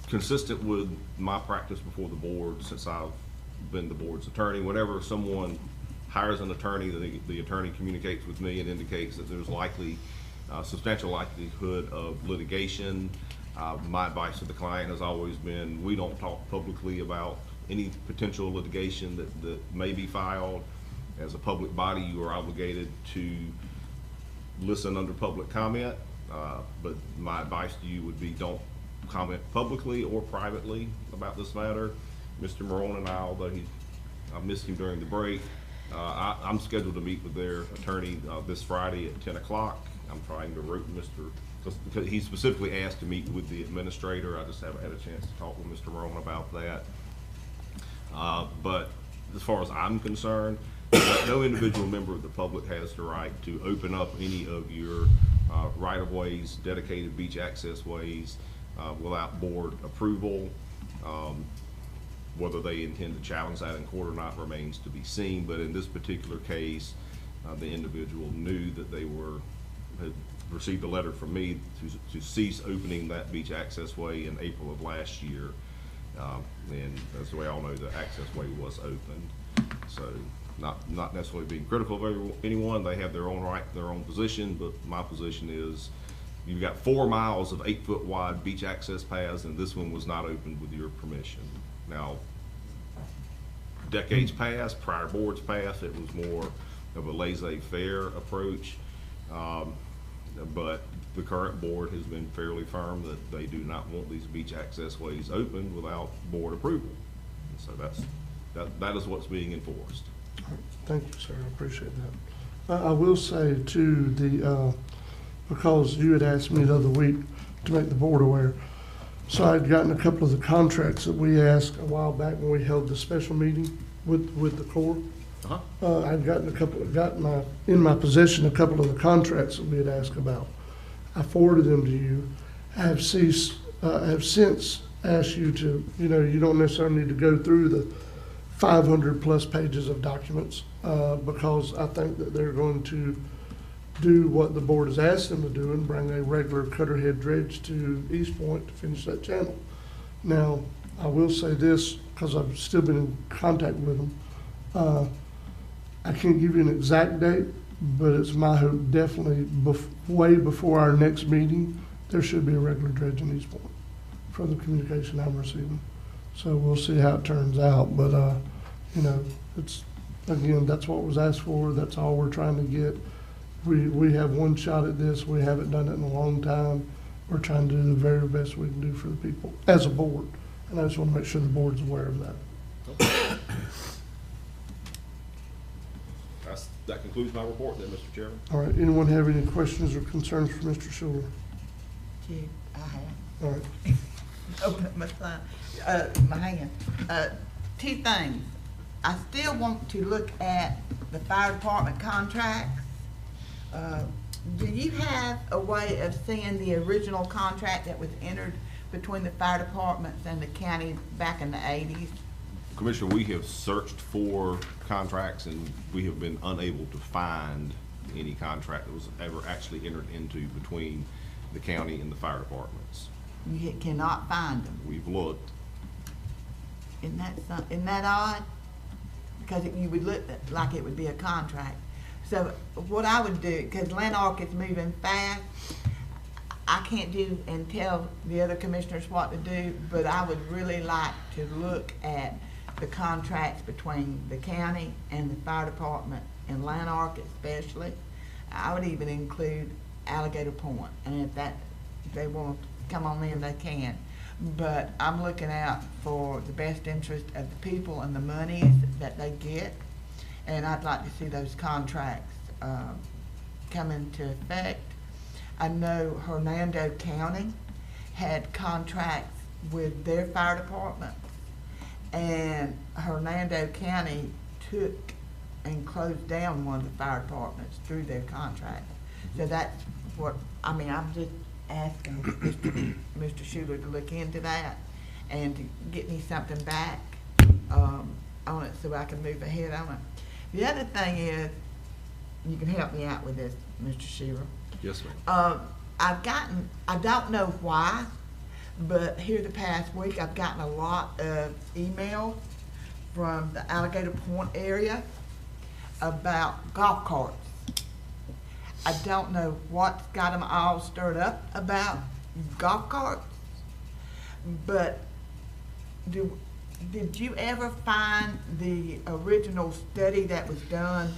consistent with my practice before the board, since I've been the board's attorney, whenever someone hires an attorney, the attorney communicates with me and indicates that there's substantial likelihood of litigation. My advice to the client has always been, we don't talk publicly about any potential litigation that may be filed. As a public body, you are obligated to listen under public comment, but my advice to you would be don't comment publicly or privately about this matter. Mr. Marone and I, although I missed him during the break, I'm scheduled to meet with their attorney this Friday at 10 o'clock. I'm trying to rope Mr. because he specifically asked to meet with the administrator. I just haven't had a chance to talk with Mr. Morone about that. But as far as I'm concerned, no individual member of the public has the right to open up any of your right-of-ways, dedicated beach access ways, without board approval. Whether they intend to challenge that in court or not remains to be seen, but in this particular case, the individual knew that they had received a letter from me to cease opening that beach access way in April of last year. And as we all know, the access way was opened. So not necessarily being critical of anyone, they have their own right, their own position, but my position is you've got 4 miles of 8-foot wide beach access paths, and this one was not opened with your permission. Now, decades past, prior boards past, it was more of a laissez-faire approach. But the current board has been fairly firm that they do not want these beach access ways opened without board approval. And so that is what's being enforced. Thank you, sir. I appreciate that. I will say too, because you had asked me the other week to make the board aware, so I'd gotten a couple of the contracts that we asked a while back when we held the special meeting with the Corps. I've gotten in my possession a couple of the contracts that we had asked about. I forwarded them to you. I have since asked you to, you don't necessarily need to go through the 500 plus pages of documents, because I think that they're going to do what the board has asked them to do and bring a regular cutterhead dredge to East Point to finish that channel. Now, I will say this, because I've still been in contact with them. I can't give you an exact date, but it's my hope definitely way before our next meeting, there should be a regular dredge in East Point for the communication I'm receiving. So we'll see how it turns out, but it's, again, that's what was asked for. That's all we're trying to get. We have one shot at this. We haven't done it in a long time. We're trying to do the very best we can do for the people as a board. And I just want to make sure the board's aware of that. That concludes my report then, Mr. Chairman. All right, anyone have any questions or concerns for Mr. Schuler? I have. All right. Open up my hand. 2 things. I still want to look at the fire department contracts. Do you have a way of seeing the original contract that was entered between the fire departments and the county back in the 80s? Commissioner, we have searched for contracts and we have been unable to find any contract that was ever actually entered into between the county and the fire departments. You cannot find them. We've looked. Isn't that odd? Because you would look like it would be a contract. So what I would do, because Lanark is moving fast, I can't do and tell the other commissioners what to do, but I would really like to look at the contracts between the county and the fire department and Lanark especially. I would even include Alligator Point, and if they want to come on in, they can. But I'm looking out for the best interest of the people and the monies that they get, and I'd like to see those contracts come into effect. I know Hernando County had contracts with their fire department, and Hernando County took and closed down one of the fire departments through their contract. So that's what, I'm just asking Mr. Schuler to look into that and to get me something back on it so I can move ahead on it. The other thing is, you can help me out with this, Mr. Schuler. Yes, ma'am. I don't know why, but here the past week I've gotten a lot of emails from the Alligator Point area about golf carts. I don't know what's got them all stirred up about golf carts, but did you ever find the original study that was done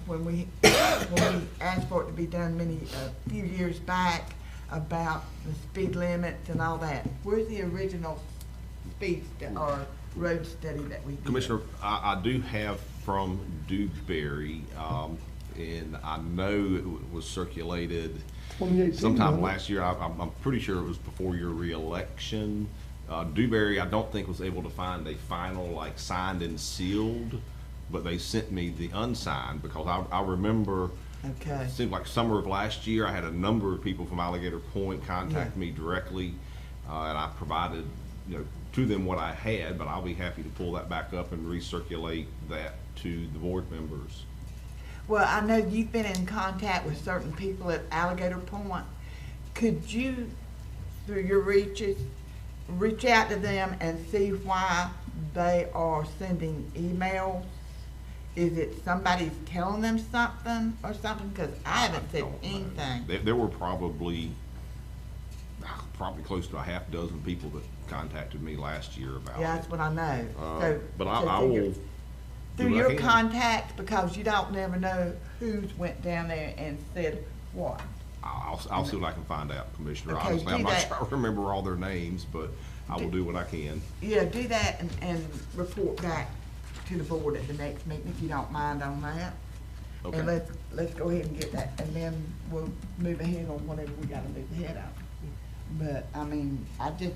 when we asked for it to be done a few years back about the speed limits and all that? Where's the original or road study that we did? Commissioner, I do have from Dewberry, and I know it was circulated 2018, sometime wasn't it? last year. I'm pretty sure it was before your reelection. Dewberry, I don't think was able to find a final, like, signed and sealed, but they sent me the unsigned, because I remember, Okay. it seemed like summer of last year, I had a number of people from Alligator Point contact Yeah. me directly, and I provided, to them what I had, but I'll be happy to pull that back up and recirculate that to the board members. Well, I know you've been in contact with certain people at Alligator Point. Could you, through your reaches, reach out to them and see why they are sending emails? Is it somebody's telling them something or something? Because I haven't said anything. There were probably close to a half dozen people that contacted me last year about Yeah, it. that's what I know. So, But so I through will. your- do Through what I your can. contacts, because you don't never know who's went down there and said what. I'll see what I can find out, Commissioner. Okay, Honestly, I'm do not that. sure I remember all their names, but I will do what I can. Yeah, do that and report back to the board at the next meeting, if you don't mind on that. Okay. And let's go ahead and get that, and then we'll move ahead on whatever we gotta move ahead on. But, I mean, I just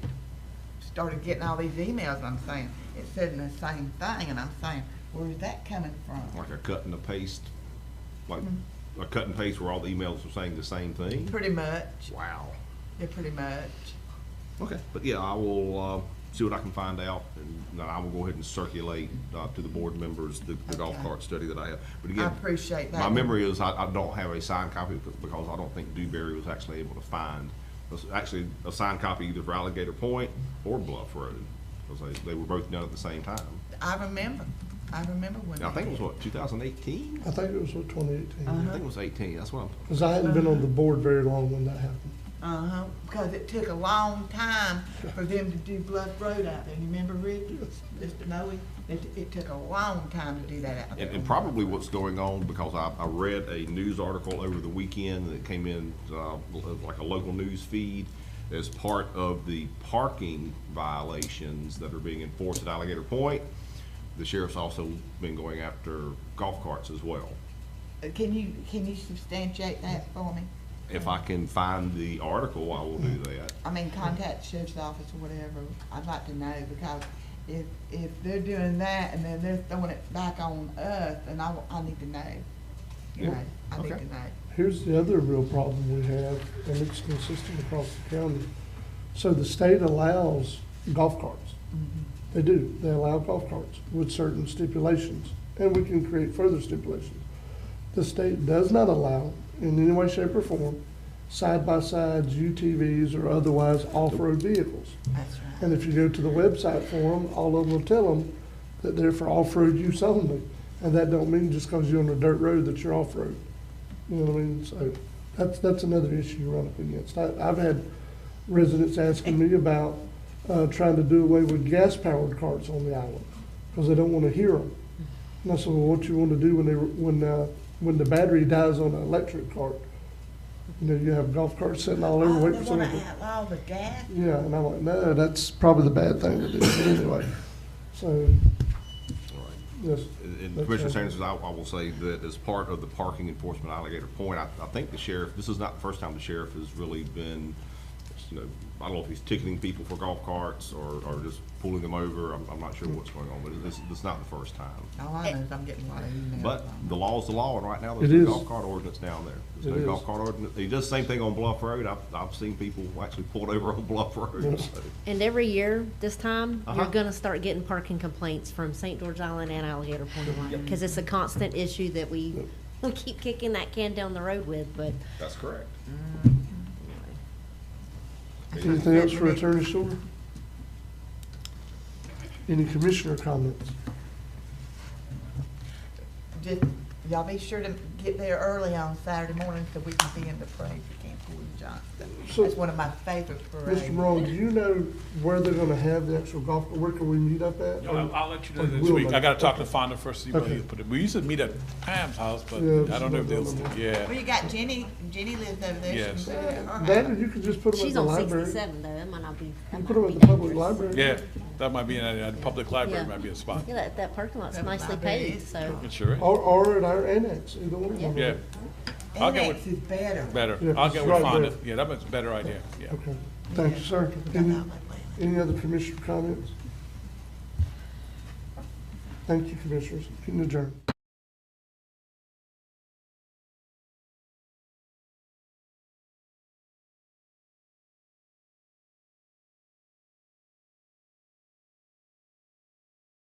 started getting all these emails, and I'm saying, it said the same thing, and I'm saying, where's that coming from? Like a cut and a paste, like Mm-hmm. a cut and paste where all the emails are saying the same thing? Pretty much. Wow. Yeah, pretty much. Okay, but yeah, I will see what I can find out, and I will go ahead and circulate to the board members the golf Okay. cart study that I have. But I again, appreciate that. my memory is I don't have a signed copy because I don't think Dewberry was actually able to find, actually a signed copy either for Alligator Point or Bluff Road, because they were both done at the same time. I remember when. Now, I they think it was did. what, 2018? I think it was 2018. Uh-huh. I think it was 18, that's what I'm. Because I hadn't been on the board very long when that happened. Uh-huh, because it took a long time for them to do Bluff Road out there. You remember, Rick? Mr. Noe? It took a long time to do that out there. And probably what's going on, because I read a news article over the weekend that came in like a local news feed as part of the parking violations that are being enforced at Alligator Point. The sheriff's also been going after golf carts as well. Can you substantiate that for me? If I can find the article, I will do that. I mean, contact the sheriff's office or whatever. I'd like to know, because if they're doing that and then they're throwing it back on us, then I need to know. You Yeah. know, I need Okay. to know. Here's the other real problem we have, and it's consistent across the county. So the state allows golf carts. They do. They allow golf carts with certain stipulations, and we can create further stipulations. The state does not allow, in any way, shape, or form, side-by-sides, UTVs, or otherwise off-road vehicles. That's right. And if you go to the website for them, all of them will tell them that they're for off-road use only. And that don't mean just because you're on a dirt road that you're off-road. You know what I mean? So that's another issue you run up against. I've had residents asking me about trying to do away with gas-powered carts on the island because they don't want to hear them. And I said, well, what you want to do when the battery dies on an electric cart? You know, you have golf carts sitting all over waiting They for want someone to to. outlaw the gas? Yeah, and I'm like, no, that's probably the bad thing to do, but anyway, so, yes. And that's Commissioner all. Sanders, I will say that as part of the parking enforcement Alligator Point, I think the sheriff, this is not the first time the sheriff has really been, I don't know if he's ticketing people for golf carts or just pulling them over. I'm not sure what's going on, but it's not the first time. All I know is I'm getting a lot of emails. But on the law's the law, and right now there's It no is. golf cart ordinance down there. It There's no is. golf cart ordinance. He does the same thing on Bluff Road. I've seen people actually pulled over on Bluff Road. So. And every year, this time, you're Uh-huh. gonna start getting parking complaints from St. George Island and Alligator Point. Because it's a constant issue that we keep kicking that can down the road with, but That's correct. Anything else for Attorney Shore? Any commissioner comments? Just, y'all be sure to get there early on Saturday morning so we can be in the parade for Camp Gordon Johnson. So- That's one of my favorite parades. Mr. Morone, do you know where they're gonna have the actual golf, where can we meet up at? I'll let you know Or this will week. they? I gotta talk to Fonda first, see where Okay. he'll put it. We used to meet at Pam's house, but Yeah, I don't know if they'll, Well, yeah. you got Jenny lives over there. She Yes. can put it at her That, house. or you could just put them at she's the on library. 67 though, that might not be. You that put might them at be the public dangerous. library. Yeah, that might be in a public library, Yeah. might be a spot. Yeah, that parking lot's That nicely library paved, is so. It sure is. Or at our annex, either one of them. Yeah. I'll get Annex with, is better. better. Yeah, I'll it's get with right Fonda. there. Yeah, that's a better idea, yeah. Okay, thank you, sir. Any other commissioner comments? Thank you, commissioners. Can adjourn.